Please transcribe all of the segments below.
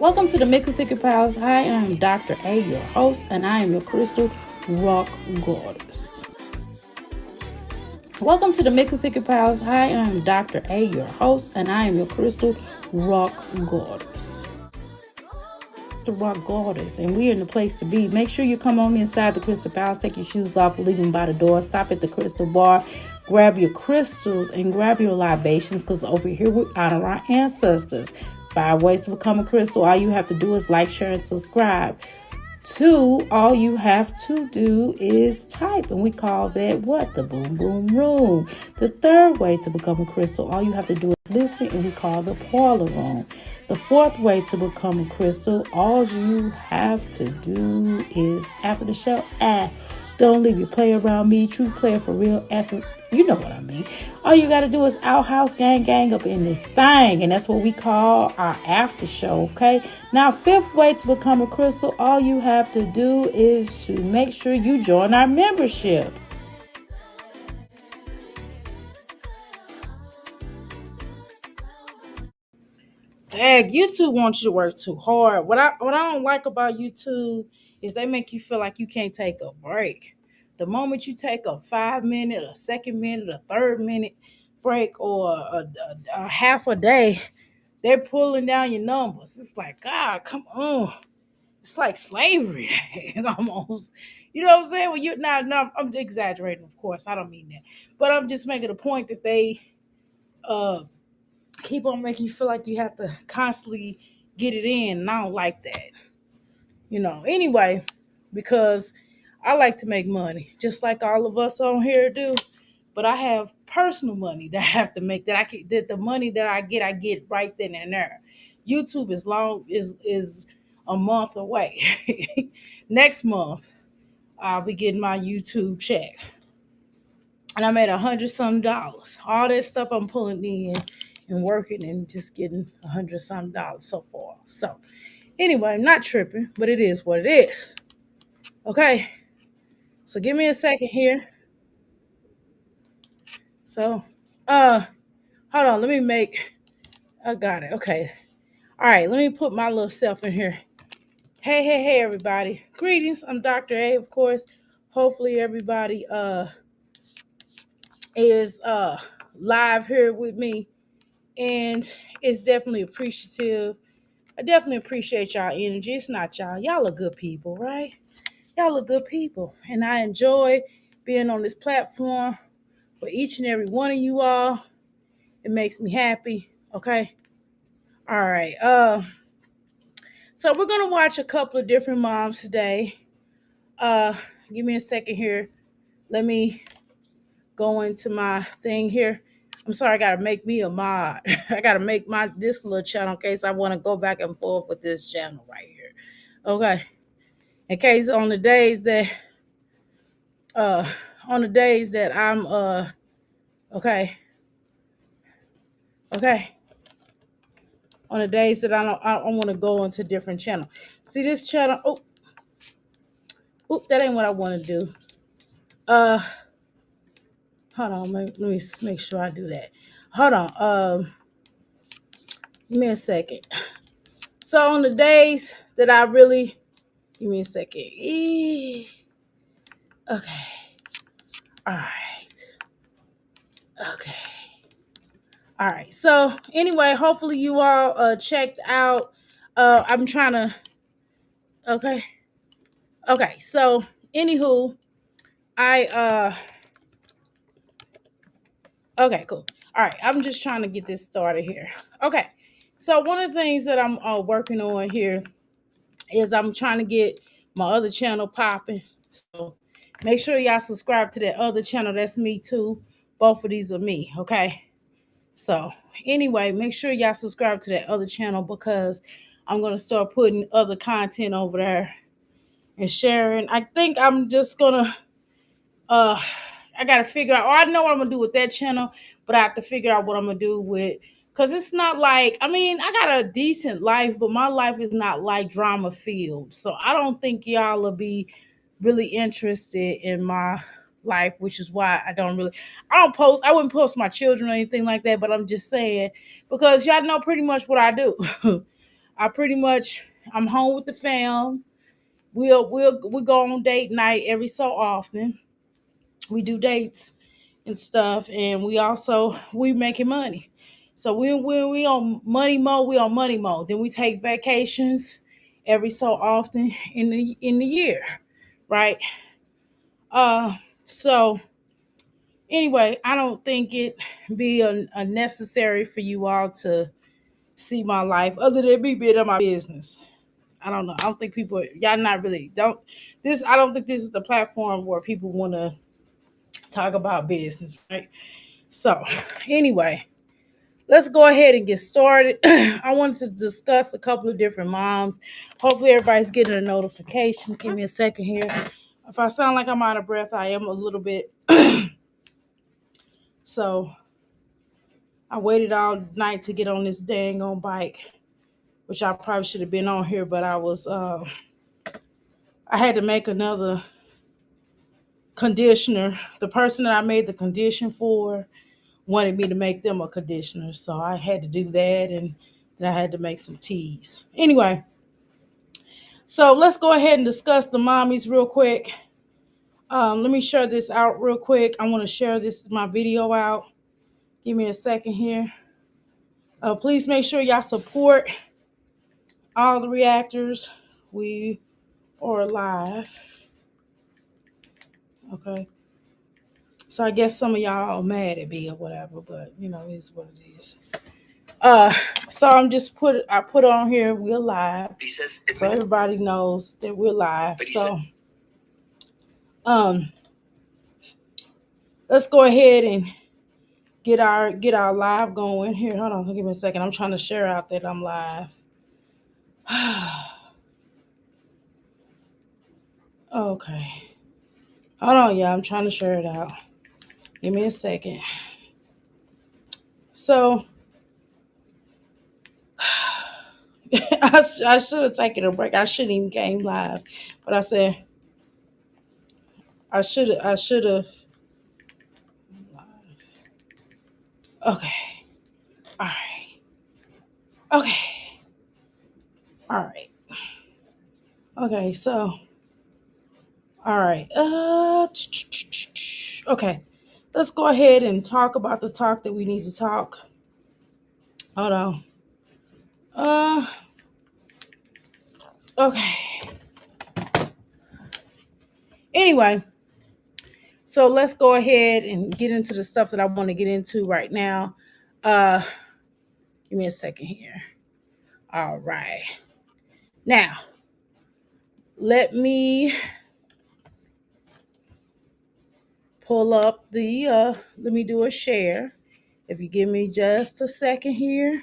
Welcome to the Mix of Thicker Pals. I am Dr. A, your host, and I am your crystal rock goddess. Welcome to the Mix of Thicker Pals. I am Dr. A, your host, and I am your crystal rock goddess. The rock goddess, and we're in the place to be. Make sure you come on inside the Crystal Palace, take your shoes off, leave them by the door, stop at the crystal bar, grab your crystals and grab your libations, because over here we honor our ancestors. 5 ways to become a crystal. All you have to do is like, share, and subscribe. 2, all you have to do is type, and we call that what? The boom boom room. The 3rd way to become a crystal, all you have to do is listen, and we call the parlor room. The 4th way to become a crystal, all you have to do is after the show, don't leave your play around me. True player for real. Ask me, you know what I mean. All you got to do is outhouse gang up in this thing. And that's what we call our after show, okay? Now, 5th way to become a crystal, all you have to do is to make sure you join our membership. Dang, YouTube wants you to work too hard. What I don't like about YouTube is they make you feel like you can't take a break. The moment you take a 5 minute, a second minute, a third minute break, or a half a day, they're pulling down your numbers. It's like, God, come on. It's like slavery almost. You know what I'm saying? Well, you now, no, I'm exaggerating, of course. I don't mean that. But I'm just making a point that they uh keep on making you feel like you have to constantly get it in. And I don't like that. Anyway, because I like to make money, just like all of us on here do. But I have personal money that I have to make that the money that I get right then and there. YouTube is a month away. Next month, I'll be getting my YouTube check. And I made $100 some. All that stuff I'm pulling in and working and just getting $100 some so far. So anyway, I'm not tripping, but it is what it is. Okay. So give me a second here. So hold on, I got it. Okay. All right, let me put my little self in here. Hey everybody. Greetings. I'm Dr. A, of course. Hopefully everybody is live here with me, and it's definitely appreciative. I definitely appreciate y'all energy. It's not y'all. Y'all are good people, right? Y'all are good people. And I enjoy being on this platform for each and every one of you all. It makes me happy. Okay. All right. So we're gonna watch a couple of different moms today. Give me a second here. Let me go into my thing here. I'm sorry, I gotta make me a mod. I gotta make this little channel in case I want to go back and forth with this channel right here. Okay. In case on the days that I'm okay. Okay. On the days that I want to go into different channel. See this channel? Oh, that ain't what I want to do. Hold on, let me make sure I do that. Hold on. Give me a second. So on the days that I really, give me a second. Okay. All right. Okay. All right. So anyway, hopefully you all checked out. I'm trying to. Okay. Okay. So anywho, I Okay, cool. All right. I'm just trying to get this started here. Okay. So one of the things that I'm working on here is I'm trying to get my other channel popping. So make sure y'all subscribe to that other channel. That's me too. Both of these are me. Okay. So anyway, make sure y'all subscribe to that other channel because I'm going to start putting other content over there and sharing. I think I'm just going to, I got to figure out, I know what I'm going to do with that channel, but I have to figure out what I'm going to do with, because it's not like, I mean, I got a decent life, but my life is not like drama filled. So I don't think y'all will be really interested in my life, which is why I wouldn't post my children or anything like that, but I'm just saying, because y'all know pretty much what I do. I pretty much I'm home with the fam. We go on date night every so often. We do dates and stuff, and we making money. So we on money mode. We on money mode. Then we take vacations every so often in the year, right? So anyway, I don't think it be a necessary for you all to see my life other than me being in my business. I don't know. I don't think people y'all not really don't this. I don't think this is the platform where people want to talk about business, right? So anyway, let's go ahead and get started. I wanted to discuss a couple of different moms. Hopefully, everybody's getting the notifications. Give me a second here. If I sound like I'm out of breath, I am a little bit. So I waited all night to get on this dang on bike, which I probably should have been on here, but I had to make another conditioner. The person that I made the condition for wanted me to make them a conditioner, so I had to do that, and then I had to make some teas. Anyway, so let's go ahead and discuss the mommies real quick. Let me share this out real quick. I want to share my video out. Give me a second here. Please make sure y'all support all the reactors. We are live. Okay. So I guess some of y'all are mad at me or whatever, but it's what it is. Uh, so I put on here we're live, so everybody knows that we're live. So let's go ahead and get our live going here. Hold on, give me a second. I'm trying to share out that I'm live. Okay, hold on, yeah, I'm trying to share it out. Give me a second. So I should have taken a break. I shouldn't even came live, but I said I should have. Okay, all right, okay, all right, okay. So all right, okay. Let's go ahead and talk about the talk that we need to talk. Hold on. Okay. Anyway, so let's go ahead and get into the stuff that I want to get into right now. Give me a second here. All right. Now, let me pull up let me do a share. If you give me just a second here,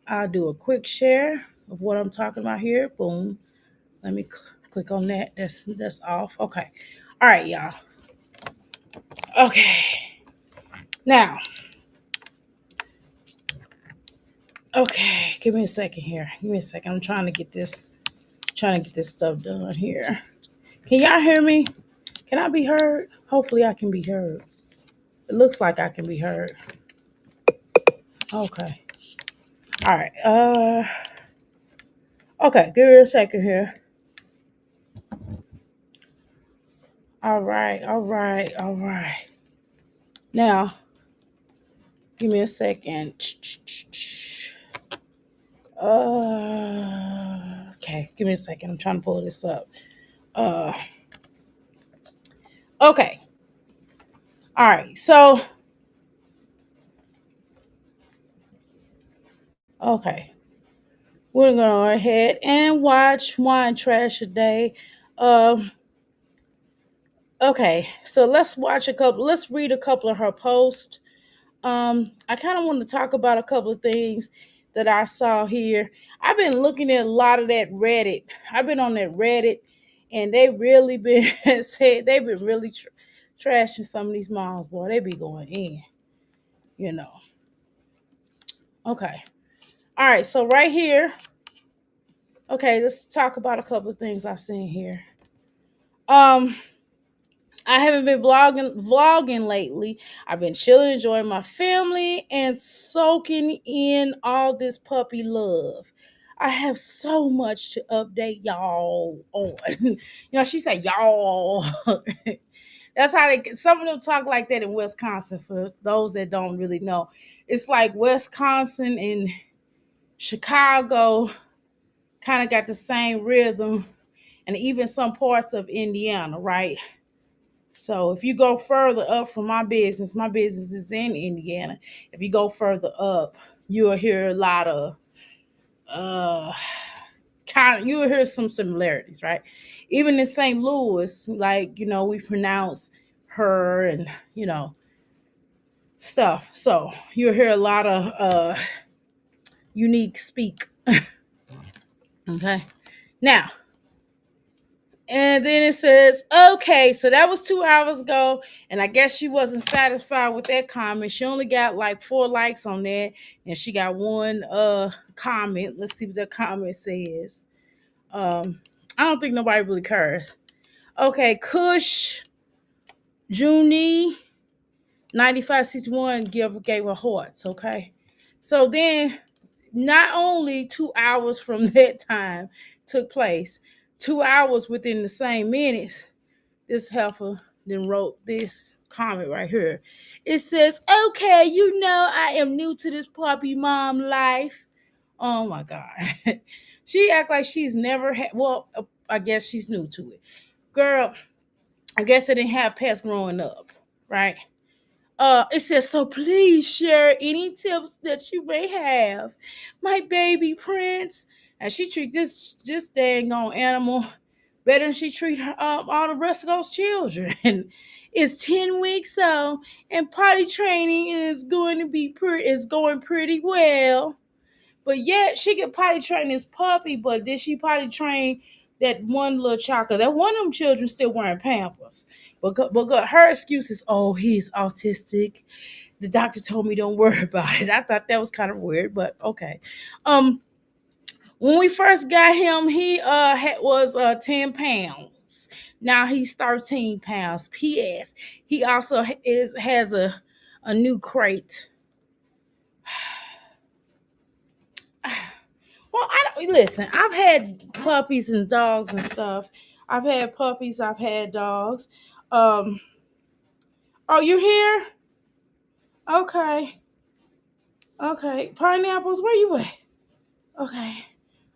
I'll do a quick share of what I'm talking about here. Boom. Let me click on that. That's off. Okay. All right, y'all. Okay. Now, okay, give me a second here. Give me a second. I'm trying to get this stuff done here. Can y'all hear me? Can I be heard? Hopefully I can be heard. It looks like I can be heard. Okay. All right. Okay, give me a second here. All right, all right, all right. Now, give me a second. Okay, give me a second. I'm trying to pull this up. Okay. All right. So, okay. We're gonna go ahead and watch Wine Trash a Day. Um, okay, so let's read a couple of her posts. I kind of want to talk about a couple of things that I saw here. I've been looking at a lot of that Reddit. I've been on that Reddit, and they really been they've been really trashing some of these moms. Boy, they be going in, you know. Okay, all right. So right here, okay, let's talk about a couple of things I seen here. Um, I haven't been vlogging lately. I've been chilling, enjoying my family, and soaking in all this puppy love. I have so much to update y'all on. She said y'all. That's how some of them talk like that in Wisconsin. For those that don't really know, it's like Wisconsin and Chicago kind of got the same rhythm, and even some parts of Indiana, right? So if you go further up from my business is in Indiana. If you go further up, you'll hear a lot of uh you'll hear some similarities, right? Even in St. Louis, like, we pronounce her and stuff. So you'll hear a lot of unique speak. Okay. Now, and then it says, okay, so that was 2 hours ago. And I guess she wasn't satisfied with that comment. She only got like 4 likes on that. And she got one comment. Let's see what the comment says. I don't think nobody really cares. Okay, Kush Junie 9561 gave her hearts. Okay. So then not only 2 hours from that time took place, 2 hours within the same minutes, this heifer then wrote this comment right here. It says, okay, I am new to this puppy mom life. Oh my God. She act like she's never had, well, I guess she's new to it. Girl, I guess they didn't have pets growing up, right? It says, so please share any tips that you may have. My baby Prince, and she treat this dang on animal better than she treat all the rest of those children. It's 10 weeks old, and potty training is going pretty well. But yet she could potty train this puppy, but did she potty train that one little child? Because that one of them children still wearing Pampers. But her excuse is, oh, he's autistic. The doctor told me don't worry about it. I thought that was kind of weird, but okay. When we first got him, he was 10 pounds. Now he's 13 pounds. P.S. He also has a new crate. Well, I don't listen. I've had puppies and dogs and stuff. I've had puppies. I've had dogs. Um. Oh, you're here? Okay. Okay. Pineapples. Where you at? Okay.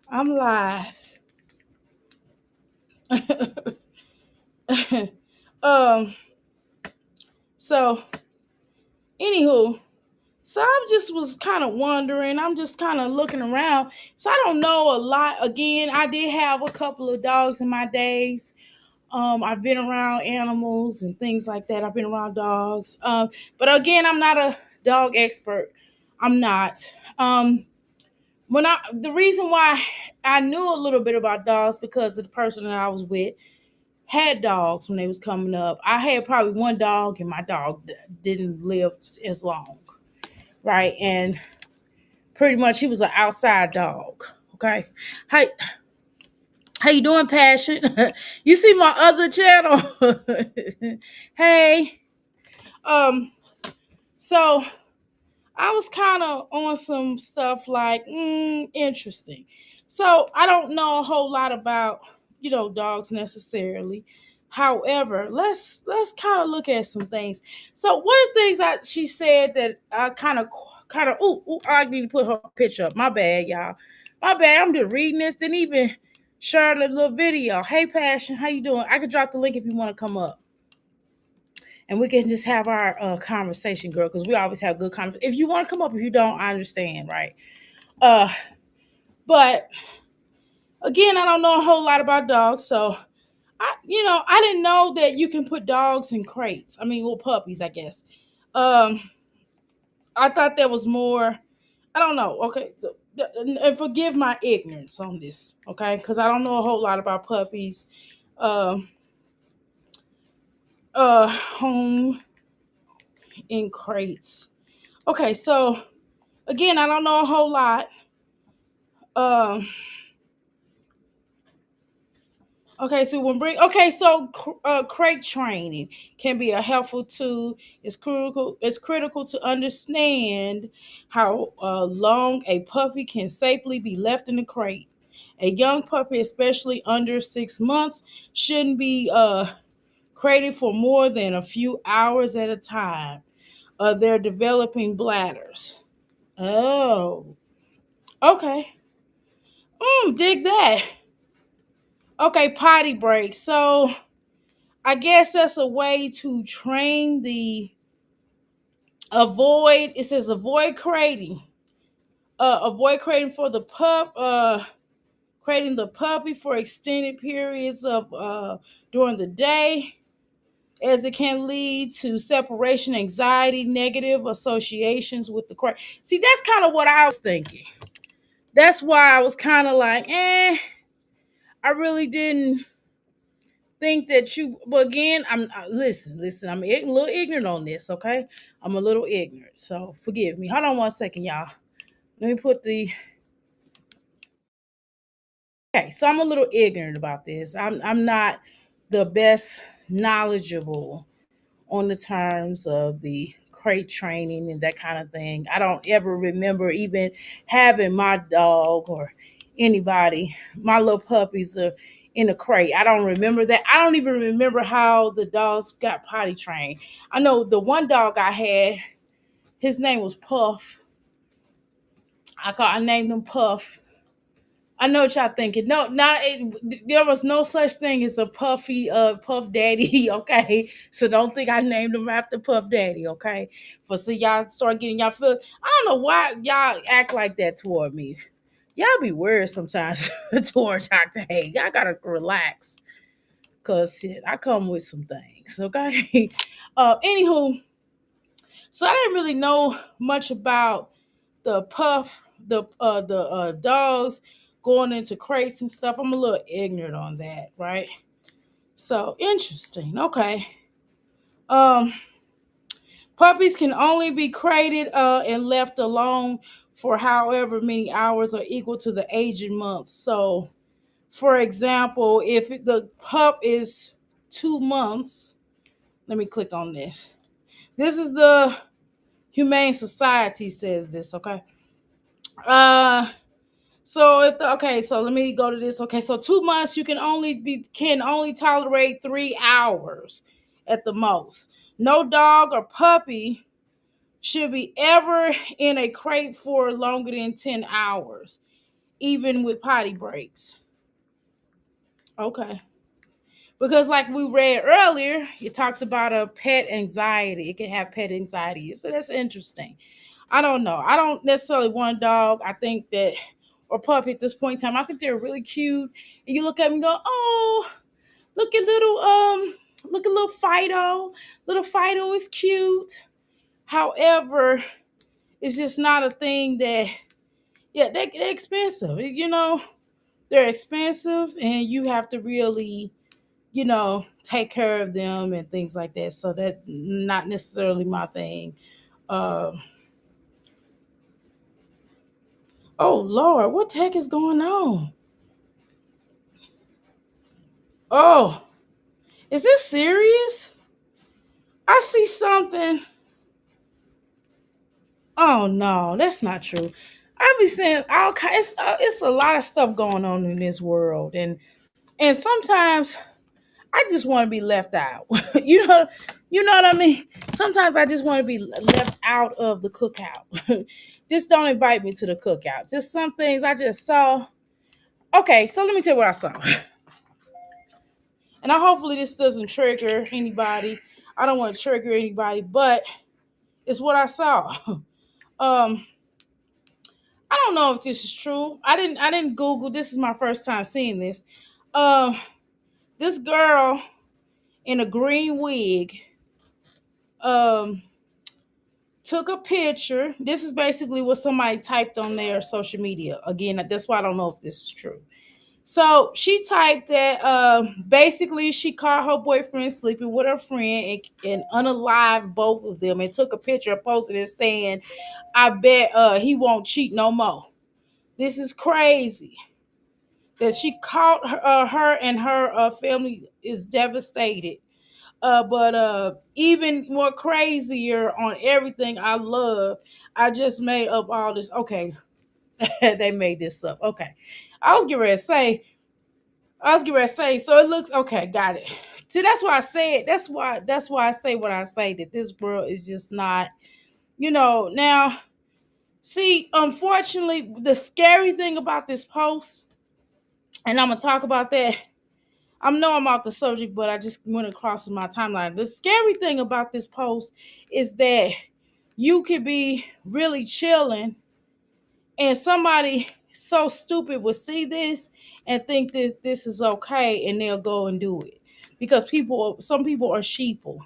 I'm live. um. So, anywho, so I just was kind of wondering. I'm just kind of looking around. So I don't know a lot. Again, I did have a couple of dogs in my days. I've been around animals and things like that. I've been around dogs. But again, I'm not a dog expert. I'm not. The reason why I knew a little bit about dogs because of the person that I was with had dogs when they was coming up. I had probably one dog, and my dog didn't live as long, right? And pretty much he was an outside dog. Okay, hi. How you doing, Passion? You see my other channel? Hey. Um, so I was kind of on some stuff like interesting. So I don't know a whole lot about dogs necessarily. However, let's kind of look at some things. So one of the things that she said that I kind of I need to put her picture up. My bad, y'all. My bad. I'm just reading this. Didn't even share the little video. Hey, Passion, how you doing? I could drop the link if you want to come up and we can just have our conversation, girl, because we always have good conversation. If you want to come up, if you don't, I understand, right? Uh, but again, I don't know a whole lot about dogs, so I didn't know that you can put dogs in crates. I mean, well, puppies, I guess. I thought there was more. I don't know. Okay, and forgive my ignorance on this, okay? Because I don't know a whole lot about puppies. Um, home in crates. Okay, so again, I don't know a whole lot. Um, Okay, so when bring okay, so crate training can be a helpful tool. It's critical. It's critical to understand how long a puppy can safely be left in the crate. A young puppy, especially under 6 months, shouldn't be crated for more than a few hours at a time. They're developing bladders. Oh, okay. Dig that. Okay, potty break. So I guess that's a way to train the avoid. It says avoid crating. Avoid crating for the pup. Crating the puppy for extended periods of during the day, as it can lead to separation anxiety, negative associations with the crate. See, that's kind of what I was thinking. That's why I was kind of like, I really didn't think that you. But again, listen. I'm a little ignorant on this. Okay, I'm a little ignorant, so forgive me. Hold on one second, y'all. Let me put the. Okay, so I'm a little ignorant about this. I'm not the best knowledgeable on the terms of the crate training and that kind of thing. I don't ever remember even having my dog or anybody, my little puppies are in a crate. I don't remember that. I don't even remember how the dogs got potty trained. I know the one dog I had, his name was Puff. I named him Puff. I know what y'all thinking. No, there was no such thing as a puffy Puff Daddy, okay? So don't think I named him after Puff Daddy, okay? For so y'all start getting y'all feel. I don't know why y'all act like that toward me. Y'all be weird sometimes toward Dr. Hay. Y'all gotta relax. Cause shit, I come with some things, okay? Anywho, so I didn't really know much about the puff, the dogs going into crates and stuff. I'm a little ignorant on that, right? So interesting. Okay. Um, Puppies can only be crated and left alone for however many hours are equal to the aging months. So, for example, if the pup is 2 months, let me click on this. This is the Humane Society says this. Okay. Uh, So if the, okay, so let me go to this. Okay, so 2 months you can only tolerate 3 hours at the most. No dog or puppy should be ever in a crate for longer than 10 hours, even with potty breaks. Okay. Because like we read earlier, it talked about a pet anxiety. It can have pet anxiety. So that's interesting. I don't know. I don't necessarily want a dog. I think that or puppy at this point in time. I think they're really cute. And you look at them and go, oh, look at little Fido. Little Fido is cute. However, it's just not a thing that yeah, they're expensive. They're expensive and you have to really, take care of them and things like that. So that not necessarily my thing. Um oh Lord, what the heck is going on? Oh, is this serious? I see something. Oh no, that's not true. I be saying all kinds. It's a lot of stuff going on in this world, and sometimes I just want to be left out. you know, you know what I mean. Sometimes I just want to be left out of the cookout. Just don't invite me to the cookout. Just some things I just saw. Okay, so let me tell you what I saw, and I hopefully this doesn't trigger anybody. I don't want to trigger anybody, but it's what I saw. Um, I don't know if this is true. I didn't Google. This is my first time seeing this. Um, this girl in a green wig um took a picture. This is basically what somebody typed on their social media. Again, that's why I don't know if this is true. So she typed that basically she caught her boyfriend sleeping with her friend and unalived both of them and took a picture and posted it saying, I bet he won't cheat no more. This is crazy. that she caught her and her family is devastated. But even more crazier on everything I love, I just made up all this. Okay, they made this up. Okay, I was getting ready to say, so it looks okay. Got it. See, that's why I say it. That's why I say what I say. That this world is just not. Now, see, unfortunately, the scary thing about this post, and I'm gonna talk about that. I know I'm off the subject, but I just went across in my timeline. The scary thing about this post is that you could be really chilling, and somebody so stupid will see this and think that this is okay, and they'll go and do it because some people are sheeple,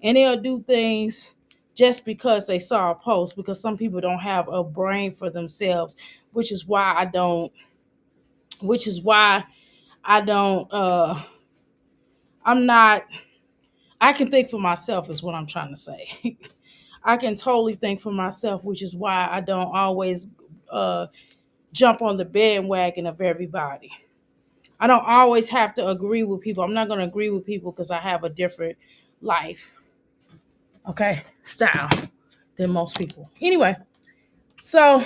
and they'll do things just because they saw a post. Because some people don't have a brain for themselves, which is why I don't. Which is why I don't. I'm not. I can think for myself, is what I'm trying to say. I can totally think for myself, which is why I don't always uh, jump on the bandwagon of everybody. I don't always have to agree with people. I'm not going to agree with people because I have a different life, okay, style than most people. Anyway, so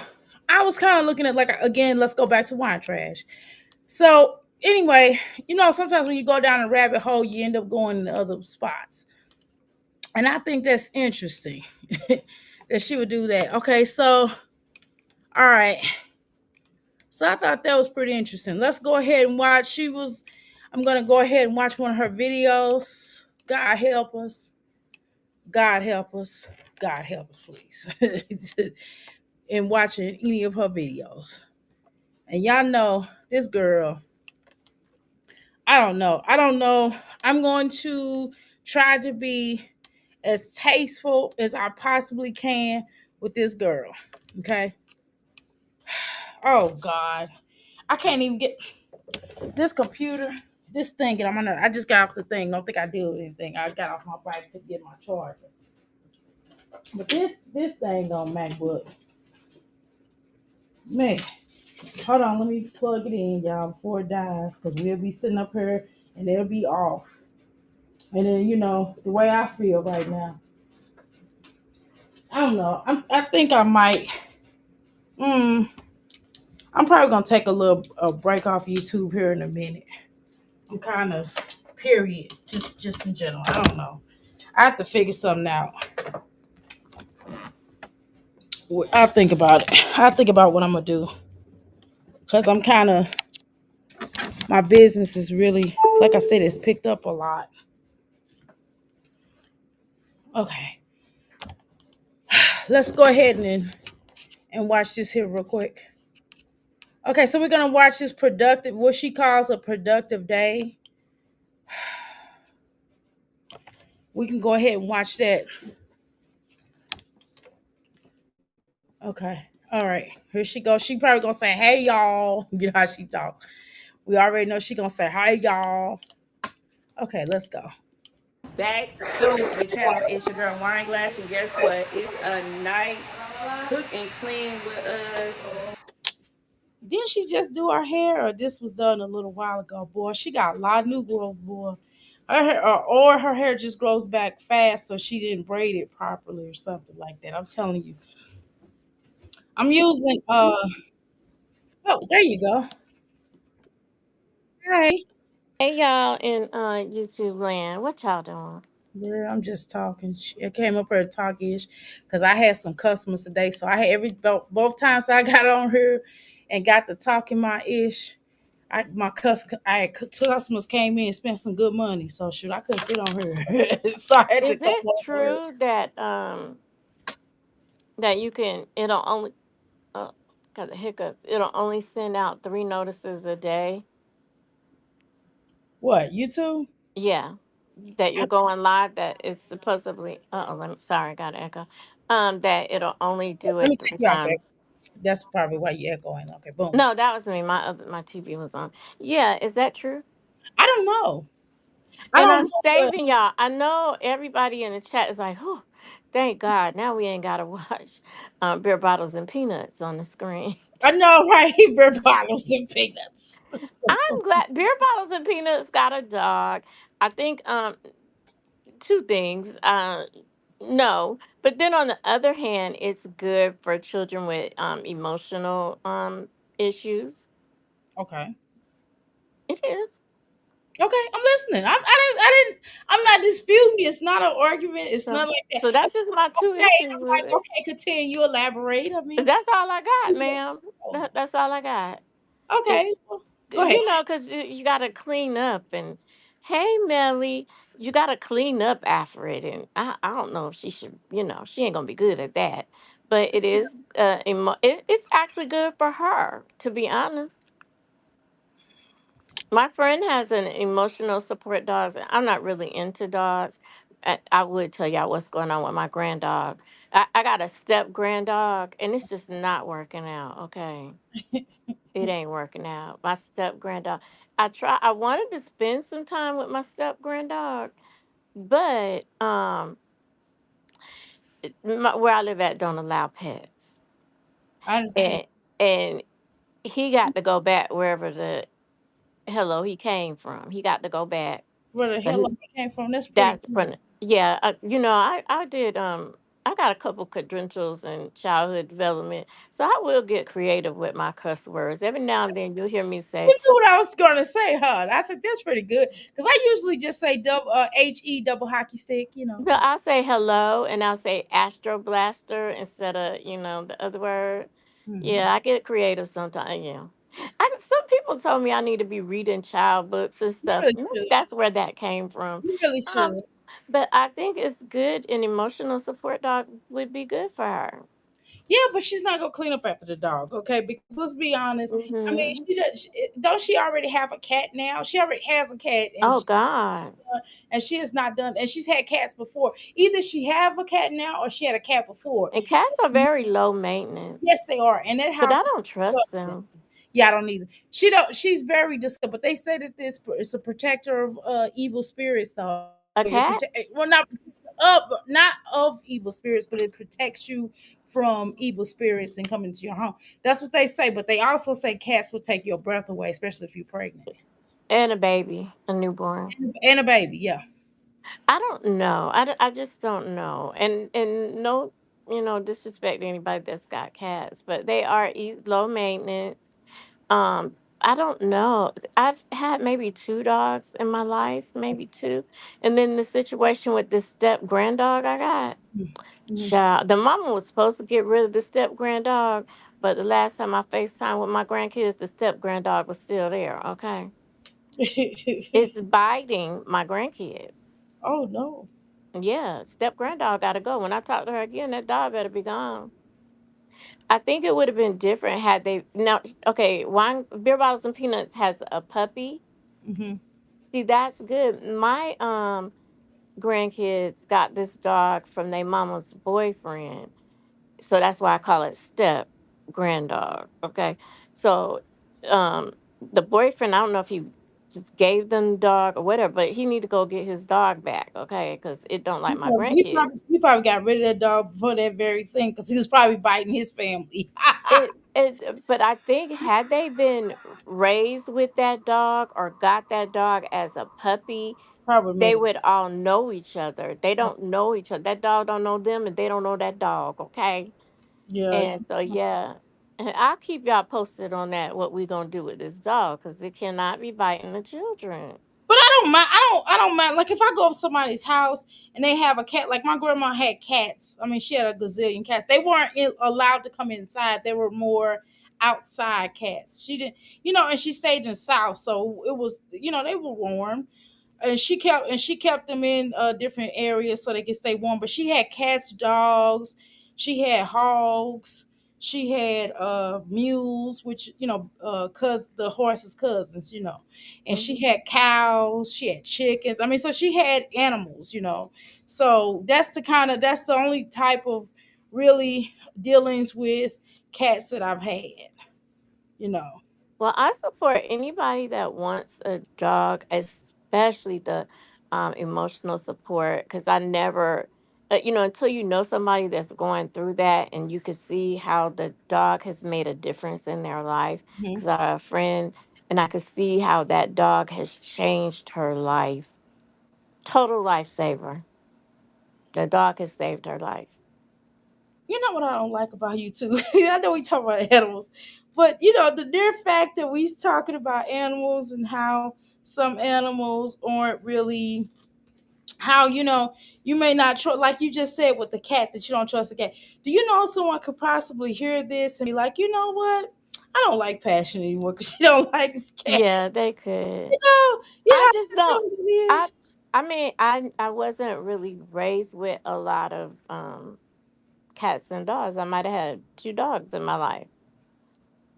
I was kind of looking at, like, again, let's go back to wine trash. So anyway, sometimes when you go down a rabbit hole, you end up going to other spots. And I think that's interesting that she would do that. Okay, so all right. So I thought that was pretty interesting. Let's go ahead and watch. I'm gonna go ahead and watch one of her videos. God help us. God help us. God help us, please. And watching any of her videos. And y'all know this girl. I don't know. I don't know. I'm going to try to be as tasteful as I possibly can with this girl. Okay. Oh God. I can't even get this computer, this thing, and I just got off the thing. Don't think I did anything. I got off my bike to get my charger. But this thing on MacBook. Man. Hold on, let me plug it in, y'all, before it dies, because we'll be sitting up here and it'll be off. And then the way I feel right now. I don't know. I think I might. Mm, I'm probably gonna take a little break off YouTube here in a minute. I'm kind of period, just in general. I don't know. I have to figure something out. I'll think about it. I'll think about what I'm gonna do because I'm kind of my business is really, like I said, it's picked up a lot. Okay, let's go ahead and watch this here real quick. Okay, so we're gonna watch this productive, what she calls a productive day. We can go ahead and watch that. Okay. All right. Here she goes. She probably gonna say, "Hey y'all." You know how she talk. We already know she gonna say, "Hi y'all." Okay, let's go. Back to the channel. It's your girl Wine Glass, and guess what? It's a night. Cook and clean with us. Didn't she just do her hair, or this was done a little while ago? Boy, she got a lot of new growth, boy. Her hair, or her hair just grows back fast, so she didn't braid it properly or something like that. I'm telling you. I'm using oh, there you go. Hey. Hey y'all in YouTube land, what y'all doing? Girl, I'm just talking. I came up here to talk ish because I had some customers today. So I had both times I got on here and got to talking my ish. Customers came in and spent some good money. So shoot, I couldn't sit on here. So I had to Is come it up here. true that that you can it'll only got the hiccups, it'll only send out 3 notices a day? What, you too? Yeah. That you're going live, that it's supposedly let me, sorry, I got an echo. That it'll only do Let it me take three you off there. times. That's probably why you echoing. Okay, boom. No, that was me. My TV was on. Yeah, is that true? I don't know. I And don't I'm know, but saving y'all. I know everybody in the chat is like, whew. Thank God. Now we ain't gotta watch beer bottles and peanuts on the screen. I know, right? Beer bottles and peanuts. I'm glad beer bottles and peanuts got a dog. I think two things. No, but then on the other hand, it's good for children with emotional issues. Okay. It is. Okay, I'm listening. I'm not disputing you. It's not an argument. It's So not like that. so that's just my two Okay, issues I'm with like, it. okay, continue. You elaborate. I mean, That's all I got, yeah. ma'am. That's all I got. Okay, Cause well, go ahead. you know, cause you gotta clean up and hey Melly, you gotta clean up after it. And I don't know if she should, she ain't gonna be good at that. But it is it's actually good for her, to be honest. My friend has an emotional support dog. I'm not really into dogs. I would tell y'all what's going on with my grand dog. I got a step grand dog and it's just not working out. Okay. It ain't working out. My step granddog. I wanted to spend some time with my step granddog, but where I live at don't allow pets. I understand And he got to go back wherever the hello he came from. He got to go back. where the So hell I came from. That's pretty that's cool. from yeah, I did I got a couple credentials in childhood development. So I will get creative with my cuss words. Every now and then you'll hear me say, You knew what I was gonna say, huh? I said that's pretty good because I usually just say double HE hockey stick. You know. no, I'll say hello and I'll say Astro Blaster instead of, the other word. Hmm. Yeah, I get creative sometimes, yeah. Some people told me I need to be reading child books and You stuff. really Maybe should. that's where that came from. You really Um, should. but I think it's good an emotional support dog would be good for her. Yeah, but she's not gonna clean up after the dog, okay? Because let's be honest. I mean, Hmm. she does. Don't she already have a cat now? She already has a cat, Oh God. and she has not done. And she's had cats before. Either she have a cat now, or she had a cat before. And cats are very low maintenance. Yes, they are. And that But I house is don't trust disgusting. them. Yeah, I don't either. She don't. She's very disgusting. But they say that this is a protector of evil spirits, though. A cat? Well, not of evil spirits, but it protects you from evil spirits and coming to your home. That's what they say. But they also say cats will take your breath away, especially if you're pregnant And a baby, a newborn. and a baby. Yeah. I don't know. I just don't know. And no, disrespect to anybody that's got cats, but they are low maintenance. I don't know. I've had maybe two dogs in my life, maybe two. And then the situation with this step grand dog I got. Mhm. Child, the mama was supposed to get rid of the step grand dog, but the last time I FaceTime with my grandkids, the step grand dog was still there. Okay. It's biting my grandkids. Oh no. Yeah, step granddog got to go. When I talk to her again, that dog better be gone. I think it would have been different had they now. Okay, wine beer bottles and peanuts has a puppy. Hmm. See, that's good. My grandkids got this dog from their mama's boyfriend, so that's why I call it step granddog. Okay, so the boyfriend, I don't know if he just gave them the dog or whatever, but he need to go get his dog back. Okay, because it don't like my grandkids. He probably got rid of that dog for that very thing because he was probably biting his family. But I think had they been raised with that dog or got that dog as a puppy, Probably made they it. would all know each other. They don't know each other. That dog don't know them, and they don't know that dog. Okay, Yeah. and so yeah, and I'll keep y'all posted on that. What we gonna do with this dog? Because it cannot be biting the children. But I don't mind. I don't mind. Like if I go to somebody's house and they have a cat, like my grandma had cats. I mean, she had a gazillion cats. They weren't allowed to come inside. They were more outside cats. She didn't, and she stayed in the South, so it was, they were warm. And she kept them in different areas so they could stay warm. But she had cats, dogs, she had hogs, she had mules, which cuz the horses cousins, and she Mhm. had cows, she had chickens. I mean, so she had animals. So that's the only type of really dealings with cats that I've had, you know. Well, I support anybody that wants a dog, especially the emotional support, because I never, until you know somebody that's going through that and you can see how the dog has made a difference in their life. Mhm. Because I have a friend and I could see how that dog has changed her life. Total lifesaver. The dog has saved her life. You know what I don't like about you too? I know we talk about animals, but the mere fact that we talking about animals and how some animals aren't really how you may not trust, like you just said with the cat, that you don't trust the cat. Do you know someone could possibly hear this and be like, you know what? I don't like Passion anymore because she don't like this cat. Yeah, they could. You I know just how don't. simple it I is. I mean, I wasn't really raised with a lot of cats and dogs. I might have had two dogs in my life.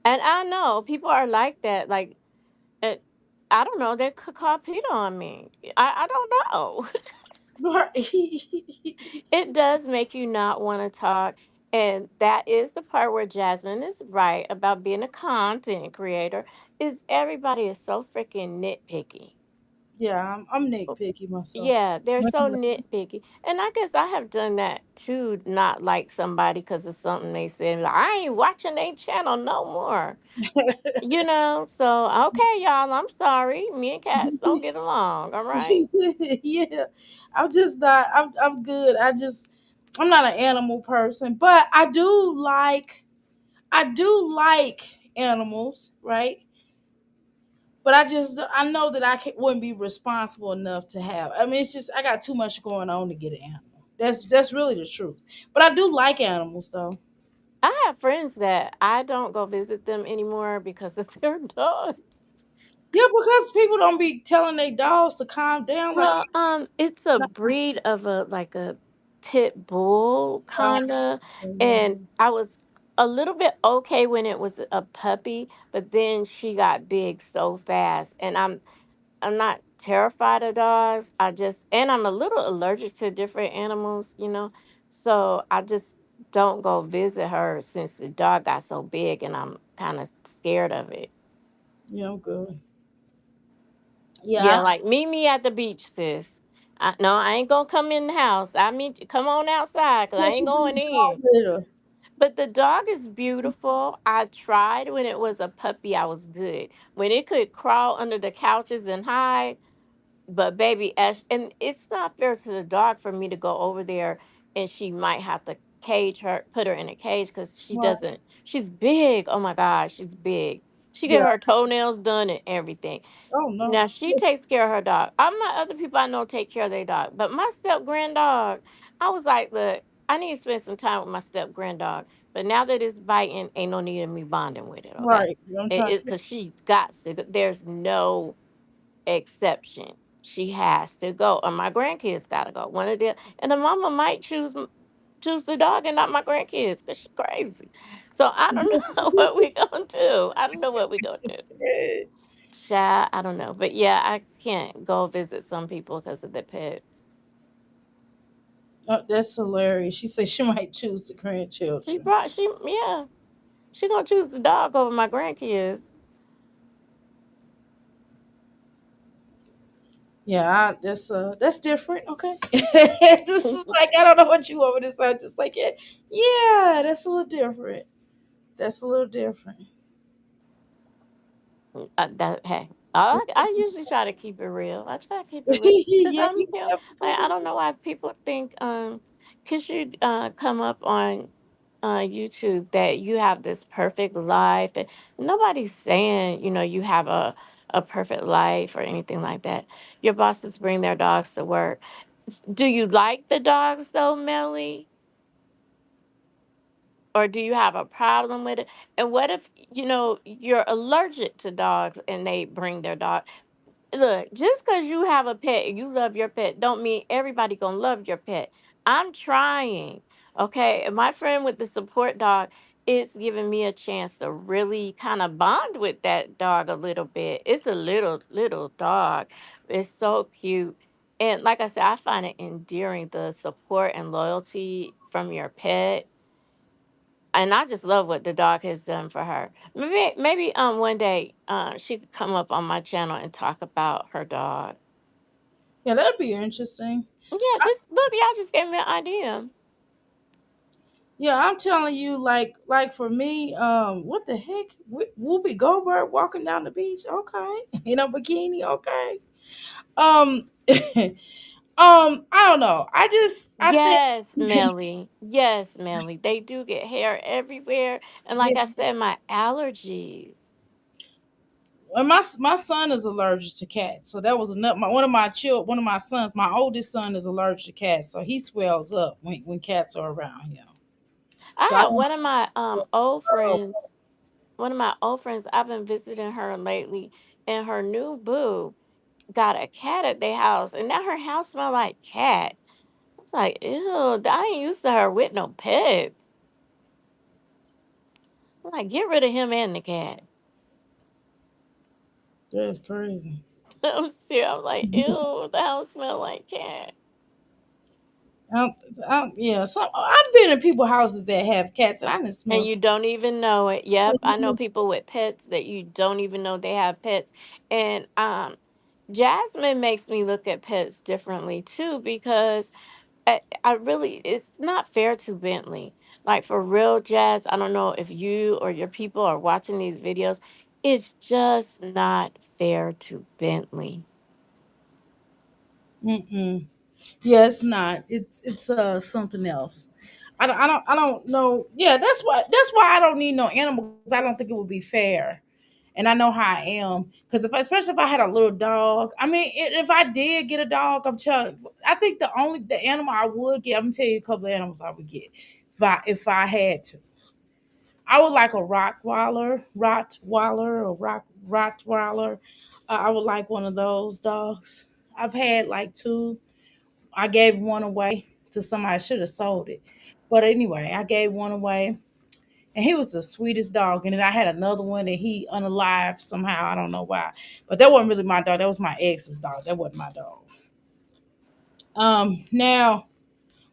And I know people are like that. Like, it, I don't know. They could call Peter on me. I don't know. Right. It does make you not want to talk. And that is the part where Jasmine is right about being a content creator. Is everybody is so freaking nitpicky. Yeah, I'm nitpicky myself. Yeah, they're so nitpicky. And I guess I have done that too, not like somebody because of something they said. Like, I ain't watching their channel no more. So okay, y'all, I'm sorry. Me and cats don't get along. All right. Yeah, I'm just not. I'm good. I'm not an animal person, but I do like animals, right? But I know that wouldn't be responsible enough to have. I mean, it's just I got too much going on to get an animal. That's really the truth. But I do like animals though. I have friends that I don't go visit them anymore because of their dogs. Yeah, because people don't be telling their dogs to calm down. Like, Well, it's a breed of a like a pit bull kinda, and I was a little bit okay when it was a puppy, but then she got big so fast, and I'm not terrified of dogs. And I'm a little allergic to different animals. So I just don't go visit her since the dog got so big, and I'm kind of scared of it. good. Yeah, Yeah, like meet me at the beach, sis. No, I ain't gonna come in the house. I mean, come on outside, cause I what ain't you bring going the dog in. with her? But the dog is beautiful. I tried when it was a puppy. I was good. When it could crawl under the couches and hide, but baby Ash, and it's not fair to the dog for me to go over there and she might have to cage her, put her in a cage because she Right. doesn't. She's big. Oh my gosh, she's big. She get Yeah. her toenails done and everything. Oh no. Now she takes care of her dog. All my other people I know take care of their dog, but my step grand dog, I was like, look, I need to spend some time with my step grand dog. But now that it's biting, ain't no need of me bonding with it. Okay, Right. I'm it trying is to. because she got to. There's no exception. She has to go, or my grandkids gotta go. One of them, and the mama might choose the dog and not my grandkids because she's crazy. So I don't know what we gonna do. I don't know what we gonna do. Child, I don't know, but yeah, I can't go visit some people because of the pets. Oh, that's hilarious. She said she might choose the grandchildren. Yeah, she gonna choose the dog over my grandkids. Yeah, that's different. Okay, this is like I don't know what you want me to say. Just like yeah, that's a little different. That's a little different. Hey, I usually try to keep it real. I try to keep it real because Yeah, I'm you here. have to Like keep I don't it. know why people think cause you come up on YouTube that you have this perfect life, and nobody's saying you have a perfect life or anything like that. Your bosses bring their dogs to work. Do you like the dogs though, Melly? Or do you have a problem with it? And what if you're allergic to dogs and they bring their dog? Look, just because you have a pet and you love your pet, don't mean everybody gonna love your pet. I'm trying, okay. And my friend with the support dog is giving me a chance to really kind of bond with that dog a little bit. It's a little dog. It's so cute. And like I said, I find it endearing, the support and loyalty from your pet. And I just love what the dog has done for her. Maybe one day she could come up on my channel and talk about her dog. Yeah, that'd be interesting. Yeah, this look, y'all just gave me an idea. Yeah, I'm telling you, like for me, what the heck? Whoopi Goldberg walking down the beach, okay, in a bikini, okay. Um, I don't know. I think Yes, Melly. Yes, Melly. They do get hair everywhere. And yeah. like I said, my allergies. Well, my son is allergic to cats, so that was another. One of my sons, my oldest son, is allergic to cats, so he swells up when cats are around him. So I I had don't one of my old know. friends, I've been visiting her lately, and her new boo got a cat at their house, and now her house smell like cat. I was like, ew, I ain't used to her with no pets. I'm like, get rid of him and the cat. That's crazy. I'm serious. I'm like, ew, the house smell like cat. Um, yeah, so I've been in people's houses that have cats, and I didn't And smell. you don't even know it. Yep, I know people with pets that you don't even know they have pets. And Jasmine makes me look at pets differently too, because I really, it's not fair to Bentley. Like for real, Jazz, I don't know if you or your people are watching these videos. It's just not fair to Bentley. Mm-mm. Yeah, it's not. It's something else. I don't know. Yeah, that's why I don't need no animal because I don't think it would be fair. And I know how I am because if especially if I had a little dog. I mean, if I did get a dog, I'm telling. I think the animal I would get. I'm gonna tell you a couple of animals I would get if I had to. I would like a Rottweiler. I would like one of those dogs. I've had like two. I gave one away to somebody. I should have sold it, but anyway, I gave one away, and he was the sweetest dog. And then I had another one that he unalived somehow. I don't know why, but that wasn't really my dog. That was my ex's dog. That wasn't my dog. Now,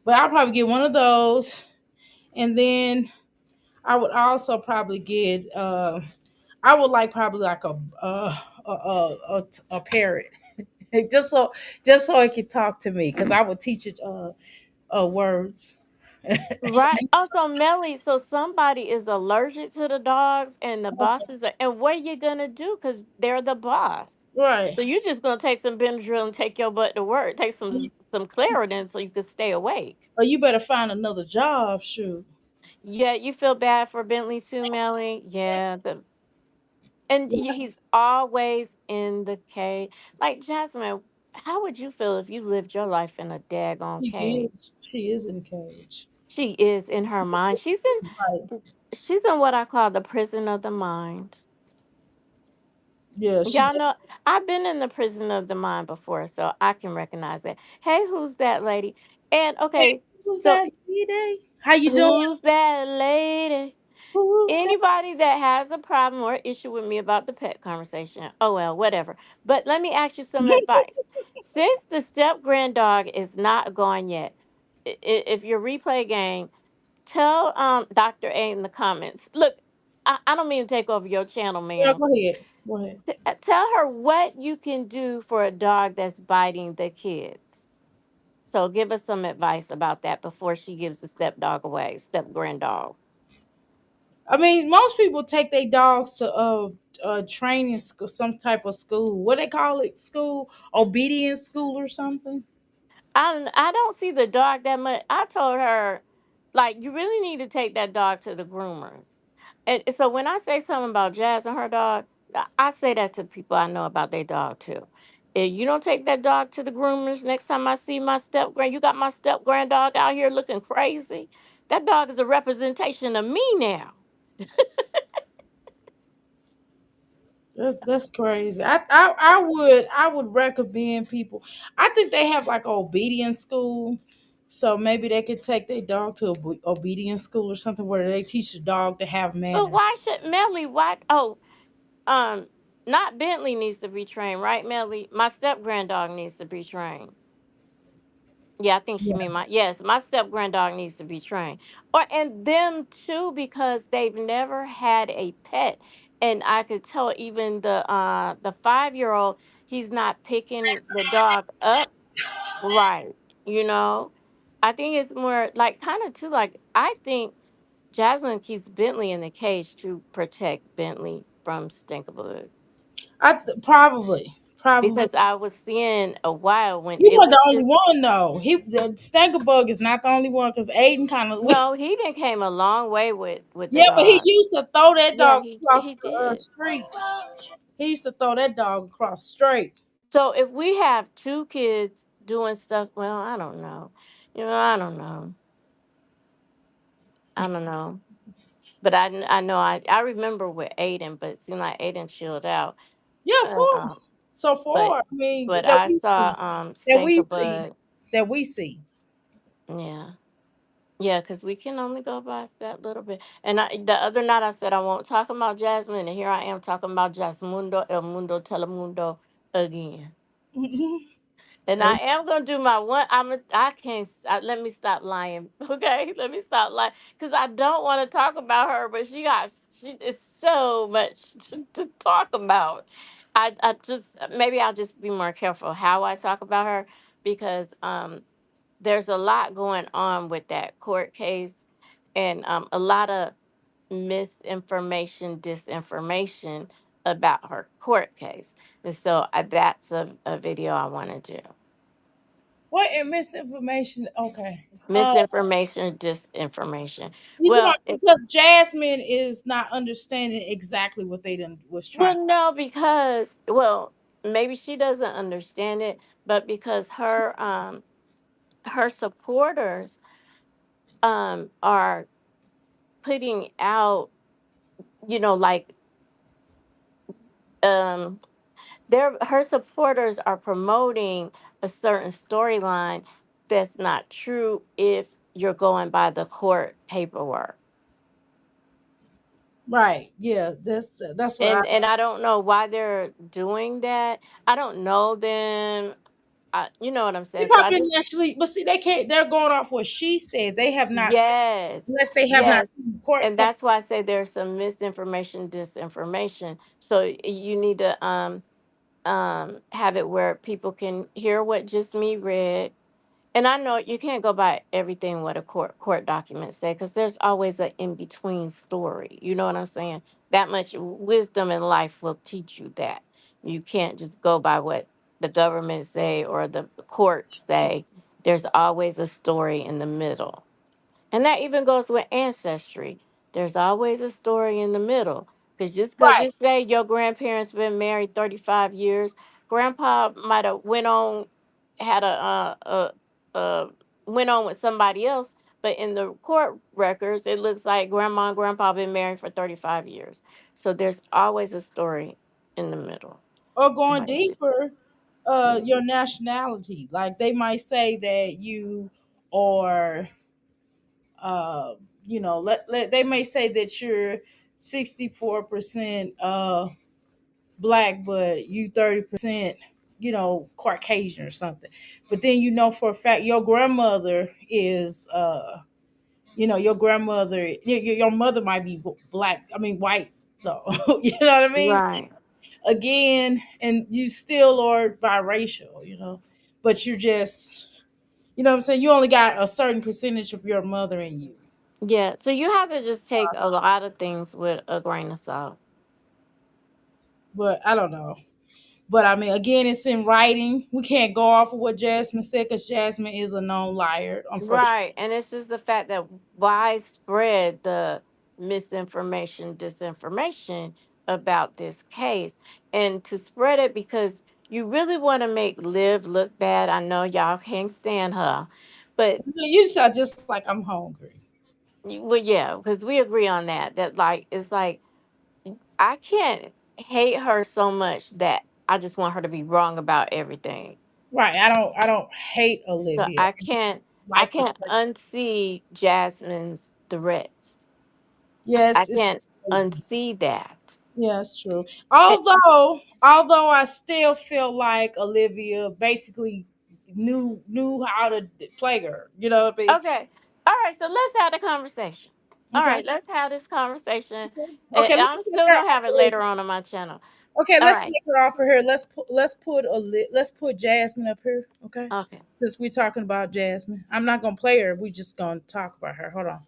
but I'll probably get one of those, and then I would also probably get. I would like probably like a parrot, just so it could talk to me because I would teach it words. Right. Also, Melly, so somebody is allergic to the dogs and the bosses are, and what are you gonna do? Because they're the boss. Right. So you just gonna take some Benadryl and take your butt to work. Take some Claritin so you can stay awake. Or you better find another job, shoot. Yeah, you feel bad for Bentley too, Melly. Yeah, and he's always in the cage. Like Jasmine, how would you feel if you lived your life in a daggone She cage? is. She is in a cage. She is in her mind. Right. She's in what I call the prison of the mind. Yeah, she Y'all did. know I've been in the prison of the mind before, so I can recognize that. Hey, who's that lady? And Hey, okay, who's so that? Day? How you doing? who's that lady? Who's that? Anybody that has a problem or issue with me about the pet conversation, oh well, whatever. But let me ask you some advice. Since the step grand dog is not gone yet, if your replay game, tell Dr. A in the comments. Look, I don't mean to take over your channel, Yeah, ma'am. go ahead. Go ahead. Tell her what you can do for a dog that's biting the kids. So give us some advice about that before she gives the step dog away, step grand dog. I mean, most people take their dogs to training school, some type of school. What they call it? School, obedience school or something. I don't see the dog that much. I told her, like, you really need to take that dog to the groomers. And so when I say something about Jazz and her dog, I say that to people I know about their dog too. If you don't take that dog to the groomers, next time I see my you got my step grand dog out here looking crazy. That dog is a representation of me now. That's crazy. I would recommend people. I think they have like a obedience school, so maybe they could take their dog to obedience school or something where they teach the dog to have But manners. why should Melly? Why? Oh, um, not Bentley needs to be trained, right, Melly? My step grand dog needs to be trained. Yeah, I think she Yeah. mean my step grand dog needs to be trained. Or and them too, because they've never had a pet. And I could tell even the 5-year-old, he's not picking the dog up right. you know. I think it's more like kind of too like I think Jasmine keeps Bentley in the cage to protect Bentley from Stinkabug. Probably. Because I was seeing a while when He it wasn't the was only just one though. The Stankerbug is not the only one because Aiden kind of was. no, he didn't came a long way with the Yeah, but he dog. used to throw that Yeah, dog he across he the did. street. He used to throw that dog across the street. So if we have two kids doing stuff, well, I don't know. I don't know. I don't know. But I know I remember with Aiden, but it seemed like Aiden chilled out. Yeah, of Uh, um, course. So but far, I mean, but I saw that we see, Stinkabug. that we see. Yeah. Yeah, because we can only go back that little bit. And the other night I said I won't talk about Jasmine, and here I am talking about Jasmundo El Mundo Telemundo again. And I am gonna do my one. I can't. Let me stop lying. Okay, let me stop lying because I don't want to talk about her, but she it's so much to talk about. I just maybe I'll just be more careful how I talk about her because there's a lot going on with that court case and a lot of misinformation, disinformation about her court case. And so that's a video I want to do. What and misinformation? Okay. Misinformation, disinformation. You talking about Well, because Jasmine is not understanding exactly what they done was trying to. no, because maybe she doesn't understand it, but because her supporters are putting out, like um her supporters are promoting a certain storyline that's not true if you're going by the court paperwork. Right. Yeah. That's what I. And I don't know why they're doing that. I don't know them. You know what I'm They saying? So I probably just didn't actually, but see, they can't. They're going off what she said. They have not seen yes, unless they have not yes. seen the court. And that's why I say there's some misinformation, disinformation. So you need to have it where people can hear what just me read. And I know you can't go by everything what a court document say because there's always an in between story. You know what I'm saying? That much wisdom in life will teach you that you can't just go by what the government say or the court say. There's always a story in the middle. And that even goes with ancestry. There's always a story in the middle. Because just because Right. you say your grandparents been married 35 years, grandpa might have went on, had went on with somebody else. But in the court records, it looks like grandma and grandpa been married for 35 years. So there's always a story in the middle. Or going Somebody just, deeper, yeah. your nationality. Like they might say that you are, uh, they may say that you're 64% black, but you 30%, Caucasian or something. But then for a fact your grandmother is, your grandmother, your mother might be black. I mean white though. You know what I mean? Right. Again, and you still are biracial, but you're just, what I'm saying, you only got a certain percentage of your mother in you. Yeah. So you have to just take a lot of things with a grain of salt. But I don't know. But I mean, again, it's in writing. We can't go off of what Jasmine said because Jasmine is a known liar, unfortunately. Right. And it's just the fact that widespread the misinformation, disinformation about this case. And to spread it because you really want to make Liv look bad. I know y'all can't stand her. But You sound just like I'm hungry. well, yeah, because we agree on that. That like it's like I can't hate her so much that I just want her to be wrong about everything. Right. I don't hate So Olivia. I Like the can't unsee Jasmine's threats. I Yes, can't unsee that. yeah, it's true. Eh, Although I still feel like Olivia basically knew how to play her. You know what I mean? Okay. All right, so let's have the conversation. All Okay. right, let's have this conversation. Okay, let's I'm get still her gonna have it later on my channel. Okay, All let's right. take her off of here. Let's put Jasmine up here. Okay, Okay. since we're talking about Jasmine, I'm not gonna play her. We just gonna talk about her. Hold on.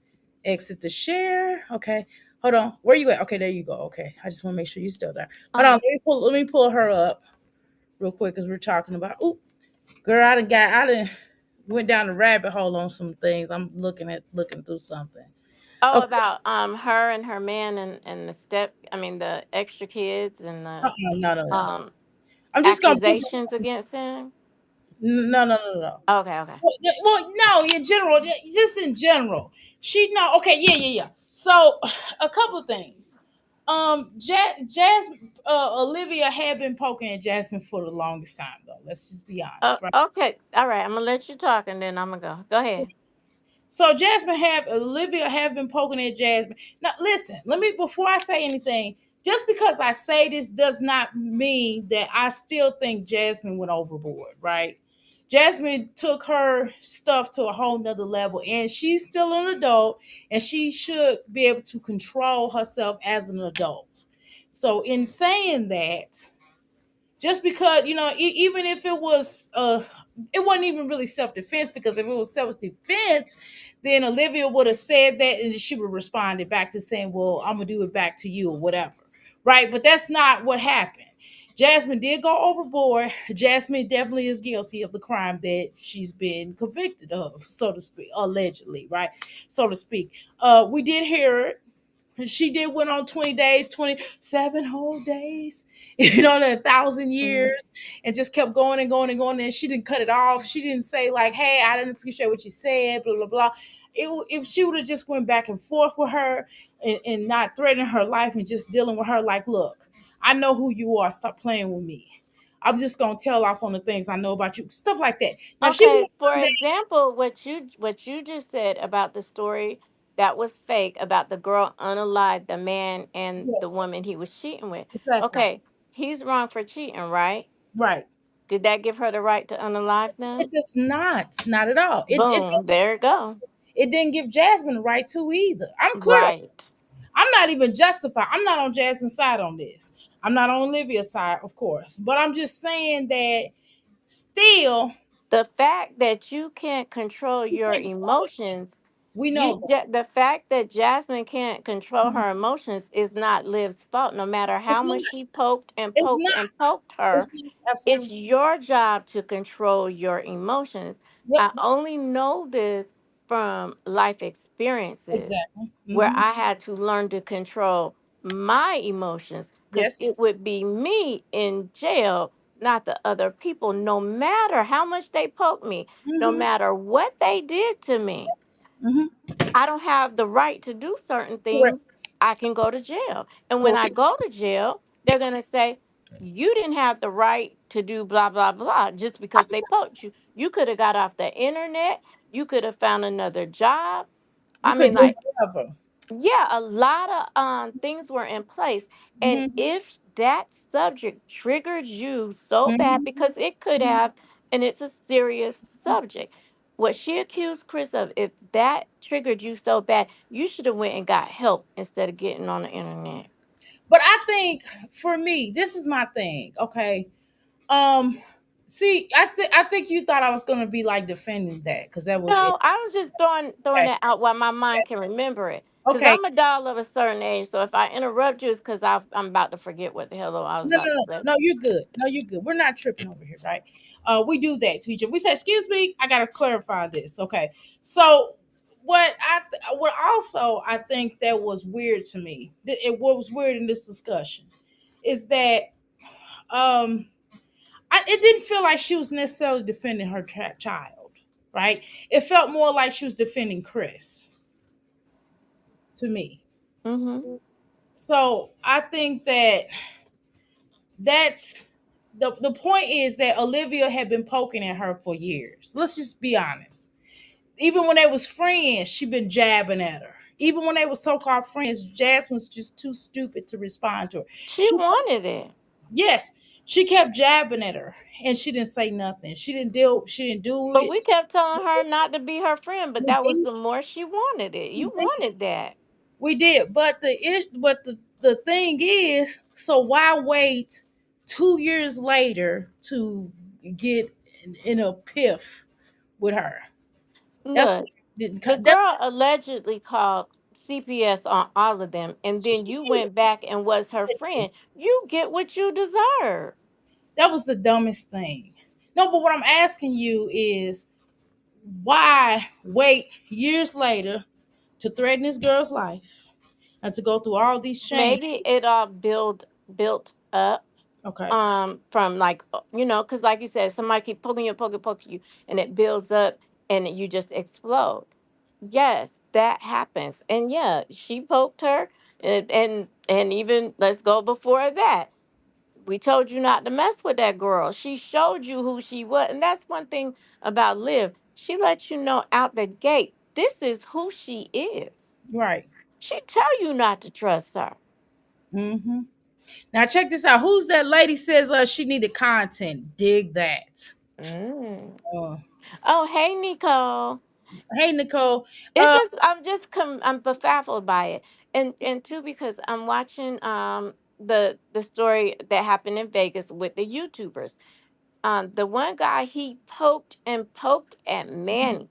Exit the share. Okay. Hold on. Where you at? Okay, there you go. Okay. I just want to make sure you're still there. Hold on. Okay. Let me pull her up real quick because we're talking about. Ooh, girl, I done went down the rabbit hole on some things. I'm looking through something. Oh, Okay. about her and her man and the step. I mean, the extra kids and the No, no, no. um I'm just gonna put accusations against him. no, no, no, no. Okay. Okay. Well, no, in general, just in general. She no, okay, yeah, yeah, yeah. So, a couple of things. Olivia had been poking at Jasmine for the longest time, though. Let's just be honest, right? Okay. All right. I'm gonna let you talk, and then I'm gonna go. Go ahead. So Olivia have been poking at Jasmine. Now listen, let me before I say anything, just because I say this does not mean that I still think Jasmine went overboard, right? Jasmine took her stuff to a whole nother level, and she's still an adult, and she should be able to control herself as an adult. So in saying that, just because even if it wasn't even really self-defense, because if it was self-defense, then Olivia would have said that and she would have responded back to saying, well, I'm gonna do it back to you or whatever, right? But that's not what happened. Jasmine did go overboard. Jasmine definitely is guilty of the crime that she's been convicted of, so to speak, allegedly, right? So to speak. We did hear it. She did went on 20 days, 27 whole days, the 1,000 years, Mhm. and just kept going and going and going. And she didn't cut it off. She didn't say like, "Hey, I didn't appreciate what you said," blah blah blah. If she would have just went back and forth with her and not threatening her life and just dealing with her like, "Look, I know who you are. Stop playing with me. I'm just gonna tell off on the things I know about you." Stuff like that. Now she would Okay, for have done that. example, what you just said about the story that was fake about the girl unalived the man and the Yes, woman he was cheating with. exactly. Okay, he's wrong for cheating, right? Right. Did that give her the right to unalive It them? does not at all. Boom, there you go. It didn't give Jasmine the right to either. I'm clear. Right. I'm not even justified. I'm not on Jasmine's side on this. I'm not on Olivia's side, of course. But I'm just saying that still, The fact that you can't control we your can't control this shit. emotions, We know that. the fact that Jasmine can't control her emotions is not Liv's fault. No matter how It's not. much she poked and It's poked not. and poked her, It's not. it's Absolutely. your job to control your emotions. Yep. I only know this from life experiences Exactly. where I had to learn to control my emotions because Yes. it would be me in jail, not the other people, no matter how much they poked me, no Mm-hmm. matter what they did to me. Mm-hmm. I don't have the right to do certain Correct. things. I can go to jail. And when I Correct. go to jail, they're going to say, you didn't have the right to do blah, blah, blah, just because they poked you. You could have got off the internet. You could have found another job. You I could mean, do like, whatever. yeah, a lot of things were in place. And Mm-hmm. if that subject triggered you so bad, Mm-hmm. because it could have, and it's a serious subject. What she accused Chris of, if that triggered you so bad, you should have went and got help instead of getting on the internet. But I think for me, this is my thing. Okay. Um, See, I think you thought I was gonna be like defending that because that was it. No, I was just throwing Okay, that out while my mind can remember it. Because okay. I'm a doll of a certain age. So if I interrupt you, it's because I'm about to forget what the hell I was No, no, about to no, say. no. You're good. No, you're good. We're not tripping over here, right? We do that to each other. We say, "Excuse me, I gotta clarify this." Okay. So what also I think that was weird to me. What was weird in this discussion is that um it didn't feel like she was necessarily defending her child, right? It felt more like she was defending Chris to me. Mm-hmm. So I think that's the point is that Olivia had been poking at her for years. Let's just be honest. Even when they was friends, she been jabbing at her. Even when they were so-called friends, Jasmine was just too stupid to respond to her. She She wanted it. yes, she kept jabbing at her, and she didn't say nothing. She didn't deal. She didn't do But we it. kept telling her not to be her friend, but We that was did. the more she wanted it. We You did. wanted that. We did. But the the thing is, so why wait 2 years later to get in a piff with her? That's Look, the that's girl allegedly called CPS on all of them, and then you went back and was her friend. You get what you deserve. that was the dumbest thing. No, but what I'm asking you is why wait years later to threaten this girl's life and to go through all these changes? Maybe it all built up Okay, from like because like you said, somebody keep poking you, and it builds up and you just explode. Yes, that happens. And yeah, she poked her, and even let's go before that. We told you not to mess with that girl. She showed you who she was. And that's one thing about Liv. She let you know out the gate, this is who she is. right. She tell you not to trust her. Hmm. Now check this out. Who's that lady says she needed content? Dig that. Mm. Uh, Oh, hey, Nicole. hey Nicole. It's Uh, just I'm befuddled by it, and two because I'm watching the story that happened in Vegas with the YouTubers. The one guy, he poked and poked at Manny.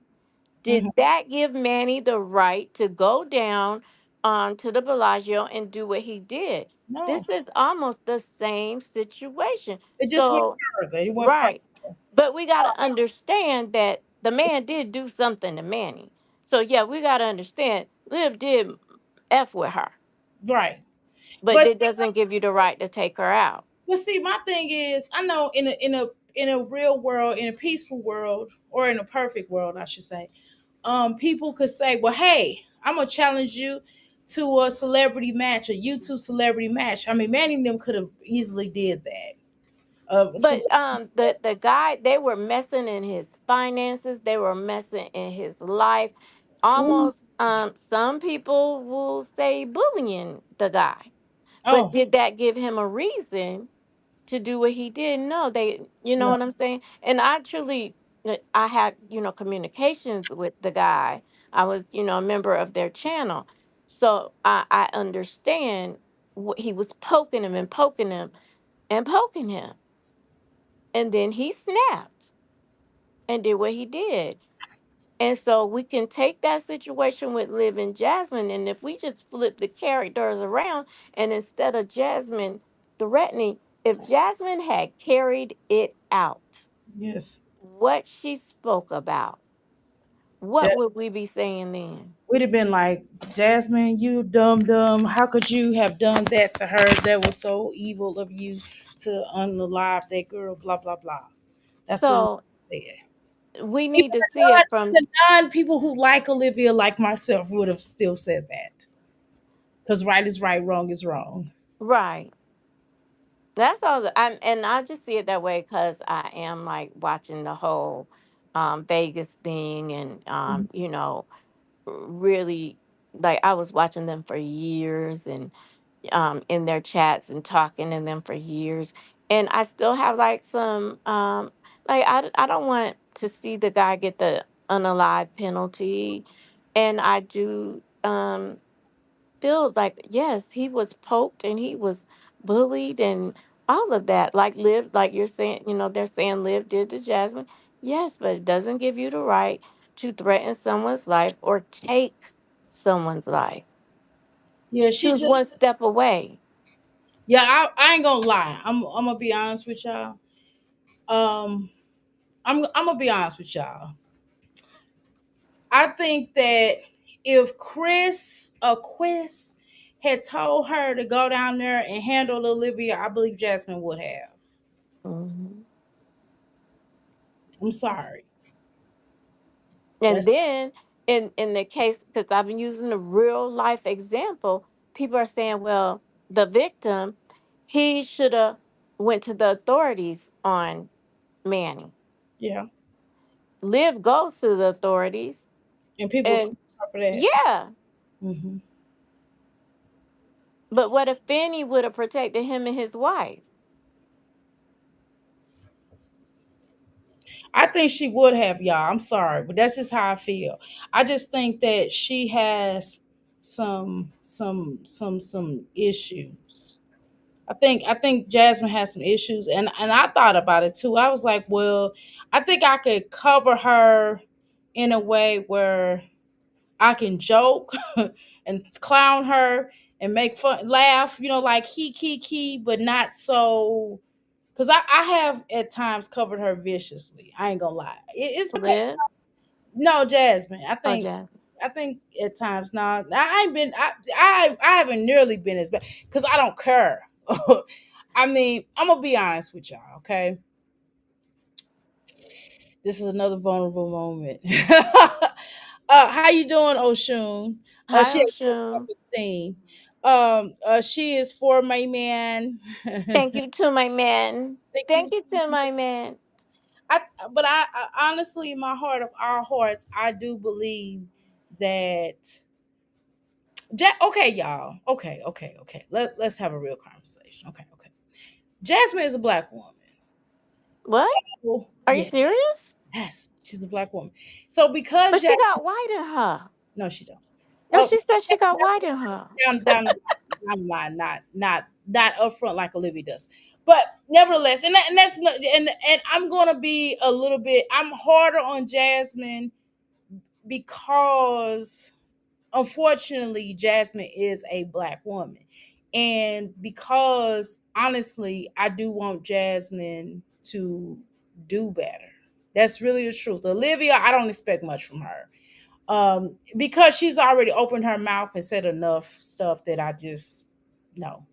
Did mhm. that give Manny the right to go down to the Bellagio and do what he did? No, This is almost the same situation. it just went So, further. It went further. right. But we got to understand that the man did do something to Manny. So, yeah, we got to understand Liv did F with her, Right. but But it see, doesn't give you the right to take her out. my thing is, I know in a real world, in a peaceful world, or in a perfect world, I should say, people could say, "Well, hey, I'm gonna challenge you to a celebrity match, a YouTube celebrity match." I mean, Manny and them could have easily did that. But the guy, they were messing in his finances, they were messing in his life. Ooh, Almost some people will say bullying the guy. But oh did that give him a reason to do what he did? No, they, you know no, what I'm saying? And actually I had, communications with the guy. I was, a member of their channel. So I understand what he was poking him and poking him and poking him. And then he snapped and did what he did. And so we can take that situation with Liv and Jasmine, and if we just flip the characters around, and instead of Jasmine threatening, if Jasmine had carried it out, yes. what she spoke about, what That would we be saying then? would have been like, Jasmine, you dumb dumb. How could you have done that to her? That was so evil of you to unalive that girl. Blah blah blah. That's what So we said. we Even need to see it from the non people who like Olivia, like myself, would have still said that. Because right is right, wrong is wrong. right. That's all. And I just see it that way because I am like watching the whole Vegas thing, and Mhm. really, like, I was watching them for years, and in their chats and talking in them for years, and I still have like some like I don't want to see the guy get the unalive penalty, and I do feel like, yes, he was poked and he was bullied and all of that. Like Liv, like you're saying, they're saying Liv did to Jasmine. Yes, but it doesn't give you the right to threaten someone's life or take someone's life. Yeah, She she was just one step away. yeah, I ain't gonna lie. I'm gonna be honest with y'all. Um I'm gonna be honest with y'all. I think that if Chris had told her to go down there and handle Olivia, I believe Jasmine would have. Mhm. I'm sorry. And That's then in the case, because I've been using a real life example, people are saying, well, the victim, he should have went to the authorities on Manny. yeah. Liv goes to the authorities, And people and crucify for that. yeah, Hmm. but what if Fanny would have protected him and his wife? I think she would have, y'all. I'm sorry, but that's just how I feel. I just think that she has. some issues. I think Jasmine has some issues, and I thought about it too. I was like, well, I think I could cover her in a way where I can joke and clown her and make fun, laugh, like he, but not so. Because I have at times covered her viciously. I ain't gonna lie. It's because Live. no, Jasmine. I Oh, think Jazz. I think at times now I ain't been I haven't nearly been as bad because I don't care. I mean, I'm gonna be honest with y'all. Okay, this is another vulnerable moment. How you doing, Oshun? Hi, She has low Oshun. self-esteem. She is for my man. Thank you to my man. Thank you. Thank you to my man. I, but I honestly, in my heart of our hearts, I do believe that. Okay, y'all. Okay. Let's have a real conversation. Okay. Jasmine is a black woman. What? Well, Are you yeah, serious? yes, she's a black woman. So because But she Jasmine, got white in her. no, she don't. No, Oh, she said she got white in her. down the line, not upfront like Olivia does. But nevertheless, and that's not, and I'm gonna be a little bit. I'm harder on Jasmine because unfortunately Jasmine is a black woman, and because honestly I do want Jasmine to do better. That's really the truth. Olivia, I don't expect much from her, because she's already opened her mouth and said enough stuff that I just no.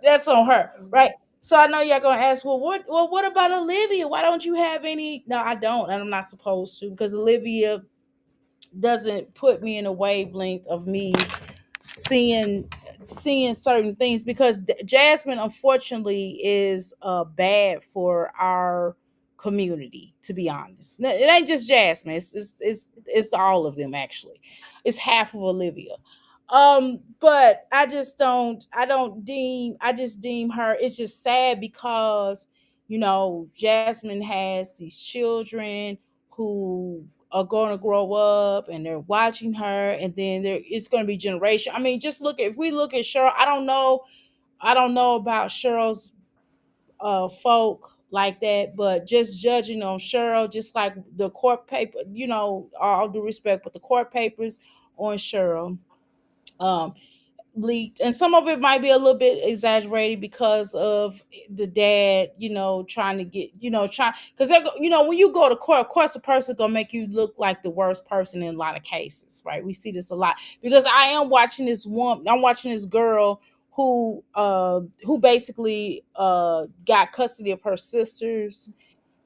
That's on her, right? So I know y'all gonna ask, what about Olivia? Why don't you have any? No, I don't, and I'm not supposed to, because Olivia doesn't put me in a wavelength of me seeing seeing certain things, because Jasmine unfortunately is bad for our community, to be honest. It ain't just Jasmine, it's all of them actually. It's half of Olivia. But I just deem her, it's just sad because Jasmine has these children who are going to grow up and they're watching her, and then it's going to be generation. I mean, just look at, if we look at Cheryl, I don't know about Cheryl's folk like that, but just judging on Cheryl, just like the court paper, all due respect, but the court papers on Cheryl, um leaked, and some of it might be a little bit exaggerated because of the dad, trying to get, trying, because when you go to court, of course the person gonna make you look like the worst person in a lot of cases, right? We see this a lot, because I'm watching this girl who basically got custody of her sisters,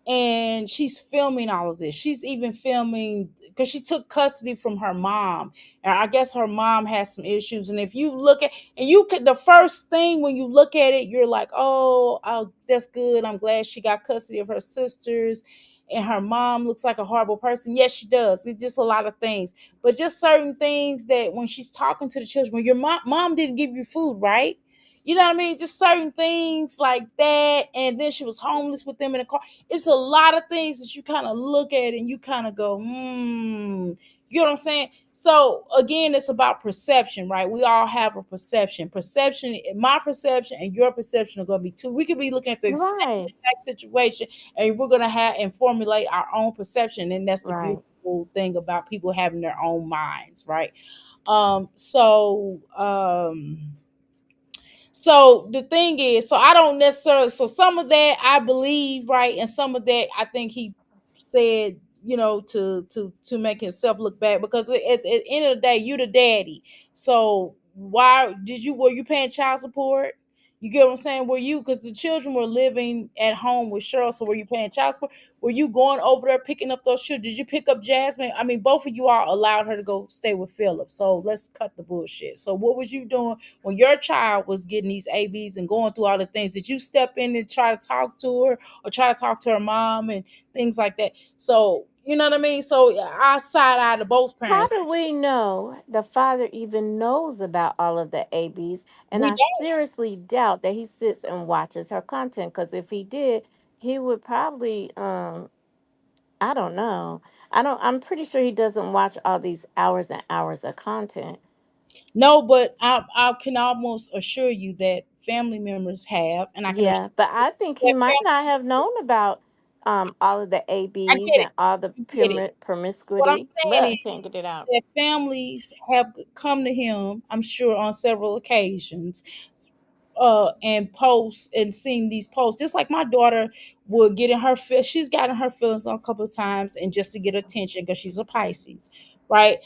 and she's filming all of this. She's even filming because she took custody from her mom, and I guess her mom has some issues. And if you look at, and you could, the first thing when you look at it, you're like, oh, that's good. I'm glad she got custody of her sisters. And her mom looks like a horrible person. Yes, she does. It's just a lot of things, but just certain things that when she's talking to the children, when your mom didn't give you food, right? You know what I mean? Just certain things like that. And then she was homeless with them in a car. It's a lot of things that you kind of look at and you kind of go, You know what I'm saying? So again, it's about perception, right? We all have a perception. Perception, my perception and your perception are going to be two. We could be looking at the same Right. exact situation, and we're going to have and formulate our own perception. And that's the Right. beautiful thing about people having their own minds, right? So the thing is, so I don't necessarily, so some of that I believe, right, and some of that I think he said, to make himself look bad, because at the end of the day, you the daddy. So why were you paying child support? You get what I'm saying? Were you, because the children were living at home with Cheryl, so were you paying child support? Were you going over there picking up those children? Did you pick up Jasmine? I mean, both of you all allowed her to go stay with Philip. So let's cut the bullshit. So what was you doing when your child was getting these ABs and going through all the things? Did you step in and try to talk to her, or try to talk to her mom and things like that? So you know what I mean? So I side eye to both How parents. do we know the father even knows about all of the ABs? And We I don't. seriously doubt that he sits and watches her content. Because if he did, he would probably I don't know. I'm pretty sure he doesn't watch all these hours and hours of content. No, but I can almost assure you that family members have, and I can assure Yeah, but I think you he that might not have known about all of the I ABs get it. and all the I get it. What I'm promiscuity. saying Look, is can't get it out. that families have come to him, I'm sure, on several occasions, and posts and seeing these posts. Just like my daughter would get in her feel, she's gotten her feelings on a couple of times, and just to get attention because she's a Pisces, right?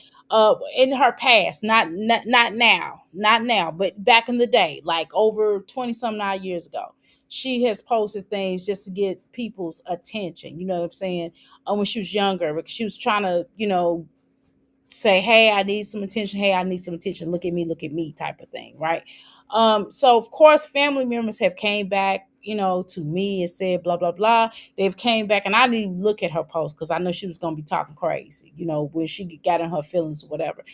In her past, not now, not now, but back in the day, like over 20 some odd years ago. She has posted things just to get people's attention. You know what I'm saying? When she was younger, because she was trying to, say, hey, I need some attention. Hey, I need some attention. Look at me, type of thing, right? So of course, family members have came back, to me and said blah blah blah. They've came back, and I didn't even look at her post because I know she was gonna be talking crazy, when she got in her feelings or whatever.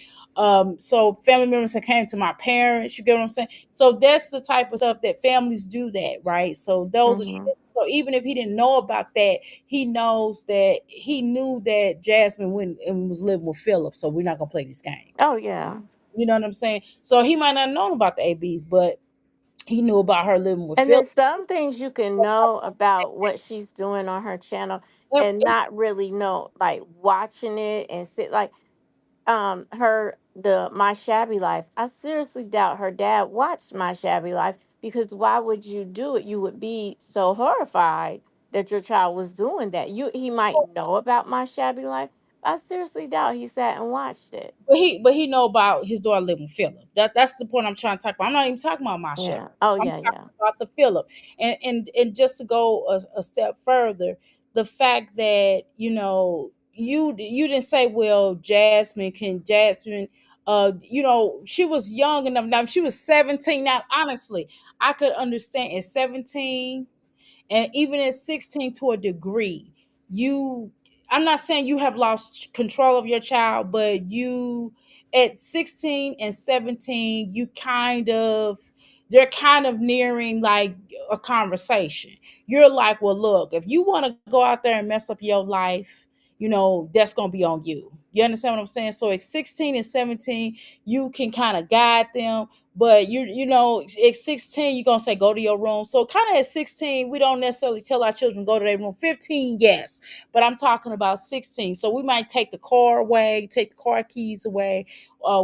So family members have came to my parents. You get what I'm saying? So that's the type of stuff that families do, that right. So those are. Hmm. So even if he didn't know about that, he knows that he knew that Jasmine went and was living with Philip. So we're not gonna play these Oh games. yeah. You know what I'm saying? So he might not have known about the ABs, but he knew about her living with And Philip. there's some things you can know about what she's doing on her channel And and not really know, like watching it and sit like her the My Shabby Life. I seriously doubt her dad watched My Shabby Life, because why would you do it? You would be so horrified that your child was doing that. He might know about My Shabby Life, but I seriously doubt he sat and watched it. but he know about his daughter living with Philip. That's the point I'm trying to talk about. I'm not even talking about my Chevy. Yeah. Oh I'm yeah, talking yeah. about the Philip. And just to go a step further, the fact that you didn't say, well, Jasmine, she was young enough. Now if she was 17. Now honestly, I could understand at 17, and even at 16 to a degree. you I'm not saying you have lost control of your child, but you, at 16 and 17, they're kind of nearing like a conversation. You're like, well, look, if you want to go out there and mess up your life, that's going to be on you. You understand what I'm saying? So at 16 and 17, you can kind of guide them, but at 16, you're gonna say go to your room. So kind of at 16, we don't necessarily tell our children go to their room. 15, yes, but I'm talking about 16. So we might take the car away, take the car keys away.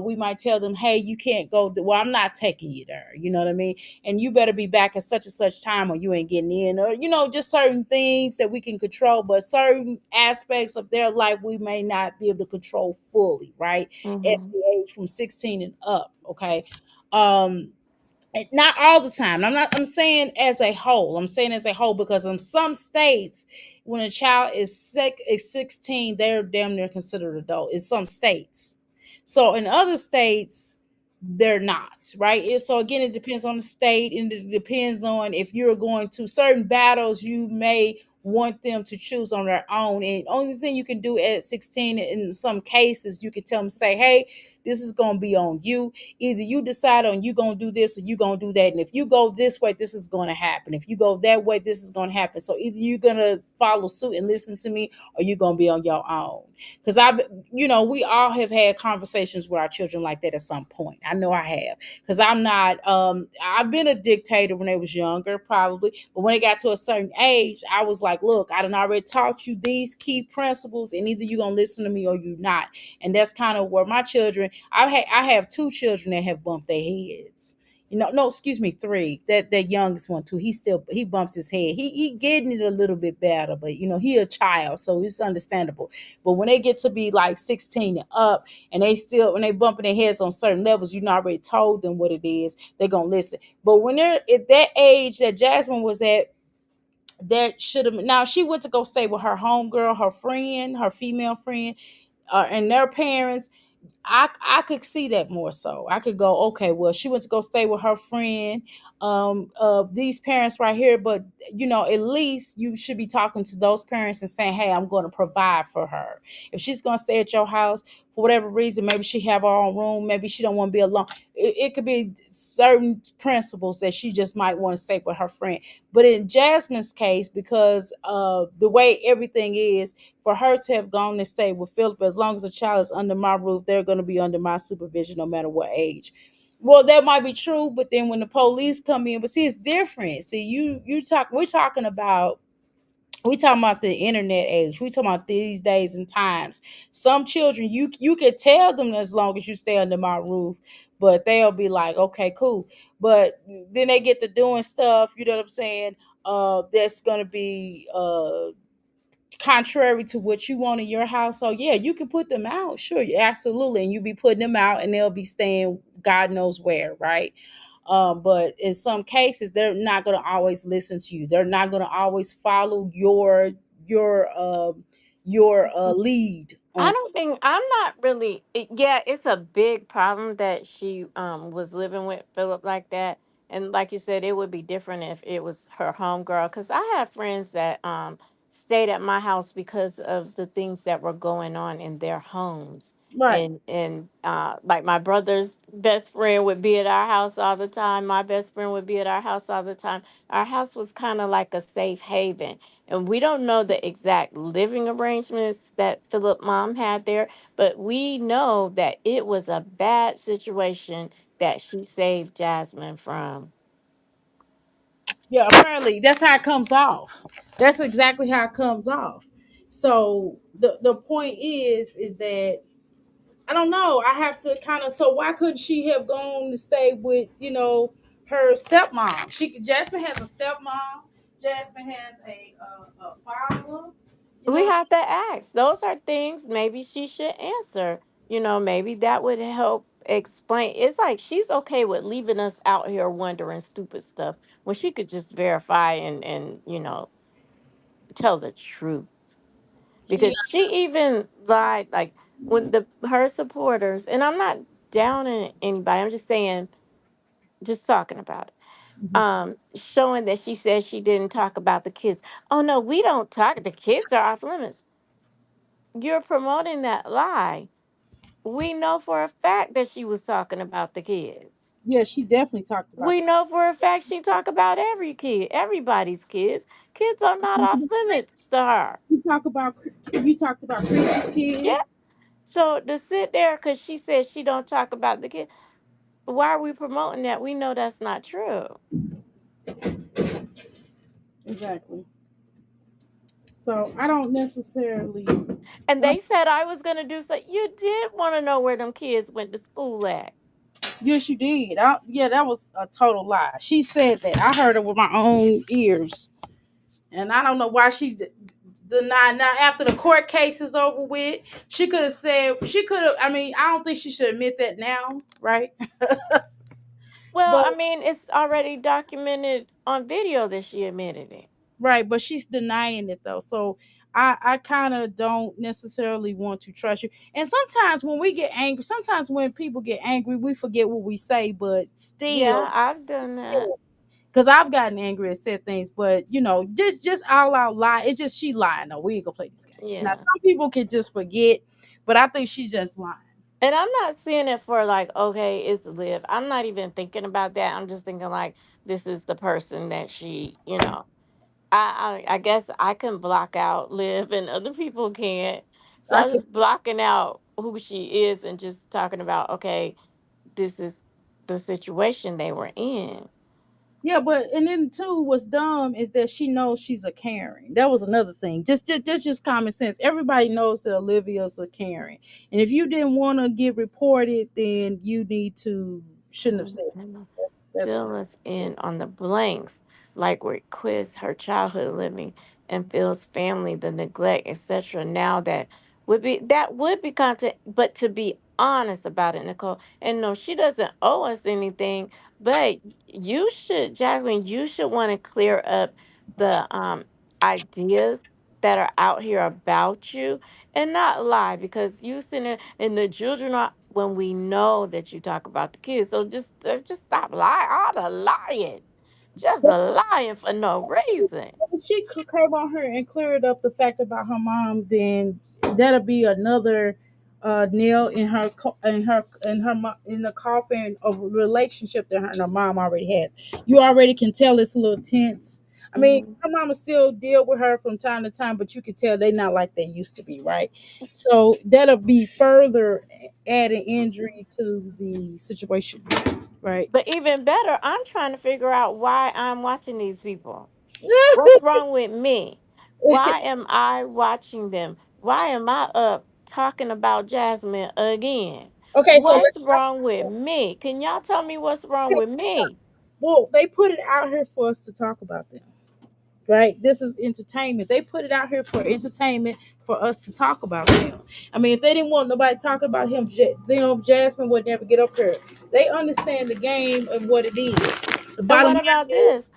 We might tell them, hey, you can't go. Well, I'm not taking you there. You know what I mean? And you better be back at such and such time, or you ain't getting in. Or just certain things that we can control, but certain aspects of their life we may not be able to control fully, right? At Hmm. the age from 16 and up. Okay. um not all the time. I'm saying as a whole. I'm saying as a whole because in some states, when a child is 16, they're damn near considered adult in some states. So in other states, they're not, right? So again, it depends on the state, and it depends on if you're going to certain battles you may want them to choose on their own. And only thing you can do at 16 in some cases, you can tell them, say, hey, this is going to be on you. Either you decide on you going to do this or you going to do that. And if you go this way, this is going to happen. If you go that way, this is going to happen. So either you're going to follow suit and listen to me, or you're going to be on your own. Because we all have had conversations with our children like that at some point. I know I have. Because I'm not, I've been a dictator when they was younger, probably. But when it got to a certain age, I was like, look, I done already taught you these key principles, and either you're going to listen to me or you not. And that's kind of where my children, I have two children that have bumped their heads. No, excuse me, three. That youngest one too. He bumps his head. He getting it a little bit better, but he a child, so it's understandable. But when they get to be like 16 and up, and they still when they bumping their heads on certain levels, already told them what it is, they're gonna listen. But when they're at that age that Jasmine was at, that should have, now she went to go stay with her homegirl, her friend, her female friend, and their parents. I could see that more so. I could go, okay, well, she went to go stay with her friend. These parents right here, but at least you should be talking to those parents and saying, hey, I'm going to provide for her. If she's going to stay at your house for whatever reason, maybe she have her own room, maybe she don't want to be alone. It could be certain principles that she just might want to stay with her friend. But in Jasmine's case, because of the way everything is, for her to have gone and stayed with Philip, as long as the child is under my roof, they're going to be under my supervision no matter what age. Well, that might be true, but then when the police come in, but see, it's different. See, we talking about the internet age. We talking about these days and times. Some children, you could tell them as long as you stay under my roof, but they'll be like, okay, cool. But then they get to doing stuff, you know what I'm saying? That's gonna be contrary to what you want in your house. So yeah, you can put them out. Sure, absolutely. And you be putting them out and they'll be staying God knows where, right? But in some cases, they're not gonna always listen to you. They're not gonna always follow your lead I on. don't think I'm not really yeah, it's a big problem that she was living with Philip like that. And like you said, it would be different if it was her homegirl. Cause I have friends that stayed at my house because of the things that were going on in their homes. Right. And like my brother's best friend would be at our house all the time. My best friend would be at our house all the time. Our house was kind of like a safe haven, and we don't know the exact living arrangements that Philip mom had there, but we know that it was a bad situation that she saved Jasmine from. Yeah, apparently that's how it comes off. That's exactly how it comes off. So the point is that I don't know. I have to kind of. So why couldn't she have gone to stay with her stepmom? Jasmine has a stepmom. Jasmine has a father. You We know. have to ask. Those are things maybe she should answer. Maybe that would help explain. It's like she's okay with leaving us out here wondering stupid stuff when she could just verify and tell the truth. She. Because she even lied like when the her supporters, and I'm not downing anybody, I'm just saying, just talking about it, showing that she says she didn't talk about the kids. Oh no, we don't talk, the kids are off limits. You're promoting that lie. We know for a fact that she was talking about the kids. Yeah, she definitely talked about We know for a fact she talk about every kid, everybody's kids. Kids are not off it. limits to her. You talked about Chris's Yeah. kids. So to sit there because she says she don't talk about the kid, why are we promoting that? We know that's not true. Exactly. So I don't necessarily. And they said I was gonna do so. You did want to know where them kids went to school at. Yes, you did. Yeah, that was a total lie. She said that. I heard it with my own ears, and I don't know why she denied. Now, after the court case is over with, she could have said she could have. I mean, I don't think she should admit that now, right? Well, But I mean, it's already documented on video that she admitted it. right, but she's denying it though. So I kind of don't necessarily want to trust you. And sometimes when we get angry, sometimes when people get angry, we forget what we say, but Yeah, still. I've done that. Because I've gotten angry and said things, but just all out lie. It's just she lying though. We ain't gonna play these games. Now Yeah. some people can just forget, but I think she's just lying. And I'm not seeing it for like, okay, it's Liv. I'm not even thinking about that. I'm just thinking like this is the person that she. I guess I can block out Liv and other people can't. So I I'm can. just blocking out who she is and just talking about, okay, this is the situation they were in. Yeah, but and then too, what's dumb is that she knows she's a Karen. That was another thing. Just common sense. Everybody knows that Olivia's a Karen, and if you didn't want to get reported, then you need to shouldn't have said that's Fill us in on the blanks, like where quiz her childhood living and Phil's family, the neglect, etc. Now that would be content, but to be honest about it, Nicole, and no, she doesn't owe us anything, but you should, Jasmine, you should want to clear up the ideas. that are out here about you and not lie, because you sitting there and the children are, when we know that you talk about the kids. So just stop lying, all the lying, just a lying for no reason. If she could came on her and cleared up the fact about her mom, then that'll be another nail in her in the coffin of a relationship that her and her mom already has. You already can tell it's a little tense. I mean, Hmm. her mama still deal with her from time to time, but you can tell they not like they used to be, right? So that'll be further adding injury to the situation, right? But even better, I'm trying to figure out why I'm watching these people. What's wrong with me? Why am I watching them? Why am I up talking about Jasmine again? Okay, so What's let's talk. wrong with me? Can y'all tell me what's wrong with me? Well, they put it out here for us to talk about them, right? This is entertainment. They put it out here for entertainment for us to talk about them. I mean, if they didn't want nobody talking about him, them Jasmine would never get up here. They understand the game and what it is. The And bottom what line about is this?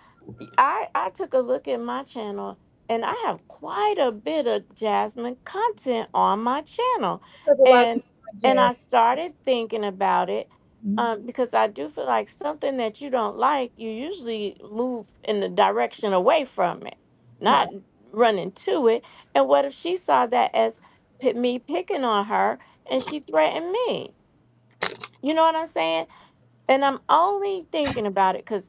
I took a look at my channel and I have quite a bit of Jasmine content on my channel. because a lot of And people like and I Jasmine. started thinking about it, Mhm. because I do feel like something that you don't like, you usually move in the direction away from it, not Right. running to it. And what if she saw that as me picking on her and she threatened me? You know what I'm saying? And I'm only thinking about it because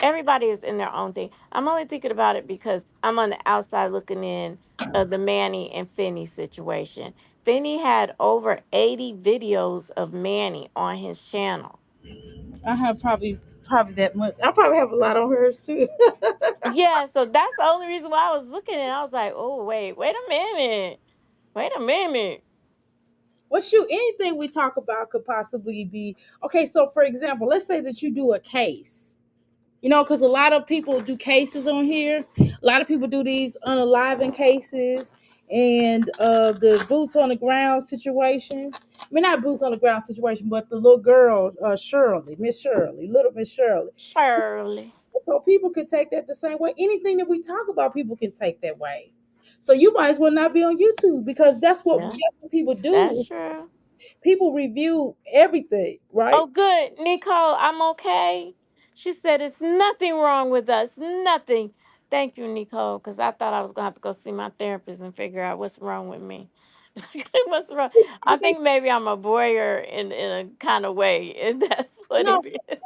everybody is in their own thing. I'm only thinking about it because I'm on the outside looking in of the Manny and Finney situation. Finney had over 80 videos of Manny on his channel. I have probably that much. I probably have a lot on hers too. Yeah, so that's the only reason why I was looking and I was like, oh, wait a minute. Wait a minute. Well, shoot, anything we talk about could possibly be okay. So, for example, let's say that you do a case. Because a lot of people do cases on here. A lot of people do these unaliving cases and the boots on the ground situation. I mean, not boots on the ground situation, but the little girl, Shirley, Miss Shirley, little Miss Shirley. Shirley. So people could take that the same way. Anything that we talk about, people can take that way. So you might as well not be on YouTube because Yeah, that's what people that's do. true. People review everything, right? Oh, good. Nicole, I'm okay. She said it's nothing wrong with us. Nothing. Thank you, Nicole, because I thought I was going to have to go see my therapist and figure out what's wrong with me. What's wrong? I But they think maybe I'm a voyeur in a kind of way, and that's what no, it is.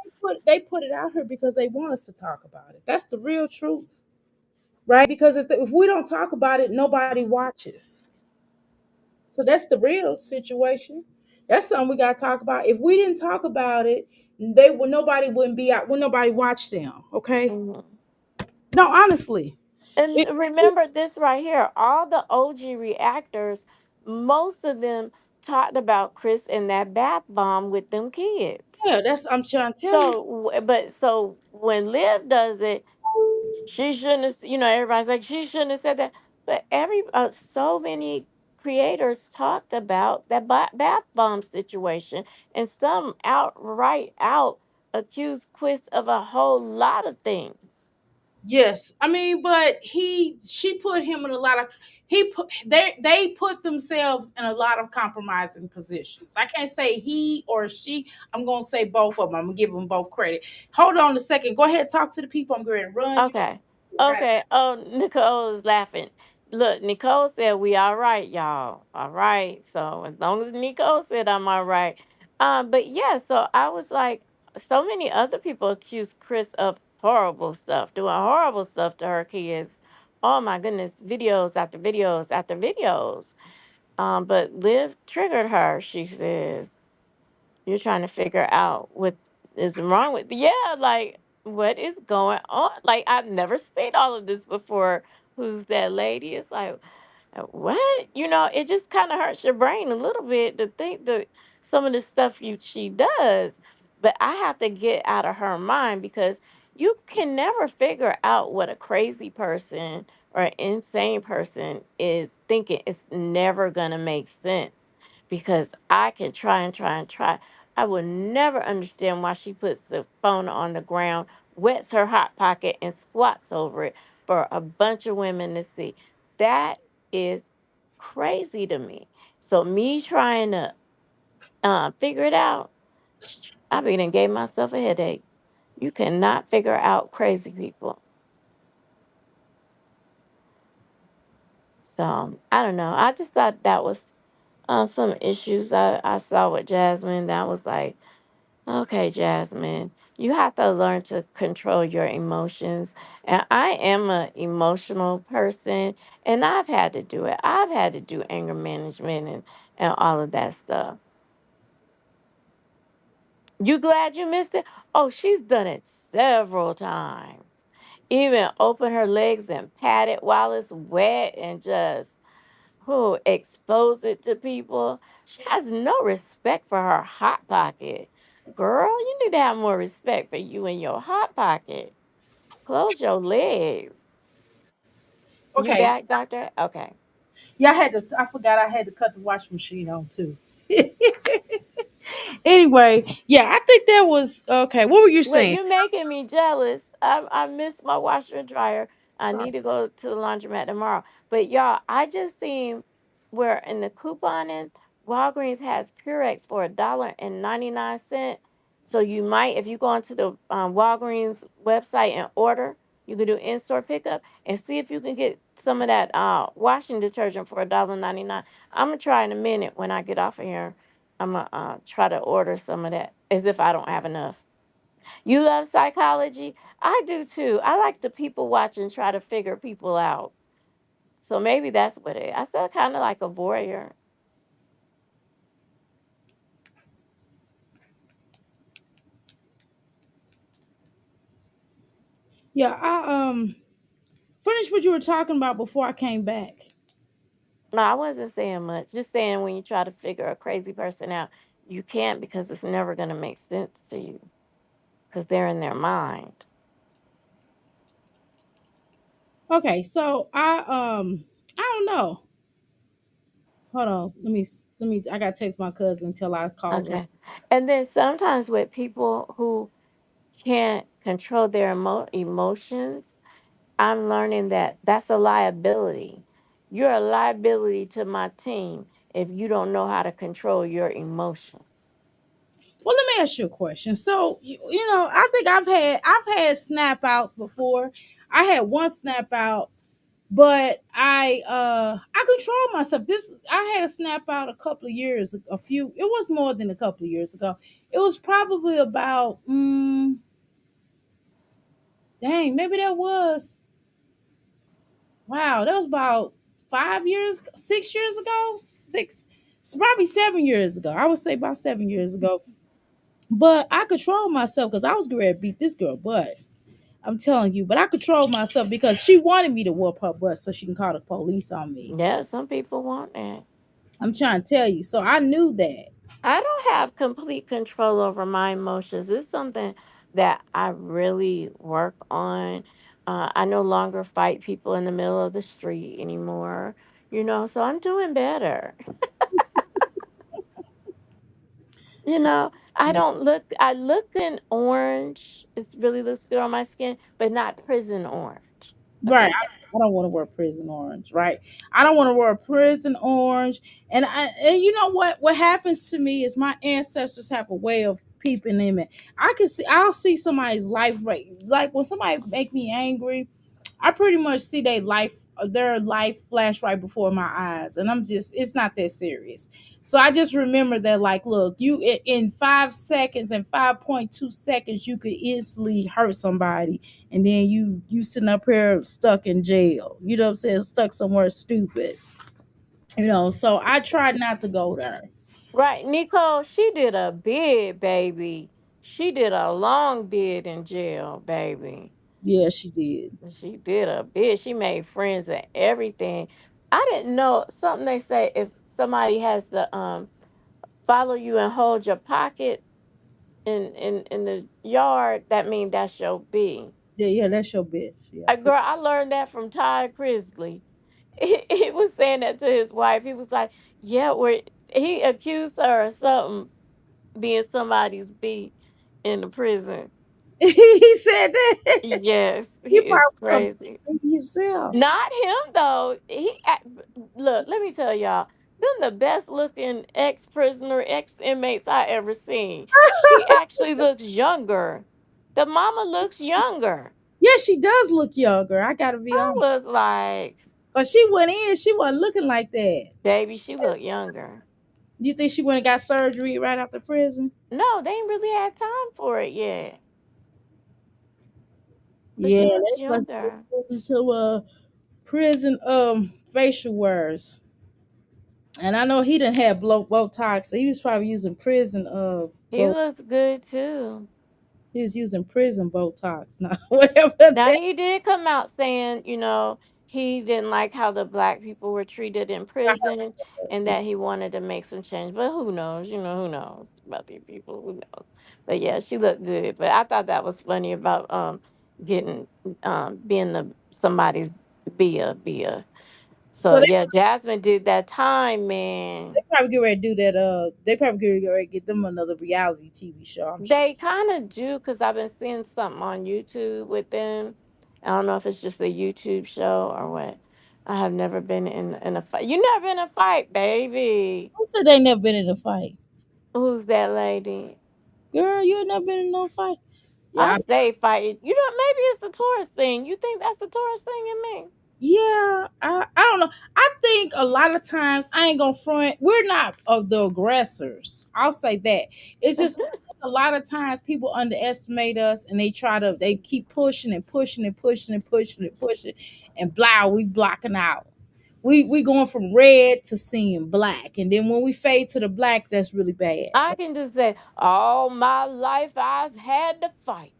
they put it out here because they want us to talk about it. That's the real truth, right? Because if we don't talk about it, nobody watches. So that's the real situation. That's something we got to talk about. If we didn't talk about it, they would nobody wouldn't be out. Would nobody watch them? Okay. Mhm. No, honestly, And it, remember this right here, all the OG reactors, most of them talked about Chris and that bath bomb with them kids. yeah. That's I'm trying to tell you. So when Liv does it, she shouldn't have, everybody's like, she shouldn't have said that. But so many creators talked about that bath bomb situation, and some outright out accused Chris of a whole lot of things. Yes, I mean, but she put him in a lot of they put themselves in a lot of compromising positions. I can't say he or she. I'm gonna say both of them. I'm gonna give them both credit. Hold on a second. Go ahead, talk to the people. I'm going to run. You Okay. right? Okay. Oh, Nicole is laughing. Look, Nicole said we all right, y'all. All right. So as long as Nicole said I'm all right. But yeah, so I was like, so many other people accused Chris of horrible stuff, doing horrible stuff to her kids. Oh my goodness, videos after videos after videos. But Liv triggered her, she says. You're trying to figure out what is wrong with, yeah, like what is going on? Like I've never seen all of this before. Who's that lady? It's like what? It just kind of hurts your brain a little bit to think that some of the stuff she does. But I have to get out of her mind because you can never figure out what a crazy person or an insane person is thinking. It's never gonna make sense because I can try and try and try. I will never understand why she puts the phone on the ground, wets her hot pocket, and squats over it for a bunch of women to see. That is crazy to me. So me trying to figure it out, I been and gave myself a headache. You cannot figure out crazy people. So I don't know. I just thought that was some issues I saw with Jasmine. That was like, okay, Jasmine, you have to learn to control your emotions. And I am an emotional person, and I've had to do it. I've had to do anger management and all of that stuff. You glad you missed it? Oh, she's done it several times. Even open her legs and pat it while it's wet and just who expose it to people. She has no respect for her hot pocket. Girl, you need to have more respect for you and your hot pocket. Close your legs. You Okay. back, doctor? Okay. Yeah, I had to. I forgot I had to cut the washing machine on too. Anyway, yeah, I think that was okay. What were you Wait, saying? you're making me jealous. I missed my washer and dryer. I need to go to the laundromat tomorrow. But y'all, I just seen where in the couponing, Walgreens has Purex for $1.99. So you might, if you go onto the Walgreens website and order, you can do in-store pickup and see if you can get some of that washing detergent for $1.99. I'm gonna try in a minute when I get off of here. I'm gonna try to order some of that as if I don't have enough. You love psychology? I do too. I like to people watch and try to figure people out. So maybe that's what it is. I feel kind of like a voyeur. Yeah, I finished what you were talking about before I came back. No, I wasn't saying much. Just saying when you try to figure a crazy person out, you can't because it's never going to make sense to you because they're in their mind. Okay, so I don't know. Hold on. Let me I gotta text my cousin until I call her. Okay. And then sometimes with people who can't control their emotions, I'm learning that that's a liability. You're a liability to my team if you don't know how to control your emotions. Well, let me ask you a question. So I think I've had snap outs before. I had one snap out, but I controlled myself. This I had a snap out a couple of years, a few. It was more than a couple of years ago. It was probably about dang, maybe that was wow, that was about 5 years, 6 years ago, it's probably 7 years ago. I would say about 7 years ago. But I controlled myself because I was going to beat this girl butt. I'm telling you, but I controlled myself because she wanted me to whoop her butt so she can call the police on me. Yeah, some people want that. I'm trying to tell you. So I knew that. I don't have complete control over my emotions. It's something that I really work on. I no longer fight people in the middle of the street anymore, so I'm doing better. I don't I look in orange. It really looks good on my skin, but not prison orange. Right. Okay. I don't want to wear prison orange, right? I don't want to wear prison orange. And you know what? What happens to me is my ancestors have a way of peeping in it. I'll see somebody's life rate. Like when somebody make me angry, I pretty much see their life flash right before my eyes, and it's not that serious. So I just remember that, like, look, in 5 seconds and 5.2 seconds, you could easily hurt somebody, and then you sitting up here stuck in jail. You know what I'm saying? Stuck somewhere stupid. So I tried not to go there. Right, Nicole, she did a bid, baby. She did a long bid in jail, baby. Yeah, she did. She did a bid. She made friends and everything. I didn't know something they say if somebody has to follow you and hold your pocket in the yard, that mean that's your B. Yeah, yeah, that's your bitch. Yeah. Girl, I learned that from Todd Chrisley. He was saying that to his wife. He was like, "Yeah, where he accused her of something being somebody's B in the prison." He said that. Yes, he He is probably come crazy. himself. Not him though. Look. Let me tell y'all. Them the best looking ex prisoner, ex inmates I ever seen. She actually looks younger. The mama looks younger. Yeah, she does look younger. I gotta be I honest. was like, But she went in, she wasn't looking like that. baby, she looked younger. You think she went and got surgery right after prison? No, they ain't really had time for it yet. But Yeah, she they looks must younger. listen to prison facial words. And I know he didn't have Botox, so he was probably using prison He looks good too. he was using prison Botox, not whatever Now that. he did come out saying, he didn't like how the black people were treated in prison and that he wanted to make some change. But who knows? Who knows about these people? Who knows? But yeah, she looked good. But I thought that was funny about getting being somebody's Bia. So So yeah, Jasmine did that time, man. they probably get ready to do that. They probably get ready to get them another reality TV show. I'm sure. They kind of do because I've been seeing something on YouTube with them. I don't know if it's just a YouTube show or what. I have never been in a fight. You never been in a fight, baby. Who said they never been in a fight? Who's that lady? Girl, you ain't never been in no fight. I Yeah, stay fighting. Maybe it's the tourist thing. You think that's the tourist thing in me? yeah. I don't know. I think a lot of times I ain't gonna front. We're not of the aggressors. I'll say that. It's just a lot of times people underestimate us and they keep pushing and pushing and pushing and pushing and pushing and blah, we blocking out. We going from red to seeing black. And then when we fade to the black, that's really bad. I can just say, all my life I've had to fight.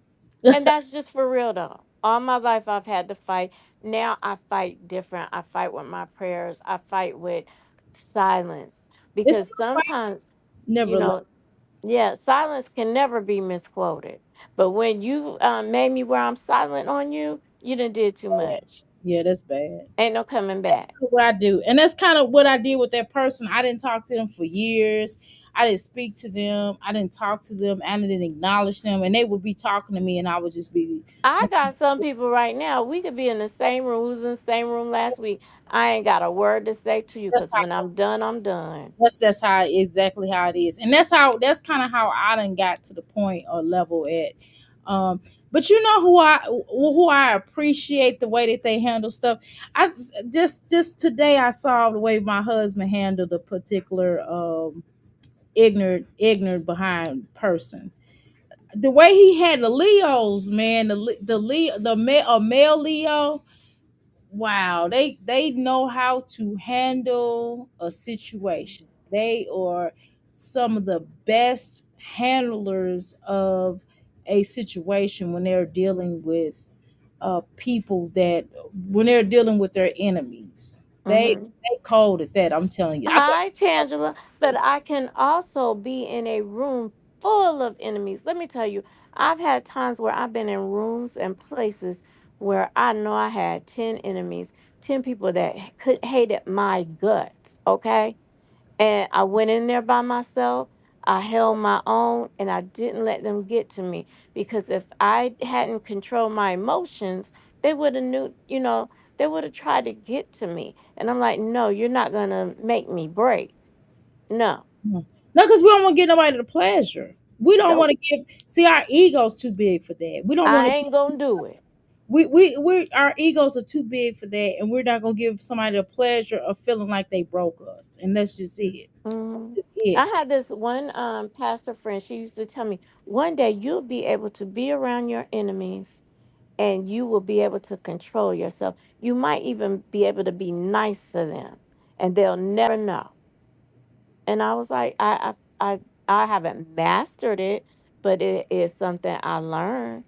And that's just for real though. All my life I've had to fight. Now I fight different. I fight with my prayers. I fight with silence. It's Because still fight, sometimes, you never like know, yeah, silence can never be misquoted. But when you made me where I'm silent on you, you done did too that. much. Yeah, that's bad. Ain't no coming back. What I do. And that's kind of what I did with that person. I didn't talk to them for years. I didn't speak to them. I didn't talk to them. I didn't acknowledge them. And they would be talking to me and I would just be I got some people right now. We could be in the same room. We was in the same room last week. I ain't got a word to say to you that's because when I'm done, I'm done. that's how exactly how it is. And that's kind of how I done got to the point or level at but you know who I appreciate the way that they handle stuff. I just today I saw the way my husband handled a particular ignorant behind person. The way he had the Leos, man, the Leo, a male Leo. Wow, they know how to handle a situation. They are some of the best handlers of a situation when they're dealing with people that when they're dealing with their enemies. Hmm. They cold at that. I'm telling you. Hi, Tangela. But I can also be in a room full of enemies. Let me tell you, I've had times where I've been in rooms and places where I know I had 10 enemies, 10 people that could hated my guts, okay? And I went in there by myself. I held my own and I didn't let them get to me because if I hadn't controlled my emotions, they would have they would have tried to get to me. And I'm like, no, you're not going to make me break. No, No, because we don't want to give nobody the pleasure. We don't want nope. to give. See, our ego's too big for that. We don't want I to. ain't going to do it. We our egos are too big for that, and we're not gonna give somebody the pleasure of feeling like they broke us. And that's just it. That's Hmm. just it. I had this one pastor friend. She used to tell me, one day you'll be able to be around your enemies and you will be able to control yourself. You might even be able to be nice to them and they'll never know. And I was like, I haven't mastered it, but it is something I learned.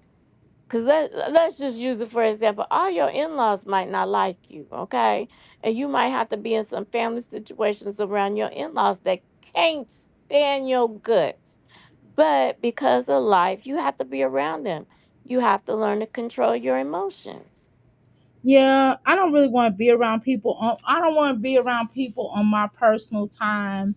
Cause let's just use it for example. All your in-laws might not like you, okay? And you might have to be in some family situations around your in-laws that can't stand your guts. But because of life, you have to be around them. You have to learn to control your emotions. Yeah, I don't really want to be around people. I don't want to be around people on my personal time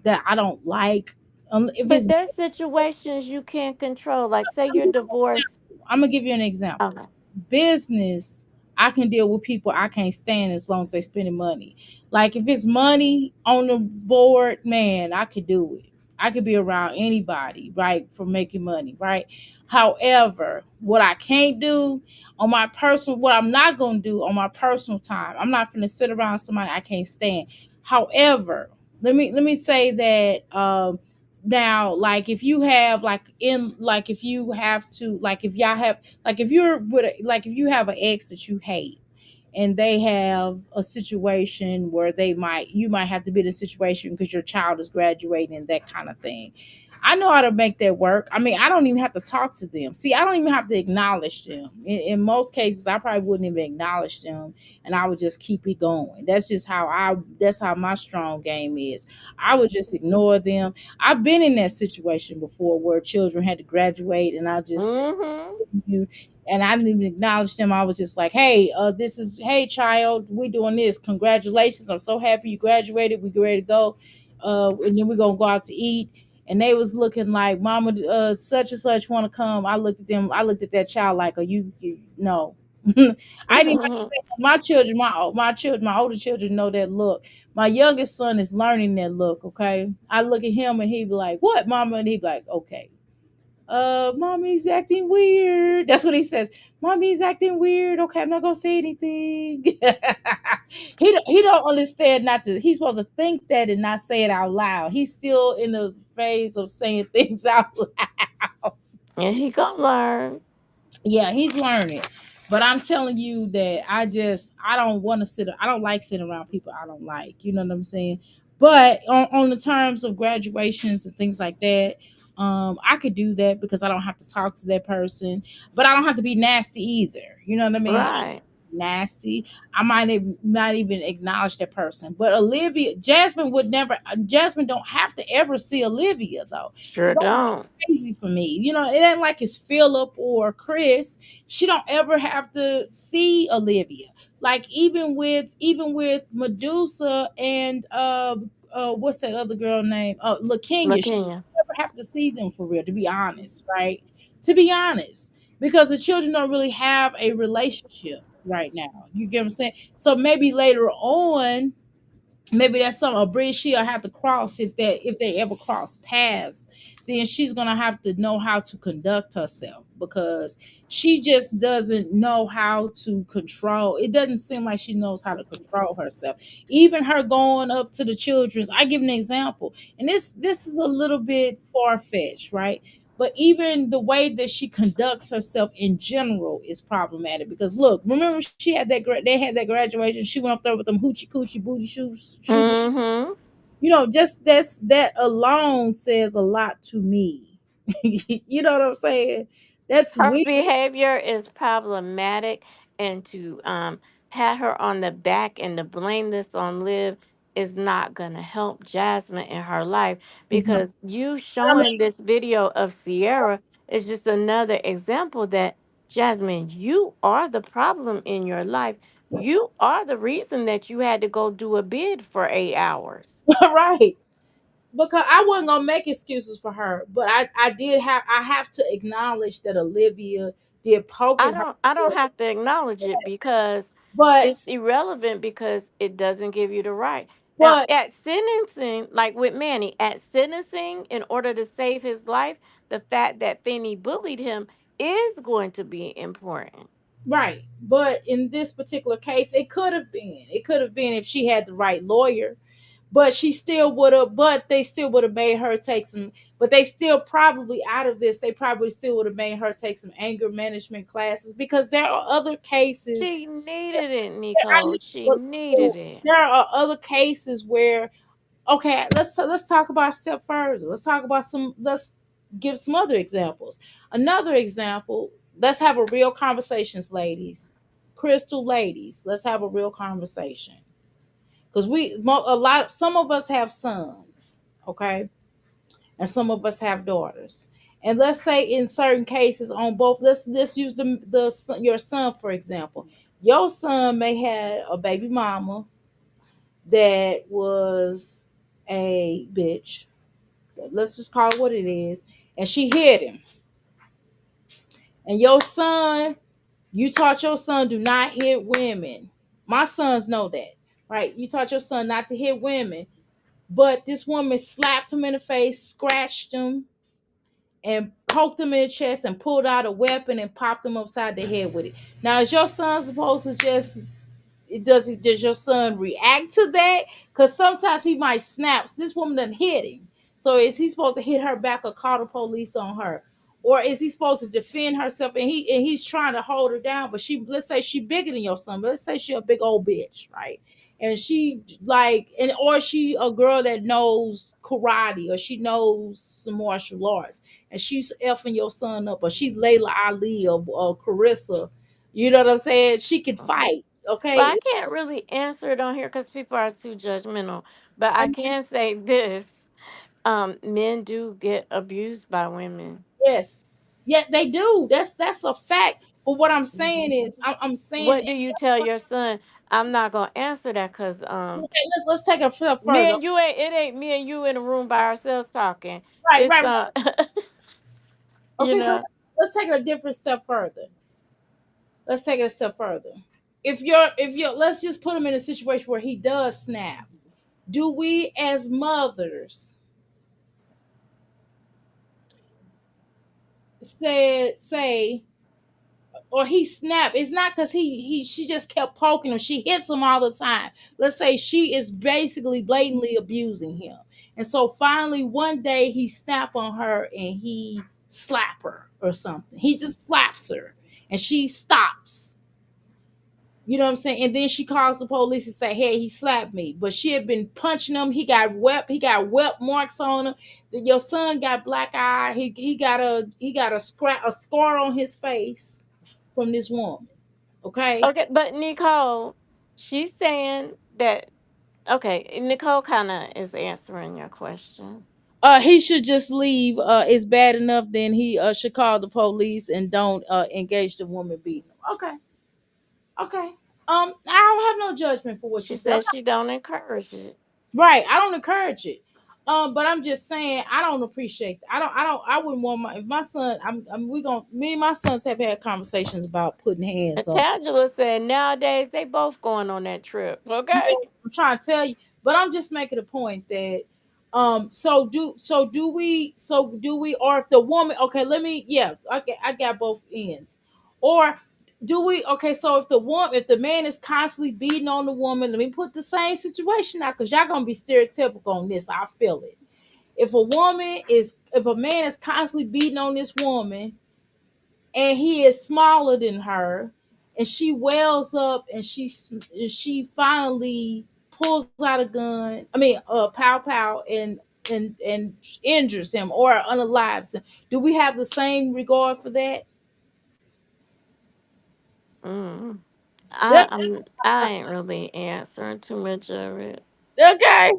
that I don't like. If But it's, there's situations you can't control. Like say you're divorced. I'm gonna give you an example. Okay. Business, I can deal with people I can't stand as long as they spending money. Like if it's money on the board, man, I could do it. I could be around anybody, right, for making money, right? However, what I can't do on my personal, what I'm not gonna do on my personal time, I'm not gonna sit around somebody I can't stand. However, let me say that now, like if you have like in like if you have to like if y'all have like if you're with like if you have an ex that you hate and they have a situation where you might have to be in a situation because your child is graduating and that kind of thing. I know how to make that work. I mean, I don't even have to talk to them. See, I don't even have to acknowledge them. In most cases, I probably wouldn't even acknowledge them, and I would just keep it going. That's how my strong game is. I would just ignore them. I've been in that situation before where children had to graduate, and I just Mm-hmm. you and I didn't even acknowledge them. I was just like, hey, hey child, we doing this. Congratulations. I'm so happy you graduated. We get ready to go. And then we're gonna go out to eat. And they was looking like, Mama, such and such want to come. I looked at them. I looked at that child like, are you no. I didn't my children, my children, my older children know that look. My youngest son is learning that look. Okay, I look at him and he be like, "What, Mama?" And he be like, "Okay." Mommy's acting weird. That's what he says. Mommy's acting weird. Okay, I'm not gonna say anything. He don't understand not to. He's supposed to think that and not say it out loud. He's still in the phase of saying things out loud. And he gonna learn. Yeah, he's learning. But I'm telling you that I don't want to I don't like sitting around people I don't like. You know what I'm saying? But on the terms of graduations and things like that, I could do that because I don't have to talk to that person. But I don't have to be nasty either. You know what I mean? Right. Nasty. I not even acknowledge that person. But Olivia, Jasmine would never. Jasmine don't have to ever see Olivia though. See, Sure don't. crazy for me. You know, it ain't like it's Philip or Chris. She don't ever have to see Olivia. Like even with Medusa and what's that other girl name? Lakenya. She Lakenya. never have to see them for real, to be honest, right? To be honest. Because the children don't really have a relationship right now. You get what I'm saying? So maybe later on, maybe that's some a bridge she'll have to cross if they ever cross paths. Then she's gonna have to know how to conduct herself because she just doesn't know how to control. It doesn't seem like she knows how to control herself. Even her going up to the children's, I give an example, and this is a little bit far fetched, right? But even the way that she conducts herself in general is problematic because look, remember she had they had that graduation. She went up there with them hoochie coochie booty shoes. Mm-hmm. You know, just that alone says a lot to me. You know what I'm saying? That's Her weird. behavior is problematic, and to pat her on the back and to blame this on Liv is not going to help Jasmine in her life, It's not. because you I mean, showing this video of Sierra is just another example that, Jasmine, you are the problem in your life. You are the reason that you had to go do a bid for 8 hours. right. Because I wasn't gonna make excuses for her, but I have to acknowledge that Olivia did poke I at her. don't have to acknowledge it because it's But irrelevant, because it doesn't give you the right. Now but at sentencing, like with Manny, at sentencing, in order to save his life, the fact that Finney bullied him is going to be important. right. But in this particular case, it could have been. It could have been if she had the right lawyer. But she still would have, but they still would have made her take some, but they still probably out of this, they probably still would have made her take some anger management classes because there are other cases. She needed it, I Nicole. know, She but needed it. there are other cases where, okay, let's talk about a step further. Let's give some other examples. Another example, let's have a real conversations, ladies. Crystal ladies, let's have a real conversation because some of us have sons, okay, and some of us have daughters. And let's say in certain cases on both, let's use your son for example. Your son may have a baby mama that was a bitch, Let's just call it what it is. And she hit him. And your son, you taught your son do not hit women. My sons know that, right? You taught your son not to hit women. But this woman slapped him in the face, scratched him, and poked him in the chest and pulled out a weapon and popped him upside the head with it. Now, is your son supposed to just does your son react to that? Because sometimes he might snap. This woman done hit him. So is he supposed to hit her back or call the police on her? Or is he supposed to defend herself and he's trying to hold her down, but she, let's say she bigger than your son, but let's say she a big old bitch, right? And she like, and or she a girl that knows karate or she knows some martial arts and she's effing your son up, or she Layla Ali or Carissa, you know what I'm saying? She could fight. Well, I Okay. can't really answer it on here because people are too judgmental. But I can say this: men do get abused by women. Yes. Yeah, they do. That's a fact. But what I'm saying Mhm. is, I'm saying, What do you tell your son? I'm not gonna answer that because okay, let's take it a step me further. and you ain't it ain't me and you in a room by ourselves talking. Right, It's right. you Okay, so know. let's take it a different step further. Let's take it a step further. If you're let's just put him in a situation where he does snap. Do we as mothers say or he snapped? It's not because he she just kept poking him. She hits him all the time. Let's say she is basically blatantly abusing him, and so finally one day he snap on her and he slap her or something. He just slaps her and she stops. You know what I'm saying? And then she calls the police and say, "Hey, he slapped me." But she had been punching him. He got wet marks on him. Your son got black eye. He got a scar on his face from this woman. Okay. Okay, but Nicole, she's saying that okay, Nicole kinda is answering your question. He should just leave. It's bad enough. Then he should call the police and don't engage the woman beating him. Okay. Okay. I don't have no judgment for what She you said. says she don't encourage it. Right. I don't encourage it. But I'm just saying I don't appreciate that. I wouldn't want my if my son we gonna me and my sons have had conversations about putting And hands on. Tangela said nowadays they both going on that trip. Yeah, Okay. I'm trying to tell you, but I'm just making a point that so do we or if the woman, okay, let me, yeah, okay, I got both ends. Or do we, okay, so if the man is constantly beating on the woman, let me put the same situation out because y'all gonna be stereotypical on this. I feel it. If a man is constantly beating on this woman and he is smaller than her and she wells up and she finally pulls out a gun, pow pow, and injures him or unalives him, do we have the same regard for that? Mm. Yeah, I ain't really answering too much of it. okay,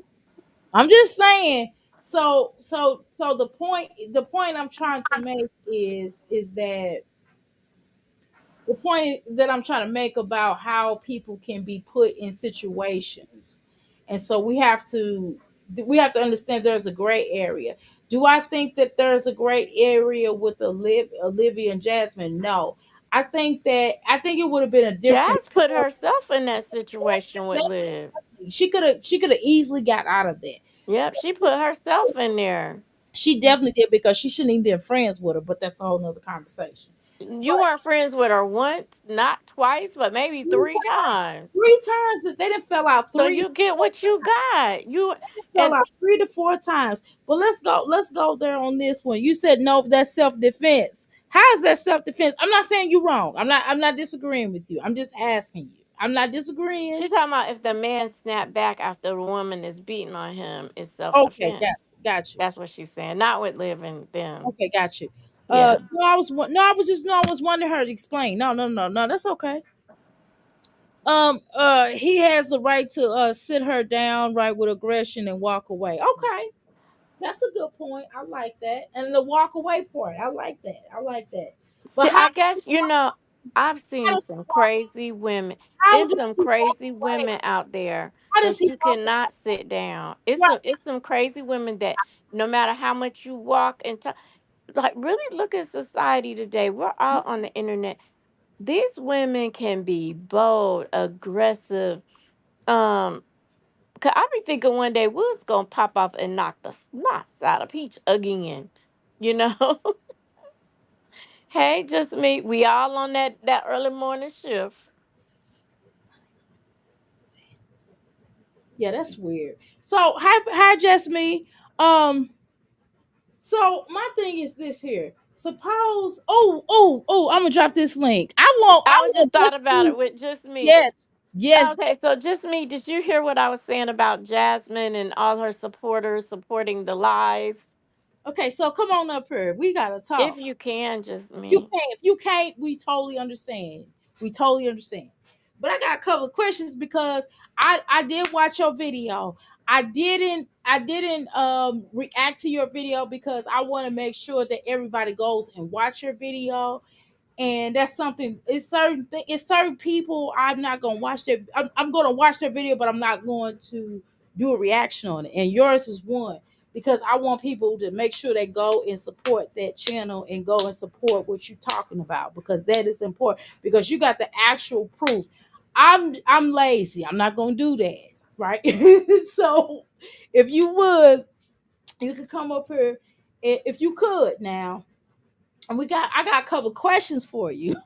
I'm just saying. So the point I'm trying to make is that the point that I'm trying to make about how people can be put in situations. And so we have to understand there's a gray area. Do I think that there's a gray area with Olivia and Jasmine? No. I think it would have been a different Jazz put story. herself in that situation with Liv. She could have easily got out of that. Yep, she put herself in there. She definitely did because she shouldn't even been friends with her, but that's a whole nother conversation. You weren't friends with her once, not twice, but maybe Three three times. times that they didn't fell out So three you get what you got. You fell and out 3 to 4 times. But let's go there on this one. You said no, that's self-defense. How is that self-defense? I'm not saying you're wrong. I'm not disagreeing with you. I'm just asking you. I'm not disagreeing. she's talking about if the man snap back after the woman is beating on him, it's self Okay, defense. got you. That's what she's saying. Not with living them. Okay, got you. Yeah. No, I was wanting her to explain. No, no, no, no, that's okay. He has the right to sit her down, right, with aggression and walk away. Okay, that's a good point. I like that. And the walk away part, I like that. I like that. But See, I guess you know. I've How seen does some crazy women. how It's do some he walk crazy away? women out there How does that he you walk cannot sit down. It's away? some crazy women that no matter how much you walk and talk, like really look at society today. We're all on the internet. These women can be bold, aggressive. Um, cause I be thinking one day we's gonna pop off and knock the snots out of Peach again. You know. Hey, just me. We all on that early morning shift. Yeah, that's weird. So hi just me. Um so my thing is this here. Suppose I'm gonna drop this link. I I was want just thought just about me. it with just me. Yes, yes. Okay, so just me. Did you hear what I was saying about Jasmine and all her supporters supporting the lies? Okay, so come on up here. We gotta If talk. you can, just You me. can't. If you can't, we totally understand. We totally understand. But I got a couple of questions because I did watch your video. I didn't react to your video because I want to make sure that everybody goes and watch your video, and that's something. It's certain people I'm not gonna watch their. I'm gonna watch their video, but I'm not going to do a reaction on it. And yours is one because I want people to make sure they go and support that channel and go and support what you're talking about because that is important because you got the actual proof. I'm lazy. I'm not gonna do that, right? So if you would, you could come up here if you could now, and I got a couple of questions for you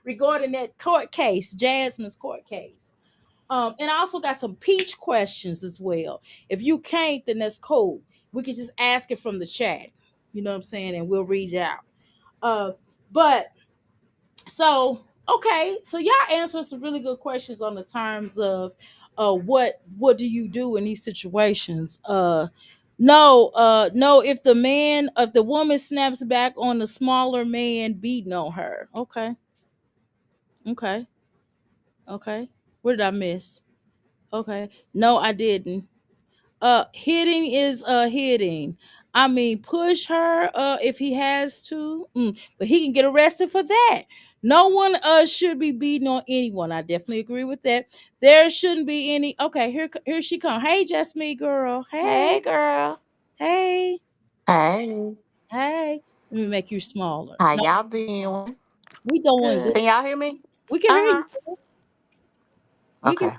regarding that court case, Jasmine's court case. And I also got some peach questions as well. If you can't, then that's cool. We can just ask it from the chat. You know what I'm saying? And we'll read it out. Uh, but so okay, so y'all answered some really good questions on the terms of what do you do in these situations. No, if the woman snaps back on the smaller man beating on her. Okay, okay, okay. What did I miss? Okay. No, I didn't. Hitting is hitting. I mean, push her if he has to, but he can get arrested for that. No one should be beating on anyone. I definitely agree with that. There shouldn't be any. Okay, here she come. Hey, just me, girl. Hey, Hey, girl. hey, Hey, hey. Let me make you smaller. how No, y'all doing? we doing good. Good. Can y'all hear me? We can Uh hear huh. you. We can. Okay.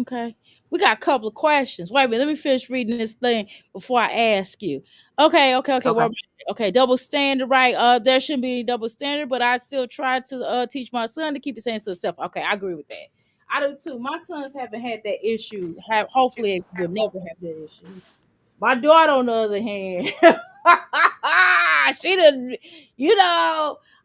Okay. We got a couple of questions. Wait a minute. Let me finish reading this thing before I ask you. Okay. Okay. Well, okay. Double standard, right? There shouldn't be any double standard, but I still try to teach my son to keep his hands to himself. Okay, I agree with that. I do too. My sons haven't had that issue. Have hopefully will never have that issue. My daughter, on the other hand, she didn't,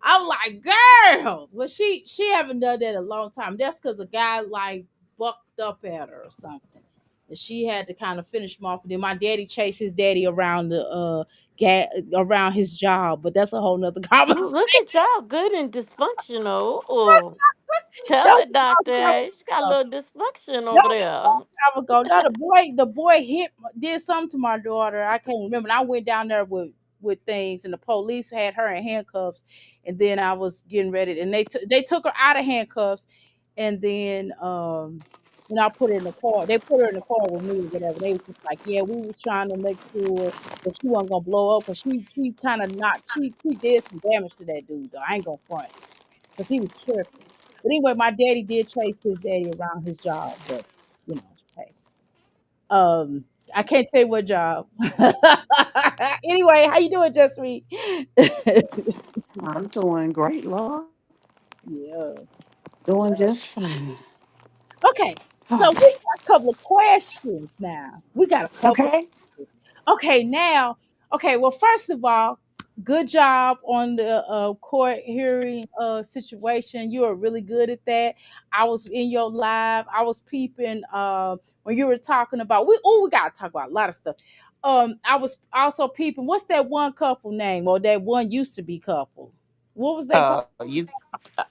I'm like, girl, but she haven't done that in a long time. That's because a guy like bucked up at her or something. And she had to kind of finish him off. And then my daddy chased his daddy around around his job, but that's a whole nother Ooh, conversation. look at y'all, good and dysfunctional. Oh, tell That it, Doctor. Hey, she got a was little dysfunction That over was a there. long time ago. No, the boy did something to my daughter. I can't remember. And I went down there with things, and the police had her in handcuffs. And then I was getting ready, and they took her out of handcuffs, and then I put her in the car. They put her in the car with me or whatever. They was just like, yeah, we was trying to make sure that she wasn't gonna blow up because she kind of not she did some damage to that dude though. I ain't gonna front because he was tripping. But anyway, my daddy did chase his daddy around his job, but hey, um, I can't tell you what job. Anyway, how you doing, Just me? I'm doing great, Lord. Yeah. Doing just fine. Okay, so we got a couple of questions now. We got a couple of Okay. questions. Okay, now, okay, well, first of all, good job on the court hearing situation. You are really good at that. I was in your live. I was peeping when you were talking about we gotta talk about a lot of stuff. I was also peeping. What's that one couple name or that one used to be couple? What was they called?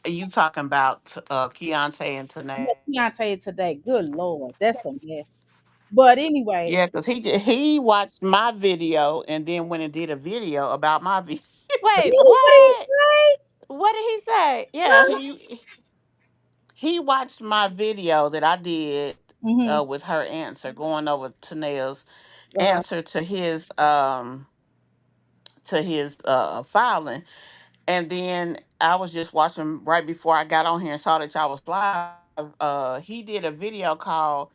You talking about Keontae and Tanae? Keontae today. Good Lord, that's a mess. But anyway, Yeah, because he watched my video and then went and did a video about my video. Wait, Really, what did he what? say? What did he say? Yeah. He watched my video that I did Mm-hmm. with her answer, going over Tanel's Uh-huh. answer to his filing. And then I was just watching right before I got on here and saw that y'all was live. He did a video called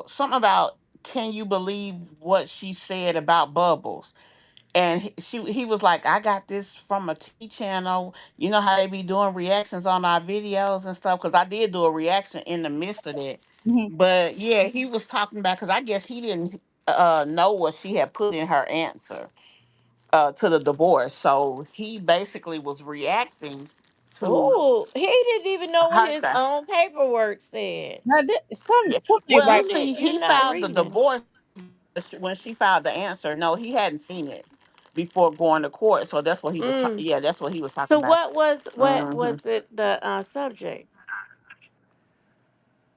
something about, can you believe what she said about Bubbles? And he was like, I got this from a T channel. You know how they be doing reactions on our videos and stuff? Because I did do a reaction in the midst of that. Mm-hmm. But yeah, he was talking about, because I guess he didn't know what she had put in her answer to the divorce. So he basically was reacting to Ooh, he didn't even know what her his side. own paperwork said. Now, Yeah. something ain't Well, right. see, You're he not filed the reading. divorce when she filed the answer. No, he hadn't seen it before going to court. So that's what he was. Mm. Yeah, that's what he was talking So about. what Hmm. was it the subject?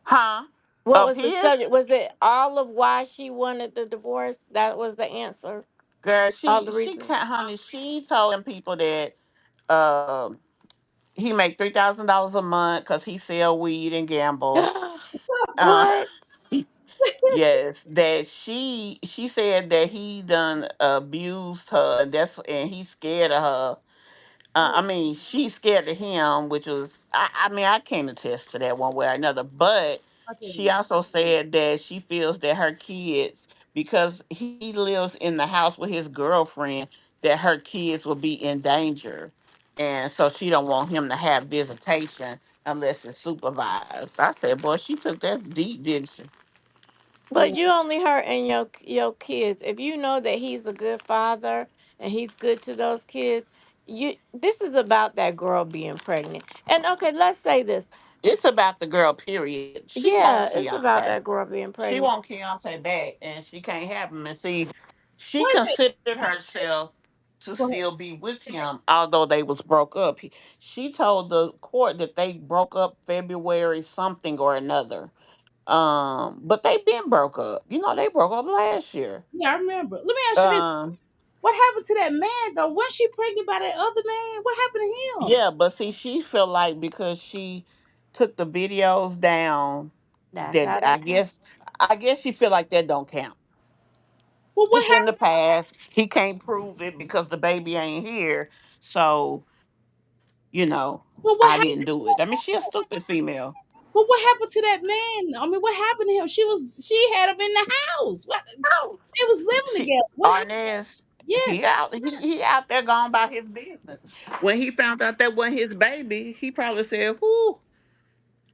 Huh? What Of was the subject? his Was it all of why she wanted the divorce? That was the answer. girl, All the she reasons. can't, honey. She told them people that um he make $3,000 a month because he sell weed and gamble. Uh, What? yes, that she said that he done abused her, and he's scared of her. I mean, she's scared of him, which was, I mean, I can't attest to that one way or another. But I she can't. also said that she feels that her kids, because he lives in the house with his girlfriend, that her kids will be in danger, and so she don't want him to have visitation unless it's supervised. I said, boy, she took that deep, didn't she? But you only hurting your kids. If you know that he's a good father and he's good to those kids, you this is about that girl being pregnant. And okay, let's say this. It's about the girl, period. She Yeah, wants it's about Keontae. that girl being She pregnant. want Keontae back, and she can't have him. And see, she Wait a minute. considered herself to Go ahead. still be with him, although they was broke up. She told the court that they broke up February something or another. But they been broke up. You know, they broke up last year. Yeah, I remember. Let me ask you this. Um, What happened to that man though? Was she pregnant by that other man? What happened to him? yeah, but see, she feel like because she took the videos down, That's that how that count. I guess she feel like that don't count. Well, what It's in the happened? past. He can't prove it because the baby ain't here. So, Well, I what didn't happened? do it. I mean, she a stupid female. Well, what happened to that man? I mean, what happened to him? She had him in the house. What? Oh, They was living she together. What happened? Arnez, Yes. he out there going about his business. When he found out that wasn't his baby, he probably said, "Whoo,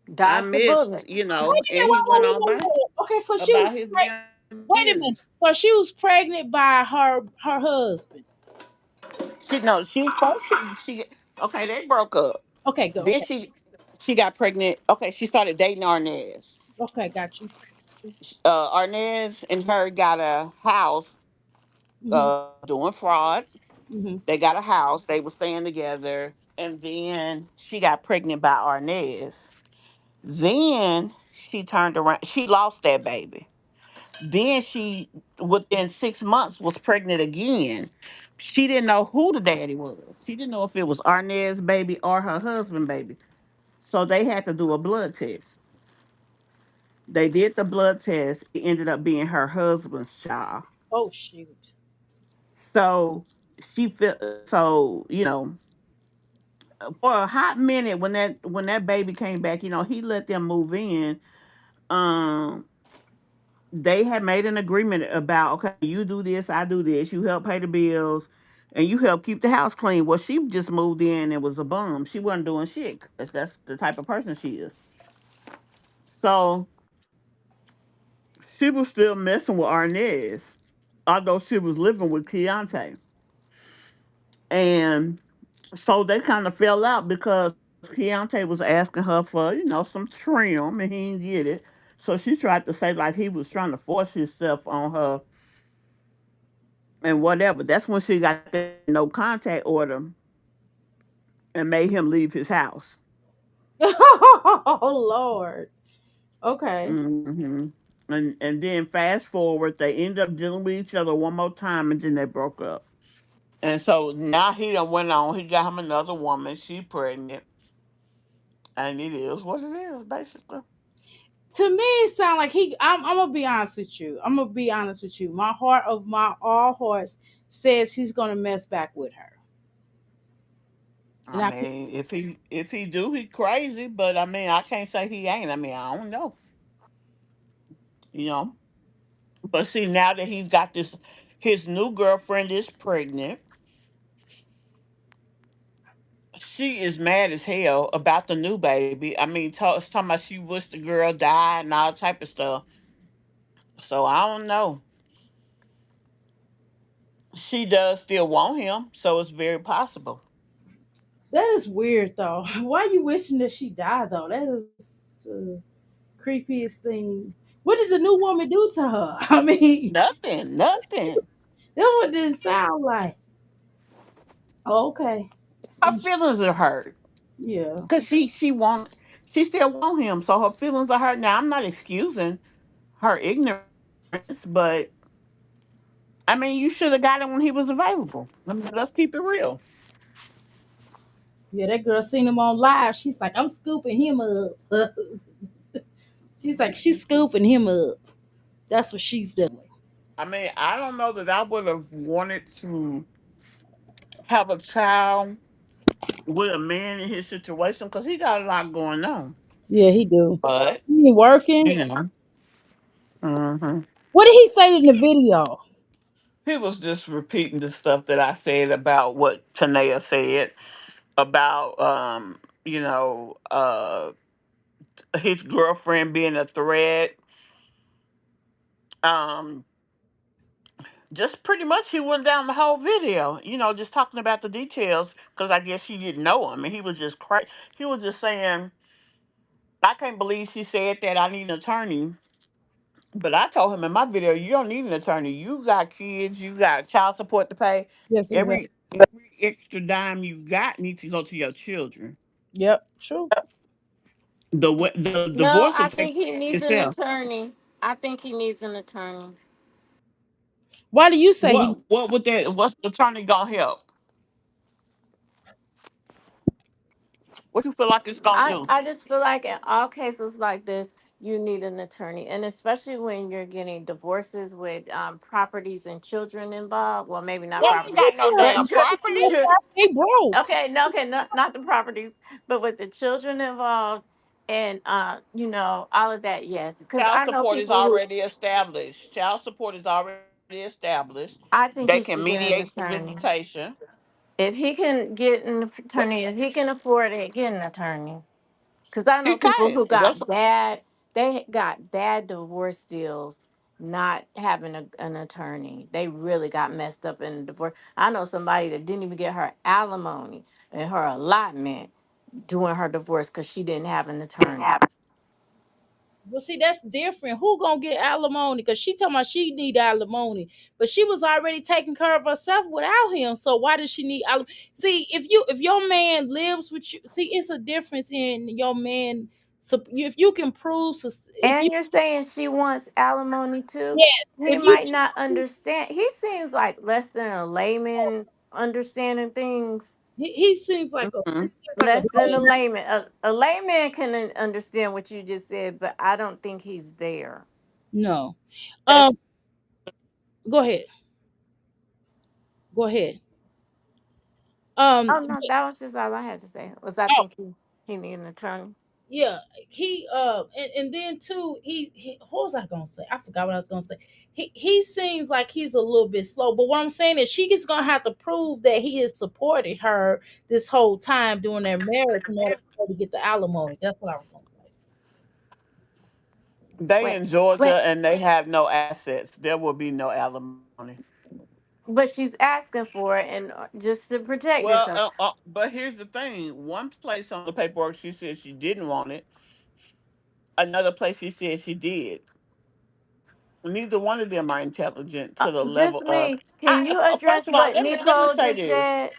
I Dodge the missed," bullet. Wait a and minute. he Wait, went wait, on wait, wait, wait. Okay, so she was about his damn Wait a business. minute. So she was pregnant by her husband. She no, she first she okay, they broke up. Okay, go. Then Okay, she got pregnant. Okay, she started dating Arnez. okay, got you. Arnez and her got a house Mhm, doing fraud. mhm. They got a house. They were staying together. And then she got pregnant by Arnez. Then she turned around. She lost that baby. Then she, within 6 months, was pregnant again. She didn't know who the daddy was. She didn't know if it was Arnez's baby or her husband baby. So they had to do a blood test. They did the blood test. It ended up being her husband's child. Oh shoot. So she felt so, for a hot minute when that baby came back, he let them move in. Um, they had made an agreement about, okay, you do this, I do this, you help pay the bills, and you help keep the house clean. Well, she just moved in and was a bum. She wasn't doing shit 'cause that's the type of person she is. So she was still messing with Arnez, although she was living with Keontae. And so they kind of fell out because Keontae was asking her for, some trim and he didn't get it. So she tried to say like he was trying to force himself on her and whatever. That's when she got that no contact order and made him leave his house. Oh Lord. Okay. Hmm. And then fast forward, they end up dealing with each other one more time and then they broke up. And so now he done went on. He got him another woman. She pregnant, and it is what it is, basically. To me, it sound like he. I'm gonna be honest with you. I'm gonna be honest with you. My heart of my all hearts says he's gonna mess back with her. And I I can, mean, if he do, he crazy. But I mean, I can't say he ain't. I mean, I don't know. You know. But see, now that he's got this, his new girlfriend is pregnant. She is mad as hell about the new baby. I mean, talking about she wished the girl died and all type of stuff. So I don't know. She does still want him, so it's very possible. that is weird though. Why you wishing that she died though? That is the creepiest thing. What did the new woman do to her? I mean, Nothing, nothing. that one didn't sound like. Oh, okay. Her feelings are hurt Yeah. because she still want him, so her feelings are hurt. Now I'm not excusing her ignorance, but I mean, you should have got him when he was available. I mean, let's keep it real. Yeah, that girl seen him on live. She's like, I'm scooping him up. She's like, she's scooping him up. That's what she's doing. I mean, I don't know that I would have wanted to have a child with a man in his situation because he got a lot going on. Yeah, he do. But He ain't working. you know, hmm What did he say in the video? he was just repeating the stuff that I said about what Tanea said about you know, his girlfriend being a threat. Um, just pretty much he went down the whole video, you know, just talking about the details because I guess she didn't know him, and he was just he was just saying, "I can't believe she said that. I need an attorney." But I told him in my video, you don't need an attorney. You got kids, you got child support to pay. Yes, exactly. Every extra dime you got needs to go to your children. Yep, true. The No, divorce will I take think he care of needs an itself. attorney. I think he needs an attorney. Why do you say he? What would that? What's the attorney gonna help? What you feel like it's gonna do? I just feel like in all cases like this, you need an attorney, and especially when you're getting divorces with properties and children involved. Well, maybe not Well, he ain't property, got no but damn property. They broke. okay, no, okay, not the properties, but with the children involved, and all of that. Yes, because Child I know support is people who already established. Child support is already established. I They think he can should get an mediate the attorney. visitation. If he can get an What attorney, if he can afford it, get an attorney. Because I he know people can. who got bad, they got bad divorce deals not having an attorney. They really got messed up in divorce. I know somebody that didn't even get her alimony and her allotment during her divorce because she didn't have an attorney. Well, see, that's different. Who gonna get alimony? Because she told me she need alimony, but she was already taking care of herself without him. So why does she need alimony? See, if your man lives with you, see, it's a difference in your man. So if you can prove, if you And you're saying she wants alimony too? yes, He if you might not understand. He seems like less than a layman understanding things. he seems like a Mhm. Less than a layman. A layman can understand what you just said, but I don't think he's there. no. That's Um, go ahead, go ahead. Oh no, that was just all I had to say. Was I Oh think he need an attorney. yeah, he and then too, he what was I gonna say? I forgot what I was gonna say. He seems like he's a little bit slow, but what I'm saying is she is gonna have to prove that he has supported her this whole time during their marriage in order for her to get the alimony. That's what I was gonna say. they Wait, in Georgia wait, and they have no assets. There will be no alimony. but she's asking for it and just to protect Well, herself. but here's the thing. One place on the paperwork she said she didn't want it. Another place she said she did. Neither one of them are intelligent to the Just level of. me. Can you First address of all, what let me Nicole say just this. said?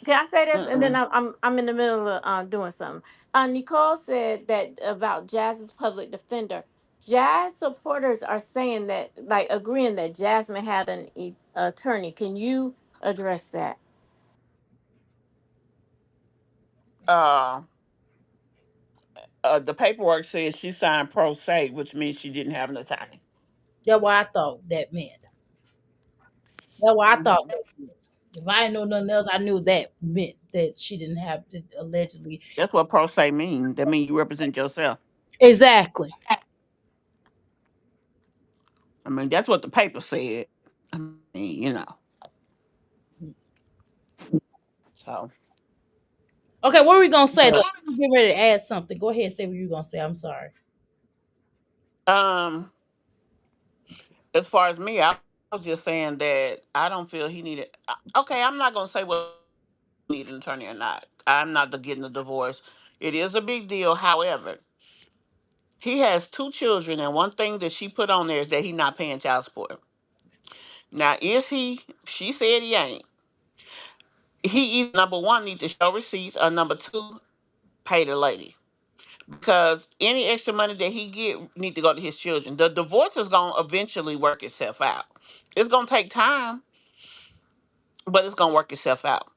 Can I say this? And then Mm-mm. I'm in the middle of doing something. Nicole said that about Jazz's public defender. Jazz supporters are saying that, like, agreeing that Jasmine had an attorney. Can you? address that? Uh, the paperwork says she signed pro se, which means she didn't have an attorney. That's what I thought that meant. That's what I thought Mhm. that meant. If I didn't know nothing else, I knew that meant that she didn't have to allegedly. That's what pro se means. That means you represent yourself. Exactly. I mean, that's what the paper said. I mean, so. Okay, what were we gonna say though? But Get ready to add something. Go ahead, say what you were gonna say. I'm sorry. um, as far as me, I was just saying that I don't feel he needed. Okay, I'm not gonna say what he need an attorney or not. I'm not getting a divorce. It is a big deal. However, he has two children, and one thing that she put on there is that he's not paying child support. Now, is he? She said he ain't. He either number one need to show receipts, or number two pay the lady, because any extra money that he get need to go to his children. The divorce is gonna eventually work itself out. It's gonna take time, but it's gonna work itself out.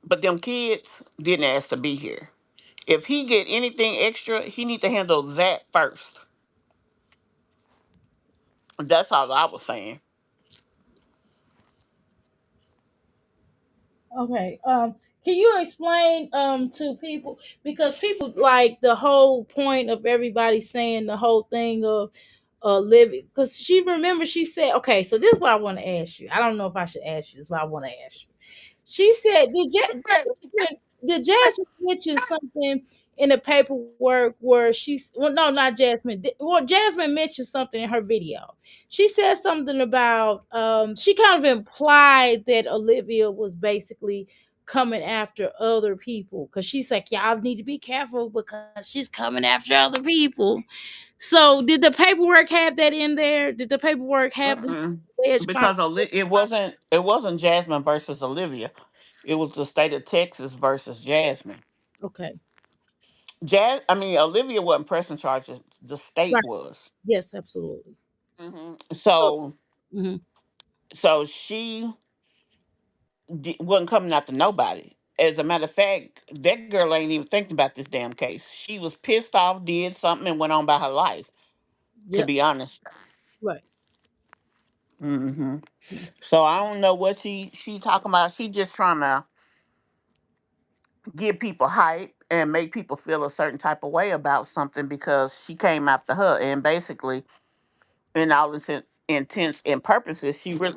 But them kids didn't ask to be here. If he get anything extra, he need to handle that first. That's all I was saying. Okay. Can you explain to people, because people like the whole point of everybody saying the whole thing of living, because she, remember she said, okay, so this is what I want to ask you. I don't know if I should ask you. This is what I want to ask you. She said, did Jasmine mention something in the paperwork where she's, well, no, not Jasmine. Well, Jasmine mentioned something in her video. She said something about, she kind of implied that Olivia was basically coming after other people, because she's like, y'all need to be careful because she's coming after other people. So, did the paperwork have that in there? Did the paperwork have the Mm-mm. alleged con- Because it wasn't Jasmine versus Olivia. It was the state of Texas versus Jasmine. Okay. I mean, Olivia wasn't pressing charges. The state Right. was. Yes, absolutely. Oh, So, mhm. she wasn't coming after nobody. As a matter of fact, that girl ain't even thinking about this damn case. She was pissed off, did something, and went on by her life. To Yep. be honest. Right. hmm So I don't know what she talking about. She just trying to give people hype and make people feel a certain type of way about something because she came after her, and basically, in all intents and purposes, she really,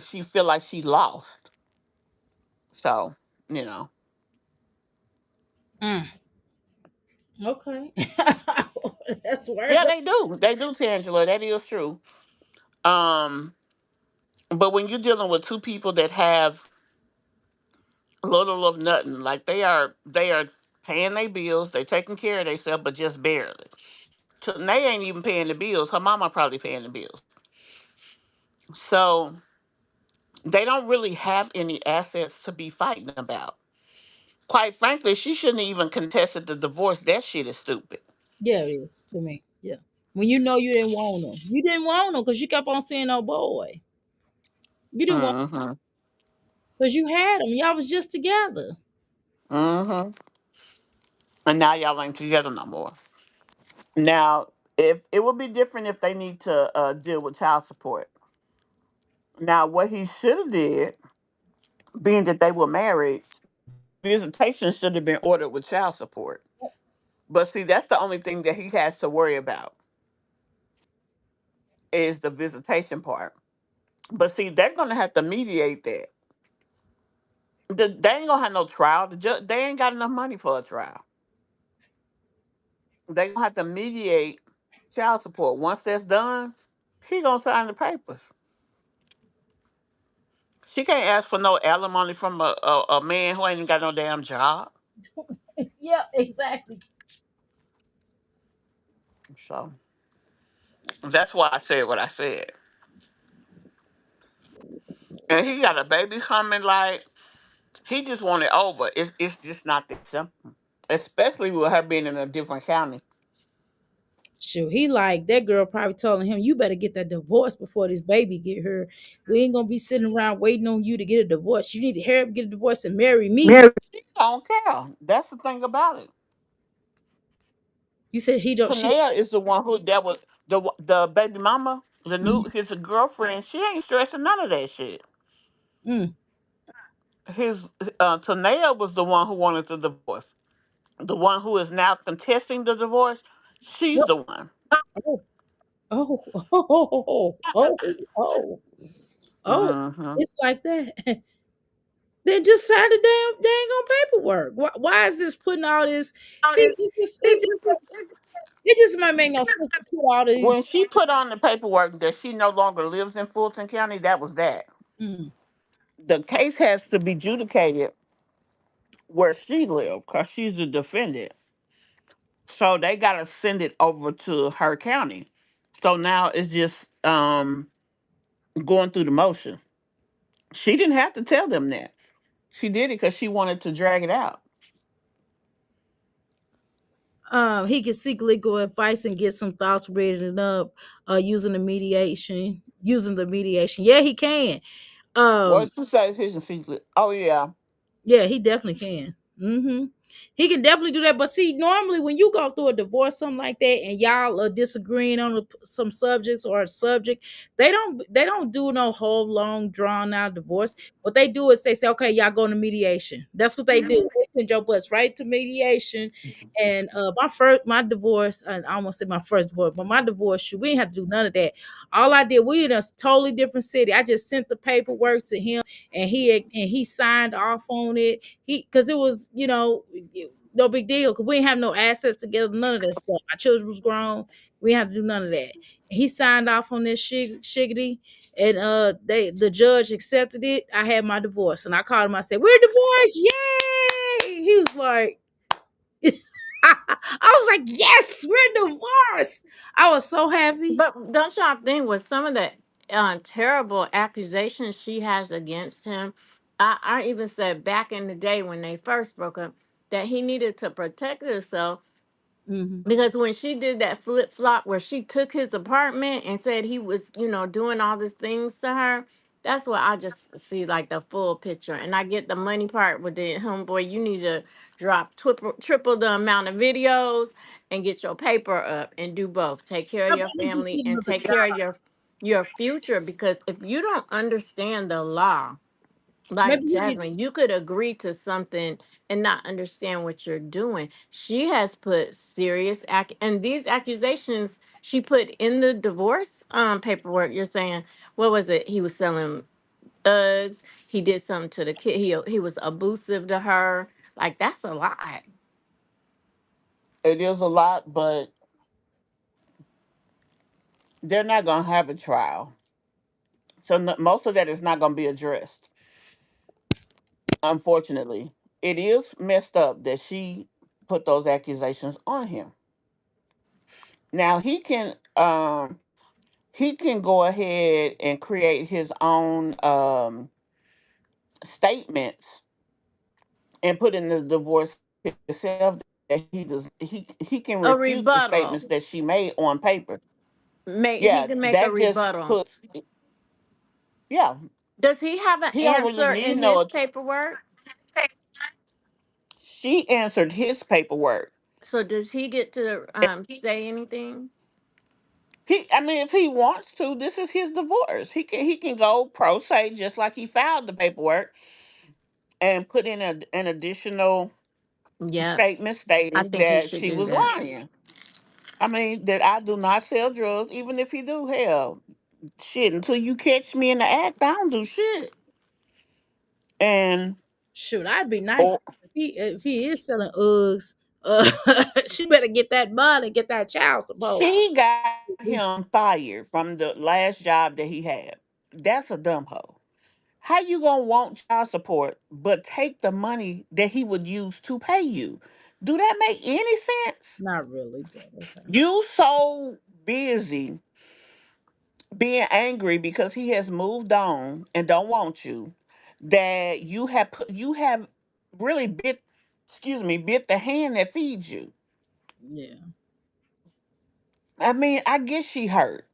she feel like she lost. So, you know, Mm. Okay. That's worth yeah, it. they do, Tangela. That is true. Um, but when you're dealing with two people that have little of nothing, like they are paying their bills, they taking care of themselves, but just barely. They ain't even paying the bills. Her mama probably paying the bills. So they don't really have any assets to be fighting about. Quite frankly, she shouldn't even contested the divorce. That shit is stupid. Yeah, it is to me. Yeah. When you know you didn't want them, you didn't want them because you kept on saying, "Oh boy," you didn't want Mm-hmm. because you had them. Y'all was just together. Mm-hmm. And now y'all ain't together no more. Now, if it would be different if they need to deal with child support. Now, what he should have did, being that they were married, visitation should have been ordered with child support. But see, that's the only thing that he has to worry about is the visitation part. But see, they're gonna have to mediate that. They ain't gonna have no trial. They ain't got enough money for a trial. They gonna have to mediate child support. Once that's done, he gonna sign the papers. She can't ask for no alimony from a man who ain't even got no damn job. Yeah, exactly. So that's why I said what I said. And he got a baby coming. Like he just want it over. It's just not that simple. Especially with her being in a different county. Shoot, he like that girl probably telling him, "You better get that divorce before this baby get here. We ain't gonna be sitting around waiting on you to get a divorce. You need to hurry up, get a divorce, and marry me." Mary. She don't care. That's the thing about it. You said he don't. She. Tanea is the one who that was the baby mama, the new Mhm. his girlfriend. She ain't stressing none of that shit. Mm. His Tanea was the one who wanted the divorce. The one who is now contesting the divorce. She's What? the one. Oh, oh, oh, oh, oh, oh. Hmm. It's like that. Then just sign the dang on paperwork. Why is this putting all this? See, it just might make no sense to put all these. When she put on the paperwork that she no longer lives in Fulton County, that was that. Mm. The case has to be adjudicated where she lived because she's the defendant. So they got to send it over to her county. So now it's just going through the motion. She didn't have to tell them that. She did it because she wanted to drag it out. He can seek legal advice and get some thoughts written up using the mediation. Yeah, he can. Um, What's the citation secret? Oh yeah. Yeah, he definitely can. He can definitely do that. But see, normally when you go through a divorce, something like that, and y'all are disagreeing on some subjects or a subject, they don't do no whole long drawn out divorce. What they do is they say, okay, y'all go to mediation. That's what they do. They send your butts right to mediation. And my divorce, and I almost said my first divorce, but my divorce, shoot, we didn't have to do none of that. All I did, we in a totally different city. I just sent the paperwork to him and he signed off on it. Because it was, no big deal because we didn't have no assets together, none of that stuff. My children was grown. We didn't have to do none of that. He signed off on this shiggity, and the judge accepted it. I had my divorce, and I called him. I said, "We're divorced, yay!" He was like, I was like, "Yes, we're divorced." I was so happy. But don't y'all think with some of the terrible accusations she has against him, I even said back in the day when they first broke up that he needed to protect himself Hmm. because when she did that flip flop where she took his apartment and said he was, doing all these things to her, that's what I just see like the full picture. And I get the money part with the homeboy. You need to drop triple the amount of videos and get your paper up and do both. Take care of I your need to family see and another take care of job. your future because if you don't understand the law, Maybe like he need. Jasmine, you could agree to something and not understand what you're doing. She has put serious and these accusations she put in the divorce paperwork. You're saying what was it? He was selling Uggs. He did something to the kid. He was abusive to her. Like that's a lot. It is a lot, but they're not gonna have a trial. So most of that is not gonna be addressed. Unfortunately, it is messed up that she put those accusations on him. Now he can go ahead and create his own statements and put in the divorce himself that he can A refute the rebuttal. statements that she made on paper. He Yeah, can make a that just rebuttal. puts yeah. Does he have an He don't really answer need in no. his paperwork? She answered his paperwork. So does he get to say anything? I mean, if he wants to, this is his divorce. He can go pro se just like he filed the paperwork and put in an additional Yeah, statement I stating think he that should she do was that. lying. I mean, that I do not sell drugs, even if you do. Hell, shit. Until you catch me in the act, I don't do shit. And Shoot, I'd be nice or if he is selling Uggs. She better get that money, get that child support. she got him fired from the last job that he had. That's a dumb hoe. How you gonna want child support but take the money that he would use to pay you? Do that make any sense? Not really, but okay. You so busy being angry because he has moved on and don't want you that you have really bit the hand that feeds you. Yeah. I mean, I guess she hurt.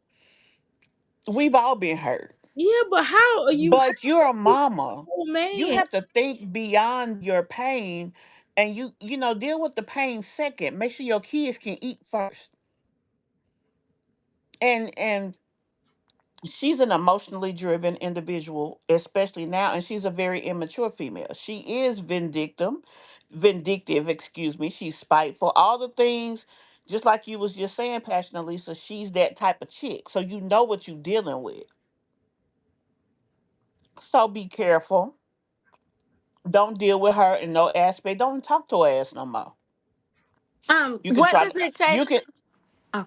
We've all been hurt. Yeah, but how are you But you're a you mama. old You man? have to think beyond your pain, and you deal with the pain second. Make sure your kids can eat first. And she's an emotionally driven individual, especially now, and she's a very immature female. She is vindictive, excuse me. She's spiteful, all the things, just like you was just saying, Passion Lisa, she's that type of chick. So you know what you're dealing with. So be careful. Don't deal with her in no aspect. Don't talk to her ass no more. You can What try to does it take? you can Oh,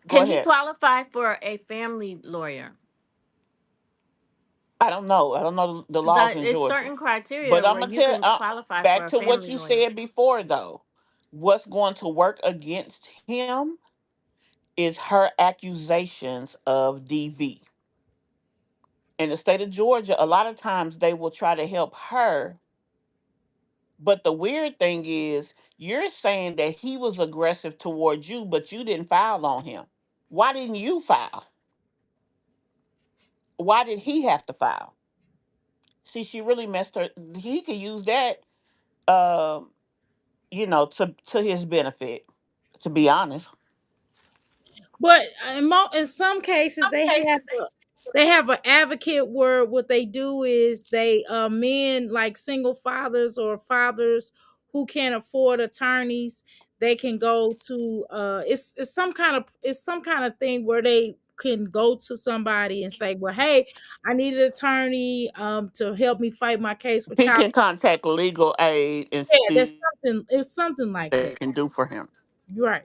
go can he ahead. qualify for a family lawyer? I don't know. I don't know the laws Because in it's Georgia. certain criteria But I'm where gonna you tell can qualify for back a to what family you lawyer. said before though. What's going to work against him is her accusations of DV. In the state of Georgia, a lot of times they will try to help her. But the weird thing is, you're saying that he was aggressive towards you, but you didn't file on him. Why didn't you file? Why did he have to file? See, she really messed her. He could use that, um, to his benefit. To be honest, But in some cases, they have an advocate where what they do is they men like single fathers or fathers who can't afford attorneys. They can go to it's some kind of thing where they can go to somebody and say, well, hey, I need an attorney to help me fight my case for he child. can contact legal aid and Yeah, see there's something. It's something like what they that. can do for him. You're right.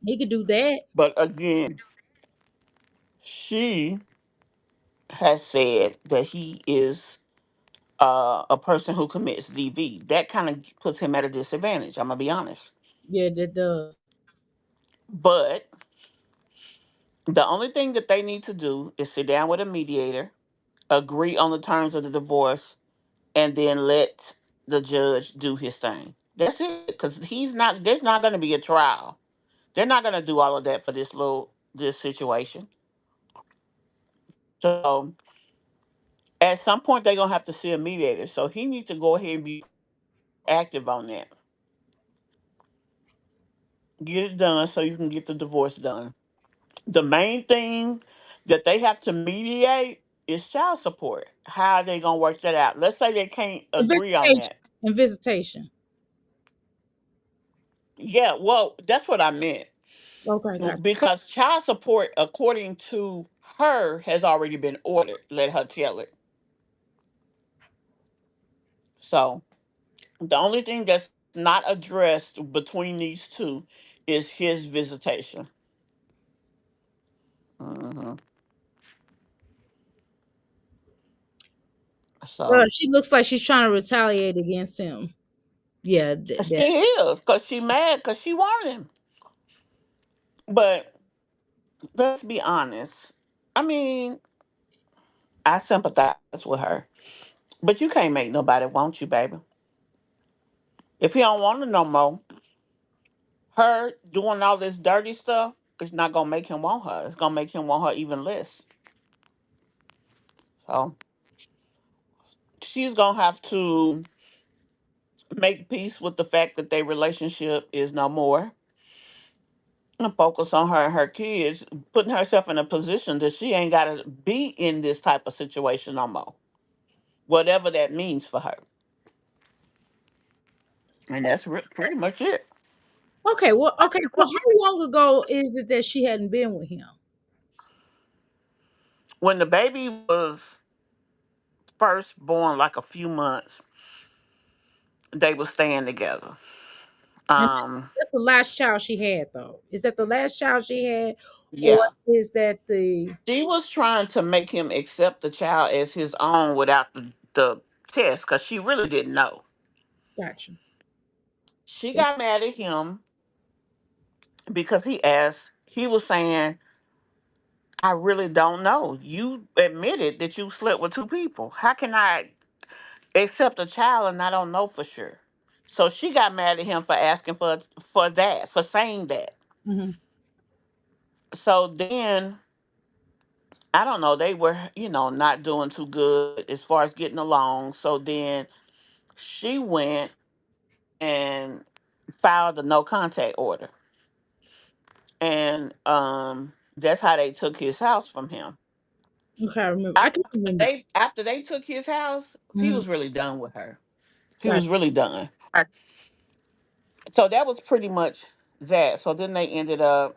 He could do that. But again, she has said that he is a person who commits DV. That kind of puts him at a disadvantage. I'm gonna be honest. Yeah, that does. But the only thing that they need to do is sit down with a mediator, agree on the terms of the divorce, and then let the judge do his thing. That's it. Because he's not. There's not going to be a trial. They're not going to do all of that for this situation. So at some point they're gonna have to see a mediator. So he needs to go ahead and be active on that. Get it done so you can get the divorce done. The main thing that they have to mediate is child support. How are they gonna work that out? Let's say they can't And agree on visitation. that. And visitation. Yeah, well, that's what I meant. Okay, got Because child support, according to her, has already been ordered. Let her tell it. So the only thing that's not addressed between these two is his visitation. Hmm. well, So she looks like she's trying to retaliate against him. Yeah, she is, because she mad because she wanted him. But let's be honest. I mean, I sympathize with her. But you can't make nobody want you, baby. If he don't want her no more, her doing all this dirty stuff is not gonna make him want her. It's gonna make him want her even less. So she's gonna have to make peace with the fact that their relationship is no more and focus on her and her kids, putting herself in a position that she ain't gotta be in this type of situation no more. Whatever that means for her. And that's pretty much it. okay. Well, okay. Well, how long ago is it that she hadn't been with him? When the baby was first born, like a few months, they were staying together. And Um, that's the last child she had, though. Is that the last child she had, or yeah. is that the She was trying to make him accept the child as his own without the test because she really didn't know. gotcha? She got mad at him because he was saying, I really don't know. You admitted that you slept with two people. How can I accept a child and I don't know for sure? So she got mad at him for asking for that, for saying that. Hmm. So then I don't know, they were, not doing too good as far as getting along. So then she went and filed a no contact order. And that's how they took his house from him. Okay, I remember. I After can't remember. they took his house, he Mm-hmm. was really done with her. He Got was really done. So that was pretty much that. So then they ended up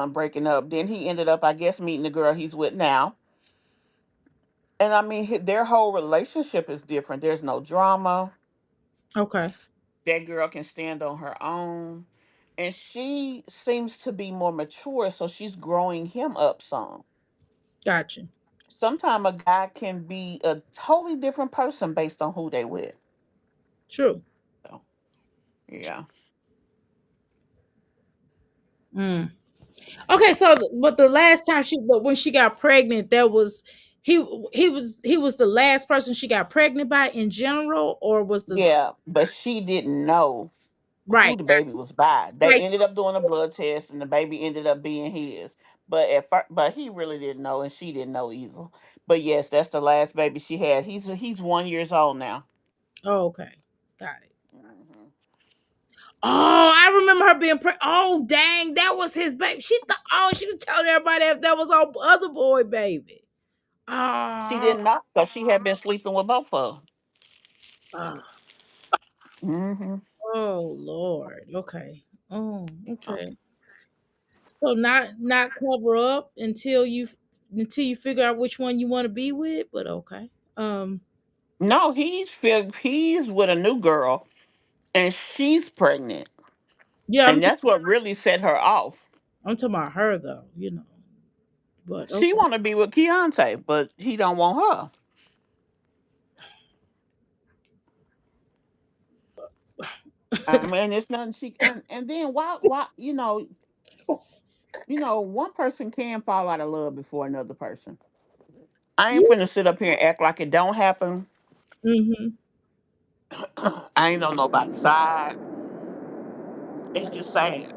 breaking up. Then he ended up, I guess, meeting the girl he's with now. And I mean, their whole relationship is different. There's no drama. okay. That girl can stand on her own. And she seems to be more mature, so she's growing him up some. Gotcha. Sometimes a guy can be a totally different person based on who they with. True. So, yeah. Mm. Okay, so but the last time but when she got pregnant, that was he he was the last person she got pregnant by in general, or was the Yeah, but she didn't know who right, the baby was by. They right. ended up doing a blood test, and the baby ended up being his. But but he really didn't know, and she didn't know either. But yes, that's the last baby she had. He's 1 years old now. Oh, okay, got it. Mhm. Oh, I remember her being oh dang, that was his baby. She thought she was telling everybody that was our other boy baby. She Oh, didn't know because she had been sleeping with both of oh, them. Hmm. oh Lord. Okay. Oh, okay. So not cover up until you figure out which one you want to be with, but okay. Um, No, he's with a new girl, and she's pregnant, yeah, and that's what really set her off. I'm talking about her though. But She okay. want to be with Keontae, but he don't want her. I mean, it's nothing she and then why one person can fall out of love before another person. I ain't Yeah. finna sit up here and act like it don't happen. Hmm. I ain't on nobody's side. It's just sad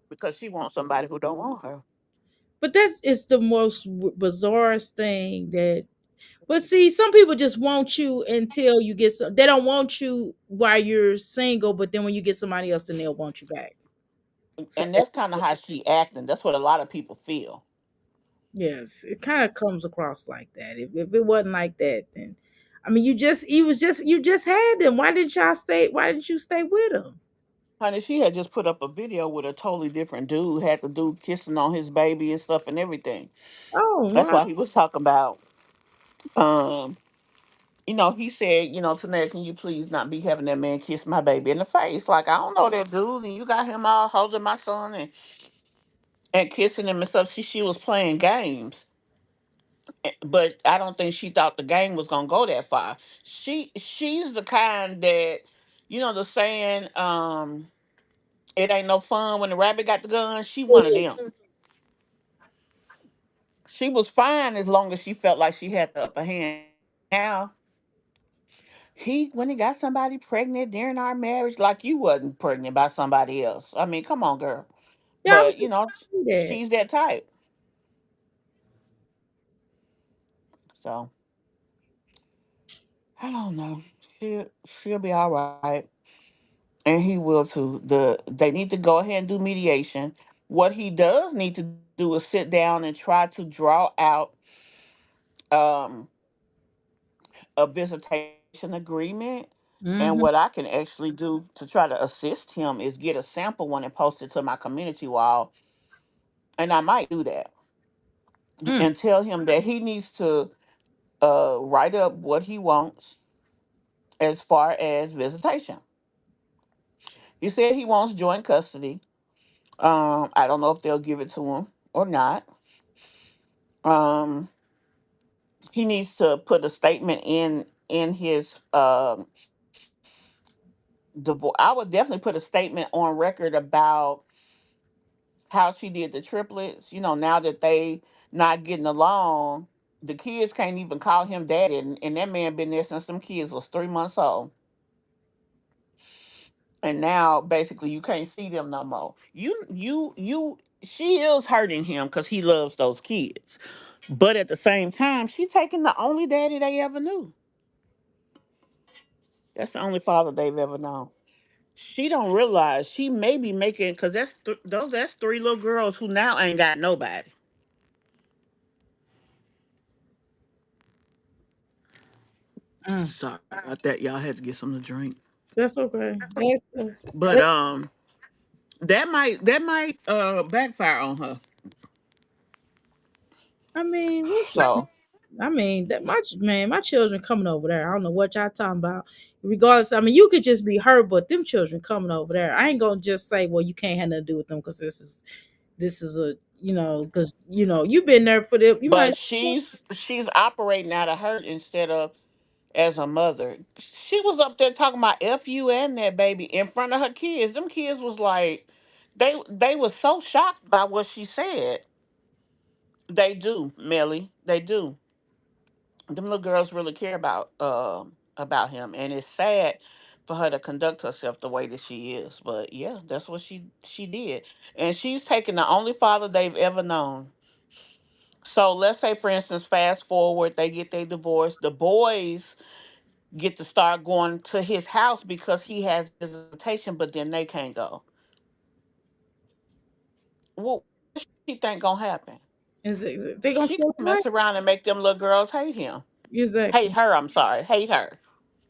because she wants somebody who don't want her. But that's it's the most bizarrest thing that. But see, some people just want you until you get some. They don't want you while you're single, but then when you get somebody else, then they'll want you back. So And that's kind of how she acting. That's what a lot of people feel. yes, it kind of comes across like that. If it wasn't like that, then I mean, you just had them. Why didn't y'all stay? Why didn't you stay with them? Honey, she had just put up a video with a totally different dude, had the dude kissing on his baby and stuff and everything. Oh That's wow. why he was talking about um he said, tonight, can you please not be having that man kiss my baby in the face? Like, I don't know that dude, and you got him all holding my son and kissing him and stuff. She was playing games, but I don't think she thought the game was gonna go that far. She's the kind that, the saying, it ain't no fun when the rabbit got the gun. She one of them. She was fine as long as she felt like she had the upper hand. Now he when he got somebody pregnant during our marriage, like you wasn't pregnant by somebody else. I mean, come on, girl. Yeah, I was But just saying that. she's that type. So I don't know. She'll be all right, and he will too. They need to go ahead and do mediation. What he does need to do is sit down and try to draw out um a visitation agreement. And Hmm. what I can actually do to try to assist him is get a sample one and post it to my community wall. And I might do that Mm. and tell him that he needs to write up what he wants as far as visitation. He said he wants joint custody. I don't know if they'll give it to him or not. Um, he needs to put a statement in his divorce. I would definitely put a statement on record about how she did the triplets. Now that they not getting along, the kids can't even call him daddy, and that man been there since them kids was 3 months old. and now basically you can't see them no more. She is hurting him because he loves those kids, but at the same time, she taking the only daddy they ever knew. That's the only father they've ever known. She don't realize she may be making, because that's three little girls who now ain't got nobody. Mm, Sorry about that. Y'all had to get something to drink. that's okay. But That's. that might backfire on her. I mean, we'll see. So, I mean, that my man, my children coming over there. I don't know what y'all talking about. Regardless, I mean, you could just be hurt, but them children coming over there. I ain't gonna just say, well, you can't have nothing to do with them because this is a because you've been there for them. You but might. she's operating out of hurt instead of as a mother. She was up there talking about F you and that baby in front of her kids. Them kids was like, they was so shocked by what she said. They do, Millie. They do. Them little girls really care about him, and it's sad for her to conduct herself the way that she is. But yeah, that's what she did, and she's taking the only father they've ever known. So let's say, for instance, fast forward, they get their divorce. The boys get to start going to his house because he has visitation, but then they can't go. What she think gonna happen? They gonna She feel gonna right? mess around and make them little girls hate him. Hate Exactly. her, I'm sorry. Hate her.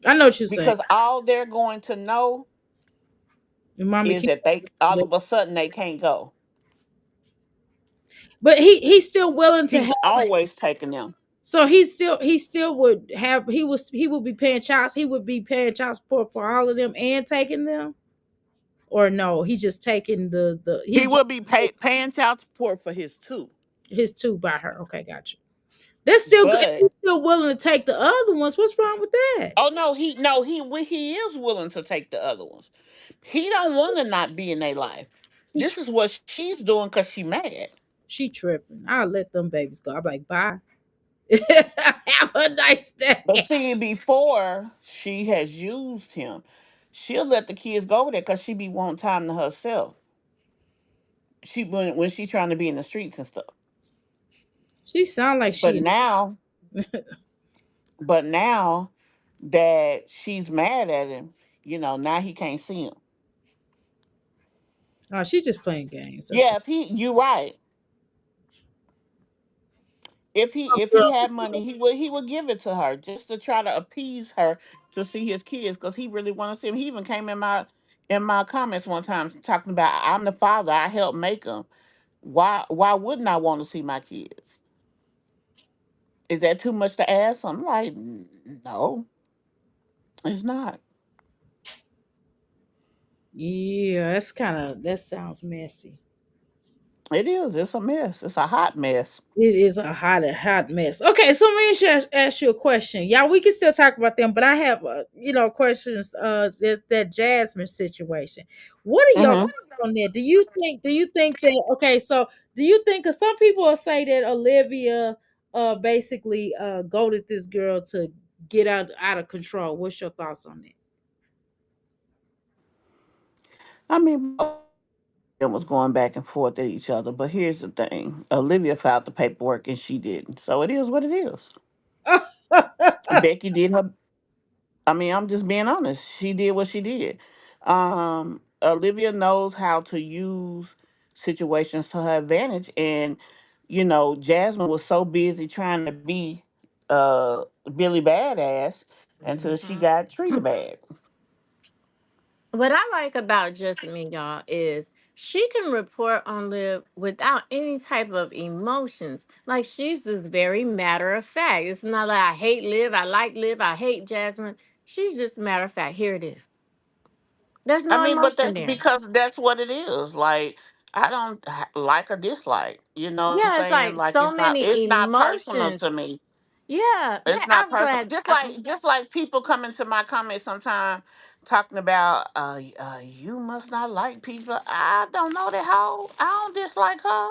I know what you're saying. Because all they're going to know Your mama is keep. that they all of a sudden they can't go. But he's still willing to He's have. always taking them. So he still would have he would be paying child support for all of them and taking them, or no, he just taking the he He will just be paying child support for his two. his two by her. Okay, gotcha. That's still good. But He's still willing to take the other ones. What's wrong with that? oh no, he is willing to take the other ones. He don't want to not be in their life. He This is what she's doing because she mad. she tripping. I'll let them babies go. I'm like, bye. Have a nice But day. see, before she has used him, she'll let the kids go with it because she be wanting time to herself. She when she's trying to be in the streets and stuff. She sound like But she. now, but now that she's mad at him, now he can't see him. Oh, she just playing games. That's Yeah, if you right. If he had money, he would give it to her just to try to appease her to see his kids because he really want to see them. He even came in my comments one time talking about I'm the father. I helped make them. Why wouldn't I want to see my kids? Is that too much to ask? I'm like, no, it's not. yeah. That sounds messy. It is. It's a mess. It's a hot mess. It is a hot mess. Okay, so let me ask you a question. Yeah, we can still talk about them, but I have questions. There's that Jasmine situation. What are your Hmm. thoughts on that? Do you think that okay? So do you think? Because some people will say that Olivia basically goaded this girl to get out of control. What's your thoughts on that? I mean, both of them was going back and forth at each other. But here's the thing: Olivia filed the paperwork and she didn't. So it is what it is. Becky did her. I mean, I'm just being honest. She did what she did. Olivia knows how to use situations to her advantage, and Jasmine was so busy trying to be uh Billy Badass until she got treated bad. What I like about Just Me, y'all, is she can report on Liv without any type of emotions. Like she's just very matter of fact. It's not like I hate Liv, I like Liv, I hate Jasmine. She's just matter of fact. Here it is. There's I no mean, but emotion that's there. because that's what it is. Like I don't like or dislike. You know what I'm Yeah, it's saying? like Like so it's not many it's not personal emotions. to me. Yeah, man, It's not I'm personal. glad. Just like people come into my comments sometime talking about you must not like people. I don't know that hoe. I don't dislike her.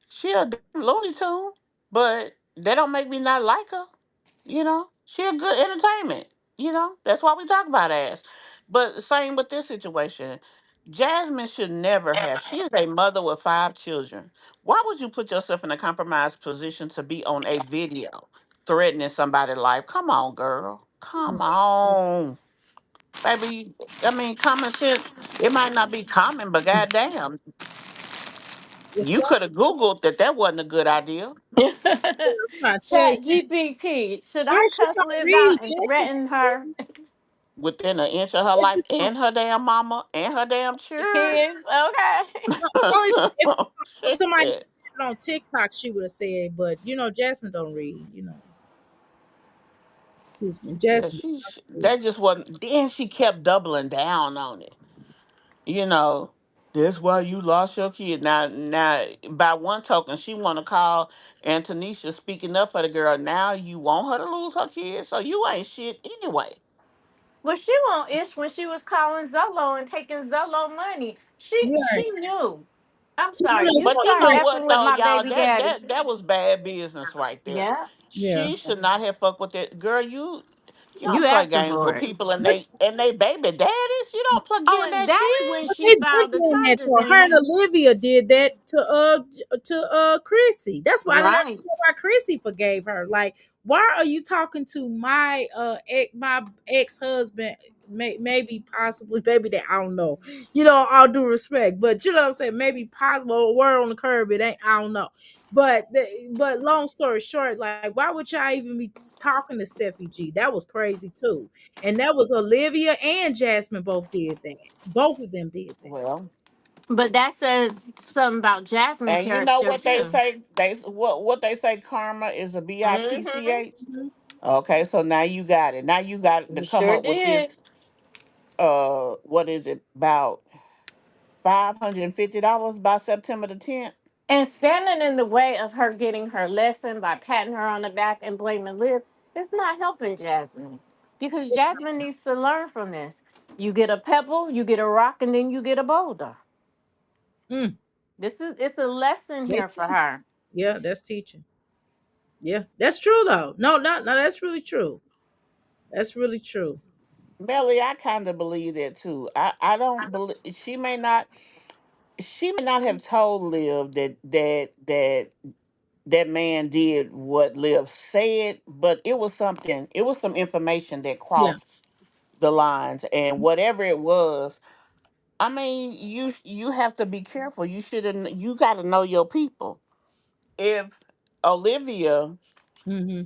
She a damn Looney Tune, but that don't make me not like her. She a good entertainment. That's why we talk about ass. But same with this situation. Jasmine should never have. She is a mother with 5 children. Why would you put yourself in a compromised position to be on a video threatening somebody's life? Come on, girl. Come Exactly. on. Baby, I mean, common sense, it might not be common, but goddamn, It's you like, could have Googled that that wasn't a good idea. I'm trying to tell you, Chat GPT. Should I girl, she cuss don't Liv read. out and Jasmine threaten don't read. her Within an inch of her If life it's on and her damn mama and her damn children. kids? Okay. no, only if somebody Shit. said it on TikTok, she would have said, but Jasmine don't read. Excuse me, Yeah, Jasmine she don't read. that just wasn't. Then she kept doubling down on it. You know, that's why you lost your kid. Now, by one token, she want to call Antonisha speaking up for the girl. Now you want her to lose her kid, so you ain't shit anyway. Well, she won't ish when she was calling Zolo and taking Zolo money. She Right. knew. I'm She knew sorry. that's You But what you start know like. effing what with though, my y'all? baby That daddy. that that was bad business right there. Yeah. Yeah. She should not have fucked with that girl. You don't You play asking games for with it. people and But they baby daddies. You don't play Oh, getting and that that's when shit. But she they been filed the doing that charges to in her, and him. Olivia did that to Chrissy. That's why I don't Right. understand why Chrissy forgave her. Like, why are you talking to my ex husband? Maybe possibly, maybe that I don't know. All due respect, but you know what I'm saying. Maybe possible, a word on the curb. It ain't. I don't know. But long story short, like, why would y'all even be talking to Steffi G? That was crazy too. And that was Olivia and Jasmine both did that. Both of them did that. Well, But that says something about Jasmine and you know character what they too. say? What they say? Karma is a Mm-hmm. bitch. Okay, so now you got it. Now you got to You come sure up with did. this. What is it about $550 by September the 10th? And standing in the way of her getting her lesson by patting her on the back and blaming Liv, it's not helping Jasmine. Because Jasmine needs to learn from this. You get a pebble, you get a rock, and then you get a boulder. Mm, It's a lesson here that's for teaching. her. Yeah, that's teaching. Yeah, that's true though. No, no, no, that's really true. That's really true. Melly, I kind of believe that too. I don't believe she may not have told Liv that man did what Liv said, but it was some information that Yeah. crossed the lines, and whatever it was, I mean, you have to be careful. You got to know your people. If Olivia Mm-hmm.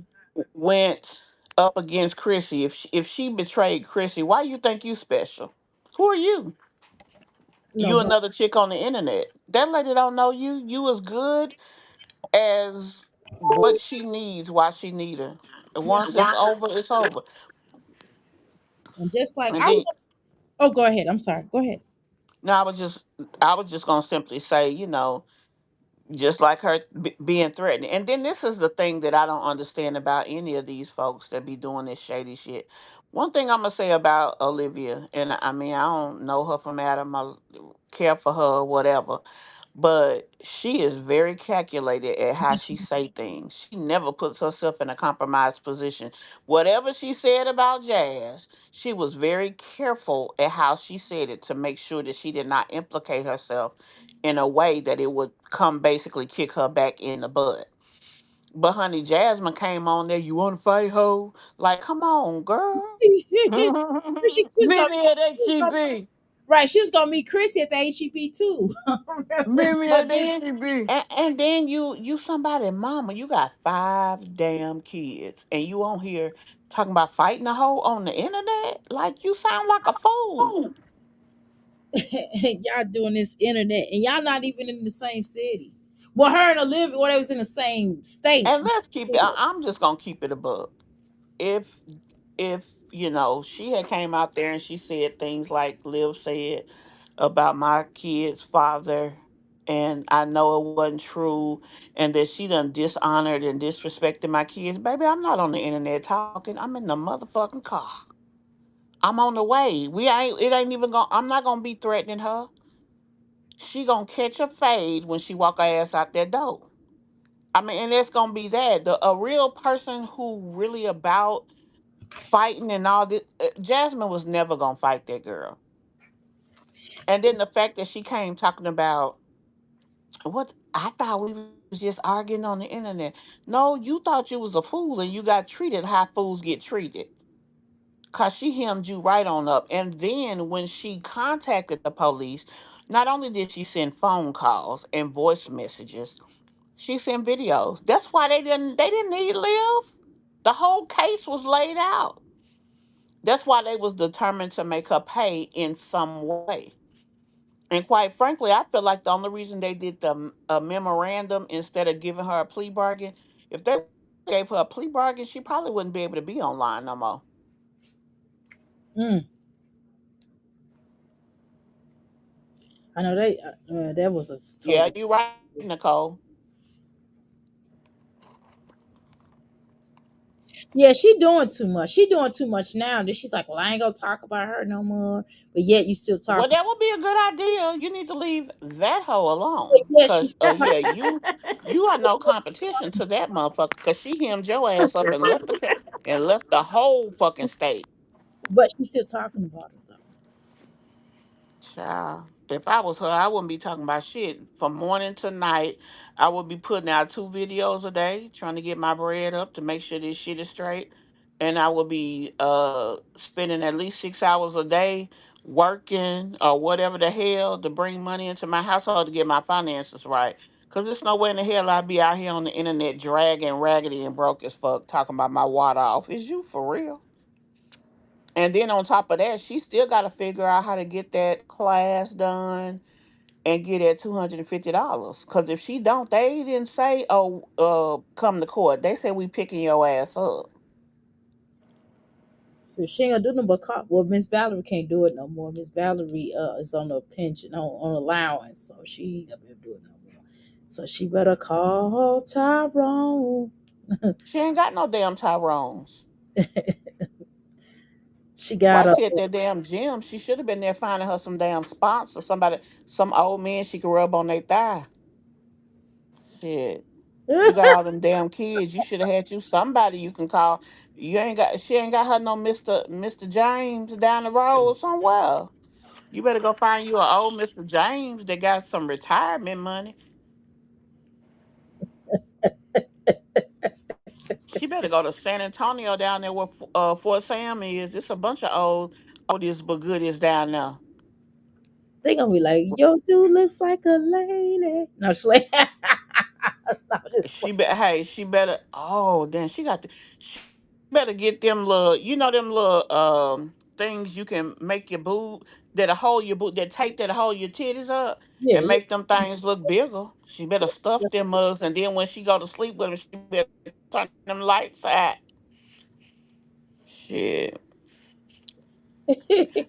went up against Chrissy, if she betrayed Chrissy, why you think you special? Who are you? No, You but another chick on the internet. That lady don't know you. You as good as what she needs while she need her. And yeah. once it's over, it's over. And just like And then oh, go ahead. I'm sorry. Go ahead. no, I was just gonna simply say, just like her being threatened. And then this is the thing that I don't understand about any of these folks that be doing this shady shit. One thing I'm gonna say about Olivia, and I mean I don't know her from Adam, I care for her or whatever, but she is very calculated at how she say things. She never puts herself in a compromised position. Whatever she said about Jazz, she was very careful at how she said it to make sure that she did not implicate herself in a way that it would come basically kick her back in the butt. But honey, Jasmine came on there. You want to fight, ho? Like, come on, girl. She was Meet gonna me at she was gonna- HEB. right. She was gonna meet Chrissy at the HEB too. Remember? Meet me But at then, HEB. and then you somebody mama. You got 5 damn kids, and you on here talking about fighting a hoe on the internet. Like you sound like a fool. Y'all doing this internet, and y'all not even in the same city. Well, her and Olivia, well, they was in the same state. And let's keep it. I'm just gonna keep it a book. If she had came out there and she said things like Liv said about my kid's father, and I know it wasn't true, and that she done dishonored and disrespected my kids, baby, I'm not on the internet talking. I'm in the motherfucking car. I'm on the way. We ain't. It ain't even going. I'm not gonna be threatening her. She gonna catch a fade when she walk her ass out that door. I mean, and it's gonna be that a real person who really about fighting and all this. Jasmine was never gonna fight that girl. And then the fact that she came talking about what I thought we was just arguing on the internet. No, you thought you was a fool and you got treated how fools get treated. Cause she hemmed you right on up. And then when she contacted the police, not only did she send phone calls and voice messages, she sent videos. That's why they didn't need Liv. The whole case was laid out. That's why they was determined to make her pay in some way. And quite frankly, I feel like the only reason they did the memorandum instead of giving her a plea bargain, if they gave her a plea bargain, she probably wouldn't be able to be online no more. Mm, I know they. That was a Yeah, total. you're right, Nicole. Yeah, she doing too much. She doing too much now. Then she's like, "Well, I ain't gonna talk about her no more." But yet you still Well, talking. that would be a good idea. You need to leave that hoe alone, Yeah, cause she's. yeah, you are no competition to that motherfucker, cause she hemmed your ass up and left and left the whole fucking state. But she's still talking about it though. Child, if I was her, I wouldn't be talking about shit from morning to night. I would be putting out 2 videos a day, trying to get my bread up to make sure this shit is straight. And I would be spending at least 6 hours a day working or whatever the hell to bring money into my household to get my finances right. Cause there's no way in the hell I'd be out here on the internet dragging raggedy and broke as fuck talking about my water off. Is you for real? And then on top of that, she still got to figure out how to get that class done and get that $250. Cause if she don't, they didn't say, "Oh, come to court." They said we picking your ass up. So she ain't gonna do no but call. Well, Miss Valerie can't do it no more. Miss Valerie is on a pension on allowance, so she ain't gonna be able to do it no more. So she better call Tyrone. She ain't got no damn Tyrone's. She got Why a. she at that damn gym? She should have been there finding her some damn sponsor, somebody, some old man she could rub on their thigh. Shit. You got all them damn kids. You should have had you somebody you can call. You ain't got. She ain't got her no Mister James down the road somewhere. You better go find you an old Mister James that got some retirement money. She better go to San Antonio down there where Fort Sam is. It's a bunch of oldies but goodies down there. They gonna be like, "Yo, dude looks like a lady." No, she like, no, just Hey, she better. Oh, then she better get them little. You know them little things you can make your boob that'll hold your boob. That tape that'll hold your titties up yeah, and yeah. make them things look bigger. She better stuff them mugs, and then when she go to sleep with them, she better turn them lights out. Shit.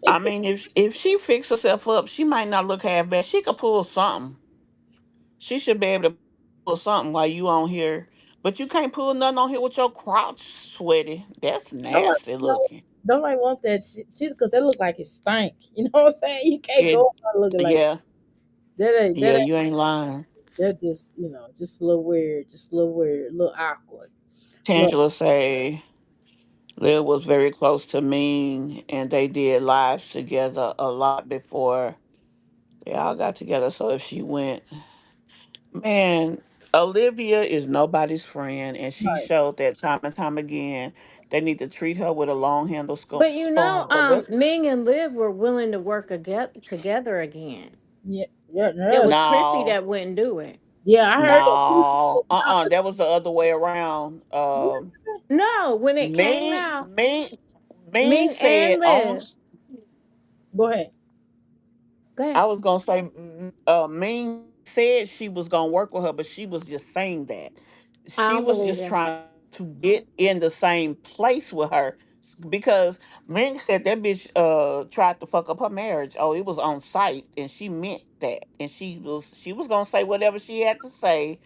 I mean, if she fix herself up, she might not look half bad. She could pull something. She should be able to pull something while you on here. But you can't pull nothing on here with your crotch sweaty. That's Nobody, nasty no, looking. nobody wants that shit. She's because that look like it stank. You know what I'm saying? You can't go It, out looking like yeah, that. Ain't that yeah, ain't you ain't lying. that just just a little weird, just a little weird, a little awkward. Look, Tangela say Liv was very close to Ming and they did lives together a lot before they all got together. So if she went, man, Olivia is nobody's friend, and she right. showed that time and time again. They need to treat her with a long handle But spoon. Cause that's Ming and Liv were willing to work together again. Yeah, yeah, It yeah. was Chrissy no, that wouldn't do it. Yeah, I heard that. no, that was the other way around. No, when it came Me, out, me, me Ming said and on. Liv. Go ahead. Go ahead. I was gonna say, Ming said she was gonna work with her, but she was just saying that. I She don't was believe just it. trying to get in the same place with her because Ming said that bitch tried to fuck up her marriage. Oh, it was on site, and she meant that, and she was gonna say whatever she had to say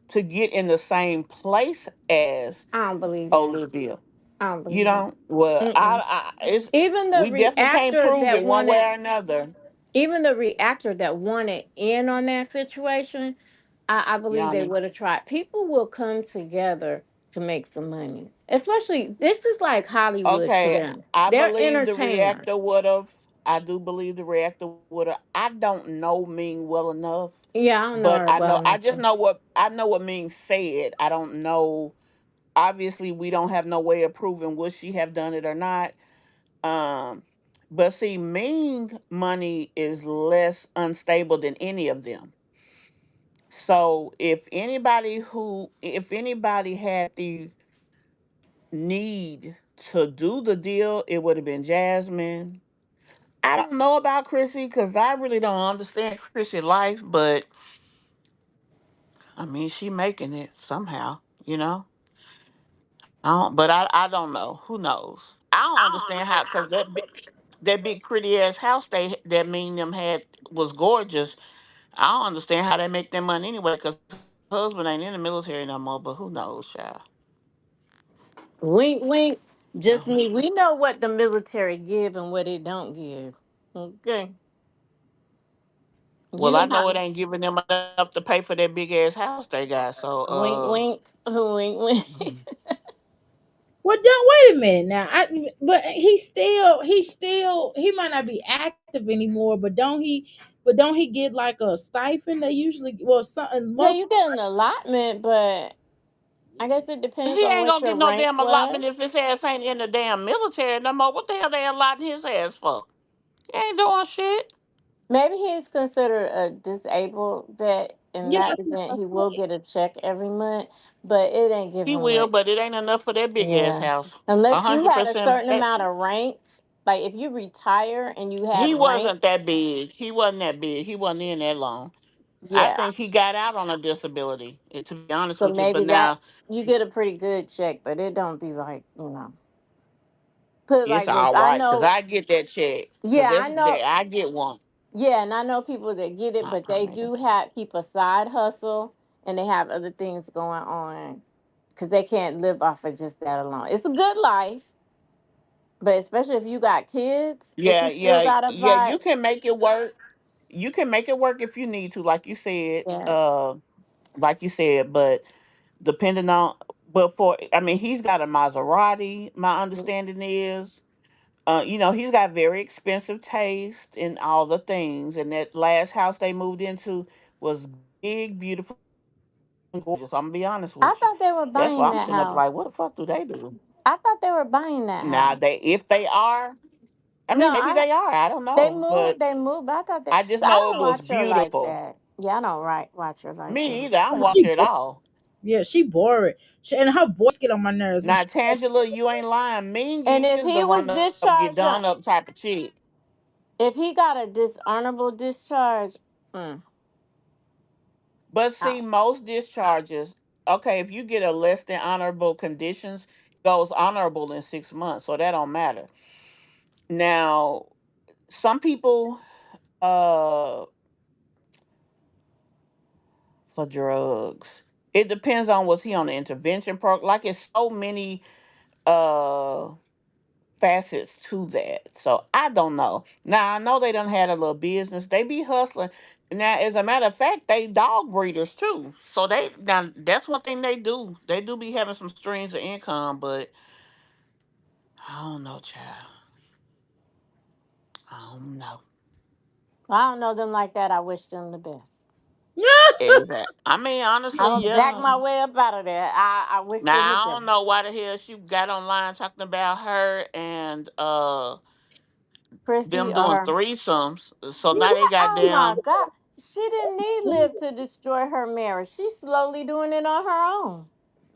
to get in the same place as I don't believe that. Olivia. I don't You believe it. don't? Well, Mm-mm. it's Even the we definitely can't reactor prove that it one way wanted, or another. even the reactor that wanted in on that situation, I believe they Yanni. would have tried. People will come together to make some money. Especially, this is like Hollywood to Okay, them. I They're believe the entertainers. reactor would have. I do believe the reactor would have. I don't know Ming well enough, Yeah, I don't know but her I well know. I enough. just know what I know. What Ming said. I don't know. Obviously, we don't have no way of proving would she have done it or not. Um, but see, Ming money is less unstable than any of them. So if anybody had the need to do the deal, it would have been Jasmine. I don't know about Chrissy because I really don't understand Chrissy life, but I mean she making it somehow, you know. I don't know. Who knows? I don't understand how because that big pretty ass house that mean them had was gorgeous. I don't understand how they make their money anyway because husband ain't in the military no more. But who knows, child? Wink, wink. I Just don't me. know. We know what the military give and what it don't give. Okay. Well, You I don't know have it ain't giving them enough to pay for that big ass house they got. wink, wink, wink, wink. Mhm. Well, don't wait a minute now. But he might not be active anymore. But don't he get like a stipend? They usually well something Yeah, most. you get an allotment, but I guess it depends He on ain't what gonna your get no rank damn was. allotment if his ass ain't in the damn military no more. What the hell they allotting his ass for? He ain't doing shit. Maybe he's considered a disabled vet. In Yeah, that that's what event, I'm he will get a check every month, but it ain't He giving will, much. but it ain't enough for that big ass Yeah. house. A Unless you hundred had a percent. certain amount of rank, like if you retire and you had He rank, wasn't that big. He wasn't that big. He wasn't in that long. I yeah. think he got out on a disability. To be honest So with you, but maybe that now you get a pretty good check, but it don't be like, put it it's like this. all I right because know, I get that check because yeah, I know, I get one. yeah, and I know people that get it, Not but they tornado. do have keep a side hustle and they have other things going on because they can't live off of just that alone. It's a good life, but especially if you got kids, if Yeah, you still yeah, gotta yeah. buy, You can make it work. You can make it work if you need to, like you said. yeah. Like you said, but depending on, but for I mean, he's got a Maserati. My understanding is, he's got very expensive taste in all the things. And that last house they moved into was big, beautiful, and gorgeous. I'm gonna be honest I with you. thought they were That's why buying I'm that sitting up house. like, what the fuck do they do? I thought they were buying that Now house. they, if they are, I No, mean, maybe I they are. I don't they know, moved, but they moved, but I thought that I just I know it don't was watch her like beautiful. that. Yeah, I don't watch her like Me that. either. I don't watch she it at all. yeah, she boring. And her voice get on my nerves when Now, she Tangela, you ain't lying. Ming And if is the he one was to get discharged, done up type of chick. if he got a dishonorable discharge, mm, But I, see, most discharges, okay, if you get a less than honorable conditions, goes honorable in 6 months, so that don't matter. Now, some people, uh, for drugs, it depends on was he on the intervention program. Like it's so many uh facets to that. So I don't know. Now I know they done had a little business. They be hustling. Now, as a matter of fact, they dog breeders too. So they now that's one thing they do. They do be having some streams of income, but I don't know, child. I don't know. I don't know them like that. I wish them the best. Exactly. I mean, I'm honestly, gonna back yeah. my way up out of there. I wish them the Now I best. don't know why the hell she got online talking about her and Chrissy them or doing her. threesomes. So now they What? got Oh my them. God. She didn't need Liv to destroy her marriage. She's slowly doing it on her own.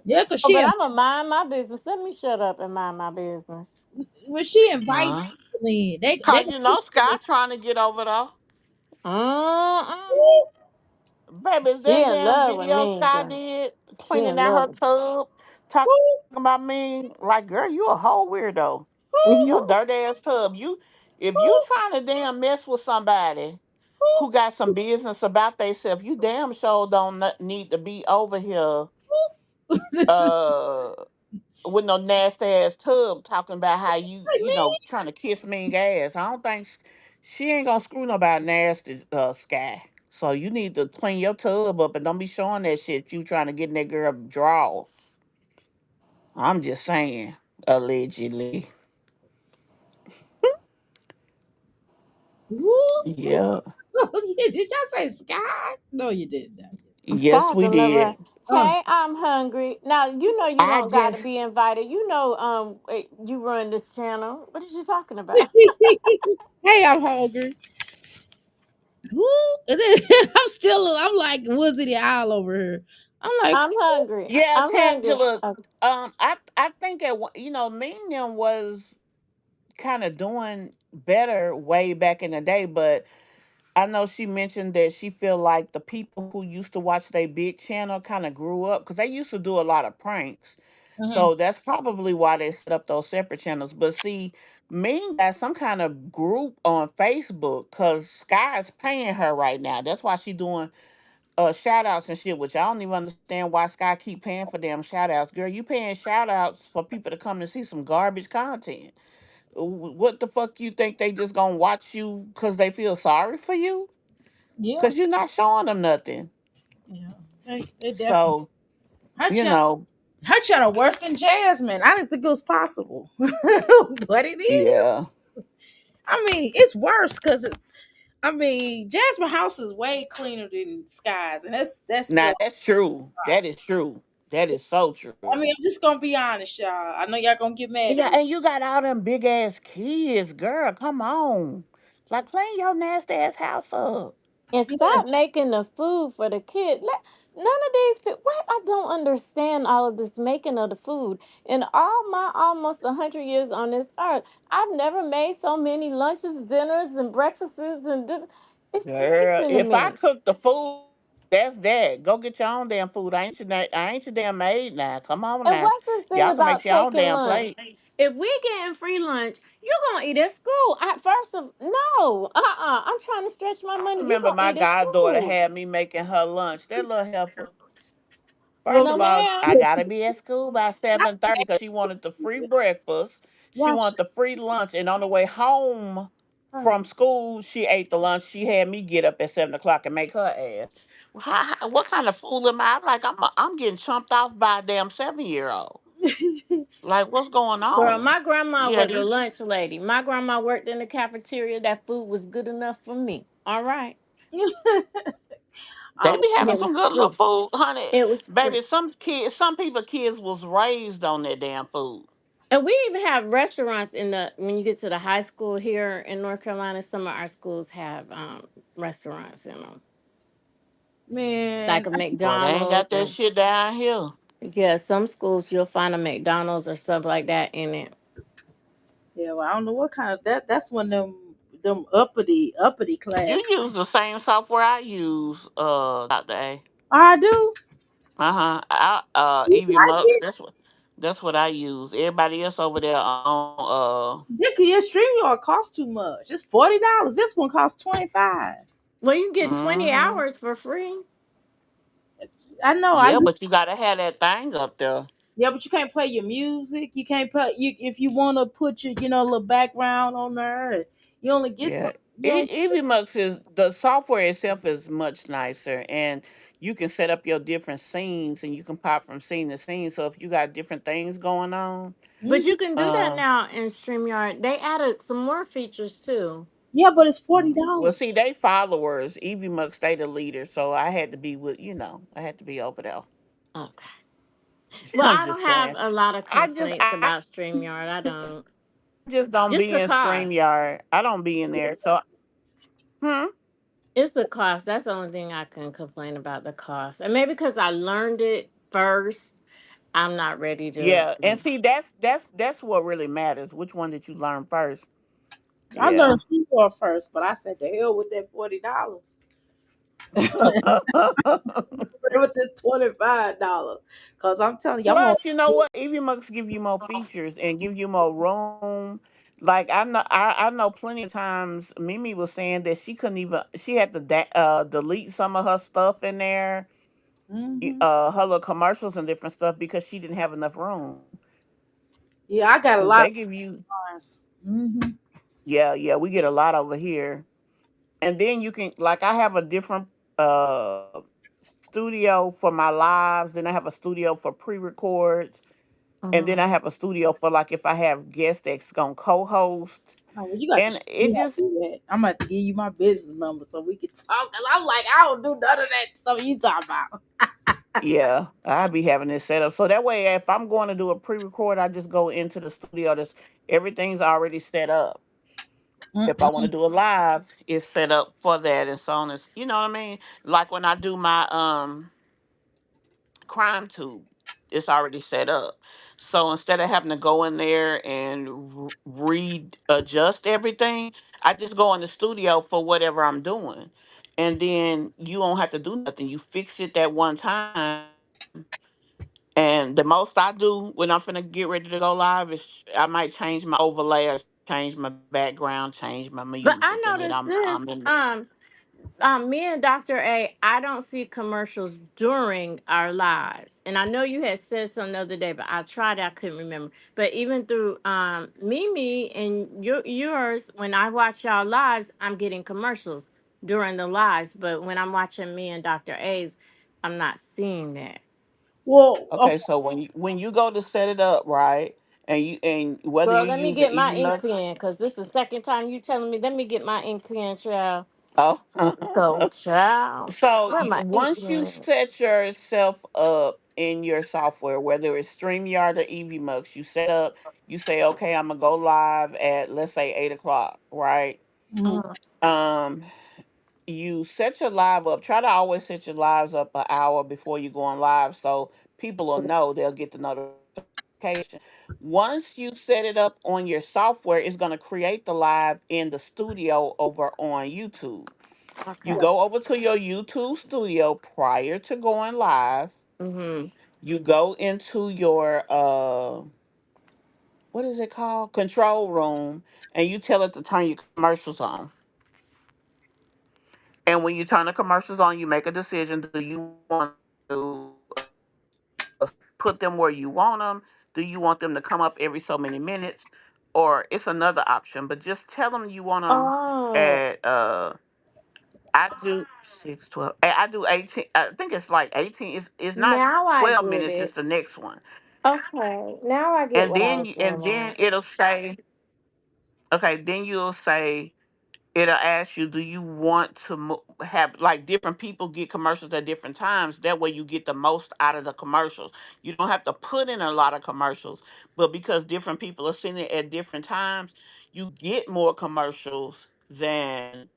yeah, cause Oh, but I'm gonna mind my business. Let me shut up and mind my business. when she invite Uh, people in, they Cause gonna you know Scott trying to get over there. Mm-mm. Baby, is She that in damn love with video me, Sky girl. did She cleaning in out her love. tub, talking about me? Like, girl, you a whole weirdo. Your Mhm. dirt ass tub. If you trying to damn mess with somebody who got some business about themselves, you damn sure don't need to be over here uh with no nasty ass tub talking about how trying to kiss mean ass. I don't think she ain't gonna screw nobody nasty, Sky. So you need to clean your tub up and don't be showing that shit you trying to get in that girl drawers. I'm just saying, allegedly. Woo! Yeah. Did y'all say Sky? No, you did not. Yes, Sky's we a lover. did. Oh. Hey, I'm hungry. Now you know you I don't gotta just be invited. You know, you run this channel. What is you talking about? Hey, I'm hungry. Woo! And then I'm like Wizard all over here. I'm like, I'm hungry. yeah, I'm hungry. Tangela. I think me and them was kind of doing better way back in the day, but I know she mentioned that she feel like the people who used to watch their big channel kind of grew up because they used to do a lot of pranks. mhm, So that's probably why they set up those separate channels. But see, Ming got some kind of group on Facebook because Sky's paying her right now. That's why she doing shout outs and shit, which I don't even understand why Sky keep paying for damn shout outs. Girl, you paying shout outs for people to come and see some garbage content. What the fuck you think they just gonna watch you because they feel sorry for you? yeah, Because you're not showing them nothing. yeah. They definitely So, her you channel. know, Her channel worse than Jasmine. I didn't think it was possible, but it is. yeah. I mean, it's worse because I mean, Jasmine house is way cleaner than Sky's, and that's. Now that's true. That is true. That is so true. I mean, I'm just gonna be honest, y'all. I know y'all gonna get mad at Yeah, me. and you got all them big ass kids, girl. Come on. Like clean your nasty ass house up. And Yeah, stop making the food for the kid. None of these people. What I don't understand all of this making of the food. In all my almost 100 years on this earth, I've never made so many lunches, dinners, and breakfasts, and it's Girl, amazing to if I me. cook the food, that's that. Go get your own damn food. I ain't your damn maid now. Come on And now. what's this thing Y'all can make about your own taking damn lunch? plate. If we getting free lunch, you're gonna eat at school. At first of no, I'm trying to stretch my I money. You remember gonna my eat at goddaughter school? had me making her lunch. That little heifer. First look, No, of all, ma'am. I gotta be at school by 7:30 because she wanted the free breakfast. She watch wanted the free lunch, and on the way home her. from school, she ate the lunch. She had me get up at 7 o'clock and make her ass. What kind of fool am I? I'm like, I'm getting chumped off by a damn 7-year-old. Like, what's going Girl, on? my grandma Yeah, was a these lunch lady. My grandma worked in the cafeteria. That food was good enough for me. All right. they Oh, be And having it some was good little free. food, honey. It was free. Baby, some people kids was raised on that damn food. And we even have restaurants in the when you get to the high school here in North Carolina, some of our schools have restaurants in them. Like man, a Boy, they ain't got McDonald's that and shit down here. yeah, some schools you'll find a McDonald's or stuff like that in it. yeah. Well, I don't know what kind of that. That's one of them uppity You class. use the same software I use, Dr. A. I do. Uh-huh. You Evie like Mux, it? that's what I use. Everybody else over there on Your stream yard costs too much. It's $40. This one costs 25. Well, you can get 20 mm-hmm. hours for free. I know. I Yeah, but you gotta have that thing up there. Yeah, but you can't play your music. You can't play you if you want to put your little background on there. You only get some. Yeah. You only, Evie Mux is the software itself is much nicer, and you can set up your different scenes and you can pop from scene to scene. So if you got different things going on, But Mhm. you can do that um now in StreamYard. They added some more features too. Yeah, but it's $40. well, see, they followers, Evie Mux, they the leader, so I had to be I had to be over there. Okay. Well, I'm I just don't have saying. a lot of I just, complaints I about StreamYard. I don't. just don't Just be the in cost. StreamYard. I don't be in there. So, hmm. It's the cost. That's the only thing I can complain about the cost. And maybe because I learned it first, I'm not ready to. Yeah, and see, that's what really matters. Which one did you learn first? I Yeah. learned keyboard first, but I said the hell with that $40. With this $25, cause I'm telling you, I'm gonna. Plus, you know what? Evie Mux give you more features and give you more room. Like I know plenty of times Mimi was saying that she had to delete some of her stuff in there, Hmm. her little commercials and different stuff because she didn't have enough room. Yeah, I got a Cause lot they give you of lines. Hmm. yeah, we get a lot over here. And then you can like I have a different studio for my lives, then I have a studio for pre-records, And then Mhm. I have a studio for like if I have guests that's gonna co-host. Oh, well, you got to And show me it how to just do that. I'm about to give you my business number so we can talk. Cause I'm like, I don't do none of that stuff you talking about. yeah, I'll be having this set up. So that way if I'm going to do a pre-record, I just go into the studio. That's everything's already set up. If I want to Mm-mm. do a live, it's set up for that and so on. As you know what I mean? Like when I do my crime tube, it's already set up. So instead of having to go in there and readjust everything, I just go in the studio for whatever I'm doing. And then you don't have to do nothing. You fix it that one time. And the most I do when I'm finna get ready to go live is I might change my overlay or change my background, change my But music, I and then noticed I'm this. in. Me and Dr. A, I don't see commercials during our lives. And I know you had said something the other day, but I tried, I couldn't remember. But even through Mimi and yours, when I watch y'all lives, I'm getting commercials during the lives. But when I'm watching me and Dr. A's, I'm not seeing that. Well, Okay, okay. so when you go to set it up, right, and whether Girl, you let me use the get my EV ink Mux, pen because this is the second time you telling me. Let me get my ink pen, child. oh, So, child, so where my ink once you pen? set yourself up in your software, whether it's StreamYard or EV Mux, you set up, you say, okay, I'm gonna go live at let's say 8 o'clock, right? Mhm. Mhm. Um, you set your live up. Try to always set your lives up an hour before you go on live, so people will know. They'll get the notification. Once you set it up on your software, it's going to create the live in the studio over on YouTube. You Okay. go over to your YouTube studio prior to going live. Mm-hmm. You go into your what is it called, control room, and you tell it to turn your commercials on. And when you turn the commercials on, you make a decision. Do you want to put them where you want them? Do you want them to come up every so many minutes? Or it's another option, but just tell them you want them Oh, at, I do 6, 12. I do 18. I think it's like 18. It's not now I 12 get minutes, it's it. the next one. Okay, now I get And what I then, was and doing then wrong. it'll say, okay, then you'll say, it'll ask you, do you want to have like different people get commercials at different times? That way you get the most out of the commercials. You don't have to put in a lot of commercials, but because different people are seeing it at different times, you get more commercials than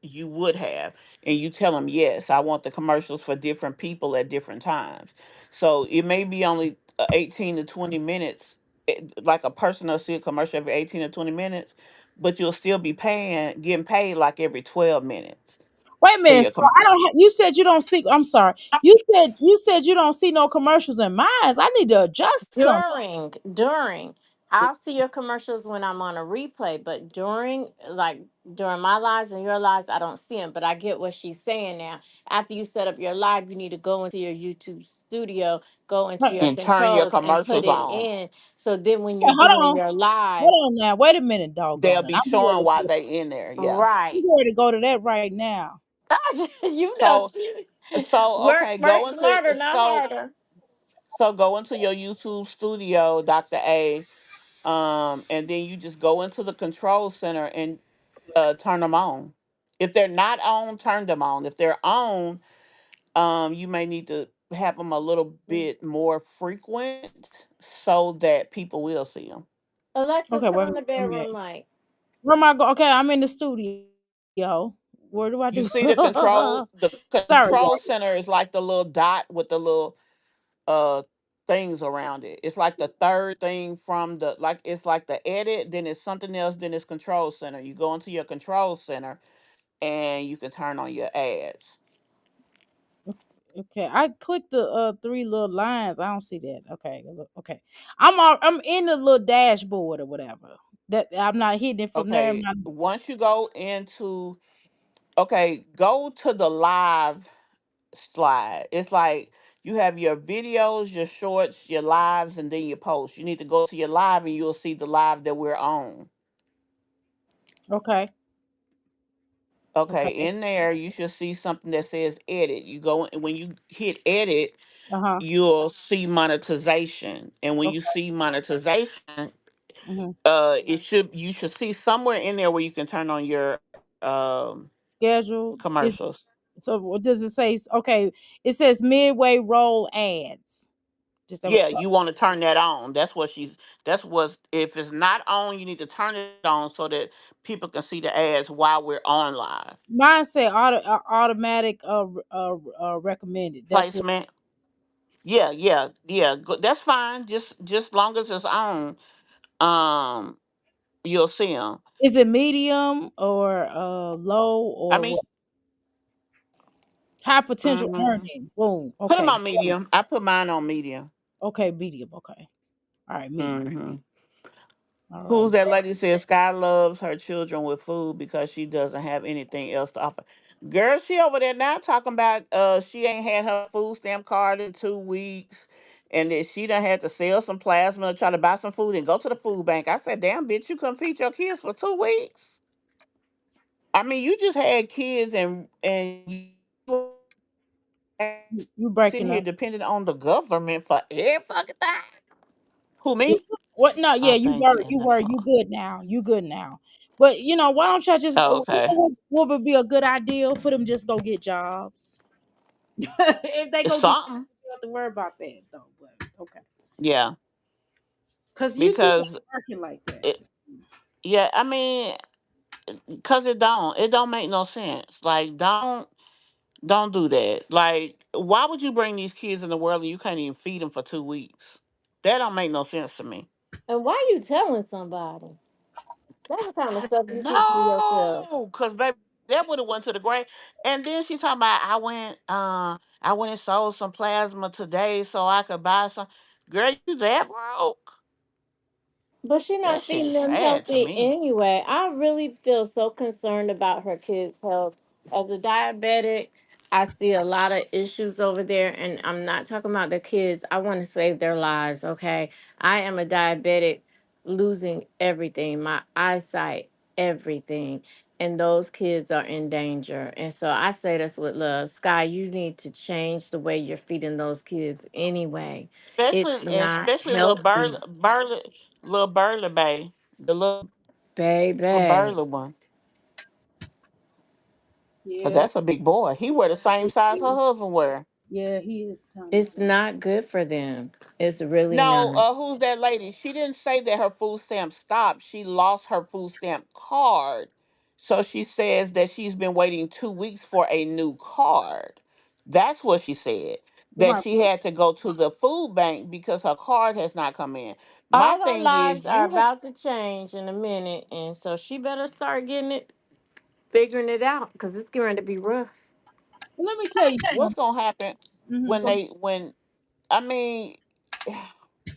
you would have. And you tell them, yes, I want the commercials for different people at different times. So it may be only 18 to 20 minutes. Like a person will see a commercial every 18 to 20 minutes, but you'll still be getting paid like every 12 minutes Wait a for minute. your So I commercial. don't. You said you don't see. I'm sorry. You said you don't see no commercials in mine. I need to adjust something. During, I'll see your commercials when I'm on a replay, but during my lives and your lives, I don't see them. But I get what she's saying now. After you set up your live, you need to go into your YouTube studio, go into Wait, your And turn your controls, and put commercials it on. in. So then, when you're hold doing on. your live, Hold on now. Wait a minute, They'll doggone it. be showing why they in there. Yeah. right? I'm ready to go to that right now. Gosh, you know, So so okay, work smarter, not harder. go into your YouTube studio, Dr. A, and then you just go into the control center and turn them on. If they're not on, turn them on. If they're on, you may need to have them a little bit more frequent so that people will see them. Alexa, Okay, turn wait, on the wait a minute. bedroom light. Where am I going? Okay, I'm in the studio. Where do I You do? see the Sorry, control y'all. center is like the little dot with the little uh things around it. It's like the third thing from the, like it's like the edit, then it's something else, then it's control center. You go into your control center and you can turn on your ads. Okay, I clicked the three little lines. I don't see that. Okay, okay. I'm in the little dashboard or whatever. That I'm not hitting it from there. Okay, once you go into, okay, go to the live slide. It's like you have your videos, your shorts, your lives, and then your posts. You need to go to your live and you'll see the live that we're on. Okay, Okay, okay. in there you should see something that says edit. You go when you hit edit, Uh-huh. you'll see monetization. And when you Okay. see monetization, Hmm. you should see somewhere in there where you can turn on your Schedule is, commercials. so what does it say? Okay, it says midway roll ads. Just that what Yeah, you you want to turn that on. That's what, if it's not on, you need to turn it on so that people can see the ads while we're on live. mine say automatic recommended. That's what. Placement. Yeah, yeah, yeah. That's fine. Just long as it's on, um, you'll see them. Is it medium or low I or mean, what? High potential mhm. earning. Boom. Put them Okay. on medium. I put mine on medium. Okay, medium. Okay. All right, medium. Hmm. All Who's right. that lady said Sky loves her children with food because she doesn't have anything else to offer? Girl, she over there now talking about she ain't had her food stamp card in 2 weeks, and that she done had to sell some plasma, try to buy some food and go to the food bank. I said, damn bitch, you couldn't feed your kids for 2 weeks. I mean, you just had kids, and you You sitting breaking here up. depending on the government for every fucking thing. Who, me? It's, what? No, yeah, Oh, thank you. That's you all. good now. You good now. But why don't y'all just Oh, you okay. know what would be a good idea for them just go get jobs? If they It's go get something. jobs, you don't have to worry about that though. But okay, Yeah, because YouTube because ain't working like that. it. Yeah, I mean, cause it don't make no sense. Like, don't do that. Like, why would you bring these kids in the world and you can't even feed them for 2 weeks? That don't make no sense to me. And why you telling somebody? That's the kind of stuff you keep to yourself. No, cause baby, that would have went to the grave. And then she's talking about I went and sold some plasma today so I could buy some. Girl, you that broke? But she That not shit feeding is them sad to healthy me. anyway. I really feel so concerned about her kids' health. As a diabetic, I see a lot of issues over there, and I'm not talking about the kids. I want to save their lives, okay? I am a diabetic, losing everything, my eyesight, everything. And those kids are in danger. And so I say this with love. Sky, you need to change the way you're feeding those kids anyway. It's not Especially healthy. little burly bay, the little Baby, burly one. Cause Yeah, that's a big boy. He wear the same size her husband wear. yeah, he is kind it's of. not good for them. It's really No, not. who's that lady? She didn't say that her food stamp stopped. She lost her food stamp card. So she says that she's been waiting 2 weeks for a new card. That's what she said. That Right. she had to go to the food bank because her card has not come in. My All our thing lives is, are about to change in a minute, and so she better start getting it, figuring it out, because it's going to be rough. Well, let me tell you what's something. gonna happen Go ahead. when I mean,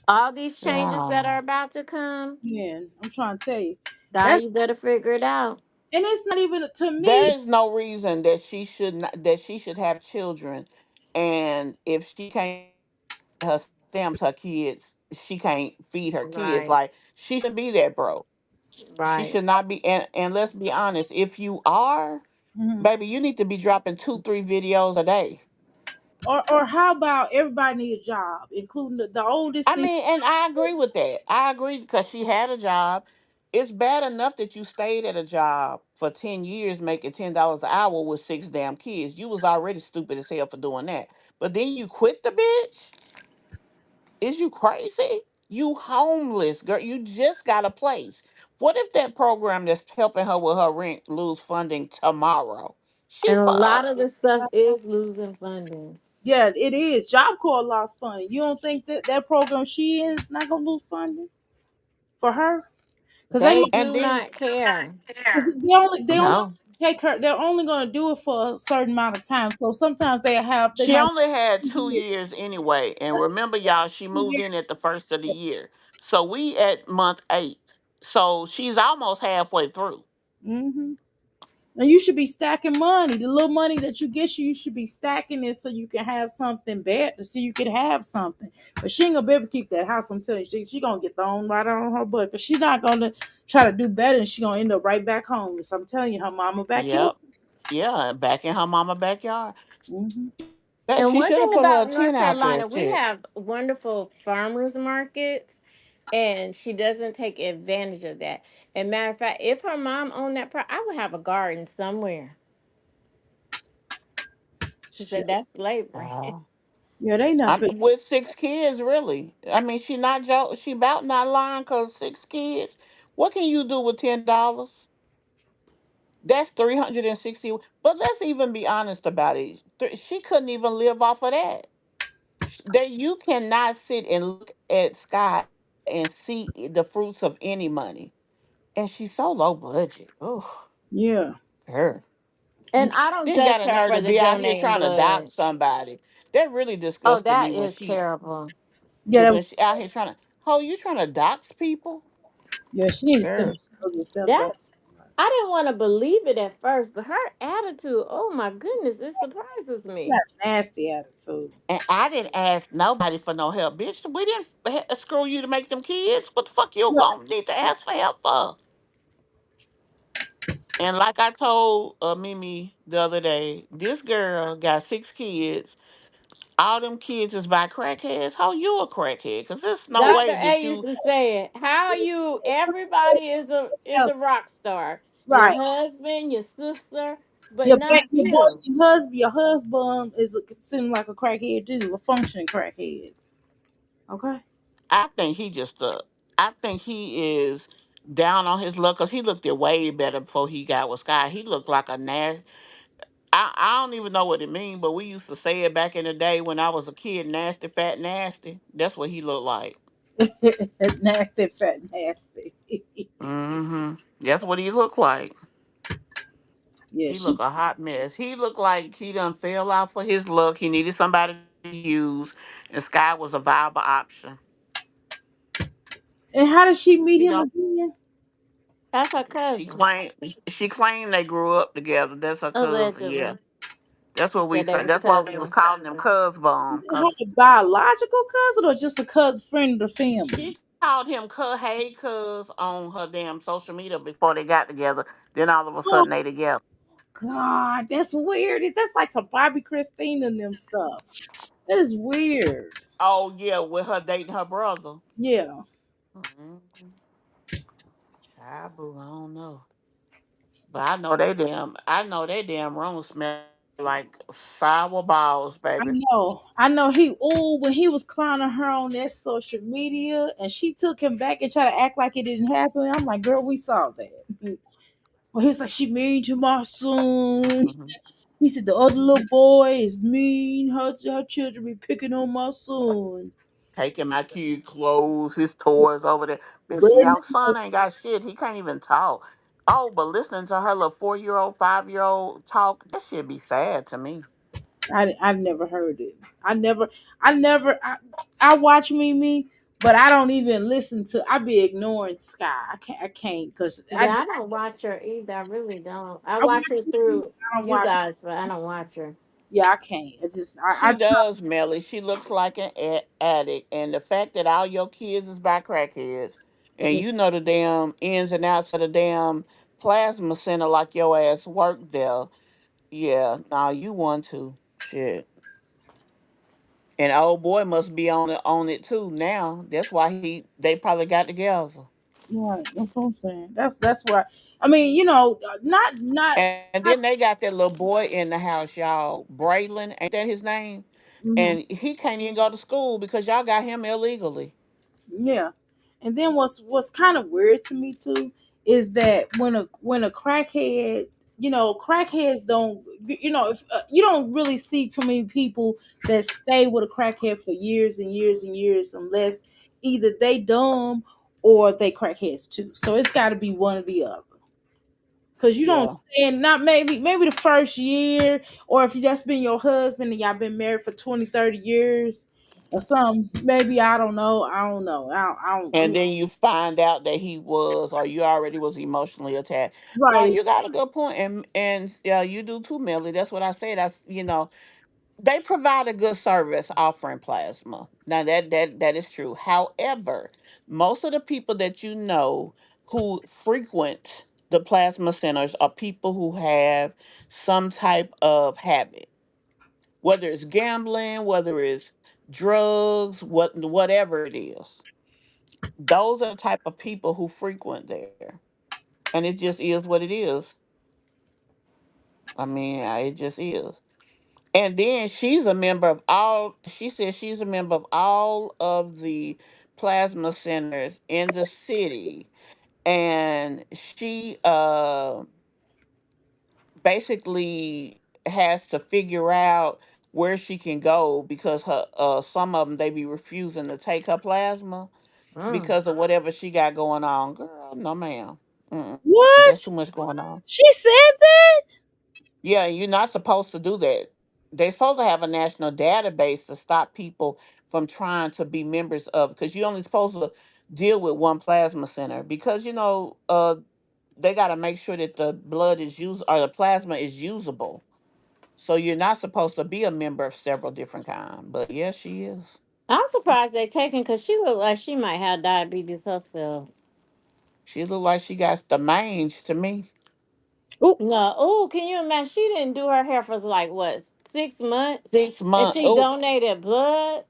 All these changes that are ah, about to come, Man, I'm trying to tell you. Di, That's you better figure it out. and it's not even to me. there is no reason that she should have children, and if she can't her stamps her kids, she can't feed her kids. Right, Like, she shouldn't be that broke. She right. should not be. And let's be honest, if you are, Mhm. baby, you need to be dropping 2 3 videos a day. Or how about everybody need a job, including the oldest I need. mean, and I agree with that. I agree because she had a job. It's bad enough that you stayed at a job for 10 years making $10 an hour with 6 damn kids. You was already stupid as hell for doing that. But then you quit the bitch? Is you crazy? You homeless, girl. You just got a place. What if that program that's helping her with her rent lose funding tomorrow? She And a lot of fucked. the stuff is losing funding. Yeah, it is. Job Corps lost funding. You don't think that that program she is not gonna lose funding for her? Because they They And do then not care. 'cause they only no. take her. They're only gonna do it for a certain amount of time. So sometimes they She might. only had 2 years anyway. And remember, y'all, she moved in at the first of the year. So we at month 8. So she's almost halfway through. Mm-hmm. And you should be stacking money. The little money that you get, you should be stacking it so you can have something better, so you can have something. But she ain't gonna be able to keep that house. I'm telling you, she gonna get thrown right on her butt because she's not gonna try to do better, and she gonna end up right back homeless. I'm telling you, her mama back here. Yep. Yeah, back in her mama backyard. Hmm. That And she one should thing have put her about 10 North out there. Carolina, we Shit. have wonderful farmers markets, and she doesn't take advantage of that. And matter of fact, if her mom owned that I would have a garden somewhere. She said that's slavery. Wow. Yeah, they not I'm fit. with 6 kids, really. I mean, she not she about not lying because 6 kids. What can you do with $10? That's 360. But let's even be honest about it. She couldn't even live off of that. That you cannot sit and look at Sky and see the fruits of any money. And she's so low budget. Oh, Yeah. her. And I don't Then got judge a her nerve for to the be out here donating trying to adopt blood. somebody. That really Oh, disgusted me that when is she terrible. Yeah, that, when she out here trying to. Oh, you trying to dox people? yeah, she needs to send Girl, her ugly self back. That's I didn't want to believe it at first, but her attitude, oh my goodness, it surprises She me. got a nasty attitude. and I didn't ask nobody for no help, bitch. We didn't screw you to make them kids. What the fuck you Right. gonna need to ask for help for? And like I told Mimi the other day, this girl got 6 kids. All them kids is by crackheads. How you a crackhead? Cause there's no Dr. way A that used you. to say it. How you everybody is Yeah, a rock star. Your right. husband, your sister, but Your, not you. your husband is seem like a crackhead too, a functioning crackhead. Okay. I think he just. I think he is down on his luck because he looked it way better before he got with Sky. He looked like a nasty. I don't even know what it means, but we used to say it back in the day when I was a kid. Nasty, fat, nasty. That's what he looked like. Nasty, fat, nasty. Mm-hmm. That's what he looked like. Yeah, He she looked a hot mess. He looked like he done fell out for his luck. He needed somebody to use, and Sky was a viable option. and how did she meet He him don't. again? That's her She cousin, claimed. She claimed they grew up together. That's her cousin. Yeah, allegedly. that's She what we said they say. was That's why we was cousins. calling them cuz bomb. Cause Her biological cousin or just a cousin friend of the family? she called him cuz, hey cuz, on her damn social media before they got together. Then all of a Oh sudden they together. God, that's weird. That's like some Bobby Christine and them stuff. That is weird. Oh yeah, with her dating her brother. Yeah. Mm-hmm. Child boo, I don't know. But I know they damn room smell like sour balls, baby. I know. I know when he was clowning her on that social media and she took him back and tried to act like it didn't happen. I'm like, girl, we saw that. Well, he's like, she mean to my son. Hmm. He said the other little boy is mean. Her children be picking on my son. Taking my kid clothes, his toys over there. Bitch, Burden your son ain't got shit. He can't even talk. Oh, but listening to her little 4-year-old, 5-year-old talk, that shit be sad to me. I never heard it. I never I watch Mimi, but I don't even listen to. I be ignoring Sky. I can't because I Yeah, I just don't watch her either. I really don't. I I watch watch her Mimi, through I don't you watch. guys, but I don't watch her. Yeah, I can't. I just I She does, Melly. She looks like an addict. And the fact that all your kids is by crackheads, and yeah, you know the damn ins and outs of the damn plasma center like your ass worked there. Yeah, now you want to. Shit. And old boy must be on it too now. That's why they probably got together. right. That's what I'm saying. That's why. I mean, you know, And then they got that little boy in the house, y'all. Braylon, ain't that his name? mhm. And he can't even go to school because y'all got him illegally. Yeah, and then what's kind of weird to me too is that when a crackhead, you know, crackheads don't, you know, if you don't really see too many people that stay with a crackhead for years and years and years unless either they dumb or they crackheads too. So it's got to be one or the other. Cause you don't Yeah. stand not maybe the first year, or if that's been your husband and y'all been married for 20, 30 years or something, maybe I don't know. I'm And then you find out that he was, or you already was emotionally attached. But right. you got a good point, and you do too, Millie. That's what I said. They provide a good service offering plasma. Now that is true. However, most of the people that you know who frequent the plasma centers are people who have some type of habit. whether it's gambling, whether it's drugs, whatever it is. Those are the type of people who frequent there, and it just is what it is. It just is. And then she's a member of all. She says she's a member of all of the plasma centers in the city, and she basically has to figure out where she can go because her some of them they be refusing to take her plasma Mm. because of whatever she got going on. Girl, no ma'am. Mm-mm. There's What? too much going on. She said that? Yeah, you're not supposed to do that. They're supposed to have a national database to stop people from trying to be members of, because you're only supposed to deal with one plasma center because they got to make sure that the blood is used or the plasma is usable. So you're not supposed to be a member of several different kinds. But yes, she is. I'm surprised they taking because she looked like she might have diabetes herself. She look like she got the mange to me. Oh, No, oh, can you imagine? She didn't do her hair for like what 6 months, Six and months. she Oh, donated blood.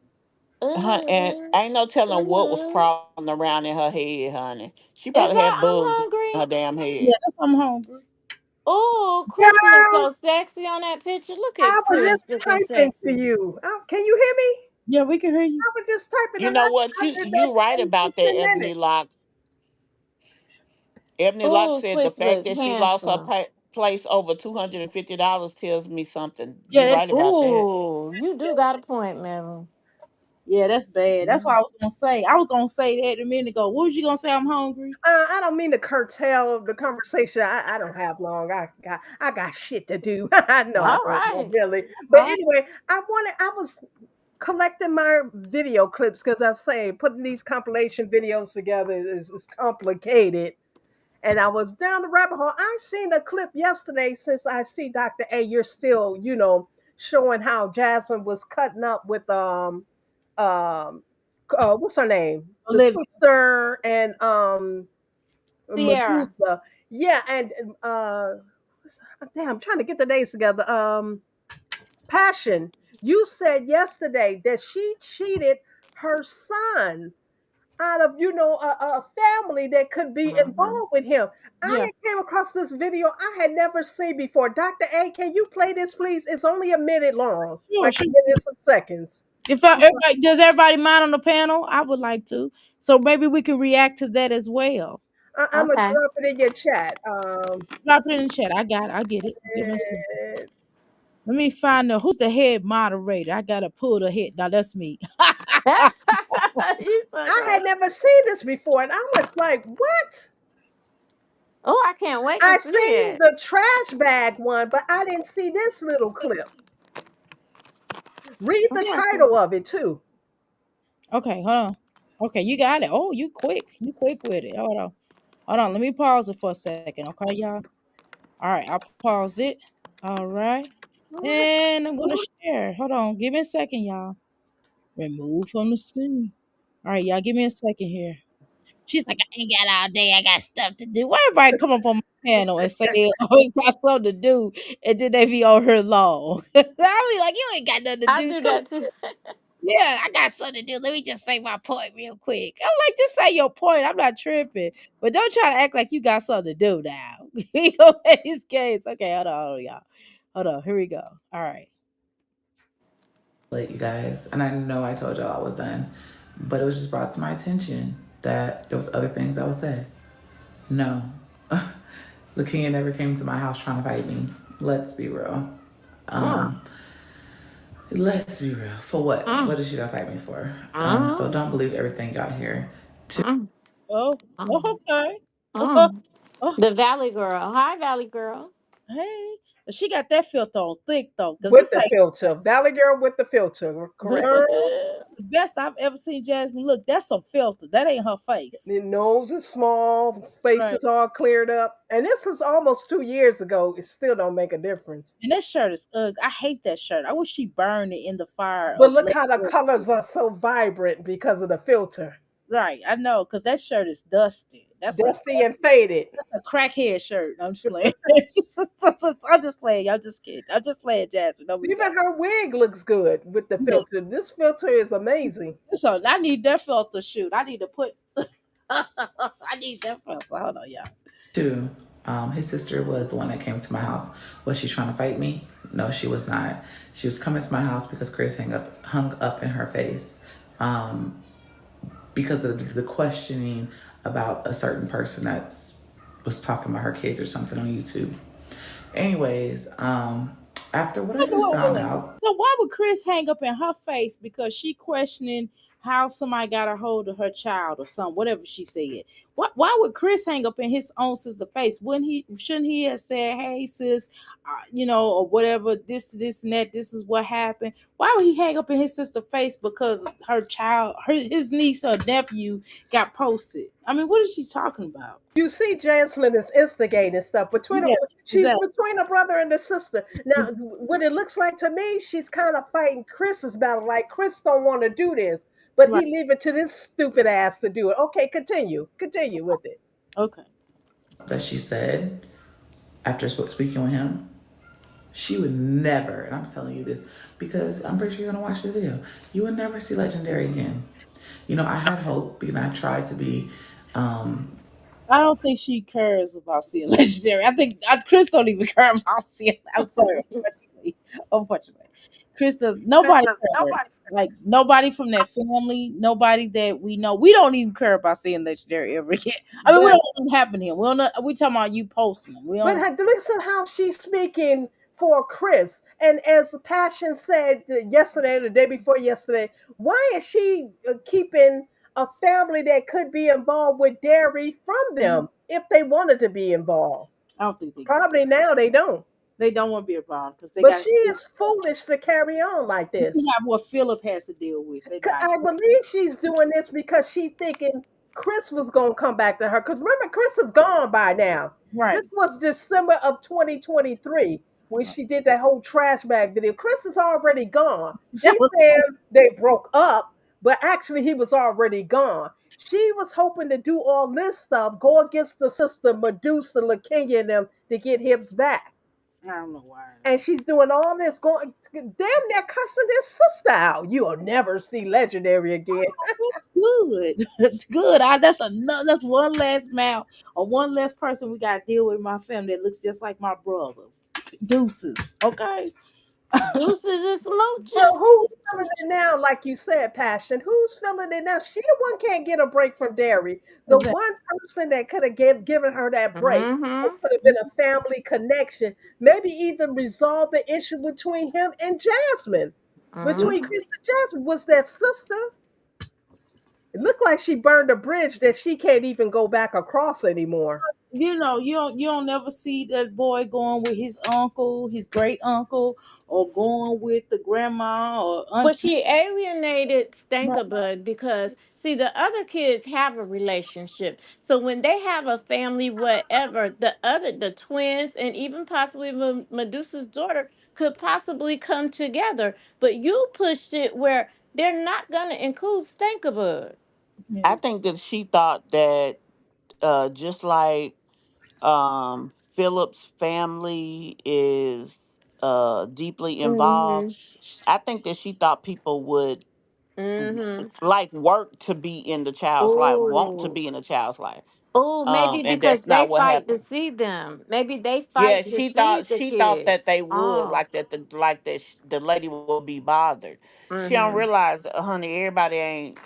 and Ooh, ain't no telling what was ooh. crawling around in her head, honey. She Is probably had that I'm bugs in her hungry? damn yeah, head. that's I'm hungry. Oh, Chris looks Girl, so sexy on that picture. Look I at was just Chris looking typing to sexy. you. Can you hear me? Yeah, we can hear you. I was just typing You and know what? I You did that you right in about that, 10 Ebony minutes. Locks. Ebony Locks Oh, said the Chris fact look that she lost her handsome. place over $250 tells me something. Yeah, You right about that. Oh, you do got a point, Melvin. yeah, that's bad. That's what Mm. I was gonna say. I was gonna say that a minute ago. What was you gonna say? I'm hungry. I don't mean to curtail the conversation. I don't have long. I got shit to do. I know I All don't know right. really. But Huh? anyway, I was collecting my video clips because I'm saying putting these compilation videos together is complicated. And I was down the rabbit hole. I seen a clip yesterday since I see Dr. A, you're still, showing how Jasmine was cutting up with um what's her name? The Olivia. sister and Sierra. Medusa. Yeah, and damn, I'm trying to get the names together. Passion. You said yesterday that she cheated her son out of a family that could be Mhm. involved with him. I Yeah, had came across this video I had never seen before. Dr. A, can you play this, please? It's only a minute long, sure, like a sure. minute and some seconds. If everybody, does everybody mind on the panel? I would like to. So maybe we can react to that as well. I'm gonna Okay. drop it in your chat. Drop it in the chat. I got it. I get it. Give me a second. Let me find the who's the head moderator. I gotta pull the head. Now that's me. You so I had great. never seen this before, and I was like, "What?" Oh, I can't wait to I see seen it. the trash bag one, but I didn't see this little clip. Read the Yeah. title of it too. Okay, hold on. Okay, you got it. Oh, you quick. You quick with it. Hold on. Hold on. Let me pause it for a second. Okay, y'all. All right, I'll pause it. All right. And I'm gonna share. Hold on. Give me a second, y'all. Remove from the screen. All right, y'all. Give me a second here. She's like, I ain't got all day. I got stuff to do. Why everybody come up on my panel and say they always got something to do, and then they be on her long? I be like, you ain't got nothing to I do. do Come, that too. yeah, I got something to do. Let me just say my point real quick. I'm like, just say your point. I'm not tripping, but don't try to act like you got something to do now. We gonna play this game. Okay, hold on, y'all. Hold on. Here we go. All right. Late, you guys, and I know I told y'all I was done, but it was just brought to my attention that there was other things that was said. No, Lakia never came to my house trying to fight me. Let's be real. Mm, Um, let's be real. For what? mm, What is she gonna fight me for? So mm, don't believe everything y'all hear. mm, Oh, mm, oh okay. mm. Oh, The Valley Girl. Hi, Valley Girl. hey, but she got that filter on thick though, cause With this the ain't filter. Valley Girl with the filter, correct. girl. It's the best I've ever seen Jasmine look. That's some filter. That ain't her face. The nose is small, face Right. is all cleared up. And this was almost 2 years ago. It still don't make a difference. And that shirt is ugly. I hate that shirt. I wish she burned it in the fire But of look let how the go. colors are so vibrant because of the filter. Right, I know, because that shirt is dusty. Dusty and faded. That's a crackhead shirt. I'm just playing. I'm just playing. I'm just kidding. I'm just playing, Jasmine. Don't be mad. Even her wig looks good with the Yeah. filter. This filter is amazing. So I need that filter shoot. I need to put. I need that filter. Hold on, y'all. Two, his sister was the one that came to my house. Was she trying to fight me? No, she was not. She was coming to my house because Chris hung up in her face, because of the questioning about a certain person that was talking about her kids or something on YouTube. Anyways, after what I Wait, just wait, wait, found wait. out, So why would Chris hang up in her face because she questioning how somebody got a hold of her child or something, whatever she said? Why would Chris hang up in his own sister face? Wouldn't he? Shouldn't he have said, "Hey, sis, or whatever, this, and that. This is what happened." Why would he hang up in his sister face because her child, his niece or nephew got posted? I mean, what is she talking about? You see, Jasmine is instigating stuff Yeah, she's exactly. between a brother and a sister. Now, what it looks like to me, she's kind of fighting Chris's battle. Like Chris don't want to do this, but Right. he leave it to this stupid ass to do it. Okay, continue with it. Okay. that she said after speaking with him, she would never, and I'm telling you this because I'm pretty sure you're gonna watch the video. You would never see Legendary again. I had hope because I tried to be. Um, I don't think she cares about seeing legendary. I think Chris don't even care about seeing. I'm sorry, unfortunately, Chris does. Nobody cares. Like nobody from that family, nobody that we know. We don't even care about seeing legendary ever again. I mean, we But don't let it happen to him. We don't. We talking about you posting them. We But don't. listen how she's speaking for Chris. And as Passion said yesterday, the day before yesterday, why is she keeping a family that could be involved with dairy from them if they wanted to be involved? I don't think they care. Probably now they don't. They don't want to be around because they But got. she is foolish to carry on like You see this. how what Philip has to deal with. They not. I believe she's doing this because she thinking Chris was gonna come back to her. Because remember, Chris is gone by now. Right. This was December of 2023 when Right. she did that whole trash bag video. Chris is already gone. She That was said they broke up, but actually he was already gone. She was hoping to do all this stuff, go against the sister Medusa, LaKenya, and them to get Hibbs back. I don't know why. And she's doing all this, going damn near cussing his sister out. You'll never see Legendary again. Good. Good. That's another. That's one less mouth or one less person we got to deal with in my family that looks just like my brother. Deuces. Okay. Deuces and But smooches. who's feeling it now, like you said, Passion? Who's feeling it now? She the one can't get a break from Derry. The Exactly. one person that could have given her that break or Mm-hmm. could have been a family connection, maybe even resolve the issue between him and Jasmine. Between Mm-hmm. Chris and Jasmine was that sister. It looked like she burned a bridge that she can't even go back across anymore. You don't never see that boy going with his uncle, his great uncle, or going with the grandma or But auntie. she alienated Right. Stankerbud because see the other kids have a relationship. So when they have a family, whatever, the twins and even possibly Medusa's daughter could possibly come together. But you pushed it where they're not gonna include Stankerbud. I Yeah. think that she thought that just like Philip's family is deeply involved, Mm-hmm. I think that she thought people would Mm-hmm. like work to be in the child's life, want to Oh. be in the child's life. Oh, maybe And because that's they not what fight to happened. see them. Maybe they Yeah, fight to see the she thought that kids. they would Oh. like that the lady will be bothered. She don't Mm-hmm. realize, honey, everybody ain't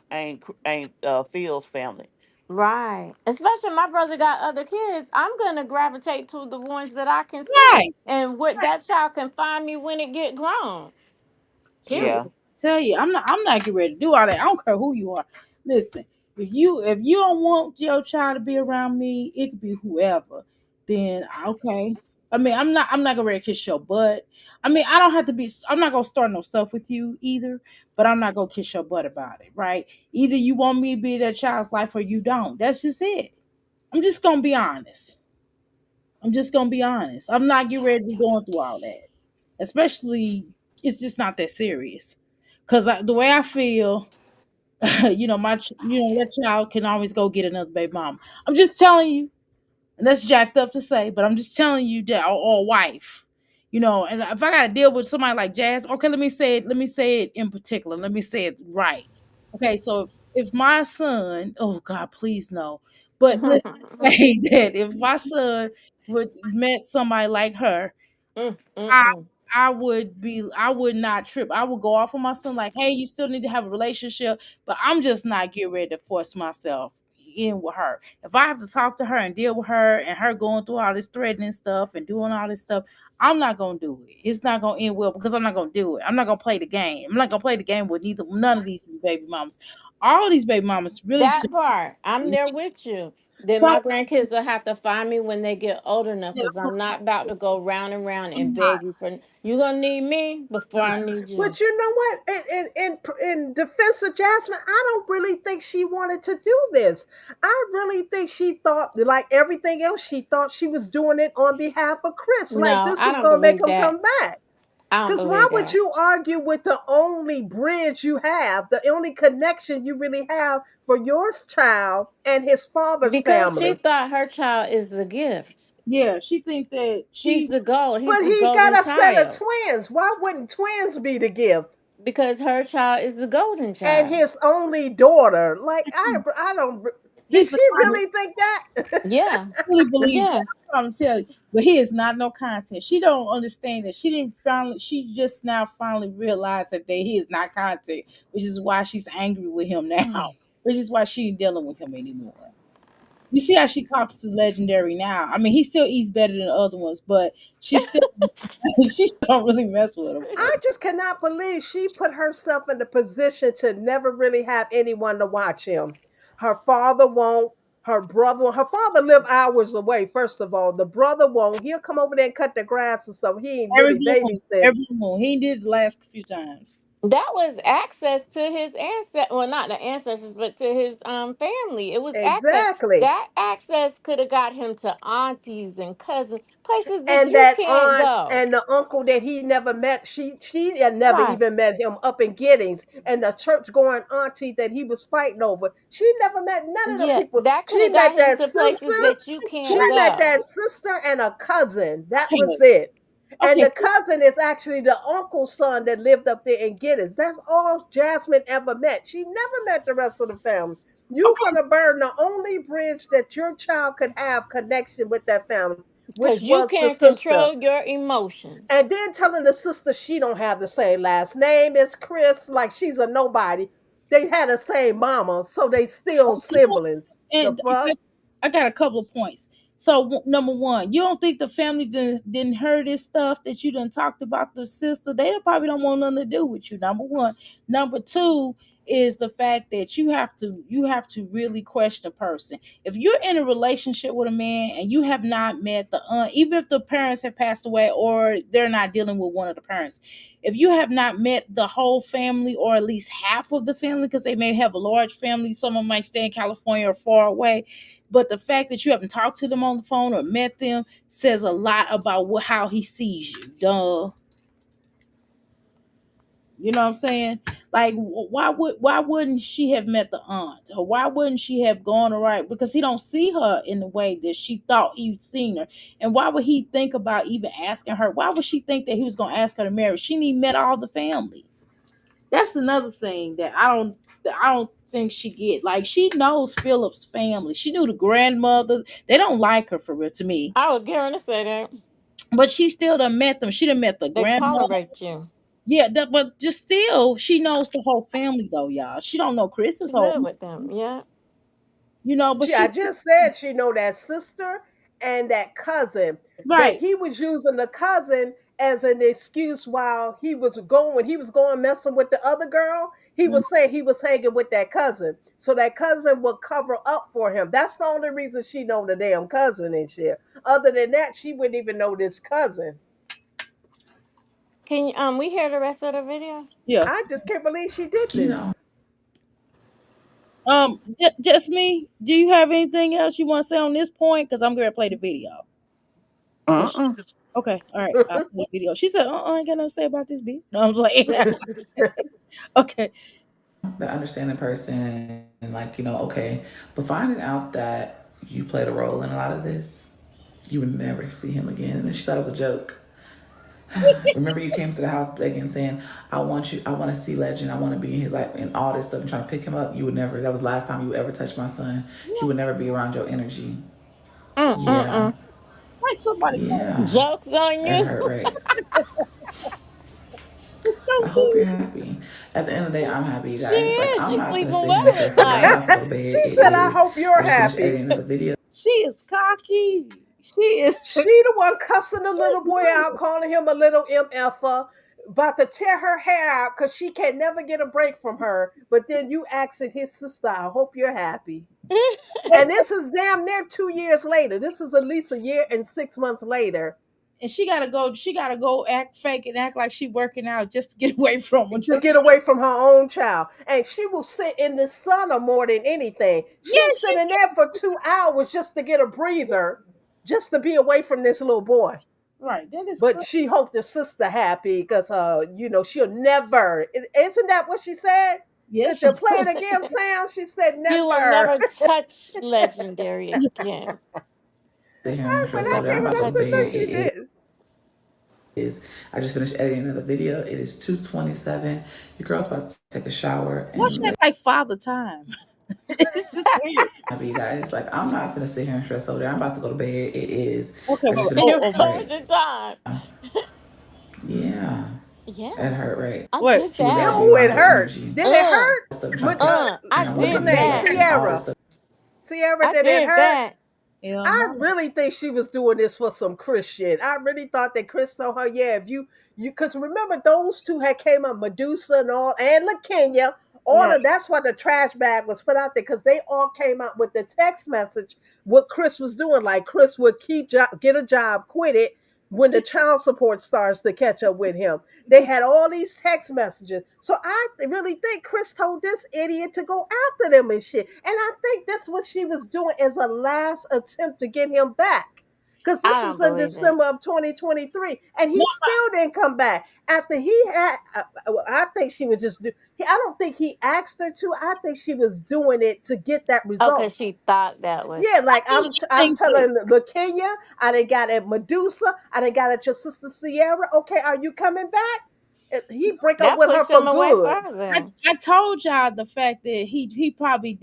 Phil's family. Right. Especially my brother got other kids. I'm gonna gravitate to the ones that I can see. Right. And what that child can find me when it get grown. Period. Yeah, Shoot. Tell you, I'm not getting ready to do all that. I don't care who you are. Listen, if you don't want your child to be around me, it could be whoever. Then okay. I mean, I'm not gonna ready to kiss your butt. I mean, I don't have to be. I'm not gonna start no stuff with you either. But I'm not gonna kiss your butt about it, right? Either you want me to be that child's life or you don't. That's just it. I'm just gonna be honest. I'm just gonna be honest. I'm not getting ready to be going through all that. Especially, it's just not that serious. Cause the way I feel, that child can always go get another baby mama. I'm just telling you, and that's jacked up to say, but I'm just telling you that, or wife, and if I gotta deal with somebody like Jazz, okay, let me say it in particular. Let me say it right. Okay, so if my son, oh God, please no, but let's say that if my son would met somebody like her, Mm, mm, I mm. I would not trip. I would go off on my son like, hey, you still need to have a relationship, but I'm just not getting ready to force myself in with her. If I have to talk to her and deal with her and her going through all this threatening stuff and doing all this stuff, I'm not gonna do it. It's not gonna end well because I'm not gonna do it. I'm not gonna play the game. I'm not gonna play the game with none of these baby mamas. All these baby mamas really That took. part, I'm there with you. Then So my grandkids will have to find me when they get old enough because that's what I'm not about to go round and round and I'm not. beg you for. You gonna need me before I need you. But you know what? In defense of Jasmine, I don't really think she wanted to do this. I really think she thought, like everything else, she thought she was doing it on behalf of Chris. Like No, this I is don't gonna make believe him that. come back. I don't Because why believe would that you argue with the only bridge you have, the only connection you really have for your child and his father's because she family? thought her child is the gift. Yeah, she think that He's she the gold. He's But the he golden got a set of child twins. Why wouldn't twins be the gift? because her child is the golden And child. his only daughter. Like I don't. Did he's she the kind of really think that? Yeah, really believe that. yeah. I'm trying to tell you, but he is not no content. She don't understand that. She didn't finally. She just now finally realized that he is not content, which is why she's angry with him now. Which is why she ain't dealing with him anymore. You see how she talks to Legendary now. I mean, he still eats better than the other ones, but she still she still don't really mess with him for I just cannot believe she put herself in the position to never really have anyone to watch him. Her father won't. Her father live hours away. First of all, the brother won't. He'll come over there and cut the grass and stuff. He ain't every really blue moon. babysit. Every blue moon. He did the last few times. That was access to his ancestors. Well, not the ancestors, but to his family. It was access. Exactly. That access could have got him to aunties and cousins, places that And you that can't aunt go. and the uncle that he never met, she had never Right. even met him up in Giddings, and the church going auntie that he was fighting over, she never met none of the Yeah, people. that could She have got met him that to sister. places that you This can't She point. met go. that sister and a cousin. That Okay. was it. And Okay. the cousin is actually the uncle's son that lived up there in Giddings. That's all Jasmine ever met. She never met the rest of the family. You're Okay. gonna burn the only bridge that your child could have connection with that family, which Because you was the can't sister. control your emotions. And then telling the sister she don't have the same last name as Chris, like she's a nobody. They had the same mama, so they still siblings. The And fuck? I got a couple of points. So number one, you don't think the family didn't hear this stuff that you done talked about the sister? They probably don't want nothing to do with you. Number one. Number two is the fact that you have to really question a person. If you're in a relationship with a man and you have not met the even if the parents have passed away or they're not dealing with one of the parents, if you have not met the whole family or at least half of the family, because they may have a large family, someone might stay in California or far away, but the fact that you haven't talked to them on the phone or met them says a lot about how he sees you. Duh. You know what I'm saying? Like, why wouldn't she have met the aunt, or why wouldn't she have gone right? Because he don't see her in the way that she thought he'd seen her. And why would he think about even asking her? Why would she think that he was gonna ask her to marry? She ain't met all the family. That's another thing that I don't think she get. Like, she knows Philip's family. She knew the grandmother. They don't like her for real to me. I would guarantee say that But she still done met them. She done met the they grandmother. tolerate you. Yeah, but just still, she knows the whole family though, y'all. She don't know Chris's She whole, lived with them. Yeah. but I she just said she know that sister and that cousin, but right. he was using the cousin as an excuse while he was going messing with the other girl. He Mm. was saying he was hanging with that cousin, so that cousin would cover up for him. That's the only reason she know the damn cousin and shit. Other than that, she wouldn't even know this cousin. Can you, we hear the rest of the video? Yeah. I just can't believe she did You this. know, Just me. Do you have anything else you want to say on this point? Because I'm gonna play the video. Or Mm-mm. okay, all right. I'll play the video. She said, I ain't got nothing to say about this beat. No, I'm like, okay. the understanding person, like, okay. But finding out that you played a role in a lot of this, you would never see him again. And then she thought it was a joke. Remember, you came to the house begging, saying, I want to see Legend, I want to be in his life, and all this stuff, and trying to pick him up. You would never, that was the last time you would ever touch my son. He would never be around your energy. Yeah, Mm-mm-mm. Like somebody called. yeah. Jokes on It you. hurt, right? It's so I hope you're cute. happy. At the end of the day, I'm happy, you She guys. Like, is. I'm She's not gonna sleeping sit here and well stress at over. I'm night. about to go to bed. She It said, "I is. hope I you're just finished happy." editing another video. She is cocky. She is. She the one cussing the little boy out, calling him a little mf'er, about to tear her hair out because she can never get a break from her. But then you asking his sister, "I hope you're happy." But And this is damn near 2 years later. This is at least a year and 6 months later and she gotta go. She gotta go act fake and act like she working out just to get away from him. to Just get away from her own child. And she will sit in the sun more than anything. yeah, She'll sit in there for 2 hours just to get a breather, just to be away from this little boy. right. That is But crazy. she hoped the sister happy because she'll never, isn't that what she said? Yeah, Could she you play it again, Sam? She said You will never. never touch Legendary again. Sit here and When stress I over. I'm Never came and about to go to touch listened, no, bed. you. she It did. is. I just finished editing another video. It is 2:27. Your girl's about to take a shower why and she lay. act like father time? It's just weird. Happy, you guys. Like, I'm not gonna sit here and stress over there. I'm about to go to bed. It is. Okay, I but just finished. You oh, Right. heard the time. Yeah. It Yeah, hurt, right? I wait. did He would never that. be Oh, it around your hurt. energy. Did it Uh, hurt? Stuff and trying to But pick the I and what's her did wanting name? more that. and all this Sierra. stuff. Sierra, I did it did hurt? that. Hell I no. really think she was doing this for some Chris shit. I really thought that Chris told her, yeah, if you because remember those two had came up, Medusa and all, and LaKenya. All Right. of that's why the trash bag was put out there because they all came out with the text message what Chris was doing. Like Chris would get a job, quit it when the child support starts to catch up with him. They had all these text messages. So I really think Chris told this idiot to go after them and shit. And I think that's what she was doing as a last attempt to get him back. Because I this don't was in believe it. December of 2023. And he No, still didn't come back. After he had, I think she was just, I don't think he asked her to. I think she was doing it to get that Oh, cause result. she thought that was. Yeah, like I I'm think that. telling LaKenya, I done got at Medusa, I done got at your sister Sierra. Okay, are you coming back? He break up That with her pushed for him away good. I, further. I told y'all the fact that he probably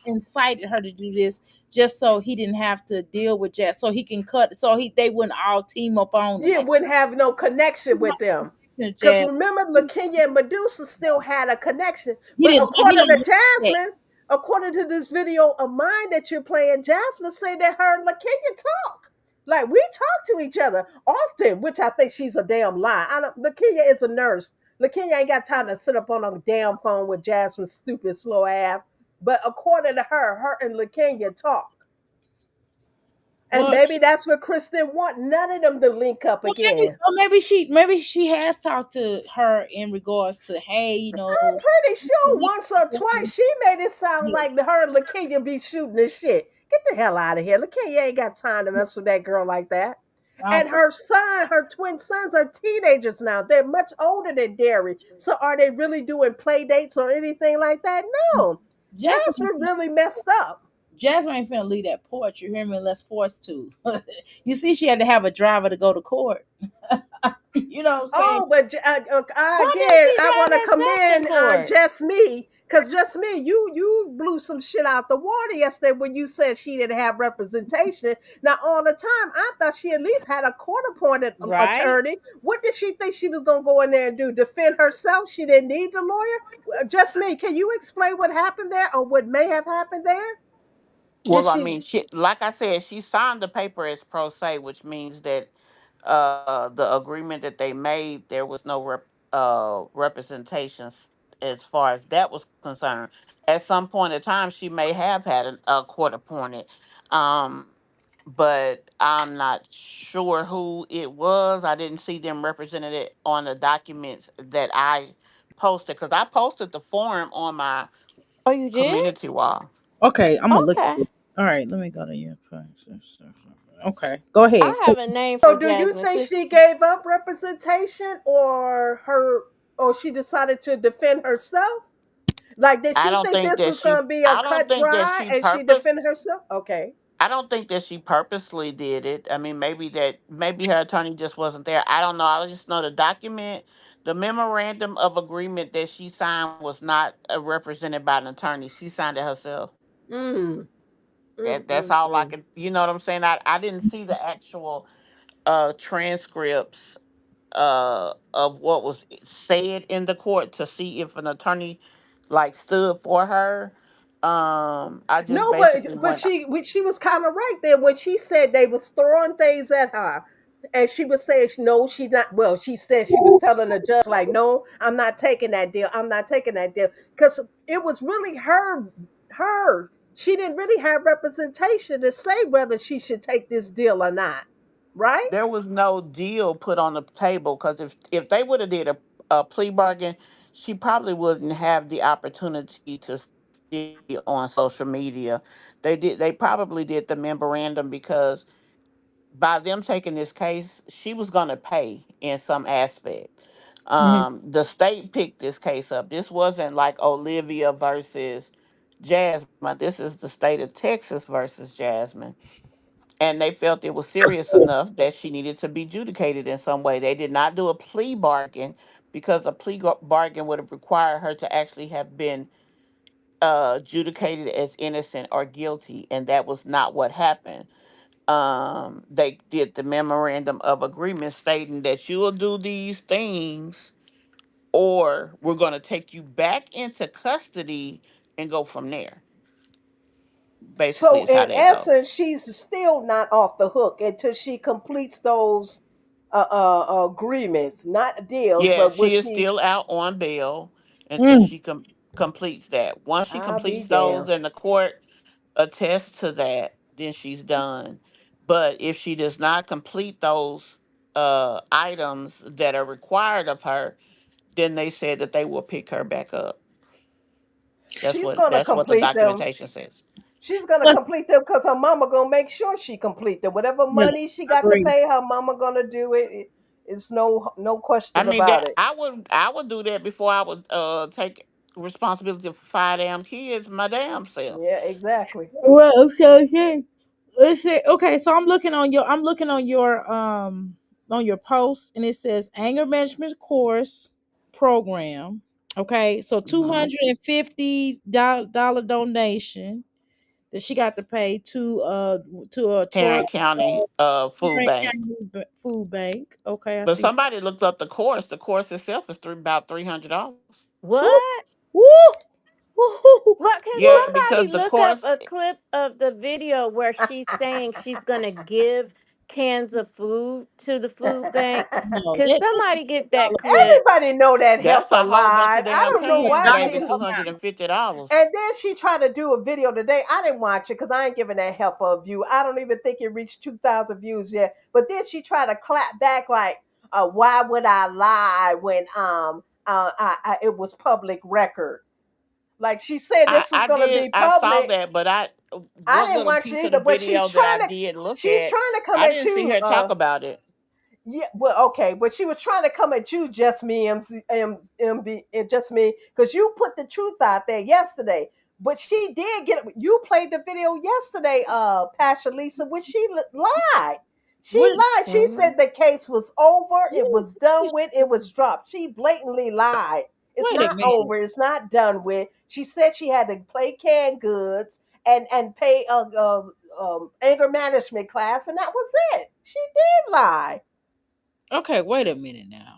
incited her to do this just so he didn't have to deal with Jazz, so he can cut, so they wouldn't all team up on him. Yeah, wouldn't have no connection with them. Because Jazz. remember, LaKenya and Medusa still had a connection. He But didn't. He according don't to want that. Jasmine, according to this video of mine that you're playing, Jasmine say that her and LaKenya talk. Like we talk to each other often, which I think she's a damn lie. LaKenya is a nurse. LaKenya ain't got time to sit up on a damn phone with Jasmine's stupid slow ass. But according to her, her and LaKenya talk. And Well, maybe that's what Chris didn't want none of them to link up again. maybe she has talked to her in regards to, hey, I'm pretty sure once or twice she made it sound like her and LaKenya be shooting this shit. Get the hell out of here. LaKenya ain't got time to mess with that girl like that. I And don't think her son, her twin sons are teenagers now. They're much older than Derry. So are they really doing play dates or anything like that? No. Jasmine. Jasmine really messed up. Jasmine ain't finna leave that porch. You hear me? Unless forced to. You see, she had to have a driver to go to court. You know what I'm saying? Oh, but Why did again, she I want drive to herself to commend court? just me, because just me, you blew some shit out the water yesterday when you said she didn't have representation. Now, all the time, I thought she at least had a court-appointed Right? attorney. What did she think she was gonna go in there and do? Defend herself? She didn't need the lawyer. Just me. Can you explain what happened there, or what may have happened there? Did Well, I she? mean, she, like I said, she signed the paper as pro se, which means that the agreement that they made, there was no representations as far as that was concerned. At some point in time, she may have had a court appointed, um, but I'm not sure who it was. I didn't see them represented it on the documents that I posted because I posted the form on my Oh, you did? community wall. Okay, I'm gonna look at Okay. this. All right, let me go to you. Okay, go ahead. I have a name for So do you Jasmine. think she gave up representation or she decided to defend herself? Like, did I she don't think think this that was going she to be a I don't cut think that dry she and she purpose defended herself? Okay. I don't think that she purposely did it. I mean, maybe her attorney just wasn't there. I don't know. I just know the memorandum of agreement that she signed was not represented by an attorney. She signed it herself. Mm, That's all I mm. could. You know what I'm saying? I didn't see the actual transcripts of what was said in the court to see if an attorney like stood for her. I just No, basically but went. she was kind of right there when she said they was throwing things at her, and she was saying no, she not. Well, she said she was telling the judge like, no, I'm not taking that deal. I'm not taking that deal because it was really her. Her. She didn't really have representation to say whether she should take this deal or not. Right? There was no deal put on the table because if they would have did a plea bargain, she probably wouldn't have the opportunity to still be on social media. They probably did the memorandum because by them taking this case, she was going to pay in some aspect. Mhm. The state picked this case up. This wasn't like Olivia versus Jasmine. This is the state of Texas versus Jasmine, and they felt it was serious enough that she needed to be adjudicated in some way. They did not do a plea bargain because a bargain would have required her to actually have been adjudicated as innocent or guilty, and that was not what happened. They did the memorandum of agreement stating that you will do these things, or we're going to take you back into custody and go from there. Basically, So is how in that essence, goes. she's still not off the hook until she completes those agreements, not deals, Yeah, but what she is she. still out on bail until Mm. she completes that. Once she I'll be completes those damned. and the court attests to that, then she's done. But if she does not complete those items that are required of her, then they said that they will pick her back up. She's gonna That's what the complete them. documentation says. She's gonna Let's, complete them because her mama gonna make sure she complete them. Whatever yeah, money she I got to agree. pay, her mama gonna do it. It's no I question mean about that it. I would do that before I would take responsibility for 5 damn kids my damn self. Yeah, exactly. Well, okay, okay. Let's say, okay, so I'm looking on your post, and it says anger management course program. Okay, so Hmm. $250 donation that she got to pay to a Torah Tarrant County Food Tarrant Bank. County Food Bank. Okay, I But see. somebody looked up the course. The course itself is about $300. Woo, What? woo, woo, What, can Yeah, woo. because somebody the look up course a clip of the video where she's saying she's gonna give cans of food to the food bank? No, Can that somebody get that $2 clip? Everybody know that that's heifer a whole bunch lied. of I damn don't know a cans, why dollar she. baby. And $250. then she tried to do a video today. I didn't watch it because I ain't giving that heifer a view. I don't even think it reached 2,000 views yet. But then she tried to clap back like, "Why would I lie when it was public record?" Like she said, this was gonna be I saw public. that, but I what didn't little watch it piece of the either. But video that I did look she's at, trying to come I at didn't see you. her talk about it. Yeah, well, okay, but she was trying to come at you, just me, MB, and just me, because you put the truth out there yesterday. But she did get it. You played the video yesterday, Pastor Lisa, when she lied. She What? lied. She Hmm. said the case was over. It was done Wait with. It was dropped. She blatantly lied. It's wait a not minute. over. It's not done with. She said she had to play canned goods and pay anger management class, and that was it. She did lie. Okay, wait a minute now.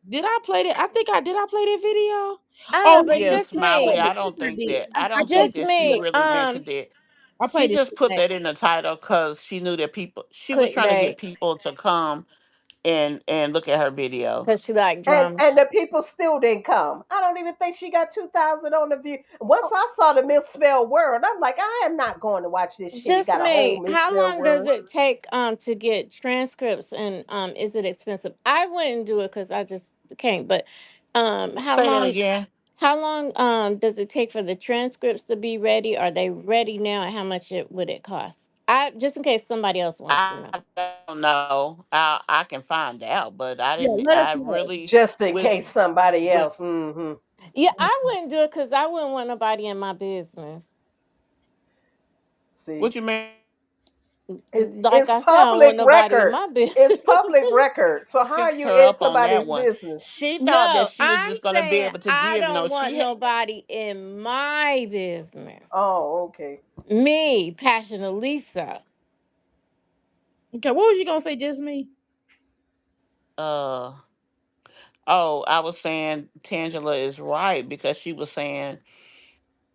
Did I play that? I think I did. I play that video. Oh But no, Yeah, just Smiley. me, yes, I don't I think did. that. I I don't played think just this that she me. today. really meant to that. I She played this just put today. that in the title because she knew that people. She was trying to get Clickbait, people to come and look at her video. because she like And drama. the people still didn't come. I don't even think she got 2,000 on the view. Once I saw the misspelled word, I'm like, I am not going to watch this shit. It Just got a whole me. How misspelled long does word. it take to get transcripts, and is it expensive? I wouldn't do it because I just can't. But how Say that long? again. How long does it take for the transcripts to be ready? Are they ready now, and how much would it cost? I just in case somebody else wants to know. I don't know. I can find out, but I Yeah, didn't. let I us know. really Just in with case somebody with else. Hmm. Yeah, I wouldn't do it because I wouldn't want nobody in my business. See, What you mean? Like it's I said, I don't want public nobody in record. my business. It's public record. So how are Fix you her in up on that somebody's one. business? She thought that No, she was I'm just gonna be saying able to I give. No, don't she want had. nobody in my business. Oh, okay. Me, Passion Lisa. Okay, what was you gonna say? Just me? Uh oh, I was saying Tangela is right because she was saying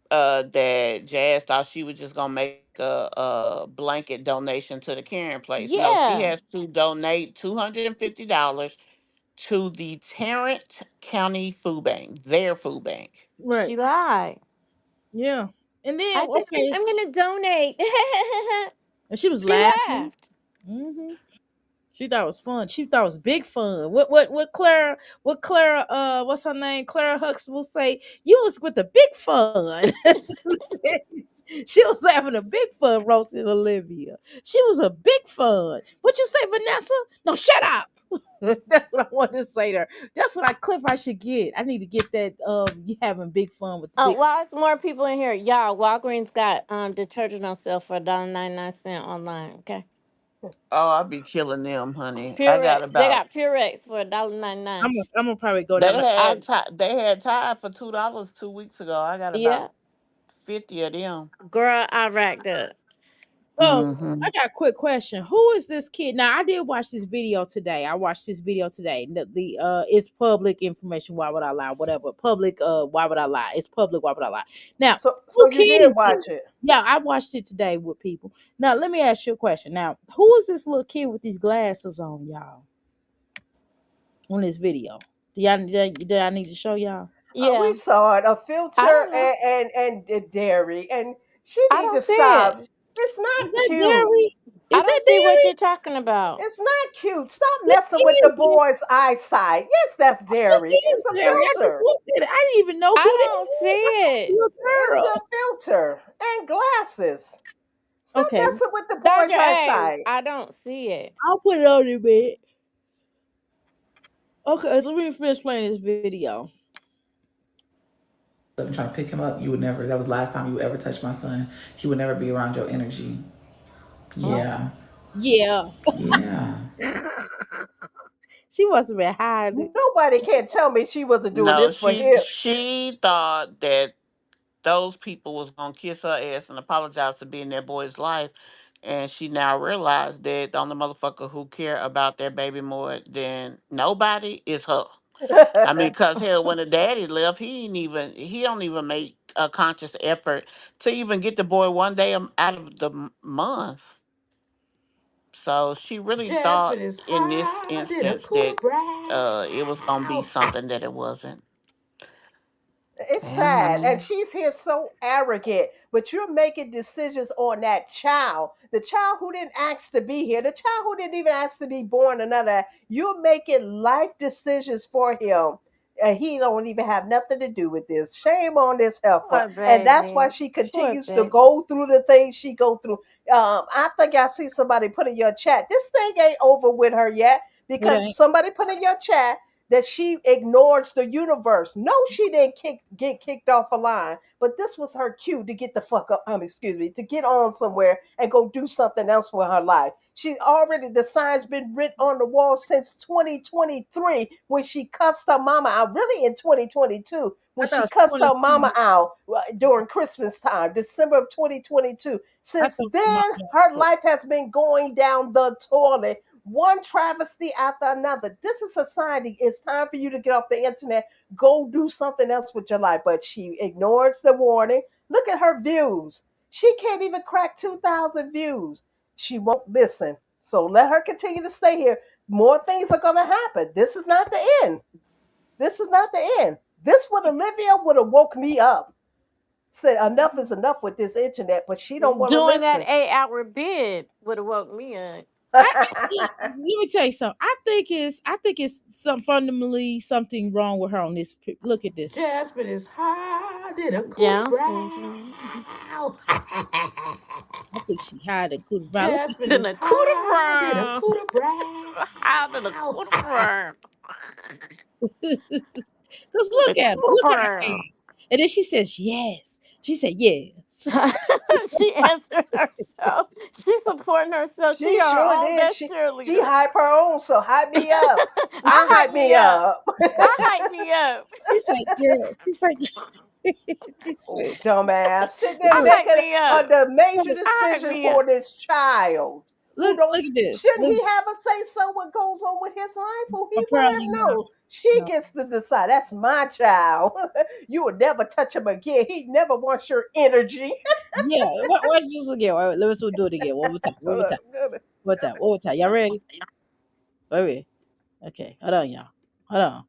that Jazz thought she was just gonna make a blanket donation to the caring place. No, she Yeah, has to donate $250 to the Tarrant County Food Bank, their food bank. Right. she lied. Yeah. And then I just, okay, I'm gonna donate. and she was She laughing. laughed. Hmm. She thought it was fun. She thought it was big fun. What Clara what's her name? Clara Huxtable say, you was with the big fun. She was having a big fun roasting Olivia. She was a big fun. What you say, Vanessa? No, shut up. That's what I wanted to say to her. That's what I clip I should get. I need to get that you having big fun with the Oh, big. why is more people in here? Y'all, Walgreens got detergent on sale for $1.99 online. Okay, Oh, I'll be killing them, honey. I got Purex. They about got Purex for $1.99. I'm gonna probably go down they there. I had they had Tide for $2 2 weeks ago. I got about Yeah, 50 of them. girl, I racked up. Oh, Mm-hmm. I got a quick question. Who is this kid? Now, I did watch this video today. I watched this video today. It's public information. Why would I lie? Whatever. Public. Why would I lie? It's public. Why would I lie? Now, So who you kid did is this? watch it. Yeah, I watched it today with people. Now, let me ask you a question. Now, who is this little kid with these glasses on, y'all? On this video? Do I need to show y'all? We Yeah, saw it, a I filter don't know. and dairy, and she I need don't to see stop. it. It's Is not that cute. dairy? I Is don't that see what you're dairy? talking about. It's not cute. Stop It messing with the is. boy's eyesight. Yes, that's It dairy. It's is a dairy. I just filter. looked at it. I didn't even know who I this don't was. I see thought it it. was a It's girl. the filter and glasses. Stop Okay, messing with the Dr. boy's A, eyesight. I don't see it. I'll put it on in a bit. Okay, let me finish playing this video. I'm trying to pick him up. You would never. That was the last time you would ever touch my son. He would never be around your energy. Huh? Yeah, Yeah, yeah. she must have been hiding. Nobody can tell me she wasn't doing No, this for him. she thought that those people was gonna kiss her ass and apologize for being that boy's life. And she now realized that the only motherfucker who care about their baby more than nobody is her. I mean, cause hell, when the daddy left, he don't even make a conscious effort to even get the boy one day out of the month. So she really Jasmine thought is in this high, did a instance cooler that brown. it was gonna be something that it wasn't. It's And I sad. And mean, she's here so arrogant, but you're making decisions on that child. The child who didn't ask to be here, the child who didn't even ask to be born another. You're making life decisions for him. And he don't even have nothing to do with this. Shame on this heifer. Poor And that's why baby. she Poor continues to baby. go through the things she go through. I think I see somebody put in your chat. This thing ain't over with her yet It because ain't. somebody put in your chat that she ignores the universe. No, she didn't get kicked off a line, but this was her cue to get the fuck up. Excuse me, to get on somewhere and go do something else with her life. She already the sign's been written on the wall since 2023 when she cussed her mama out. Really in 2022 I when thought she it was cussed her 22. mama out during Christmas time, December of 2022. I Since thought my then, mom her life has been going down the toilet, one travesty after another. This is society. It's time for you to get off the internet. Go do something else with your life. But she ignores the warning. Look at her views. She can't even crack 2,000 views. She won't listen. So let her continue to stay here. More things are going to happen. This is not the end. This is not the end. This would Olivia would have woke me up. Said enough is enough with this internet, but she don't want to Doing that listen. 8 hour bid would have woke me up. let me tell you something. I think it's some fundamentally something wrong with her on this. Look at this. Jasmine is high, did a cooler I Down syndrome. brown. think she had a good round. Look at Jasmine is this. Then a cooler high, did a brown. Cooler Cause brown. I Just look at her. Look at her Girl. face. And then she says, yes. She said, yes. She answered herself. She's supporting herself. She She her sure own did. best She cheerleader. hype her own, so hype me up. I I hype hype me me up. up. I hype me up. She's like, yeah. She's like, she Oh, said, dumbass. Sitting there I hype making me up. the major look, I hype decision me up. for this child. Who don't look at this. shouldn't Look, he have a say so what goes on with his life? Who he would apparently have not. no. She No. gets to decide. That's my child. You would never touch him again. He never wants your energy. Yeah. What you just again? Wait, let's do it again. One more time. One more time. Good. One more time. One more time. Y'all ready? Wait. Okay. Hold on, y'all. Hold on.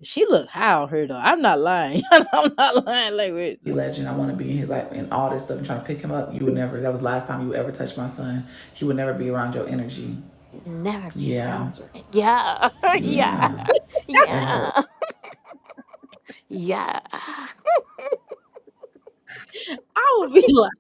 She look high on her though. I'm not lying. I'm not lying. Like, wait. Legend. I want to be in his life and all this stuff and trying to pick him up. You would never. That was the last time you ever touched my son. He would never be around your energy. Never be Yeah. around you. Yeah. Yeah. Yeah. It hurt. Yeah. Yeah. I would be like,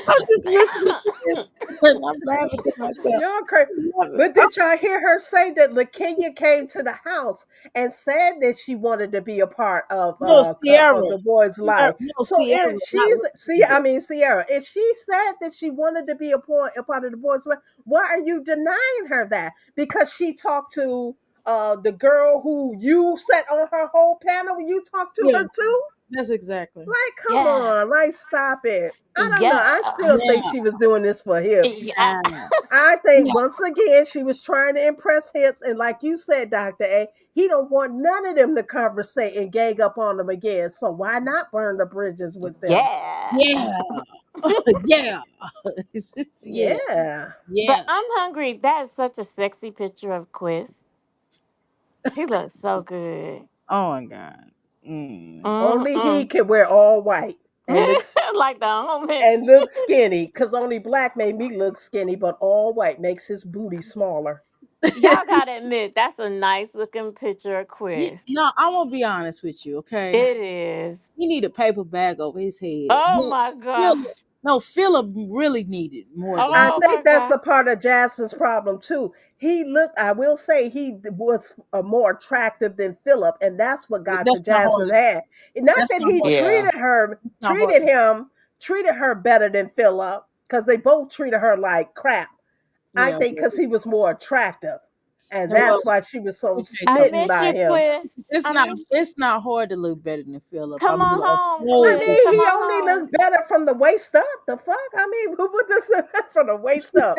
I'm just listening to this and I'm laughing to myself. Y'all crazy. I love it. But did y'all hear her say that LaKenya came to the house and said that she wanted to be a part No, of Sierra. the boy's life? No, So Sierra, if not she's see, Latoya. I mean Sierra, if she said that she wanted to be a part of the boy's life, why are you denying her that? Because she talked to the girl who you sat on her whole panel. You talked to Yeah, her too. that's exactly. Like, come Yeah. on, like, stop it. I don't know. I Yeah. still think Yeah, she was doing this for hips. Yeah. yeah, I think yeah. once again she was trying to impress hips, and like you said, Doctor A, he don't want none of them to conversate and gang up on them again. So why not burn the bridges with them? Yeah. Yeah, yeah. Yeah, Yeah. But yeah. I'm hungry. That is such a sexy picture of Quiz. He looks so good. Oh my God. Mm. Only he Mm-mm. can wear all white and Like the homie. look skinny, because only black made me look skinny, but all white makes his booty smaller. Y'all gotta admit, that's a nice looking picture of Quiz. No, I'm gonna be honest with you, okay? It is. He need a paper bag over his head. Oh But my god. Philip, no, Philip really needed more than I Oh that. my think that's god. a part of Jasmine's problem too. He looked, I will say, he was more attractive than Philip, and that's what got to That's not hard. Jasmine's head. Not That's that not he hard. Yeah. That's not hard. treated her better than Philip, because they both treated her like crap. I Yeah, think because he was more attractive, and well, that's why she was so let me tell you I something. smitten miss by you, him. Quiz. I miss you. It's not hard to look better than Philip. I Come mean, on home, I Quiz. mean, Come he on only home. looked better from the waist up. The fuck? I mean, who put this from the waist up?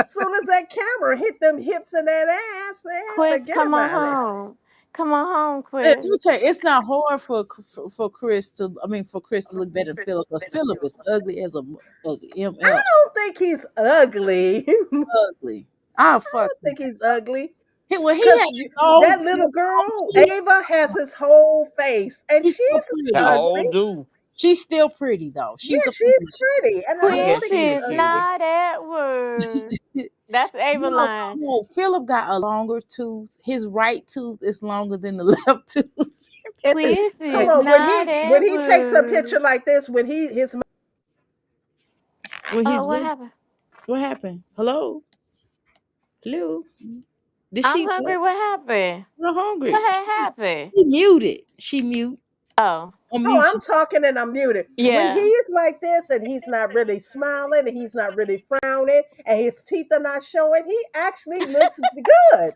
Soon as that camera hit them hips and that ass, man, Quiz, forget come on about it. home. Come on home, let Quiz. me tell you, it's not hard for Chris to. I mean, for Chris to look better than Philip because Philip is ugly as a I ML. don't think he's ugly. I Ugly. I fuck. think he's ugly. When he Because had long, that little long girl, teeth, Ava, has his whole face, and she's still she's pretty. ugly. All do. She's still pretty though. She's Yeah, a she's pretty. pretty, and I Oh don't yeah, Quiz think she he's is is cute. ugly. not at work. That's Ava No, line. no, Philip got a longer tooth. His right tooth is longer than the left tooth. Quiz Hold is on, not when at he takes a work. picture like this, when he his When Oh, he's what with, happened? what happened? Hello, hello. Did I'm she? hungry. What happened? We're hungry. What had happened? She muted. She mute. Oh, Oh, Unmute I'm you. talking and I'm muted. When yeah. he's like this and he's not really smiling and he's not really frowning and his teeth are not showing, he actually looks good.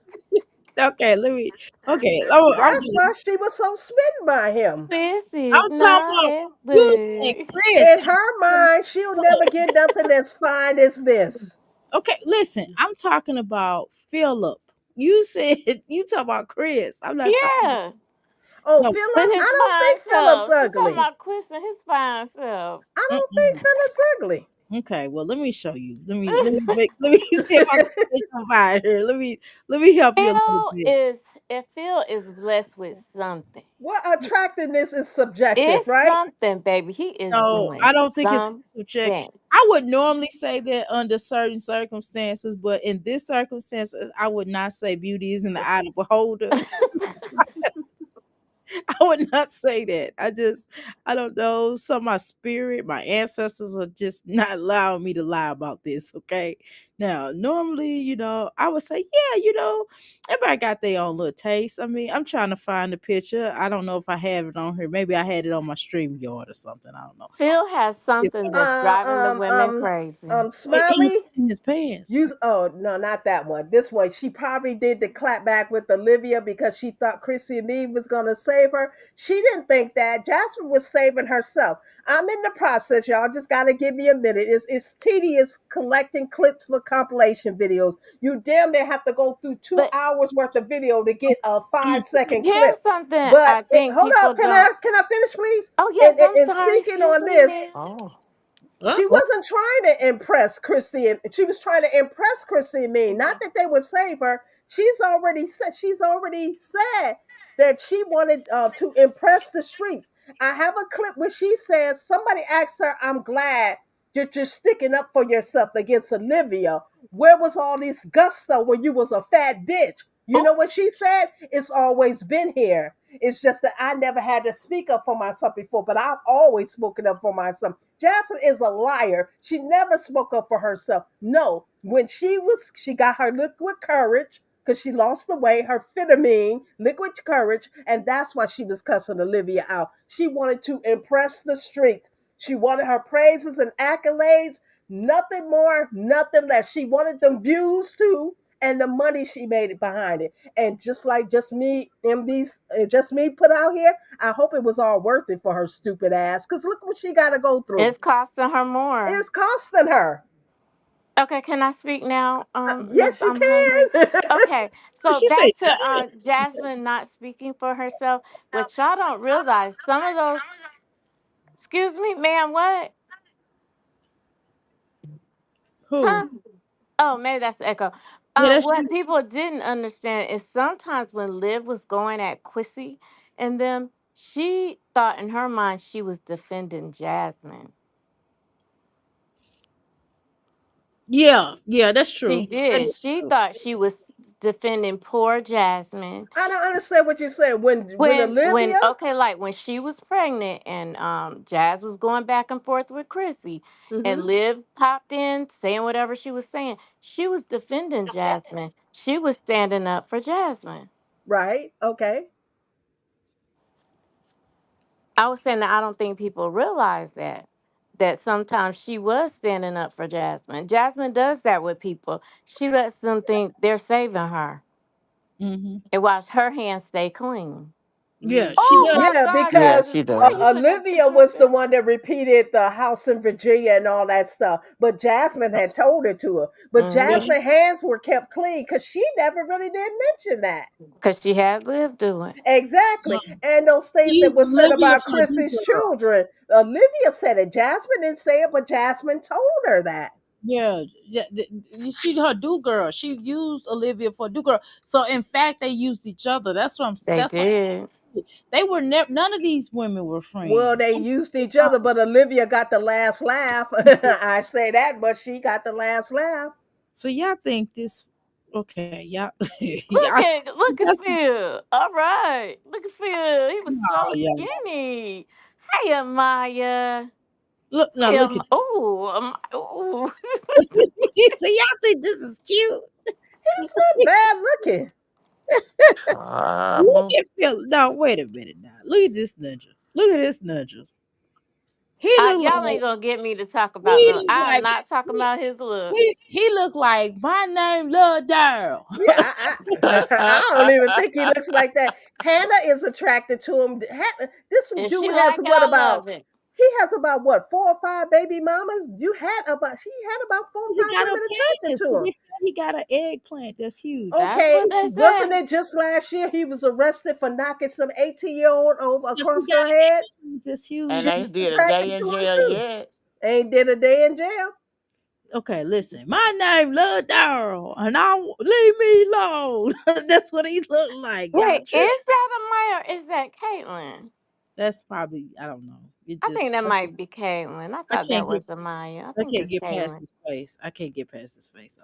Okay, let me. Okay, That's why she was so smitten by him. This is I'm talking not about. at You said work. Chris. In her mind, she'll never get nothing as fine as this. Okay, listen. I'm talking about Philip. You said you talking about Chris. I'm not talking about Yeah. Oh, no. But Philip? his I don't fine think Philip's self. She's talking ugly. about Chris and his fine self. I don't think Mm-mm. Philip's ugly. Okay, well, let me show you. Let me see if I can find her. Let me help you a little Phil bit. is if Phil is blessed with something. Well, attractiveness is subjective, It's right? something, baby. He is No, doing I don't think it's subject. something. I would normally say that under certain circumstances, but in this circumstance, I would not say beauty is in the eye of the beholder. I would not say that. I don't know. Some my spirit, my ancestors are just not allowing me to lie about this. Okay. Now, normally, I would say, yeah, everybody got their own little taste. I mean, I'm trying to find the picture. I don't know if I have it on here. Maybe I had it on my stream yard or something. I don't know. Phil has If something I- that's driving the women crazy. He Smiley. in his pants. You oh no, not that one. This one, she probably did the clap back with Olivia because she thought Chrissy and me was gonna save her. She didn't think that Jasmine was saving herself. I'm in the process, y'all. Just gotta give me a minute. It's tedious collecting clips for compilation videos. You damn near have to go through two But hours worth of video to get a Mm. 5 second clip. here's something But I think hold people up, can don't. I finish, please? Oh, And, yes, and, I'm and sorry. speaking Excuse on me, this, man. Oh. she What? wasn't trying to impress Chrissy, and she was trying to impress Chrissy and me. Not that they would save her. She's already said that she wanted to impress the streets. I have a clip where she says somebody asked her, "I'm glad that you're sticking up for yourself against Olivia. Where was all this gusto when you was a fat bitch?" You Oh, know what she said? It's always been here. It's just that I never had to speak up for myself before, but I've always spoken up for myself. Jackson is a liar. She never spoke up for herself. No, when she got her liquid courage because she lost the weight, her phenamine, liquid courage, and that's why she was cussing Olivia out. She wanted to impress the streets. She wanted her praises and accolades, nothing more, nothing less. She wanted them views too, and the money she made it behind it. And just like just me, just me put out here, I hope it was all worth it for her stupid ass. Cause look what she got to go through. it's costing her more. It's costing her. Okay, can I speak now, Miss Yes, you I'm hungry? can. Okay, Did so she say back to that? Jasmine not speaking for herself. What y'all don't realize, some of those. Excuse me, ma'am. What? Who? Huh? Oh, maybe that's the echo. Yeah, that's What you. people didn't understand is sometimes when Liv was going at Quissy and them, she thought in her mind she was defending Jasmine. Yeah, yeah, that's She true. That did. is She true. thought she was defending poor Jasmine. I don't understand what you're saying. When When Olivia, okay, like when she was pregnant and Jazz was going back and forth with Chrissy and hmm Liv popped in saying whatever she was saying, she was defending Jasmine. She was standing up for Jasmine. right? Okay. I was saying that I don't think people realize that sometimes she was standing up for Jasmine. Jasmine does that with people. She lets them think they're saving her Hmm. and watch her hands stay clean. Yeah, Mm. she Oh does. my Yeah, God, Yeah, because Jesus! she Why you does. putting that Olivia picture up was the there? one that repeated the house in Virginia and all that stuff, but Jasmine had told it to her. But Yeah, Mm-hmm. Jasmine's hands were kept clean because she never really did mention that. Because she had lived through it. Exactly. And those she things that used were said Olivia about for a do Chrissy's girl. children. Olivia said it. Jasmine didn't say it, but Jasmine told her that. Yeah, yeah, she her do girl. She used Olivia for a do girl. So in fact, they used each other. They That's what did. they were. None of these women were Well, friends. they used each other, but Olivia got the last laugh. I say that, but she got the last laugh. So y'all think this? Okay, y'all, y'all, Look at just Phil. All right. Look at Phil. He was no, so yeah. skinny. Hey, Amaya. Look now, Hey, look at. ooh. So y'all think this is cute? It's not bad looking. Look Um, at Phil. No, wait a minute now. Look at this ninja. Look at this ninja. He look Y'all like ain't gonna get me to talk about he look. look I'm like not talking he, about his looks. he look like my name Lil Daryl. Yeah, I don't even think he looks like that. Hannah is attracted to him. This If she dude has like it, what I about? love it. He has about what 4 or 5 baby mamas. She had about 4 or 5 He got a women attracted penis. to him. He said he got an eggplant. That's huge. That's Okay, what they wasn't say. it just last year he was arrested for knocking some 18-year-old over Yes, he across got her head? an eggplant. That's and She huge. they was did a attracted day in to him jail too. yet. Ain't did a day in jail. Okay, listen. My name Lil Daryl, and leave me alone. That's what he looked like. Y'all Wait, trip. is that Amaya or is that Caitlyn? That's probably I don't know. I think that might be Caitlyn. I I thought that can't get was Amaya. I I think can't it's get past Caitlyn. his face. I can't get past his face.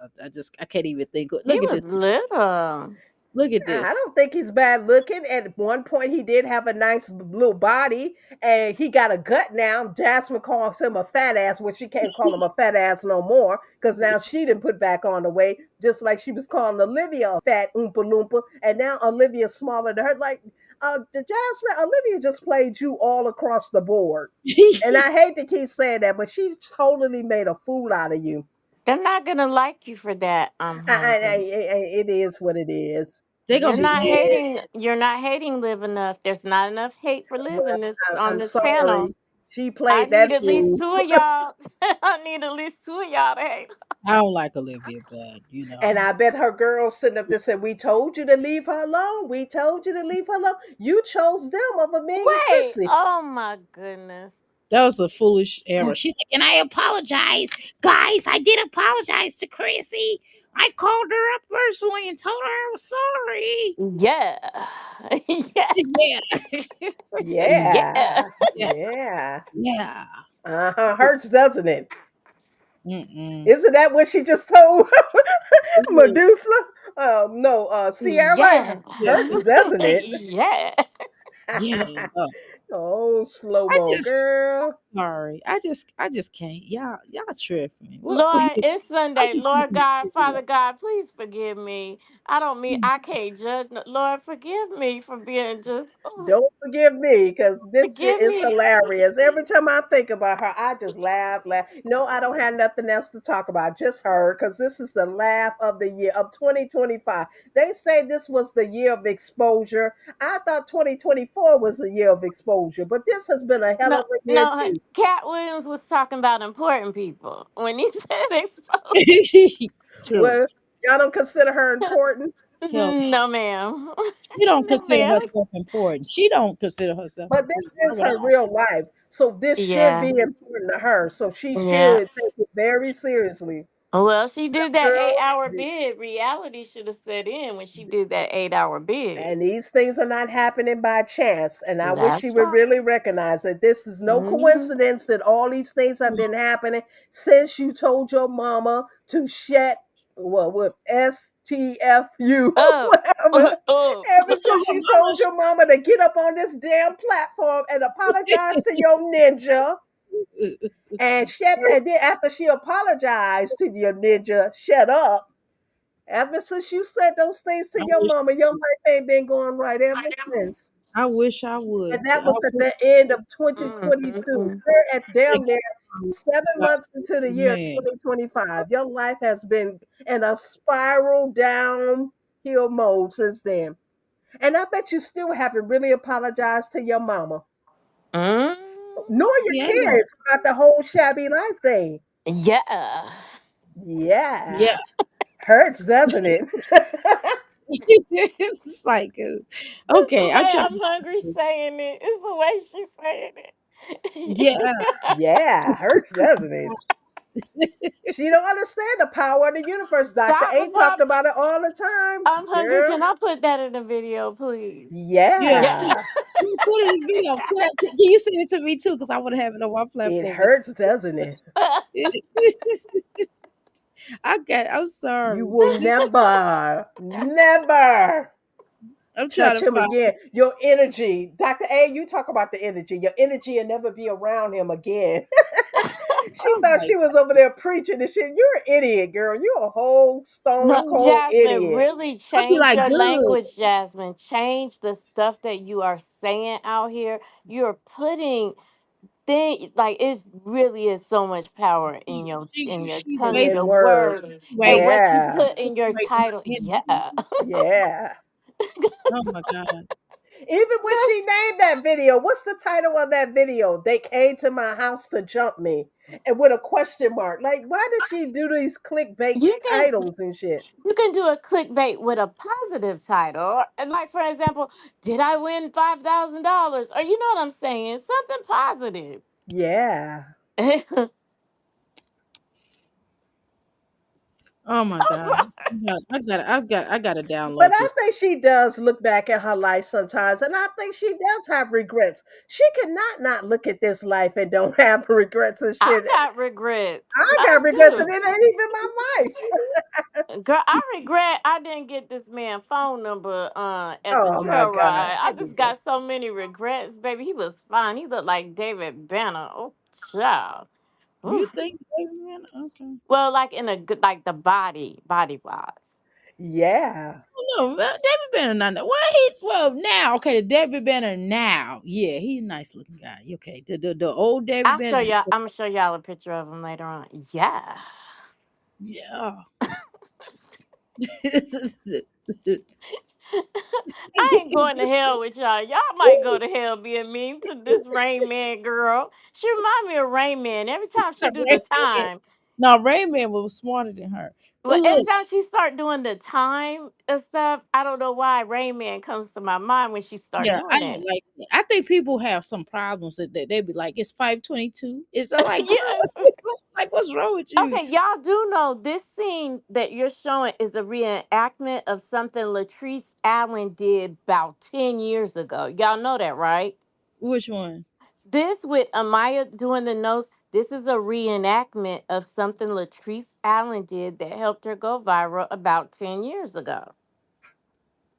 I can't even think. He Look at was this. little. Look at I this. don't think he's bad looking. At one point, he did have a nice little body, and he got a gut now. Jasmine calls him a fat ass, which she can't call him a fat ass no more because now she didn't put back on the weight, just like she was calling Olivia a fat oompa loompa, and now Olivia's smaller than her. Like, the Jasmine, Olivia just played you all across the board, and I hate to keep saying that, but she totally made a fool out of you. They're not gonna like you for that. I'm hungry. It is what it is. They're gonna You're be not mad. hating. You're not hating Live enough. There's not enough hate for Live in this on I'm this panel. sorry. She I played need that at least fool. two of y'all. I need at least two of y'all to hate. I don't like Olivia, but you And know. I bet her girls sitting up there said, "We told you to leave her alone. We told you to leave her alone. You chose them over me and Wait. Chrissy." Oh my goodness. That was a foolish error. She said, "Can I apologize? Guys, I did apologize to Chrissy. I called her up personally and told her I was sorry." Yeah. Yeah. Yeah. Yeah. Yeah. Yeah. Yeah. Yeah. Hurts, doesn't it? Mm-mm. Isn't that what she just told Medusa? No, Sierra. Yeah. Yeah. Hurts, doesn't it? Yeah. Yeah. Oh, slow I mo just girl. sorry. I just can't. Y'all tripping. What Lord, it's I Sunday. just Lord can't God, figure Father God, please forgive me. I don't mean I can't judge. Lord, forgive me for being just. Oh, Don't forgive me because this shit forgive is me. hilarious. Every time I think about her, I just laugh, laugh. No, I don't have nothing else to talk about, just her, because this is the laugh of the year of 2025. They say this was the year of exposure. I thought 2024 was the year of exposure, but this has been a hell No, of a year no. too. Cat Williams was talking about important people when he said exposed. it. True. Well, y'all don't consider her important, Hell, No, ma'am. she don't No, consider ma'am. herself important. She don't consider herself but important. this Why is would her I? real life. So this should be Yeah. important to her. So she Yeah. should take it very seriously. Well, she did that Girl, 8 hour bid. Reality should have set in when she did that 8 hour bid. and these things are not happening by chance. And I wish she That's would right. really recognize that this is no Hmm. coincidence that all these things have been happening since you told your mama to shut, well, with STFU, Oh. whatever. Oh. Ever So since her you mama, told your mama to get up on this damn platform and apologize to your ninja and shut that, then after she apologized to your ninja, shut up. Ever since you said those things to I your wish, mama, your life ain't been going right ever since. I wish I would. And that I was at wish, the end of Mm, 2022. mm, We're at damn near I 7 months into the year man. 2025. Your life has been in a spiral downhill mode since then. And I bet you still haven't really apologized to your mama, mm. nor your Yeah, kids about the whole shabby life thing. Yeah. yeah. Yeah. Hurts, doesn't it? It's like, It's the okay, I way try. I'm hungry saying it. It's the way she's saying Yeah, it. Yeah, hurts, doesn't it? She don't understand the power of the universe. Dr. Dr. A talked Pop, about it all the time. I'm hungry. Girl, Can I put that in the video, please? yeah. Yeah. yeah. Put it in video. Can you send it to me too? Because I want to have it on my It platform. hurts, doesn't it? I got. I'm You sorry. will never, never I'm trying touch to him find. again. Your energy, Dr. A, you talk about the energy. Your energy will never be around him again. She Oh thought my! she was over there preaching and shit. You're an idiot, girl. You're a whole stone No, cold Jasmine, idiot. really I'd be change like, your good. language, Jasmine. Change the stuff that you are saying out here. You're putting like it really is so much power in your She's tongue and In your wasting. words. words and Wait, what you Yeah. put in your wait. title. Yeah. Yeah. Oh my god. Even when she Just named that video, what's the title of that video? They came to my house to jump me, and with a question mark. Like, why does she do these clickbait you can titles and shit? you can do a clickbait with a positive title. And like for example, did I win $5,000? Or you know what I'm saying? Something positive. Yeah. Oh my god. I gotta But download I this. think she does look back at her life sometimes, and I think she does have regrets. She cannot look at this life and don't have regrets and I shit. got regrets. I I got regrets, and do. it ain't even my life. Girl, I regret I didn't get this man phone number at the Oh my trail God. ride. I Here we just go. got so many regrets, baby. He was fine. He looked like David Banner. Oh, child. You Oof. think, man? Okay. Well, like in a good, like the body wise. Yeah. No, David Banner not. Well, he well now. Okay, the David Banner now. Yeah, he's a nice looking guy. Okay, the old David I'll show Banner. y'all. I'm gonna show y'all a picture of him later on. Yeah. Yeah. I ain't going to hell with y'all. Y'all might go to hell being mean to this Rain Man girl. She remind me of Rain Man. Every time she do Rain the Man. time, No, Rain Man was smarter than her. But well, every look, time she start doing the time and stuff, I don't know why Rain Man comes to my mind when she start yeah, I doing didn't it. like it. I think people have some problems that they be like, it's 5:22. It's like, girl, Yes. it's like, what's wrong with you? Okay, y'all do know this scene that you're showing is a reenactment of something Latrice Allen did about 10 years ago. Y'all know that, right? Which one? This with Amaya doing the notes, this is a reenactment of something Latrice Allen did that helped her go viral about 10 years ago.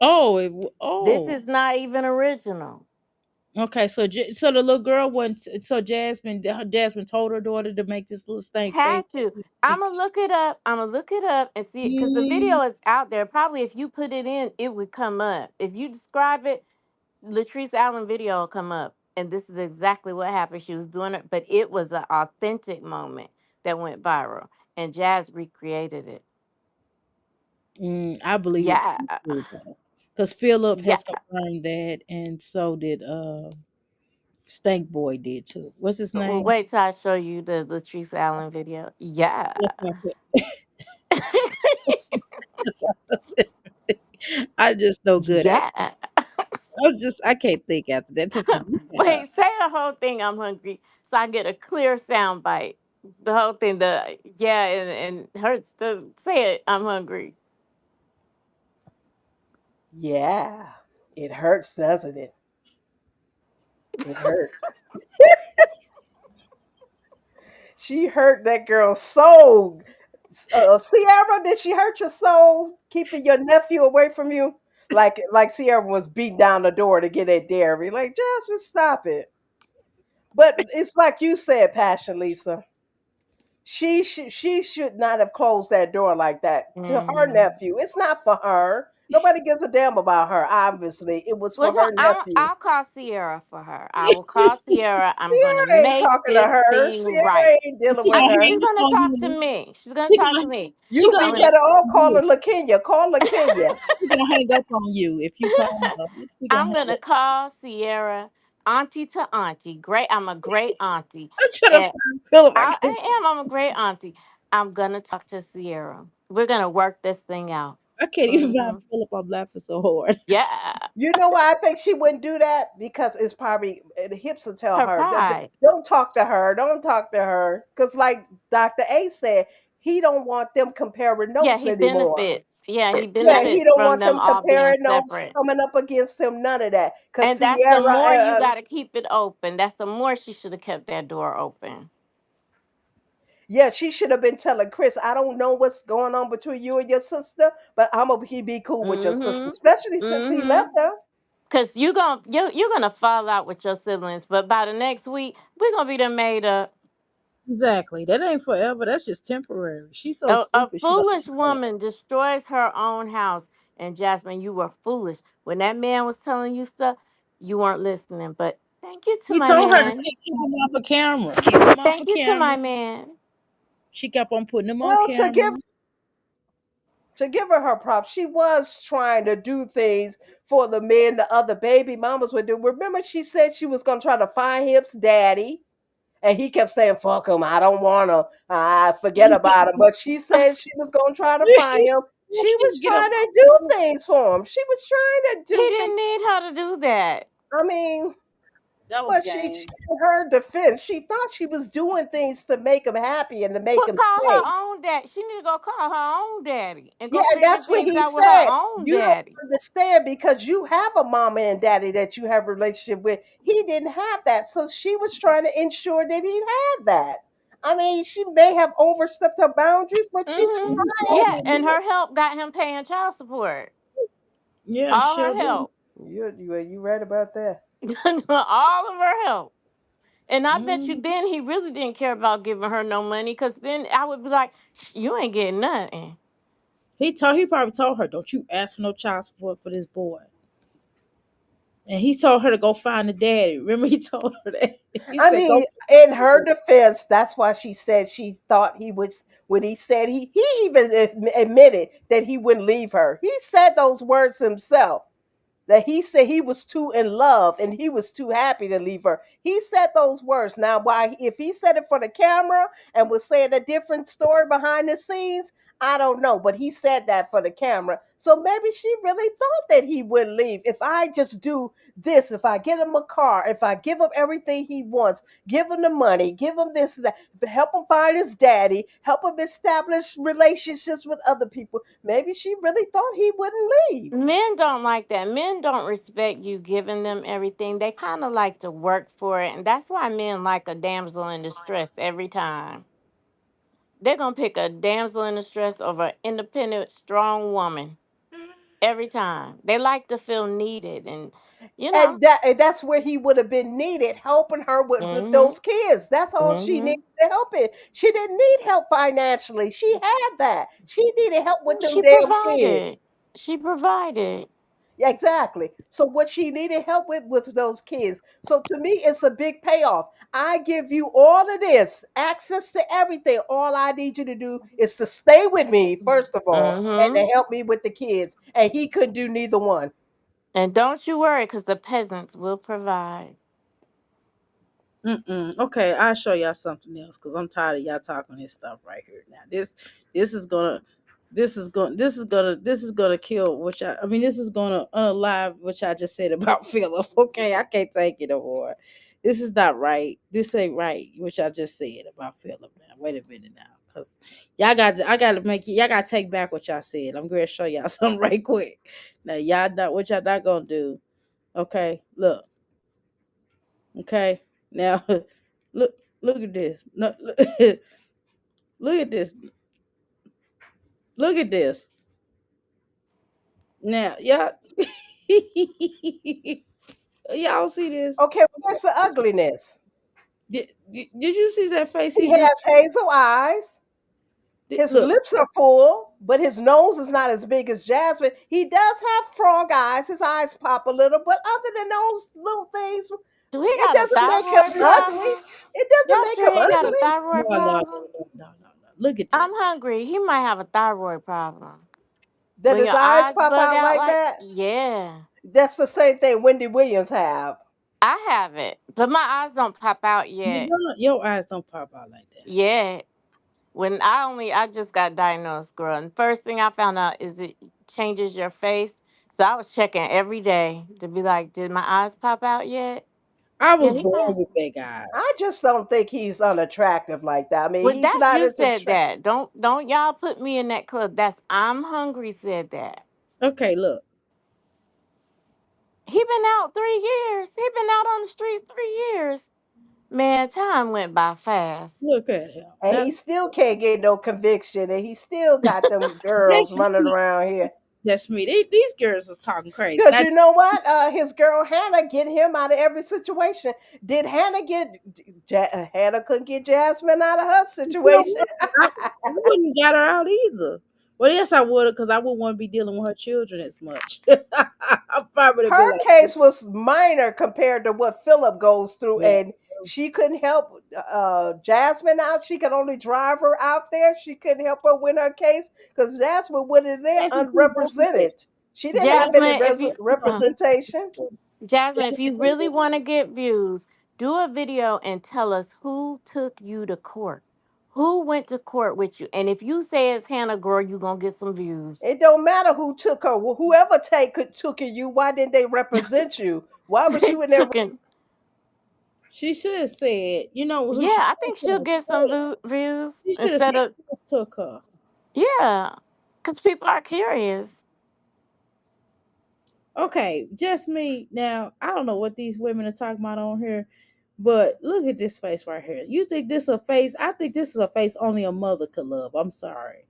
Oh, This oh. is not even original. Okay, so so the little girl went. So Jasmine told her daughter to make this little stank face. Had to. I'm gonna look it up. I'm gonna look it up and see it because the Mm, video is out there. Probably if you put it in, it would come up. If you describe it, Latrice Allen video will come up. And this is exactly what happened. She was doing it, but it was an authentic moment that went viral. And Jazz recreated it. I believe it Yeah. because Philip Yeah. has confirmed that, and so did Stank Boy did too. What's his Well, name? wait till I show you the Latrice Allen video. Yeah. That's not I just no good at. Yeah. I can't think after that. Just yeah. Wait, say the whole thing. I'm hungry, so I get a clear sound bite. The whole thing. The yeah, and hurts. Say it. I'm hungry. Yeah. It hurts, doesn't it? It hurts. She hurt that girl's soul. Sierra, did she hurt your soul, keeping your nephew away from you? Like Sierra was beating down the door to get at Derry. Like, Jasmine, stop it. But it's like you said, Passion Lisa. She should not have closed that door like that to her Mm. nephew. It's not for her. Nobody gives a damn about her. Obviously, it was for Well, no, her nephew. I'll call Sierra for her. I will call Sierra. I'm gonna Sierra ain't make talking to this her. thing right. Sierra ain't dealing She with gonna her. She's hang up gonna on talk to you. me. She's gonna She talk to gonna me. she You gonna be I'm gonna. better hang up off on you. calling LaKenya. Call LaKenya. She gonna hang up on you if you call her. She gonna I'm hang gonna up. call Sierra, auntie to auntie. Great, I'm a great auntie, I'm trying to and find Philip. I can't. I am. I'm a great auntie. I'm gonna talk to Sierra. We're gonna work this thing out. I can't even find Hmm. Philip. I'm laughing so hard. Yeah, You know why I think she wouldn't do that? Because it's probably the hips will tell her her, pride. Don't talk to her. Don't talk to her." Because like Dr. A said, he don't want them comparing Yeah, notes he anymore. benefits. Yeah, he Yeah, he benefits don't from want them them all being comparing notes separate. coming up against him. None of that. Because And that's the Sierra, more you got to keep it open. That's the more she should have kept that door open. yeah, she should have been telling Chris, I don't know what's going on between you and your sister, but I'm gonna be cool with your sister, Mm-hmm. especially since he left Mm-hmm. her. Cause you're gonna fall out with your siblings, but by the next week we're gonna be done made up. Exactly. That ain't forever. That's just temporary. She's so A stupid. She don't foolish know that. woman destroys her own house. And Jasmine, you were foolish when that man was telling you stuff. You weren't listening. But thank you to He my told her to man. keep him off of camera. Keep him off Thank of you to my camera. man. She kept on putting him on Well, camera. to give her props, she was trying to do things for the men the other baby mamas would do. Remember, she said she was gonna try to find Hip's daddy, and he kept saying, "Fuck him, I don't wanna, I forget about him." But she said she was gonna try to find him. She She was get up. trying to do things for him. She was trying to He do didn't things. need her to do that. I mean, That was But she, game. in her defense, she thought she was doing things to make him happy and to make Put him call her stay. own dad. She need to go call her own daddy and Yeah, go and figure that's what things he out with her said. own You don't daddy. understand because you have a mama and daddy that you have a relationship with. He didn't have that. So she was trying to ensure that he had that. I mean, she may have overstepped her boundaries, but she Hmm. tried. Yeah, and her help got him paying child support. Yeah, All sure her do. help. You right about that. All of her help. And I bet you Mm. then he really didn't care about giving her no money because then I would be like, you ain't getting nothing. He probably told her, "Don't you ask for no child support for this boy." And he told her to go find the daddy. Remember, he told her that. He I said, "Go." mean, in her defense, that's why she said she thought he was when he said he even admitted that he wouldn't leave her. He said those words himself. That he said he was too in love and he was too happy to leave her. He said those words. Now, why if he said it for the camera and was saying a different story behind the scenes, I don't know. But he said that for the camera. So maybe she really thought that he would leave. If I just do this, if I get him a car, if I give him everything he wants, give him the money, give him this, that, help him find his daddy, help him establish relationships with other people. Maybe she really thought he wouldn't leave. Men don't like that. Men don't respect you giving them everything. They kind of like to work for it. And that's why men like a damsel in distress every time. They're going to pick a damsel in distress over an independent, strong woman every time. They like to feel needed and, you know. And that's where he would have been needed, helping her with Mm those kids. That's hmm. all Mm she needed hmm. to help it. She didn't need help financially. She had that. She needed help with them She damn kids. provided. She provided. Yeah, exactly. So what she needed help with was those kids. So to me, it's a big payoff. I give you all of this, access to everything. All I need you to do is to stay with me, first of all, Mm and hmm. to help me with the kids. And he couldn't do neither one. And don't you worry, because the peasants will provide. Mm-mm. Okay, I'll show y'all something else because I'm tired of y'all talking this stuff right here. Now, this is gonna, this is gonna kill what y'all. I mean, this is gonna unalive what y'all just said about Philip. Okay, I can't take it no more. This is not right. This ain't right. What y'all just said about Philip. Now, wait a minute now, because I got to make y'all got to take back what y'all said. I'm gonna show y'all something right quick. Now, y'all not what y'all not gonna do. Okay, look. Okay, now look look at this. No, look, look at this. Look at this. Now, y'all, y'all see this? Okay, where's the ugliness? Did you see that face He he just has hazel eyes. His look? lips are full, but his nose is not as big as Jasmine. He does have frog eyes. His eyes pop a little, but other than those little things, Do he it got a doesn't make him thyroid ugly. problem? It doesn't Y'all make sure him he ain't got a ugly. thyroid No, no, no, problem? no, no, no, no. Look at I'm this. hungry. He might have a thyroid problem. That When his your eyes eyes pop bug out out like like, that. yeah. That's the same thing Wendy Williams have. I have it, but my eyes don't pop out yet. Your eyes don't pop out like that. Yet. When I just got diagnosed, girl, and first thing I found out is it changes your face. So I was checking every day to be like, did my eyes pop out yet? I Yeah, was he might. born with big I eyes. just don't think he's unattractive like that. I mean, Well, he's that's not you as said attractive. that. Don't y'all put me in that club. That's I'm hungry said that. Okay, look, He been out 3 years. He been out on the streets 3 years. Man, time went by fast. look at him. And Now he still can't get no conviction. And he still got them girls that's running me. around here. That's me. These girls is talking crazy. Because Now you know what? His girl Hannah get him out of every situation. Did Hannah get Hannah couldn't get Jasmine out of her you know situation? what? I wouldn't got her out either. Well, yes, I would, because I wouldn't want to be dealing with her children as much. I'm probably be Her like, case was minor compared to what Philip goes through, man, and she couldn't help Jasmine out. She could only drive her out there. She couldn't help her win her case because Jasmine went in there that's too bold. unrepresented. She didn't have any Jasmine, if you representation. Jasmine, if you really want to get views, do a video and tell us who took you to court. Who went to court with you? And if you say it's Hannah, girl, you going to get some views. It don't matter who took her. Whoever took you, why didn't they represent you? Why was They you in there? took it. She should have said, you know who she Yeah, I should think she'll have get some said? views She should have said instead of, Chris took her. yeah, because people are curious. Okay, just me. Now, I don't know what these women are talking about on here, but look at this face right here. You think this a face? I think this is a face only a mother could love. I'm sorry.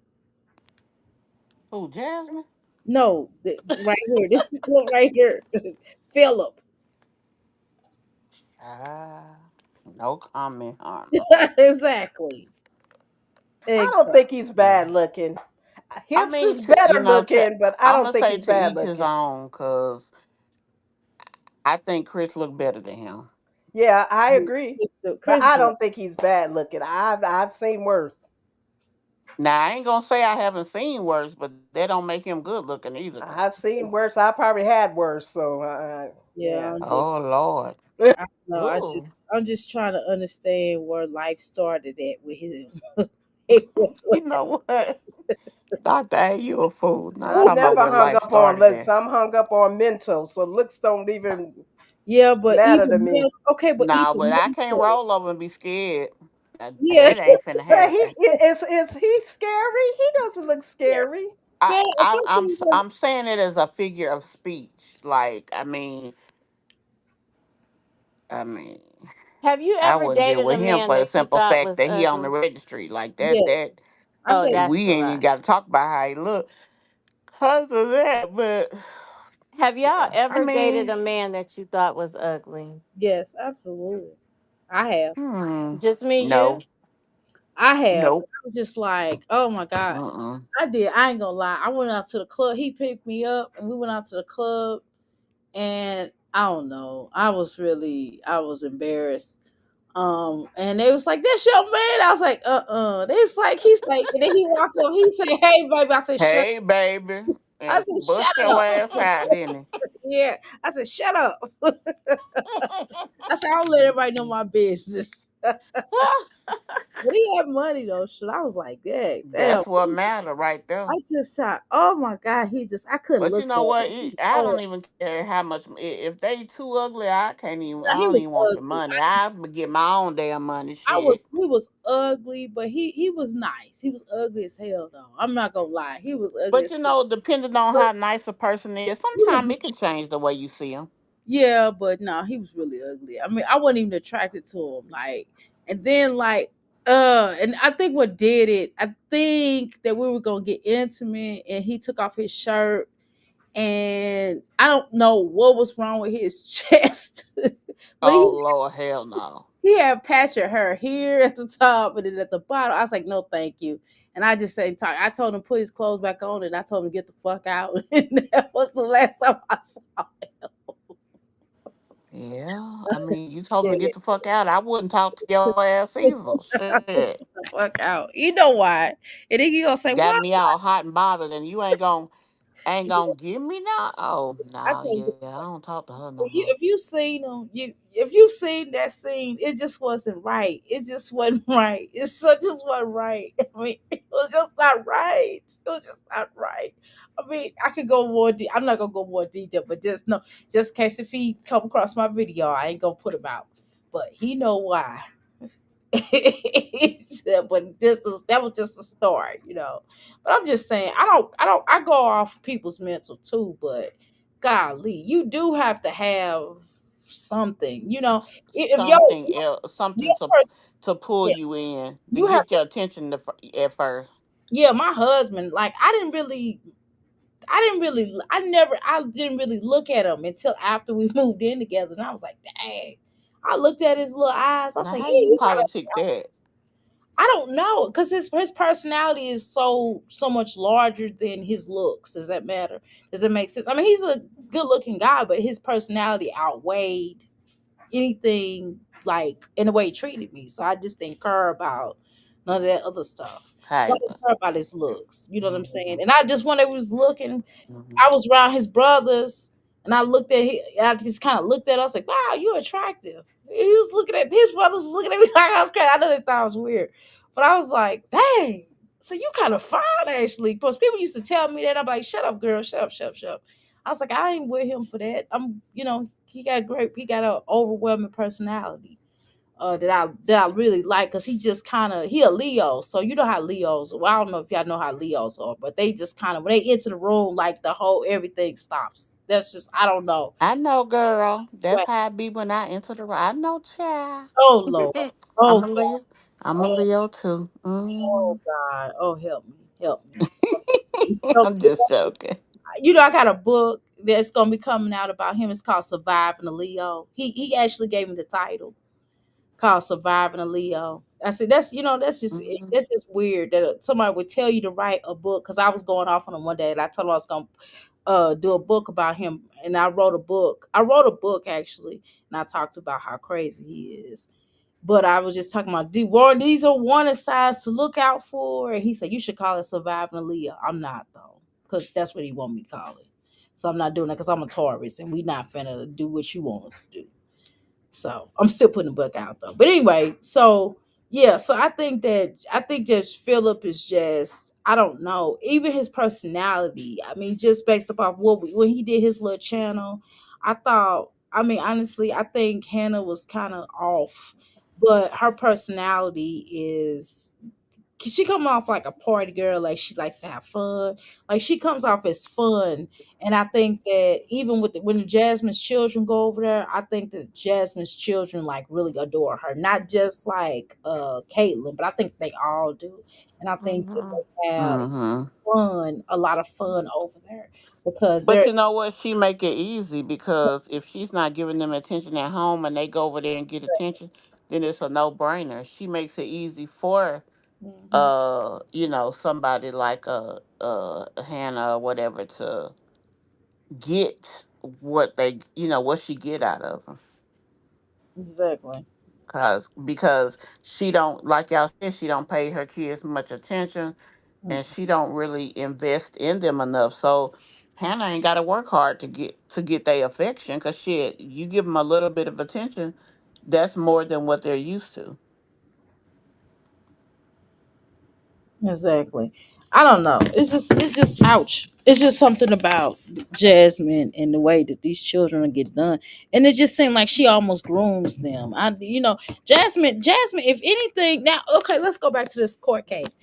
Oh, Jasmine? No, right here. This look right here. Philip. Ah, no comment, huh? Exactly. I don't Exactly. think he's Yeah. bad looking. I Hips mean, is better to looking, but I I'm don't gonna think say he's to bad each his looking. own, cause I think Chris looked better than him. Yeah, I agree. But Chris I do. don't think he's bad looking. I've seen worse. Now I ain't gonna say I haven't seen worse, but that don't make him good looking either, though. I've seen worse. I probably had worse. So Yeah, yeah. I'm Oh just Lord. I know. Ooh. I'm just trying to understand where life started at with him. You know what? Doctor, A, you a fool. Not I'm talking about never where hung life up on started looks. at. I'm hung up on mental. So looks don't even Yeah, but matter to even me. mental, okay, but Nah, but even I can't mental, roll over and be scared. yeah, That ain't finna Yeah, he happen. is he scary? He doesn't look yeah, scary. man. If I see them, I'm saying it as a figure of speech. Like, I mean, Have you I ever wouldn't deal dated a with him man for the that you simple thought fact was that he on the ugly? registry. Like yeah, that I Oh, date. that's we a ain't even lie. got to talk about how he look cause of that. But Have y'all yeah, I ever dated mean, a man that you thought was ugly? Yes, absolutely. I have. hmm, Just me, no, you? I have. nope, I was just like, oh my god. mm-mm. I did. I ain't gonna lie. I went out to the club. He picked me up, and we went out to the club. And I don't know. I was embarrassed. And they was like, "That's your man." I was like, They was like, he's like, and then he walked up. He said, "Hey, baby." I said, "Shut." Hey, baby, I and said, bust "Shut your up." ass out, didn't he? Yeah. I said, "Shut up." I said, "I'll let everybody know my business." But he had money though. Shit. I was like, damn. That's what matter right there. I just shot. Oh my god. I couldn't But you look know at what? him. He was I don't horrible. even care how much. If they too ugly, I can't even. I He don't was even want your ugly. money. I get my own damn money. Shit. He was ugly, but he was nice. He was ugly as hell though. I'm not gonna lie. He was ugly But as you hell. know, depending on But how nice a person is, he was sometimes it can change the way you see them. yeah, but no, he was really ugly. I mean, I wasn't even attracted to him. Like, and then and I think what did it, I think that we were gonna get intimate and he took off his shirt and I don't know what was wrong with his chest. But Oh Lord, hell no. he had patch of hair here at the top and then at the bottom. I was like, no, thank you. And I just said, I told him to put his clothes back on and I told him to get the fuck out. And that was the last time I saw Yeah, I mean, you told him to him. get the fuck out. I wouldn't talk to your ass either. Shit, The fuck out. You know why? And then you gonna say, got "What?" me all hot and bothered, and you ain't gonna give me now. Oh I no, told you, yeah, I don't talk to her no more. if you seen them, you if you seen that scene, it just wasn't right. It just wasn't right. Just wasn't right. I mean, it was just not right. It was just not right. I mean, I could go more. I'm not gonna go more detail, but just no, just in case if he come across my video, I ain't gonna put him out. But he know why. But that was just a start, you know. But I'm just saying, I go off people's mental too, but golly, you do have to have something, you know. If Something else, something your person, to pull you yes, in to you have get your attention at first. yeah, my husband, like I didn't really look at him until after we moved in together, and I was like, dang. I looked at his little eyes. I Now, said, how yeah, you he got politic that? I don't know because his personality is so much larger than his looks. Does that matter? Does it make sense? I mean, he's a good looking guy, but his personality outweighed anything like in the way he treated me. So I just didn't care about none of that other stuff. So I Hey, didn't care about his looks. You know what I'm saying? mhm, And I just when I was looking, mhm. I was around his brothers, and I just kind of looked at. I was like, "Wow, you're attractive." He was looking at his brothers was looking at me like I was crazy. I know they thought I was weird, but I was like, "Dang, so you kind of fine actually." Because people used to tell me that. I'm like, "Shut up, girl. Shut up, shut up, shut up." I was like, "I ain't with him for that." He got an overwhelming personality. that I really like, because he just kind of, he a Leo, so you know how Leos. Well, I don't know if y'all know how Leos are, but they just kind of, when they enter the room, like the whole everything stops. That's just, I don't know. I know, girl. That's But how I be when I enter the. I know, child. oh Lord, I'm oh a God, Leo. I'm a oh, Leo too. oh God, oh help me, help me. So, I'm just joking. I got a book that's gonna be coming out about him. It's called Surviving a Leo. He actually gave me the title, called Surviving a Leo. I said that's, Hmm. that's just weird that somebody would tell you to write a book, because I was going off on him one day and I told him I was gonna do a book about him, and I wrote a book. I wrote a book actually, and I talked about how crazy he is. But I was just talking about Warren, these are warning signs to look out for. And he said you should call it Surviving a Leo. I'm not though, because that's what he want me to call it. So I'm not doing it, because I'm a Taurus and we not finna do what you want us to do. So I'm still putting the book out though. But anyway, so yeah, so I think just Philip is just, I don't know, even his personality. I mean, just based upon when he did his little channel, I thought, I mean, honestly, I think Hannah was kind of off, but her personality is, she come off like a party girl, like she likes to have fun, like she comes off as fun. And I think that even with when Jasmine's children go over there, I think that Jasmine's children like really adore her, not just like Caitlin, but I think they all do. And I think that Hmm. they have Hmm. a lot of fun over there, because But they're you know what? She make it easy because if she's not giving them attention at home and they go over there and get attention, then it's a no brainer. She makes it easy for Mhm. somebody like Hannah or whatever to get what what she get out of them. Exactly. Because she don't, like y'all said, she don't pay her kids much attention, and Mm. she don't really invest in them enough. So Hannah ain't got to work hard to get their affection, because shit, you give them a little bit of attention, that's more than what they're used to. Exactly. I don't know. It's just ouch. It's just something about Jasmine and the way that these children get done. And it just seemed like she almost grooms them. Jasmine, if anything, now okay, let's go back to this court case.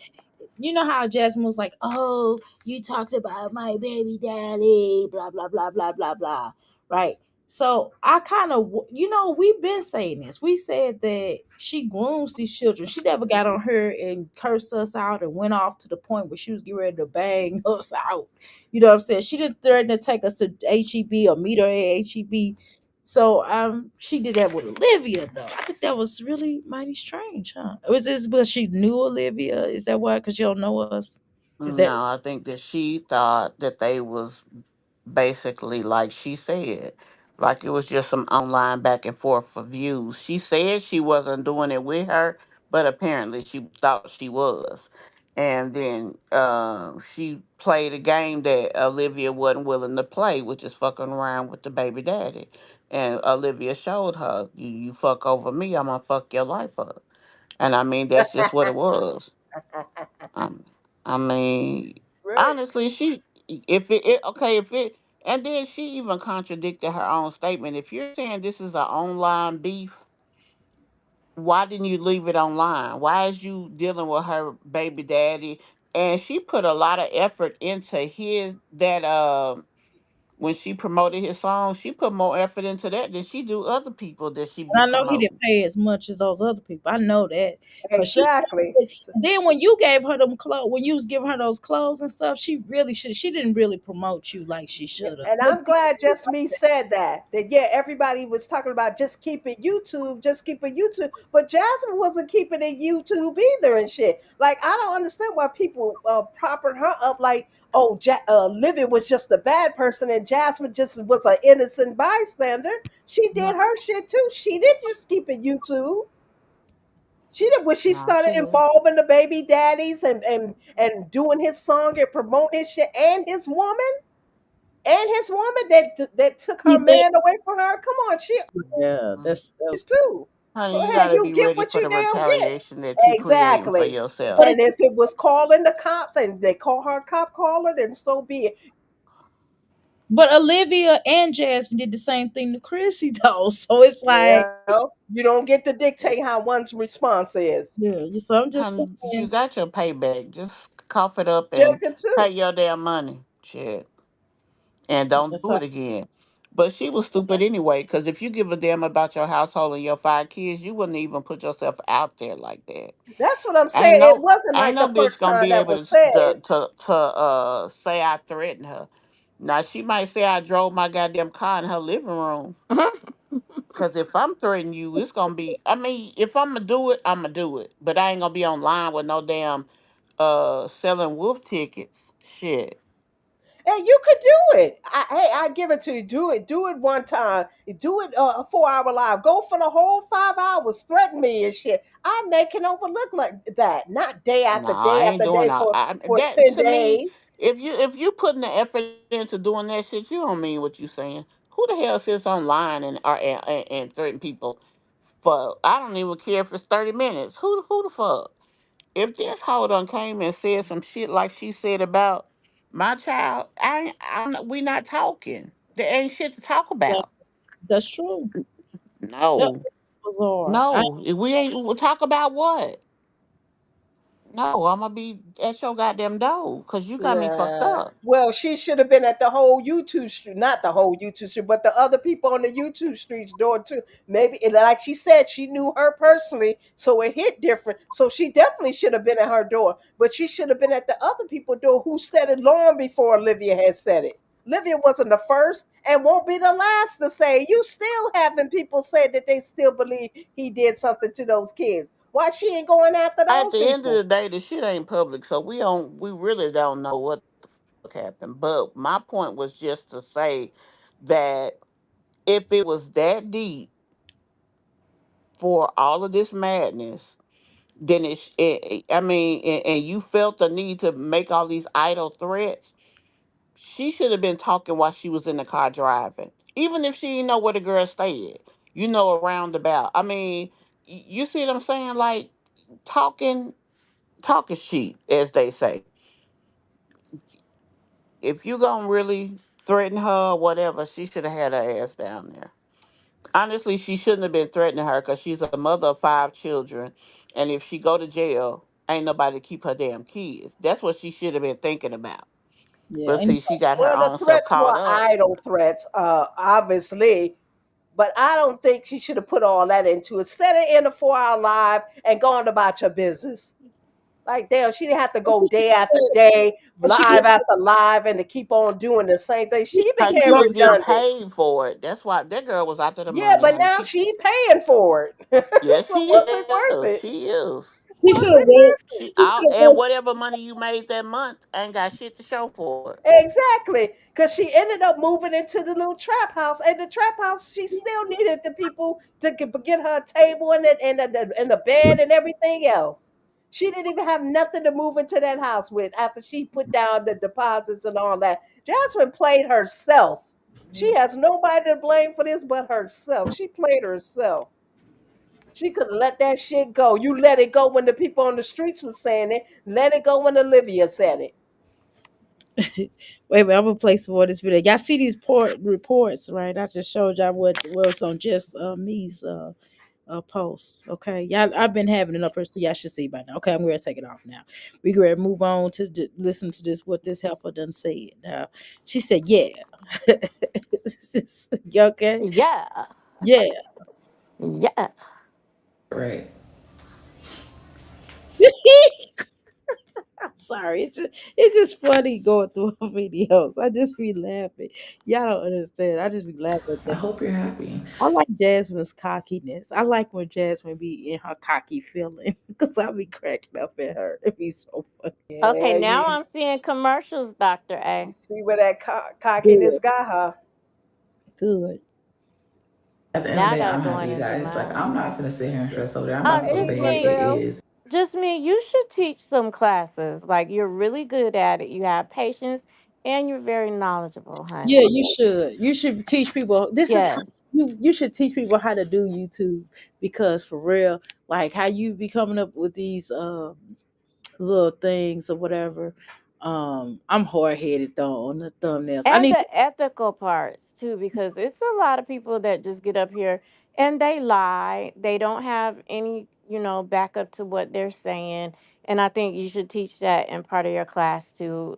You know how Jasmine was like, "Oh, you talked about my baby daddy, blah blah blah blah blah blah," right? So I kind of, we've been saying this. We said that she grooms these children. She never got on her and cursed us out and went off to the point where she was getting ready to bang us out. You know what I'm saying? She didn't threaten to take us to HEB or meet her at HEB. So she did that with Olivia though. I think that was really mighty strange, huh? Was this because she knew Olivia? Is that why? Because you don't know us? Is that No, I think that she thought that they was basically like she said, like it was just some online back and forth for views. She said she wasn't doing it with her, but apparently she thought she was. And then she played a game that Olivia wasn't willing to play, which is fucking around with the baby daddy. And Olivia showed her, you fuck over me, I'm gonna fuck your life up. And I mean, that's just what it was. Um, I mean, Right. honestly, if it, and then she even contradicted her own statement. If you're saying this is an online beef, why didn't you leave it online? Why is you dealing with her baby daddy? And she put a lot of effort into his that when she promoted his song, she put more effort into that than she do other people that she be And I know he didn't promoting. pay as much as those other people. I know that. But Exactly. and then when you gave her them clothes, when you was giving her those clothes and stuff, she didn't really promote you like she Yeah, should have. and I'm glad just me said that. That yeah, everybody was talking about just keeping YouTube, just keeping YouTube, but Jasmine wasn't keeping it YouTube either and shit. Like I don't understand why people propping her up like, oh, Livy was just a bad person and Jasmine just was an innocent bystander. She did her shit too. She didn't just keep it YouTube. She did when she No, started she did. involving the baby daddies and doing his song and promoting his shit and his woman that took her He did. man away from her. Come on, she Yeah, Mm. that was too. So Honey, you hey, got to you be get ready what for you the damn get. retaliation that you creating for Exactly. but yourself. And if it was calling the cops and they call her a cop caller, then so be it. But Olivia and Jasmine did the same thing to Chrissy though. So it's like, Well, you don't get to dictate how one's response is. yeah, so I'm just You saying. got your payback. Just cough it up and Jessica too. pay your damn money. Shit. And don't That's do how, it again. But she was stupid anyway, because if you give a damn about your household and your 5 kids, you wouldn't even put yourself out there like that. That's what I'm Ain't saying. It no wasn't ain't like no the bitch first gonna time be that able was to said. say I threatened her. Now she might say I drove my goddamn car in her living room. Cause if I'm threatening you, it's gonna be. I mean, if I'm gonna do it, I'm gonna do it. But I ain't gonna be online with no damn selling wolf tickets. Shit. And you could do it. Hey, I give it to you. Do it. Do it one time. Do it a 4 hour live. Go for the whole 5 hours. Threaten me and shit. I'm making overlook like that. Not No, I ain't doing all for that. 10 To me, days. if you putting the effort into doing that shit, you don't mean what you saying. Who the hell sits online and threaten people for? I don't even care if it's 30 minutes. Who the fuck? If this hoe done came and said some shit like she said about my child, we not talking. There ain't shit to talk yeah, about. that's true. That No, was hard. no, we ain't. We'll talk about what? No, I'm gonna be at your goddamn door because you got me fucked Nah. up. Well, she should have been at the whole YouTube street, not the whole YouTube street, but the other people on the YouTube streets door too. Maybe, and like she said, she knew her personally, so it hit different. So she definitely should have been at her door, but she should have been at the other people door who said it long before Olivia had said it. Olivia wasn't the first and won't be the last to say. You still having people say that they still believe he did something to those kids. Why she ain't going after At those the end of people? the day, the shit ain't public, so we really don't know what the fuck happened. But my point was just to say that if it was that deep for all of this madness, then I mean, and you felt the need to make all these idle threats. She should have been talking while she was in the car driving, even if she didn't know where the girl stayed. A roundabout. I mean, you see what I'm saying? Like talking, talking sheep, as they say. If you gonna really threaten her or whatever, she should have had her ass down there. Honestly, she shouldn't have been threatening her because she's a mother of 5 children, and if she go to jail, ain't nobody to keep her damn kids. That's what she should have been thinking about. Yeah, But and see, she got her Well, the own self threats caught were up. idle threats, obviously, but I don't think she should have put all that into it. Set it in a 4 hour live and go on about your business. Like, damn, she didn't have to go day after day, she live after live, and to keep on doing the same thing. She Cause she became was getting redundant. paid for it. That's why that girl was out to the Yeah, money, but honey. now she paying for it. Yes, So she was it is. worth it? She is. should Was have it went. worth it? She She out, should have and whatever money you made that month ain't got shit to show for it. Exactly, because she ended up moving into the little trap house, and the trap house she still needed the people to get her a table and the bed and everything else. She didn't even have nothing to move into that house with after she put down the deposits and all that. Jasmine played herself. She has nobody to blame for this but herself. She played herself. She could have let that shit go. You let it go when the people on the streets was saying it. Let it go when Olivia said it. Wait a minute, I'm gonna play some more of this video. Y'all see these reports, right? I just showed y'all what was on just me's post. Okay, y'all, I've been having it up here, so y'all should see by now. Okay, I'm gonna take it off now. We gonna move on to listen to this. What this helper done said. Now, she said, "Yeah, you okay? Yeah. Yeah." Yeah. Right. I'm sorry. It's just funny going through her videos. I just be laughing. Y'all don't understand. I just be laughing I at hope you're happy. I like Jasmine's cockiness. I like when Jasmine be in her cocky feeling because I be cracking up at her. It be so funny. Okay, Yeah, now I'm seeing commercials, Dr. you A. see where that Good, cockiness got her. good. At the end of Now the I day, gotta I'm go happy, in you and do guys. Like, mine. I'm not gonna sit here and stress over there. I'm about to go Just Hey, pay what me. it Gazelle. is. Just me. You should teach some classes. Like you're really good at it. You have patience and you're very knowledgeable, Yeah, honey. you should. You should teach people. This is how Yes. you should teach people how to do YouTube because for real, like how you be coming up with these little things or whatever. I'm hard headed though on the thumbnails. I And need. the ethical parts too, because it's a lot of people that just get up here and they lie. They don't have any, backup to what they're saying. And I think you should teach that in part of your class too,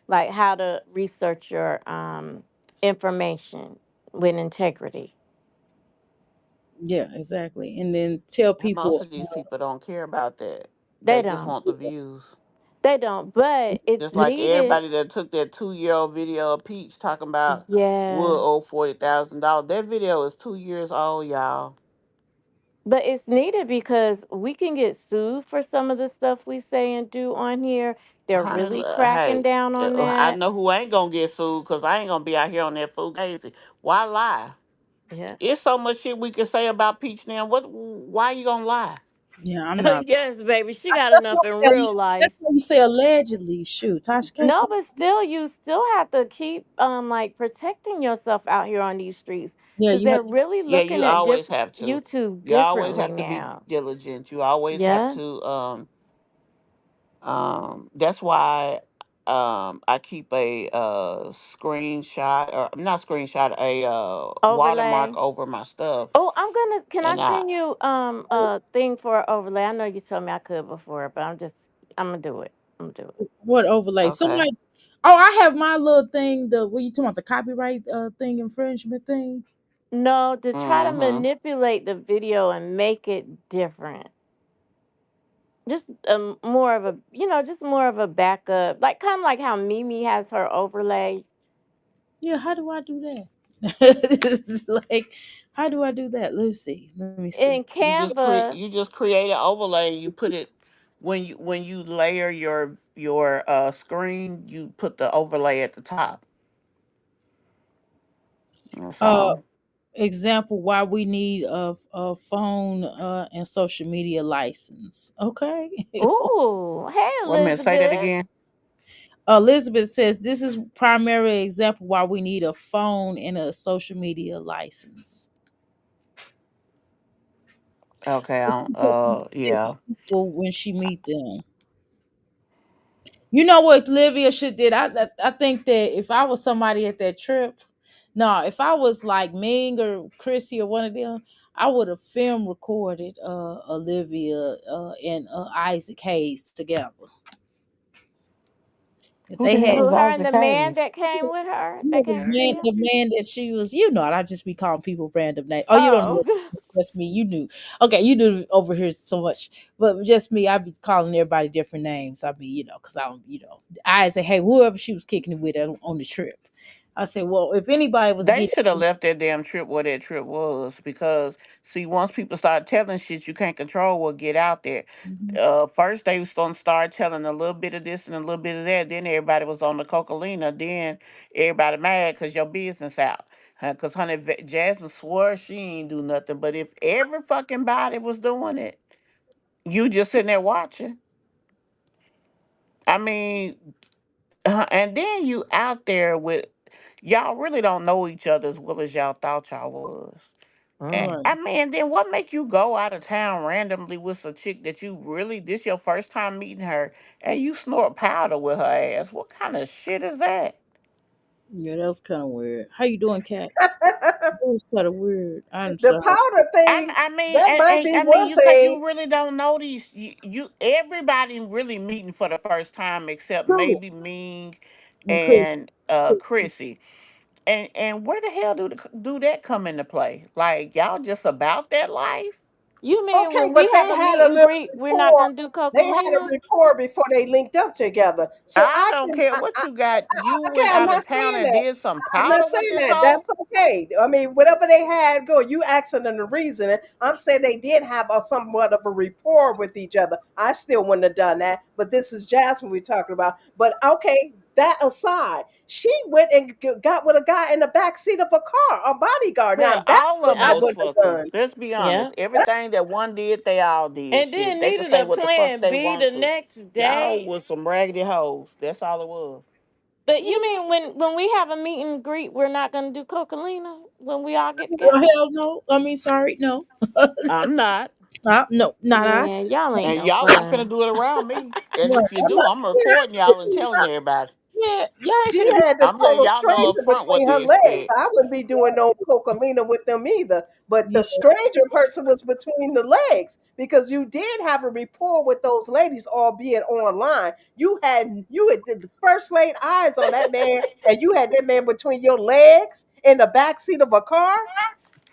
like how to research your information with integrity. Yeah, exactly. And then tell And most people. of these people don't care about that. They They just don't. want the views. They don't. But it's Just like needed. everybody that took that 2 year old video of Peach talking about would Yeah. owe $40,000. That video is 2 years old, y'all. But it's needed because we can get sued for some of the stuff we say and do on here. They're Honey, really cracking hey, down on I that. know who ain't gonna get sued because I ain't gonna be out here on that fugazi. Why lie? Yeah. It's so much shit we can say about Peach now. What? Why you gonna lie? Yeah, I'm not. Yes, baby. She got That's enough what in I say. real life. That's why you say allegedly. Shoot, Tasha K. No, but still, you still have to keep like protecting yourself out here on these streets Yeah, because you have. they're really Yeah, looking you at always have to. YouTube You always differently have to be now. diligent. You always have Yeah, to. That's why I keep a screenshot or not screenshot a watermark overlay. over my stuff, Oh, I'm gonna. Can I and I send you a thing for an overlay? I know you told me I could before, but I'm gonna do it. I'm gonna do it. What overlay? okay. Somebody. Oh, I have my little thing. The what you talking about? The copyright thing, infringement thing. No, to try to Mm-hmm. manipulate the video and make it different. Just more of a, just more of a backup, like kind of like how Mimi has her overlay. Yeah, how do I do that? It's like, how do I do that? Let's see. Let me see. In Canva. You just create an overlay and you put it when you layer your screen, you put the overlay at the top. That's Uh, all. example why we need a phone and social media license. Okay. Ooh, hey Wait a minute, say that Elizabeth. again. Elizabeth says this is primary example why we need a phone and a social media license. Okay, Different yeah. people when she meet them. You know what Livia should did? I think that if I was somebody at that trip, no, if I was like Ming or Chrissy or one of them, I would have film recorded Olivia and Isaac Hayes together. If Who the they hell had Who, is her and Isaac the man Hayes? that came with her, you that know, came to see her? the man that she was, I just be calling people random names. Oh, you don't know. Oh, That's me. You knew. Okay, you knew over here so much. But just me, I be calling everybody different names. I mean, because I don't, I say, hey, whoever she was kicking it with on the trip. I said, well, if anybody was They getting should have left that damn trip where that trip was because see, once people start telling shit you can't control will get out there. Mhm. First they was gonna start telling a little bit of this and a little bit of that. Then everybody was on the cocaine. Then everybody mad because your business out. Cause honey, Jasmine swore she ain't do nothing. But if every fucking body was doing it, you just sitting there watching. I mean, and then you out there with y'all really don't know each other as well as y'all thought y'all was. And mm. Right. I mean, then what make you go out of town randomly with a chick that you really this your first time meeting her and you snort powder with her ass? What kind of shit is that? Yeah, that was kind of weird. How you doing, Kat? That was kind of weird. I'm The sorry. powder thing, I mean, that might and be I mean, one you cause thing. you really don't know these. Everybody really meeting for the first time except True. maybe Ming And Chris. and Chrissy. And where the hell do that come into play? Like y'all just about that life? You mean Okay, when we but have they a had meet a and little greet, we're not rapport. gonna do They had a Cocolina? rapport before they linked up together. So I I don't can, care what you got. You okay, went I'm out of not town saying and that. did some I'm not powder with saying this that. old. That's okay. I mean, whatever they had go, you asking them the reason. I'm saying they did have a somewhat of a rapport with each other. I still wouldn't have done that, but this is Jasmine we're talking about. But okay, that aside, she went and got with a guy in the back seat of a car, a bodyguard. Now Well, that's all what of them I I, was wouldn't have fucking. done. Let's be yeah. honest. That, Everything that one did, they all did. And Shit, then they could needed say a what the fuck plan they B want the to. next Y'all day. was some raggedy hoes. That's all it was. But you mean when we have a meet and greet, we're not gonna do Cocolina when we all get Well, together? hell no. I mean, sorry, no. I'm not. No, not I. Man, y'all ain't And no y'all ain't finna fun. do it around me. And Right. if you I'm do, not. I'm You're recording y'all and telling not. everybody. Yeah, y'all ain't She finna be. had the I'm letting total y'all know up stranger front what between to her legs. expect. I wouldn't be doing no cocalina with them either. But the Yeah, stranger person was between the legs because you did have a rapport with those ladies, albeit online. You had the first laid eyes on that man, and you had that man between your legs in the back seat of a car.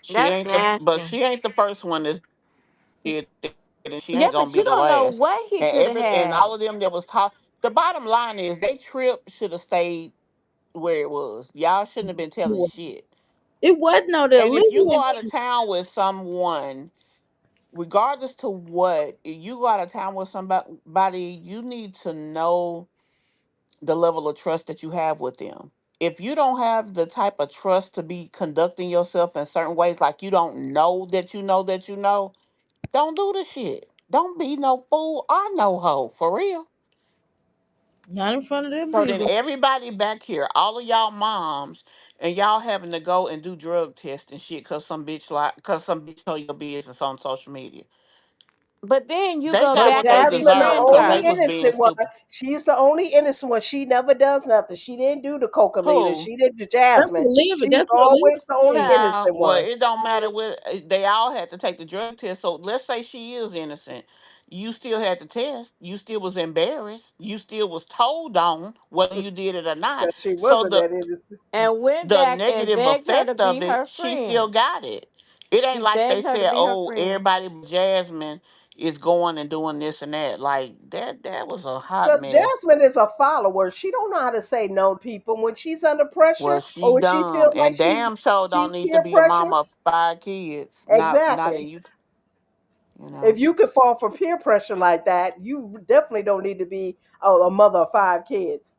That's But nasty. she ain't the first one that did that, and she Yeah, ain't gonna but be you the don't know last. what he And could have and all had. of them that was taught. The bottom line is they trip should have stayed where it was. Y'all shouldn't have been telling shit. it wasn't no the And if you go Olivia. out of town with someone, regardless to what, if you go out of town with somebody, you need to know the level of trust that you have with them. If you don't have the type of trust to be conducting yourself in certain ways, like you don't know that you know that you know, don't do the shit. Don't be no fool or no hoe, for real. Not in front of them So then people. everybody back here, all of y'all moms, and y'all having to go and do drug tests and shit cause some bitch told your business on social media. But then you They go got But back what they and Jasmine, the deserve befriend because they only her. was being innocent one, stupid. she's the only innocent one. She never does nothing. She didn't do the cocalina. Who? She did the That's Jasmine. Olivia. She's That's Olivia. always the only Child, innocent well, one. it don't matter what they all had to take the drug test. So let's say she is innocent. You still had to test. You still was embarrassed. You still was told on whether you did it or not. Because she So wasn't that innocent. And went the back and negative begged her to effect be of it, her she still friend. got it. It ain't She like they begged her to said, be her "Oh, friend. everybody but Jasmine is going and doing this and that." Like that. That was a hot Because mess. Jasmine is a follower. She don't know how to say no to people when she's under pressure Well, she or when she dumb feels like and damn sure she's don't need to peer be a pressure. mama of 5 kids. Not Exactly. in you. You If know. you could fall for peer pressure like that, you definitely don't need to be a mother of 5 kids.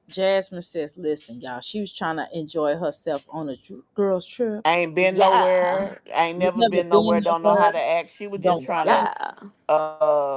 Jasmine says, "Listen, y'all. She was trying to enjoy herself on a girls' trip. Ain't been Yeah. nowhere. Ain't You never never been nowhere. been Don't know how nowhere. to act. She was just Don't trying to ever. Yeah.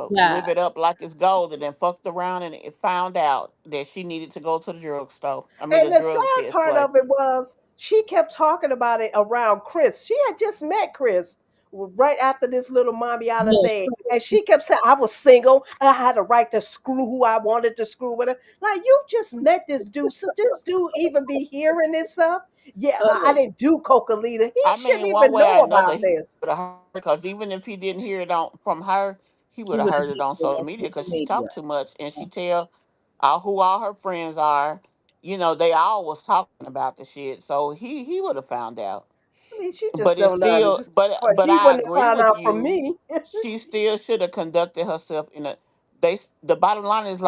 Yeah, live it up like it's gold, and then fucked around and it found out that she needed to go to the drugstore. I mean, And the the drug sad test part place. of it was she kept talking about it around Chris. She had just met Chris right after this little mommy Island yes. thing. And she kept saying, I was single. I had a right to screw who I wanted to screw with her. Like, you just met this dude. So this dude even be hearing this stuff? Yeah, I didn't do Coca-Lita. He I shouldn't mean, one even way know or another, about he this. would have heard because even if he didn't hear it from her, he He would have would have heard it heard on it social on media social because she media. talked too much and she tell who all her friends are. You know, they all was talking about the shit, so he would have found out. I mean, she just But it's don't know. still, But but he I wouldn't have agree found with out from you. me. She still should have conducted herself in a. The bottom line is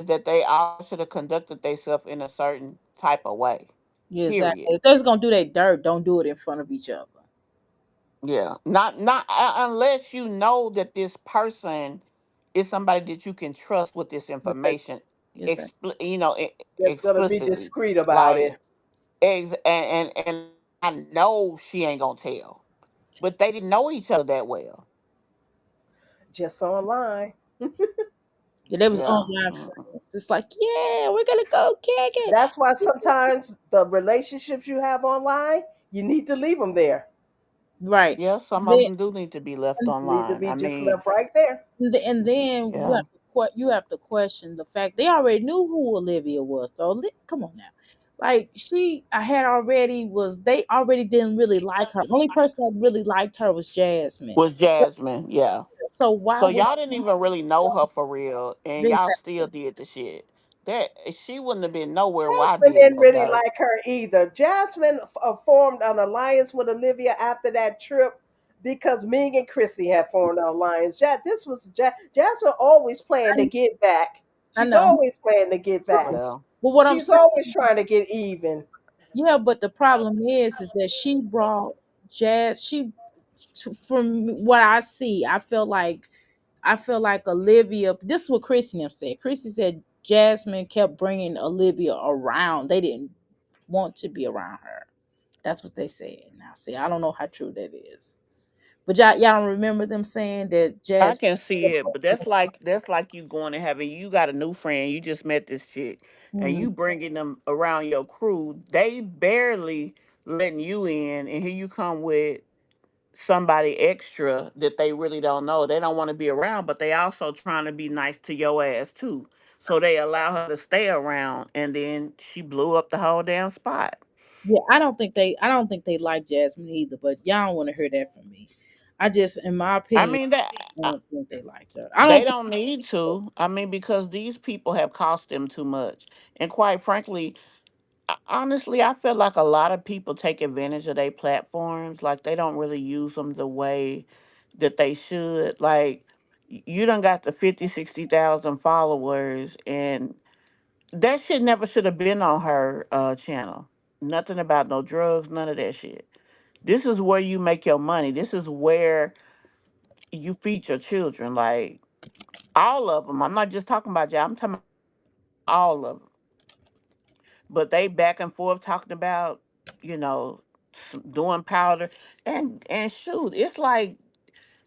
that they all should have conducted themselves in a certain type of way. Yeah, Period. exactly. If they was gonna do their dirt, don't do it in front of each other. Yeah, not unless you know that this person is somebody that you can trust with this Listen, information, Exactly. just gonna be explicitly. discreet about it. Like, and I know she ain't gonna tell, but they didn't know each other that well. Just online. Yeah, they was Yeah. online Mm-mm. friends. It's like, yeah, we're gonna go kick it. That's why sometimes the relationships you have online, you need to leave them there. Right. Yeah, some of Then them do need to be left Need to online. be I just mean, left right there. and then yeah. you have to question the fact they already knew who Olivia was. So come on now, like I had already was they already didn't really like her. Only person that really liked her was Jasmine. Was Jasmine, yeah. So why So would y'all didn't even really know her for real, and they? y'all still did the shit. That she wouldn't have been nowhere where I Jasmine did didn't no really dirt. like her either. Jasmine formed an alliance with Olivia after that trip because Ming and Chrissy had formed an alliance. Jasmine always playing to get back. I She's know, always playing to get back. Well, but what I'm She's saying, always trying to get even. yeah, but the problem is that she brought Jazz. From what I see, I feel like Olivia. This is what Chrissy and them said. Chrissy said Jasmine kept bringing Olivia around. They didn't want to be around her. That's what they said. Now, see, I don't know how true that is, but y'all don't remember them saying that I Jasmine. can see it, but that's like you going and having you got a new friend. You just met this chick, and Mm, you bringing them around your crew. They barely letting you in, and here you come with somebody extra that they really don't know. They don't want to be around, but they also trying to be nice to your ass too. So they allow her to stay around, and then she blew up the whole damn spot. Yeah, I don't think they like Jasmine either, but y'all don't want to hear that from me. I just, in my I opinion, mean that I don't think they liked her. I they don't think. don't need to. I mean, because these people have cost them too much, and quite frankly, honestly, I feel like a lot of people take advantage of their platforms. Like they don't really use them the way that they should. Like you done got the 50, 60,000 followers, and that shit never should have been on her channel. Nothing about no drugs, none of that shit. This is where you make your money. This is where you feed your children. Like all of them. I'm not just talking about you. I'm talking about all of them. But they back and forth talking about, you know, doing powder and shoot. It's like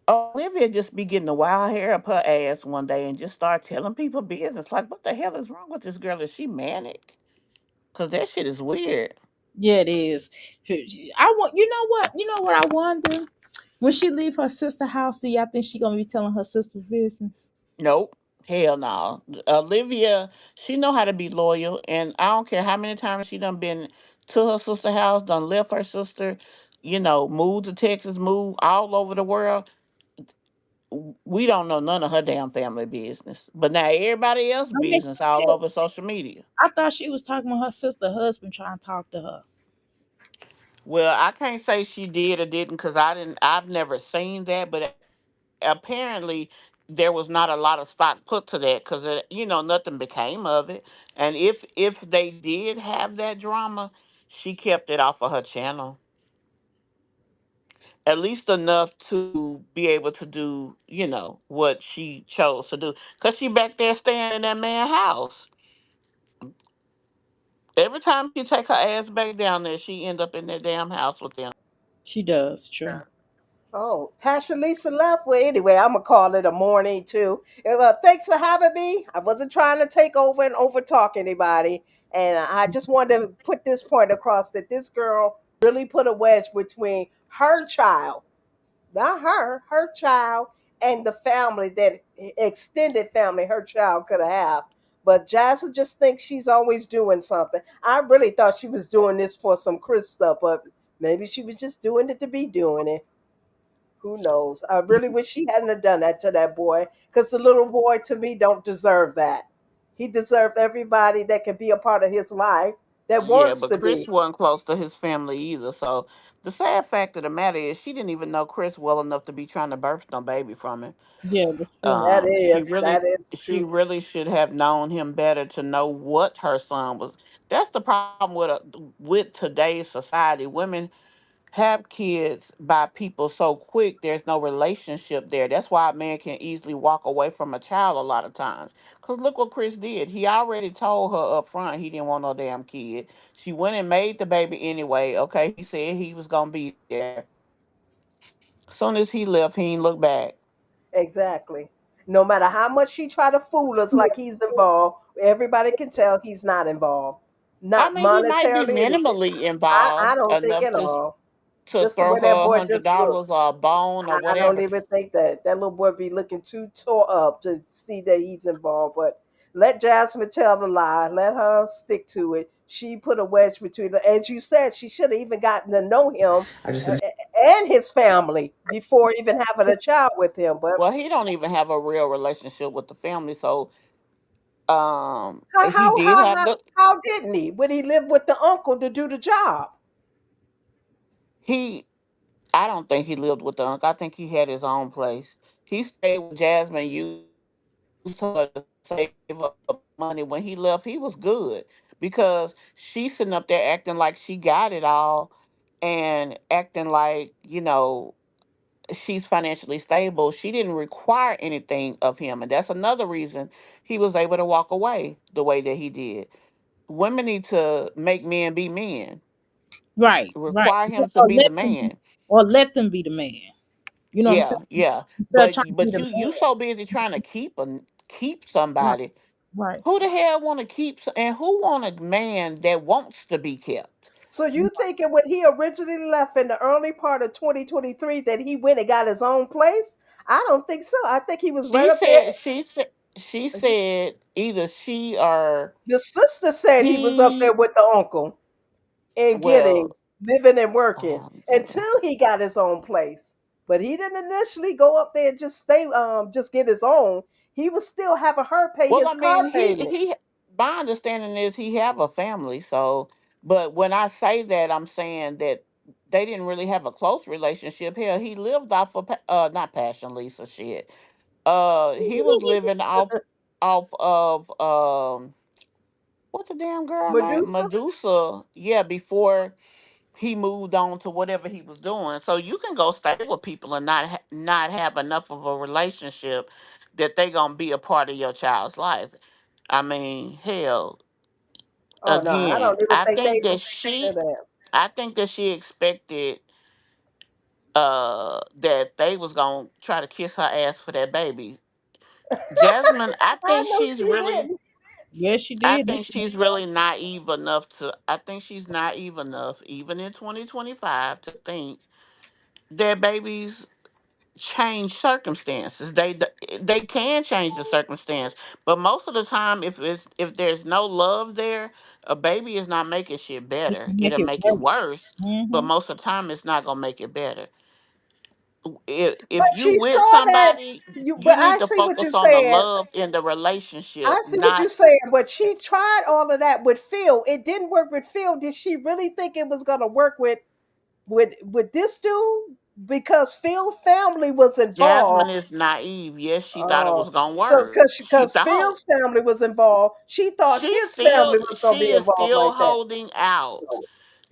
Olivia just be getting the wild hair up her ass one day and just start telling people business. Like, what the hell is wrong with this girl? Is she manic? Cause that shit is weird. Yeah, it is. I want. You know what? You know what I wonder. When she leave her sister house, do y'all think she gonna be telling her sister's business? Nope. Hell no. Olivia, she know how to be loyal, and I don't care how many times she done been to her sister house, done left her sister, moved to Texas, moved all over the world. We don't know none of her damn family business. But now everybody else I mean, business all over social media. I thought she was talking about her sister husband trying to talk to her. Well, I can't say she did or didn't because I've never seen that, but apparently there was not a lot of stock put to that because nothing became of it. And if they did have that drama, she kept it off of her channel. At least enough to be able to do, what she chose to do. Cause she back there staying in that man's house. Every time she take her ass back down there, she end up in that damn house with them. She does. True. Oh, Pastor Lisa left. Well, anyway, I'm gonna call it a morning too. Thanks for having me. I wasn't trying to take over and over talk anybody, and I just wanted to put this point across that this girl really put a wedge between her child, not her child, and the family that extended family her child could have. But Jasmine just thinks she's always doing something. I really thought she was doing this for some Chris stuff, but maybe she was just doing it to be doing it. Who knows? I really wish she hadn't have done that to that boy, because the little boy to me don't deserve that. He deserved everybody that can be a part of his life that Yeah, wants but to Chris be. wasn't close to his family either. So the sad fact of the matter is she didn't even know Chris well enough to be trying to birth no baby from him. Yeah, that's true. Um, she That really is she true. really should have known him better to know what her son was. That's the problem with today's society. Women have kids by people so quick there's no relationship there. That's why a man can easily walk away from a child a lot of times. Because look what Chris did. He already told her up front he didn't want no damn kid. She went and made the baby anyway. Okay, he said he was gonna be there. Soon as he left, he ain't look back. Exactly. No matter how much she try to fool us like he's involved, everybody can tell he's not involved. I Not mean, he might be monetarily, anything. minimally I involved don't think enough at all. to Just the throw way that her a boy hundred just dollars looks. or a bone or I don't whatever. even think that that little boy be looking too tore up to see that he's involved. But let Jasmine tell the lie. Let her stick to it. She put a wedge between her. As you said, she should have even gotten to know him I just finished. and his family before even having a child with him. But Well, he don't even have a real relationship with the family, so how he how did how have how, the how didn't he? When he lived with the uncle to do the job? he I don't think he lived with the uncle. I think he had his own place. He stayed with Jasmine, used her to save up money. When he left, he was good because she's sitting up there acting like she got it all and acting like, she's financially stable. She didn't require anything of him. And that's another reason he was able to walk away the way that he did. Women need to make men be men, Right, right. require him to Or be let the them be, man. or let them be the man. You know what I'm Yeah, saying? yeah. Instead of But trying to be but the you man. so busy trying to keep Right, somebody. right. Who the hell want to keep and who want a man that wants to be kept? So you thinking when he originally left in the early part of 2023 that he went and got his own place? I don't think so. I think he was right She up there. said she said either she or The sister said he was up there he. with the uncle in Well, Giddings, living and working um, until he got his own place. But he didn't initially go up there and just stay, just get his own. He was still having her pay well, I his car mean, payment. he. My understanding is he have a family. So, but when I say that, I'm saying that they didn't really have a close relationship. Hell, he lived off of not Passion Lisa shit. He was living off of what's the damn girl name? Medusa? Medusa. Yeah, before he moved on to whatever he was doing. So you can go stay with people and not have enough of a relationship that they gonna be a part of your child's life. I mean, hell, Oh no, I again, don't even think they even did that. I think that she expected that they was gonna try to kiss her ass for that baby. Jasmine, I know she didn't. Yes, she I did. think she's really naive enough to I think she's naive enough even in 2025 to think that babies change circumstances. They can change the circumstance, but most of the time, if there's no love there, a baby is not making shit Just better. to make It'll it make it work. worse, but Hmm. most of the time, it's not gonna make it better. If But you she with saw that somebody, you. you But need I to see what you're focus on the saying. love in the I relationship, see what you're not saying. But she tried all of that with Phil. It didn't work with Phil. Did she really think it was gonna work with this dude? Because Phil's family was Jasmine involved. is naive. Yes, she thought it Uh, was gonna so work. She because thought Phil's family was involved, she thought his family was gonna she be is involved still like that. holding out.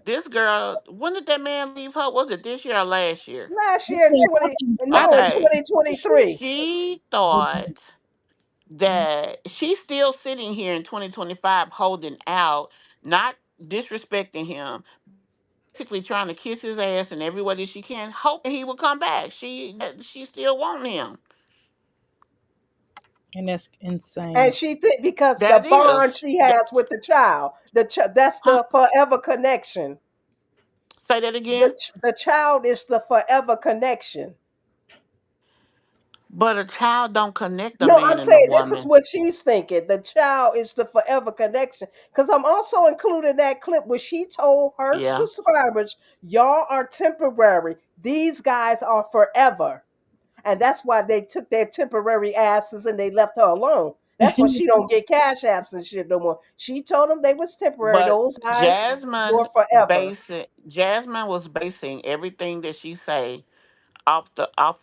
This girl, when did that man leave her? Was it this year or last year? Last I year in think, 20, no, in Okay. 2023. She thought that she's still sitting here in 2025 holding out, not disrespecting him, basically trying to kiss his ass in every way that she can, hoping he would come back. She still want him. and that's And insane. she think because the That is. bond she That, has with the child, that's huh? the forever connection. Say that again. The child is the forever connection. But a child don't connect a No, man I'm and a saying this is woman. what she's thinking. The child is the forever connection. Because I'm also including that clip where she told her Yeah. subscribers, y'all are temporary. These guys are forever. And that's why they took their temporary asses and they left her alone. That's why she don't get cash apps and shit no more. She told them they was temporary. But Those guys were forever. Jasmine was basing everything that she say off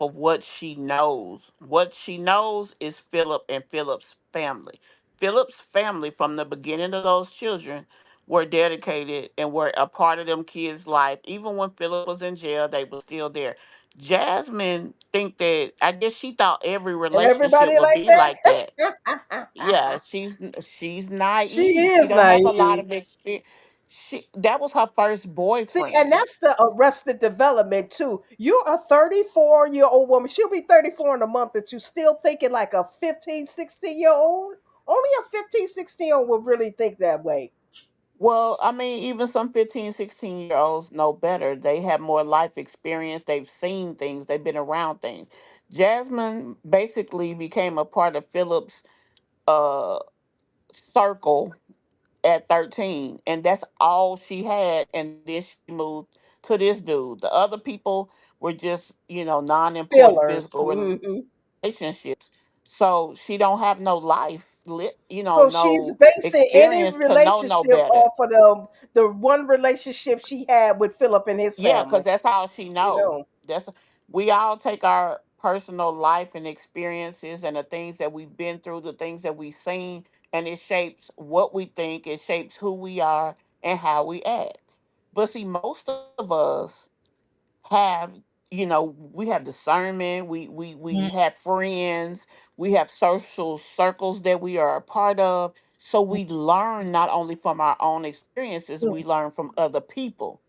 of what she knows. What she knows is Philip and Philip's family. Philip's family from the beginning of those children were dedicated and were a part of them kids' life. Even when Philip was in jail, they were still there. Jasmine think that I guess she thought every relationship Everybody would like be like that. that? Yeah, she's She naive. She is don't have a lot naive. of experience. She That was her first See, and boyfriend. that's the arrested development too. You're a 34-year-old woman. She'll be 34 in a month that you still thinking like a 15, 16-year-old. Only a 15, 16-year-old will really think that way. Well, I mean, even some 15, 16-year-olds know better. They have more life experience. They've seen things. They've been around things. Jasmine basically became a part of Philip's uh, circle at 13. And that's all she had. And then she moved to this dude. The other people were just, non important Fillers. physical Hmm. relationships. So she don't have no life, So she's no basing any experience to know no relationship better. off of the one relationship she had with Philip and his Yeah, because family. that's all she You know. know. That's We all take our personal life and experiences and the things that we've been through, the things that we've seen, and it shapes what we think, it shapes who we are and how we act. But see, most of us have, we have discernment, we Mm. have friends, we have social circles that we are a part of. So we learn not only from our own experiences, we learn from other people.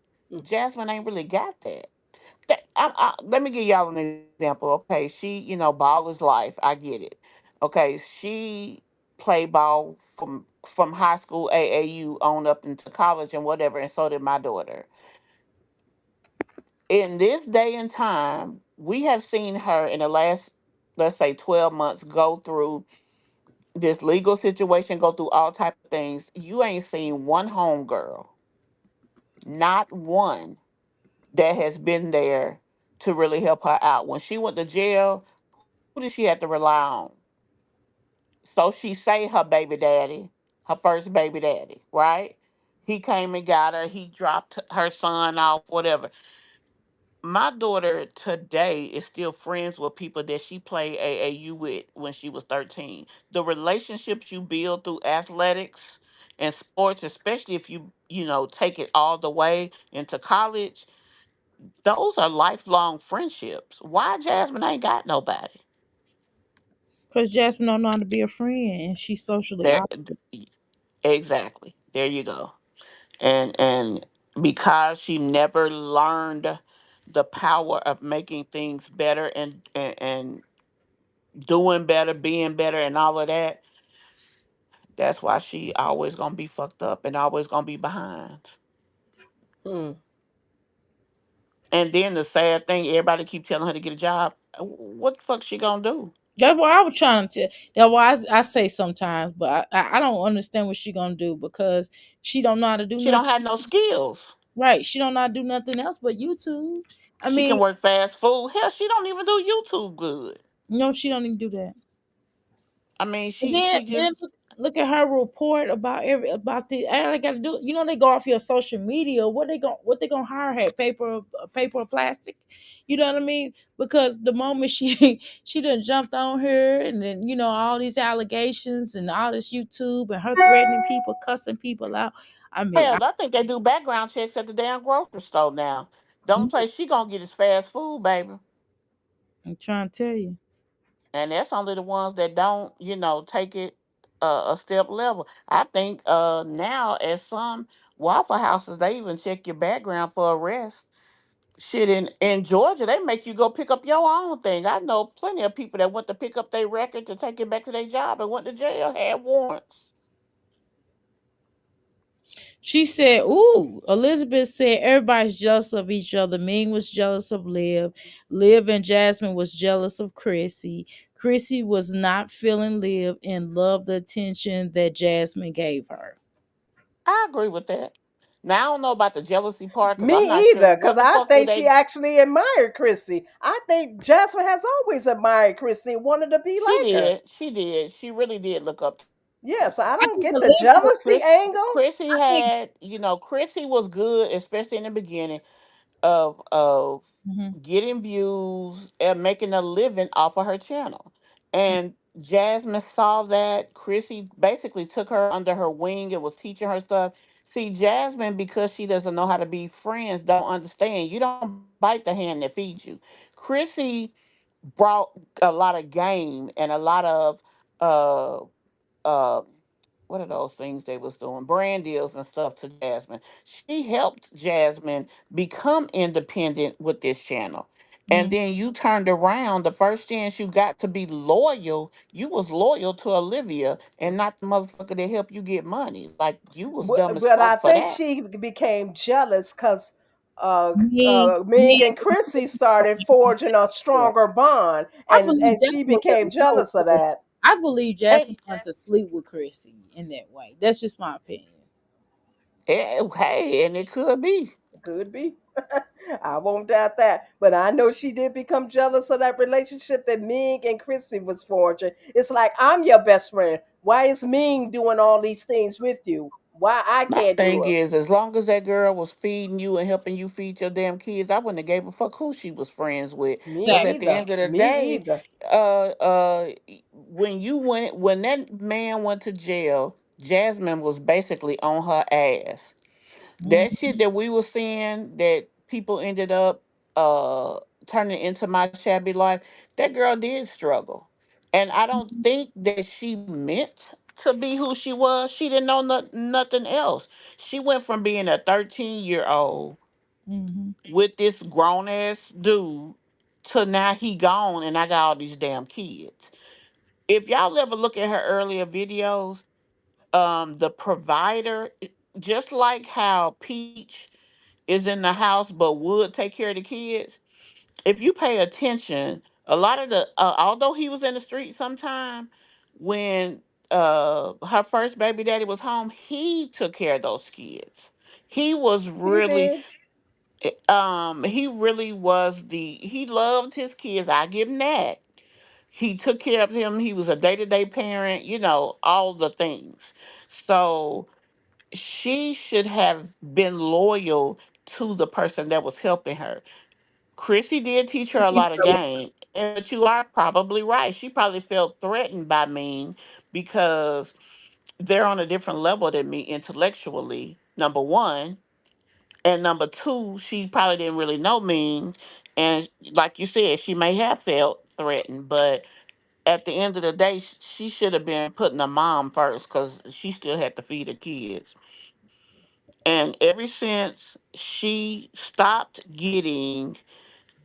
Jasmine ain't really got that. Let me give y'all an example. Okay, she, ball is life. I get it. Okay, she played ball from from high school AAU on up into college and whatever, and so did my daughter. In this day and time, we have seen her in the last, let's say, 12 months go through this legal situation, go through all type of things. You ain't seen one homegirl, not one, that has been there to really help her out. When she went to jail, who did she have to rely on? So she say her baby daddy, her first baby daddy, right? He came and got her. He dropped her son off, whatever. My daughter today is still friends with people that she played AAU with when she was 13. The relationships you build through athletics and sports, especially if you take it all the way into college, those are lifelong friendships. Why Jasmine ain't got nobody? Because Jasmine don't know how to be a friend, and she's socially There, awkward. exactly. There you go. And because she never learned the power of making things better and doing better, being better, and all of that, that's why she always gonna be fucked up and always gonna be behind. Hmm. And then the sad thing, everybody keep telling her to get a job. What the fuck she gonna do? That's what I was trying to tell. That's why I say sometimes, but I don't understand what she gonna do because she don't know how to do She don't nothing. have no skills. Right? She don't know how to do nothing else but YouTube. I She can mean, work fast food. Hell, she don't even do YouTube good. no, she don't even do that. I mean, And she then she then just look at her report about the all they gotta do. They go off your social media. What they gonna hire her? Paper or plastic? You know what I mean? Because the moment she she done jumped on her, and then all these allegations and all this YouTube and her threatening people, cussing people out. I mean, hell, I think they do background checks at the damn grocery store now. The only I'm place she gonna get is fast food, baby. trying to tell you. And that's only the ones that don't take it a step level. I think now at some Waffle Houses they even check your background for arrest. Shit, in Georgia they make you go pick up your own thing. I know plenty of people that went to pick up their record to take it back to their job and went to jail, had warrants. She said, "Ooh." Elizabeth said everybody's jealous of each other. Ming was jealous of Liv. Liv and Jasmine was jealous of Chrissy. Chrissy was not feeling Liv and loved the attention that Jasmine gave her. I agree with that. Now I don't know about the jealousy part because I'm not Me sure either, because what the I fuck do think she they. actually admired Chrissy. I think Jasmine has always admired Chrissy and wanted to be She like her. did, she really did look up. Yes, I I don't think get the Elizabeth was. jealousy Chris angle. Chrissy I think. Chrissy was good, especially in the beginning of Mhm. getting views and making a living off of her channel. And Jasmine saw that. Chrissy basically took her under her wing and was teaching her stuff. See, Jasmine, because she doesn't know how to be friends, don't understand. You don't bite the hand that feeds you. Chrissy brought a lot of game and a lot of uh uh what are those things they was doing, brand deals and stuff, to Jasmine. She helped Jasmine become independent with this channel. And Mhm. then you turned around, the first chance you got to be loyal, you was loyal to Olivia and not the motherfucker that helped you get money. Like, you was dumb as But I fuck for think that. she became jealous because Me, Ming me. and Chrissy started forging a stronger bond, I and believe she Jasmine wanted became to know jealous of Chrissy. that. I believe And, Jasmine wanted to sleep with Chrissy in that way. That's just my opinion. hey, and it could be. Could be. I won't doubt that. But I know she did become jealous of that relationship that Ming and Chrissy was forging. It's like, I'm your best friend. Why is Ming doing all these things with you? Why I My can't do thing it? is, as long as that girl was feeding you and helping you feed your damn kids, I wouldn't have gave a fuck who she was friends with. Cause Me at the Exactly. either. end of the Me day, either. when that man went to jail, Jasmine was basically on her ass. That Mhm. shit that we were seeing that people ended up uh turning into my shabby life, that girl did struggle. And I don't think that she meant to be who she was. She didn't know nothing else. She went from being a 13-year-old Mhm. with this grown ass dude to now he gone and I got all these damn kids. If y'all ever look at her earlier videos, the provider, just like how Peach is in the house but would take care of the kids. If you pay attention, a lot of the although he was in the street sometime, when her first baby daddy was home, he took care of those kids. He was He really did. he really was he loved his kids. I give him that. He took care of him. He was a day-to-day parent, all the things. So she should have been loyal to the person that was helping her. Chrissy did teach her a lot of game, but you are probably right. She probably felt threatened by Ming because they're on a different level than me intellectually, number one. And number two, she probably didn't really know Ming. And like you said, she may have felt threatened, but at the end of the day, she should have been putting her mom first because she still had to feed her kids. And ever since she stopped getting,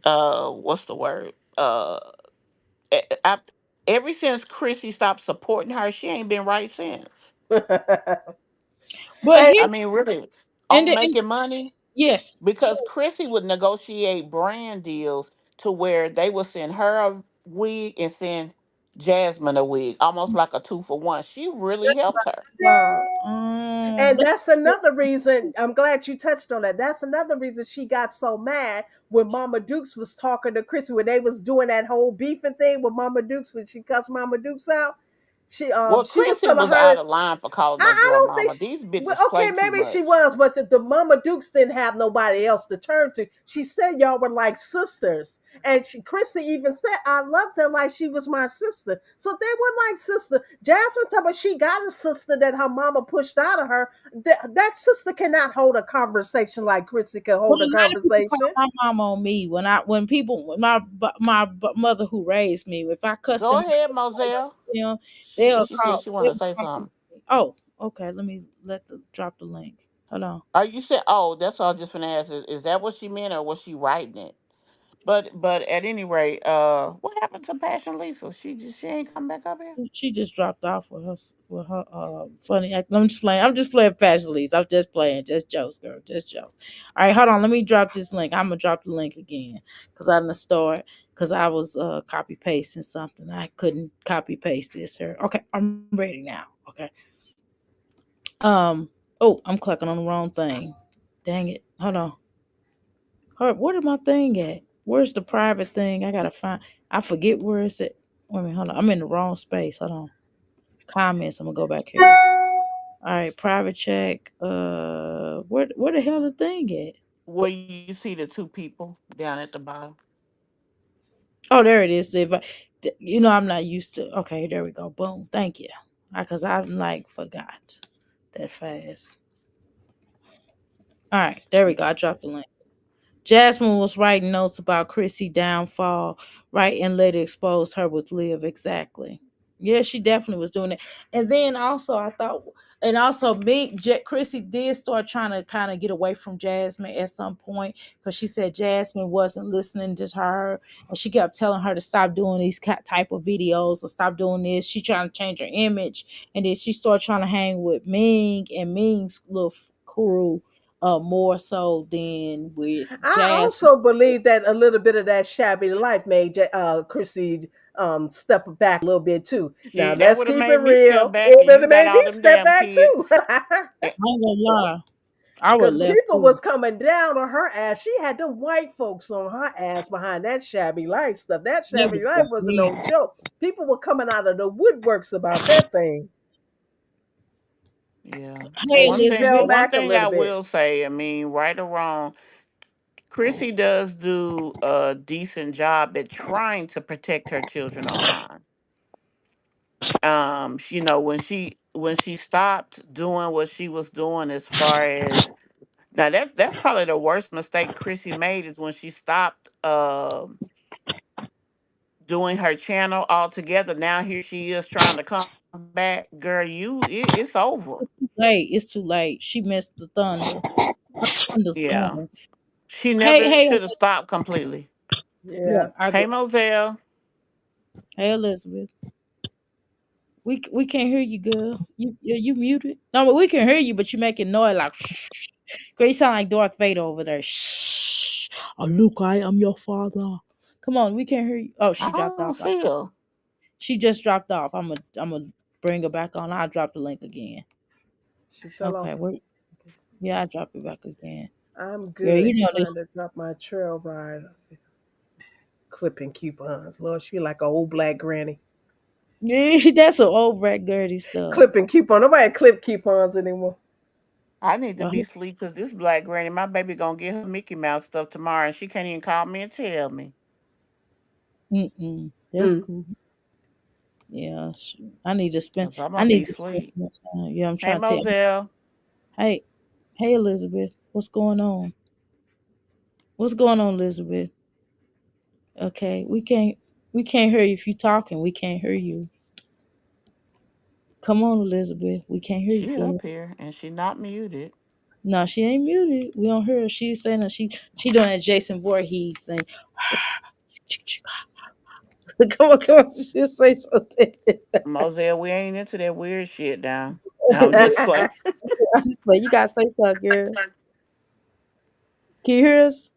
what's the word? After, ever since Chrissy stopped supporting her, she ain't been right since. But And here I mean, really, and, on and making money, yes, because Chrissy would negotiate brand deals to where they would send her a wig and send Jasmine a wig, almost like a 2 for 1. She really helped her. And but that's another reason, I'm glad you touched on that. That's another reason she got so mad when Mama Dukes was talking to Chrissy when they was doing that whole beefing thing with Mama Dukes when she cussed Mama Dukes out. Well, She was Chrissy telling was her, out of line for calling that I girl don't think mama. These well, bitches okay, play too maybe she much. was, but the Mama Dukes didn't have nobody else to turn to. She said y'all were like sisters. And Chrissy even said, I loved her like she was my sister. So they were like sister. Jasmine told me she got a sister that her mama pushed out of her. That sister cannot hold a conversation like Chrissy can Well, hold a a lot of people call conversation. my mom on me when mother who raised me. If I cussed Go them, ahead, Moselle. them She said she wanted they'll to say call me. something. Oh, okay. Let me drop the link. Hold on. Are you said? Oh, that's what I was just gonna ask. Is that what she meant, or was she writing it? But at any rate, what happened to Passion Lisa? She ain't come back up here. She just dropped off with her funny act. I'm just playing. I'm just playing Passion. I'm just playing. Just jokes, girl. Just jokes. All right, hold on. Let me drop this link. I'm gonna drop the link again because I'm gonna start because I was copy pasting something. I couldn't copy paste this here. Okay, I'm ready now. Okay. Um. Oh, I'm clicking on the wrong thing. Dang it. Hold on. Where did my thing at? Where's the private thing? I gotta find. I forget where it's at. Wait a minute. Hold on. I'm in the wrong space. Hold on. Comments. I'm gonna go back here. All right, private check. Where the hell the thing at? Where you see the two people down at the bottom. Oh, there it is. I'm not used to. Okay, there we go. Boom. Thank you. Because I'm like forgot that fast. All right, there we go. I dropped the link. Jasmine was writing notes about Chrissy downfall, right, and later exposed her with Liv exactly. Yeah, she definitely was doing it. And then also, I thought, and also, Chrissy did start trying to kind of get away from Jasmine at some point because she said Jasmine wasn't listening to her, and she kept telling her to stop doing these type of videos or stop doing this. She trying to change her image, and then she started trying to hang with Ming and Ming's little crew more so than with I Jazz. also believe that a little bit of that shabby life made Chrissy step back a little bit too. Now Shit, that let's would have keep it made me step real. back, It and would you have got made me all them step damn back kids. too. Eh, I ain't gonna lie, I would Because left people too. was coming down on her ass. She had them white folks on her ass behind that shabby life stuff. That It shabby was life wasn't crazy. no joke. People were coming out of the woodworks about that thing. Yeah. Hey, And One she thing, fell Elizabeth. one back a thing I little bit. will say, I mean, right or wrong, Chrissy does do a decent job at trying to protect her children online. When she stopped doing what she was doing, as far as now, that's probably the worst mistake Chrissy made, is when she stopped doing her channel altogether. Now here she is trying to come back. Girl, it's over. It's too late. She missed the thunder. Her thunder's Yeah. gone. She Hey, never hey, should have stopped completely. yeah, Yeah. I Hey agree. Moselle. Hey, Elizabeth. We can't hear you, girl. You muted. No, but we can hear you, but you making noise like. Girl, you sound like Darth Vader over there. Shh. Oh, Luke, I am your father. Come on, we can't hear you. Oh, I she dropped don't off. feel. She just dropped off. I'm gonna bring her back on. I'll drop the link again. She fell Okay, off. wait. Yeah, I'll drop it back again. I'm Girl, you good know trying this. to drop my trail ride. Clipping coupons. Lord, she like an old black granny. That's some old rat dirty stuff. Clipping coupon. Nobody clip coupons anymore. I need to Uh, be asleep because this black granny, my baby gonna get her Mickey Mouse stuff tomorrow, and she can't even call me and tell me. Mm-mm. That's Mm. cool. Yeah, I need to spend. 'Cause I'm I gonna need be to spend asleep. more time. Yeah, I'm Hey, trying to tell. Moselle. Hey, hey, Elizabeth, what's going on? What's going on, Elizabeth? Okay, we can't hear you if you talking. We can't hear you. Come on, Elizabeth. We can't hear you, She girl. up here and she not muted. No, she ain't muted. We don't hear her. She's saying that she doing that Jason Voorhees thing. Come on, just say something. Moselle, we ain't into that weird shit now. No, I'm just playing. I just like you gotta say something, girl. Can you hear us?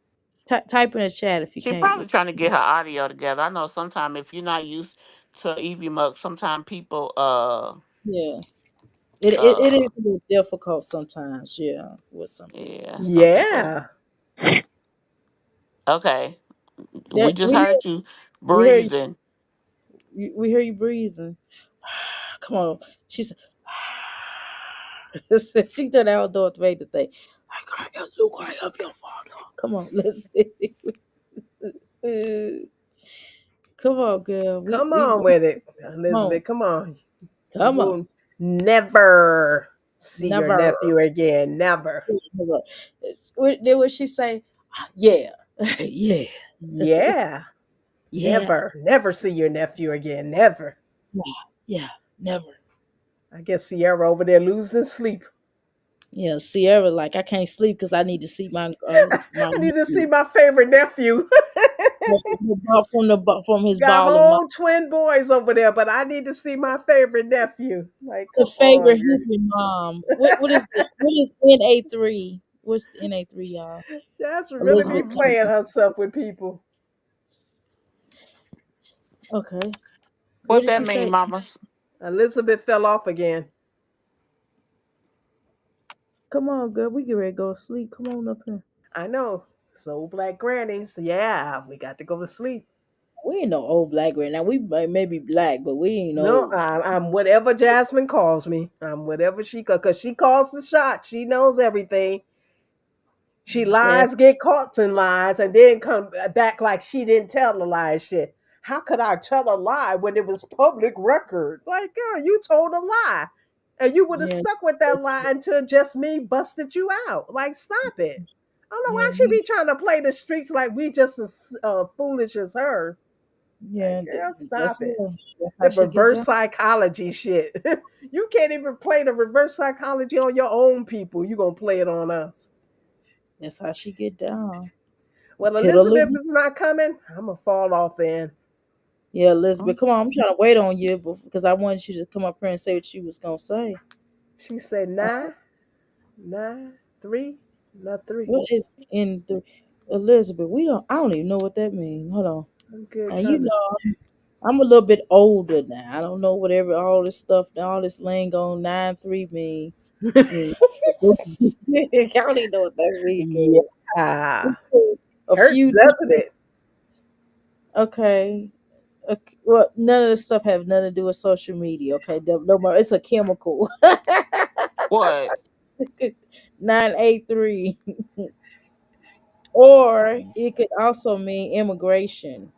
Type in the chat if you She can't. probably trying to get her audio together. I know sometimes if you're not used to EV Mug, sometimes people Yeah, it uh is a little difficult sometimes. Yeah, with some people. yeah, some people. Yeah. Okay. We That just heard you we hear you. breathing. We hear you breathing. Come on, she said. She did that outdoor Vader thing. Like, I am Luke, I am your father. Come on, let's see. Come on, girl. Come on with it, Come on. Elizabeth. Come on. You Come on. will never see your Never. nephew again. Never. Never. Then what she say? Yeah. Yeah. Yeah. Yeah. Never. Never see your nephew again. Never. Yeah. Yeah. Never. I guess Sierra over there losing sleep. Yeah. Sierra, like I can't sleep because I need to see my I need to see nephew my favorite nephew. from his Got ball of mom. whole twin boys over there, but I need to see my favorite nephew. Like, The come favorite on, girl. hooping mom. What is NA3? What's the NA3, y'all? Jasmine really be Elizabeth. playing herself with people. Okay. What What did that she mean, say? mamas? Elizabeth fell off again. Come on, girl. We get ready to go to sleep. Come on up here. I know. So black grannies. Yeah, we got to go to sleep. We ain't no old black right now. We may be black, but we ain't No, old. I'm whatever Jasmine calls me. I'm whatever she because she calls the shot. She knows everything. She Yes. lies, get caught in lies, and then come back like she didn't tell the lie. Shit. How could I tell a lie when it was public record? Like, girl, you told a lie. And you would have Yeah. stuck with that lie until just me busted you out. Like, stop it. I don't know why Yeah. she be trying to play the streets like we just as foolish as her. Yeah. Like, girl, That's stop it. her. That's how That she get reverse down. psychology shit. You can't even play the reverse psychology on your own people. You gonna play it on us. That's how she get down. Well, Elizabeth Tiddly. is not coming. I'm gonna fall off then. Yeah, Elizabeth. Come on. I'm trying to wait on you because I wanted you to come up here and say what you was gonna say. She said Uh, nine, nine, three, not three. what is in the Elizabeth? We don't. I don't even know what that means. Hold on. I'm good, And you kind of. know, I'm a little bit older now. I don't know whatever all this stuff, all this lingo 9-3 mean. I don't even know what that means, girl. Yeah, A hurts, few doesn't different. it? Okay. Okay. Well, none of this stuff have nothing to do with social media. Okay. No more. It's a chemical. What? 983. Or it could also mean immigration.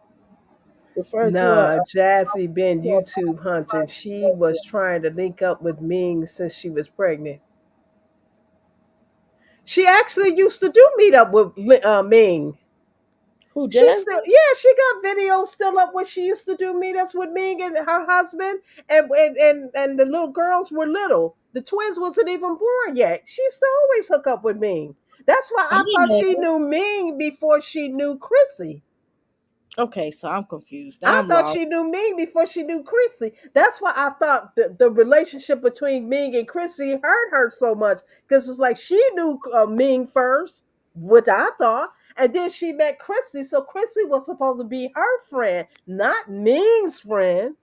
Refer to Nah, Jazzy been to a YouTube hunting. She was trying to link up with Ming since she was pregnant. She actually used to do meet up with Ming. who She still, Jasmine? yeah, she got videos still up when she used to do meetups with Ming and her husband, and the little girls were little. The twins wasn't even born yet. She used to always hook up with Ming. That's why I I didn't thought know she that. knew Ming before she knew Chrissy. Okay, so I'm confused. Now I I'm thought she lost. knew Ming before she knew Chrissy. That's why I thought the relationship between Ming and Chrissy hurt her so much because it's like she knew Ming first, what I thought, and then she met Chrissy. So Chrissy was supposed to be her friend, not Ming's friend.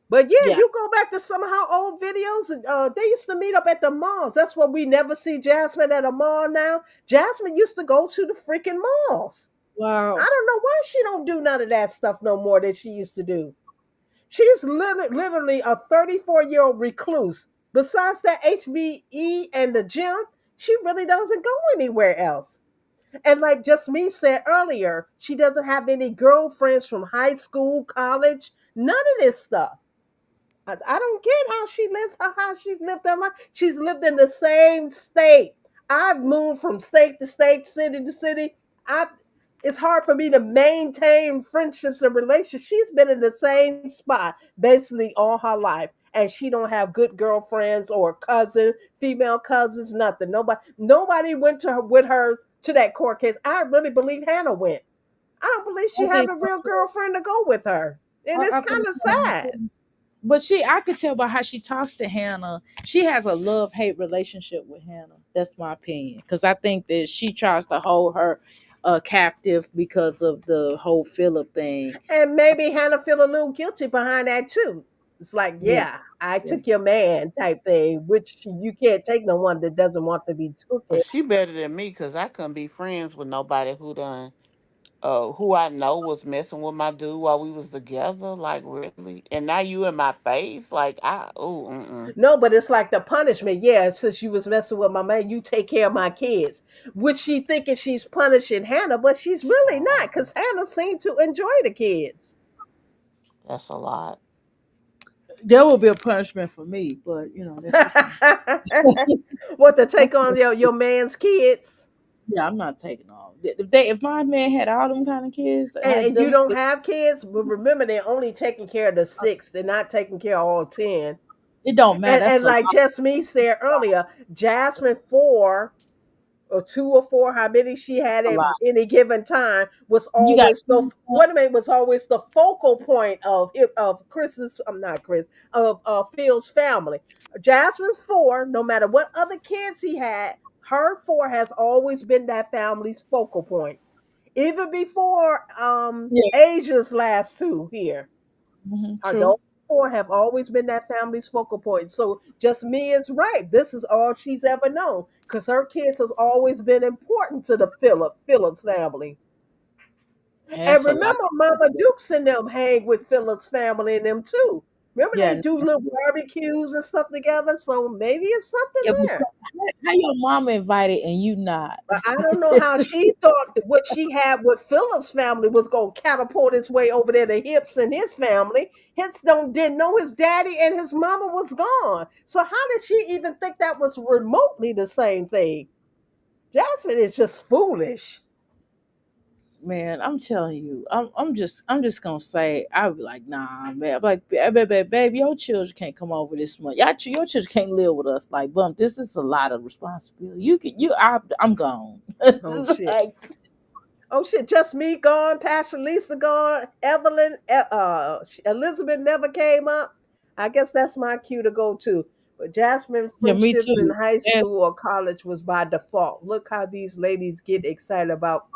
But yeah, Yeah. you go back to some of her old videos. They used to meet up at the malls. That's why we never see Jasmine at a mall now. Jasmine used to go to the freaking malls. I Wow. don't know why she don't do none of that stuff no more that she used to do. She's literally a 34-year-old recluse. Besides that HBE and the gym, she really doesn't go anywhere else. And like just me said earlier, she doesn't have any girlfriends from high school, college, none of this stuff. I don't get how she's lived her life. She's lived in the same state. I've moved from state to state, city to city. I It's hard for me to maintain friendships and relationships. She's been in the same spot basically all her life. And she don't have good girlfriends or female cousins, nothing. Nobody went to her with her to that court case. I really believe Hannah went. I don't believe she I have think a so real too. girlfriend to go with her. And it's I kind think of so sad. too. But I could tell by how she talks to Hannah, she has a love hate relationship with Hannah. That's my opinion. Because I think that she tries to hold her captive because of the whole Philip thing. And maybe Hannah feel a little guilty behind that too. It's like, Yeah, yeah, I yeah. took your man type thing, which you can't take no one that doesn't want to be Well, taken. she better than me because I couldn't be friends with nobody who done who I know was messing with my dude while we was together. Like really, and now you in my face. Like I oh mm-mm. No, but it's like the punishment. Yeah, since you was messing with my man, you take care of my kids. Which she thinking she's punishing Hannah, but she's really not, Child, because Hannah seemed to enjoy the kids. that's a lot. There will be a punishment for me, but that's just me. What to take on Okay. your man's kids? Yeah, I'm not taking all. If my man had all them kind of kids, had And you them, don't have kids, but remember they're only taking care of the six. They're not taking care of all 10. it don't matter. That's And a lot. like just me said earlier, Jasmine 4 or 2 or 4, how many she had A at lot. any given time was You got always the two. what a minute was always the focal point of Chris's. I'm not Chris of Phil's family. Jasmine's 4. No matter what other kids he had, her 4 has always been that family's focal point. Even before Yeah. Asia's last 2 here. True. Those 4 have always been that family's focal point. So just me is right. This is all she's ever known because her kids has always been important to the Phillips family. Yeah, And that's a lot. remember, Mama Dukes and them hang with Phillips family and them too. Remember Yeah. they do little barbecues and stuff together. So maybe it's something Yeah, but there. how your mama invited and you not? But I don't know how she thought that what she had with Philip's family was going to catapult his way over there to Hips and his family. Hips didn't know his daddy and his mama was gone. So how did she even think that was remotely the same thing? Jasmine is just foolish. Man, I'm telling you, I'm just gonna say, I'd be like, nah, man. I'm like, baby, your children can't come over this month. Your children can't live with us. Like, bump, this is a lot of responsibility. I'm gone. Oh It's shit. like, Oh shit, just me gone, Pastor Lisa gone, Evelyn, Elizabeth never came up. I guess that's my cue to go to. But Jasmine yeah, me friendships in too. high Yes, school or college was by default. Look how these ladies get excited about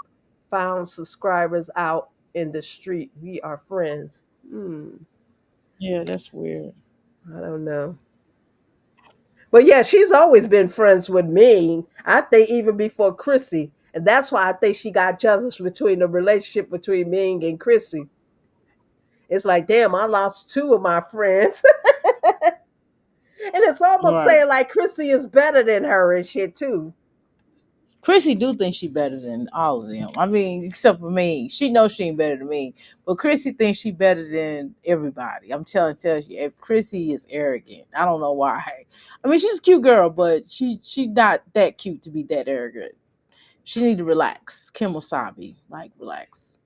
found subscribers out in the street. We are friends. yeah, that's weird. I don't know. But yeah, she's always been friends with me. I think even before Chrissy. And that's why I think she got jealous between the relationship between Ming and Chrissy. It's like, damn, I lost 2 of my friends. And it's almost Right. saying like Chrissy is better than her and shit too. Chrissy do think she better than all of them. I mean, except for me. She knows she ain't better than me. But Chrissy thinks she better than everybody. I'm tells you, if Chrissy is arrogant. I don't know why. I mean, she's a cute girl, but she not that cute to be that arrogant. She need to relax. Kim Wasabi. Like, relax.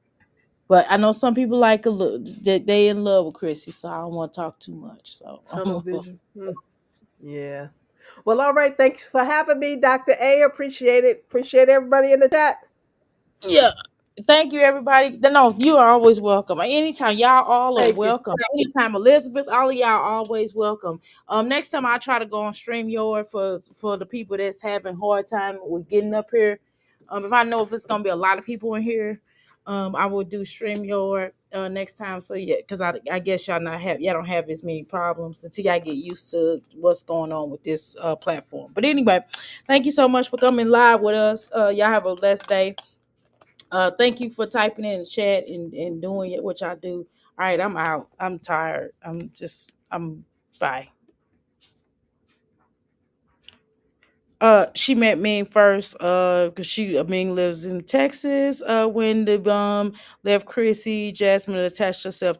But I know some people like a look that they in love with Chrissy, so I don't want to talk too much. Tunnel So vision. Yeah. Well, all right. Thanks for having me, Dr. A. Appreciate it. Appreciate everybody in the chat. yeah. Thank you, everybody. No, you are always welcome. Anytime, y'all all are Thank you. welcome. Anytime, Elizabeth, all of y'all always welcome. Next time I try to go on StreamYard for the people that's having hard time with getting up here. If I know if it's gonna be a lot of people in here, I will do StreamYard next time. So yeah, because I guess y'all don't have as many problems until y'all get used to what's going on with this platform. But anyway, thank you so much for coming live with us. Y'all have a blessed day. Thank you for typing in the chat and doing it, which I do. All right, I'm out. I'm tired. I'm bye. She met Ming first, because Ming lives in Texas. When the left Chrissy, Jasmine attached herself to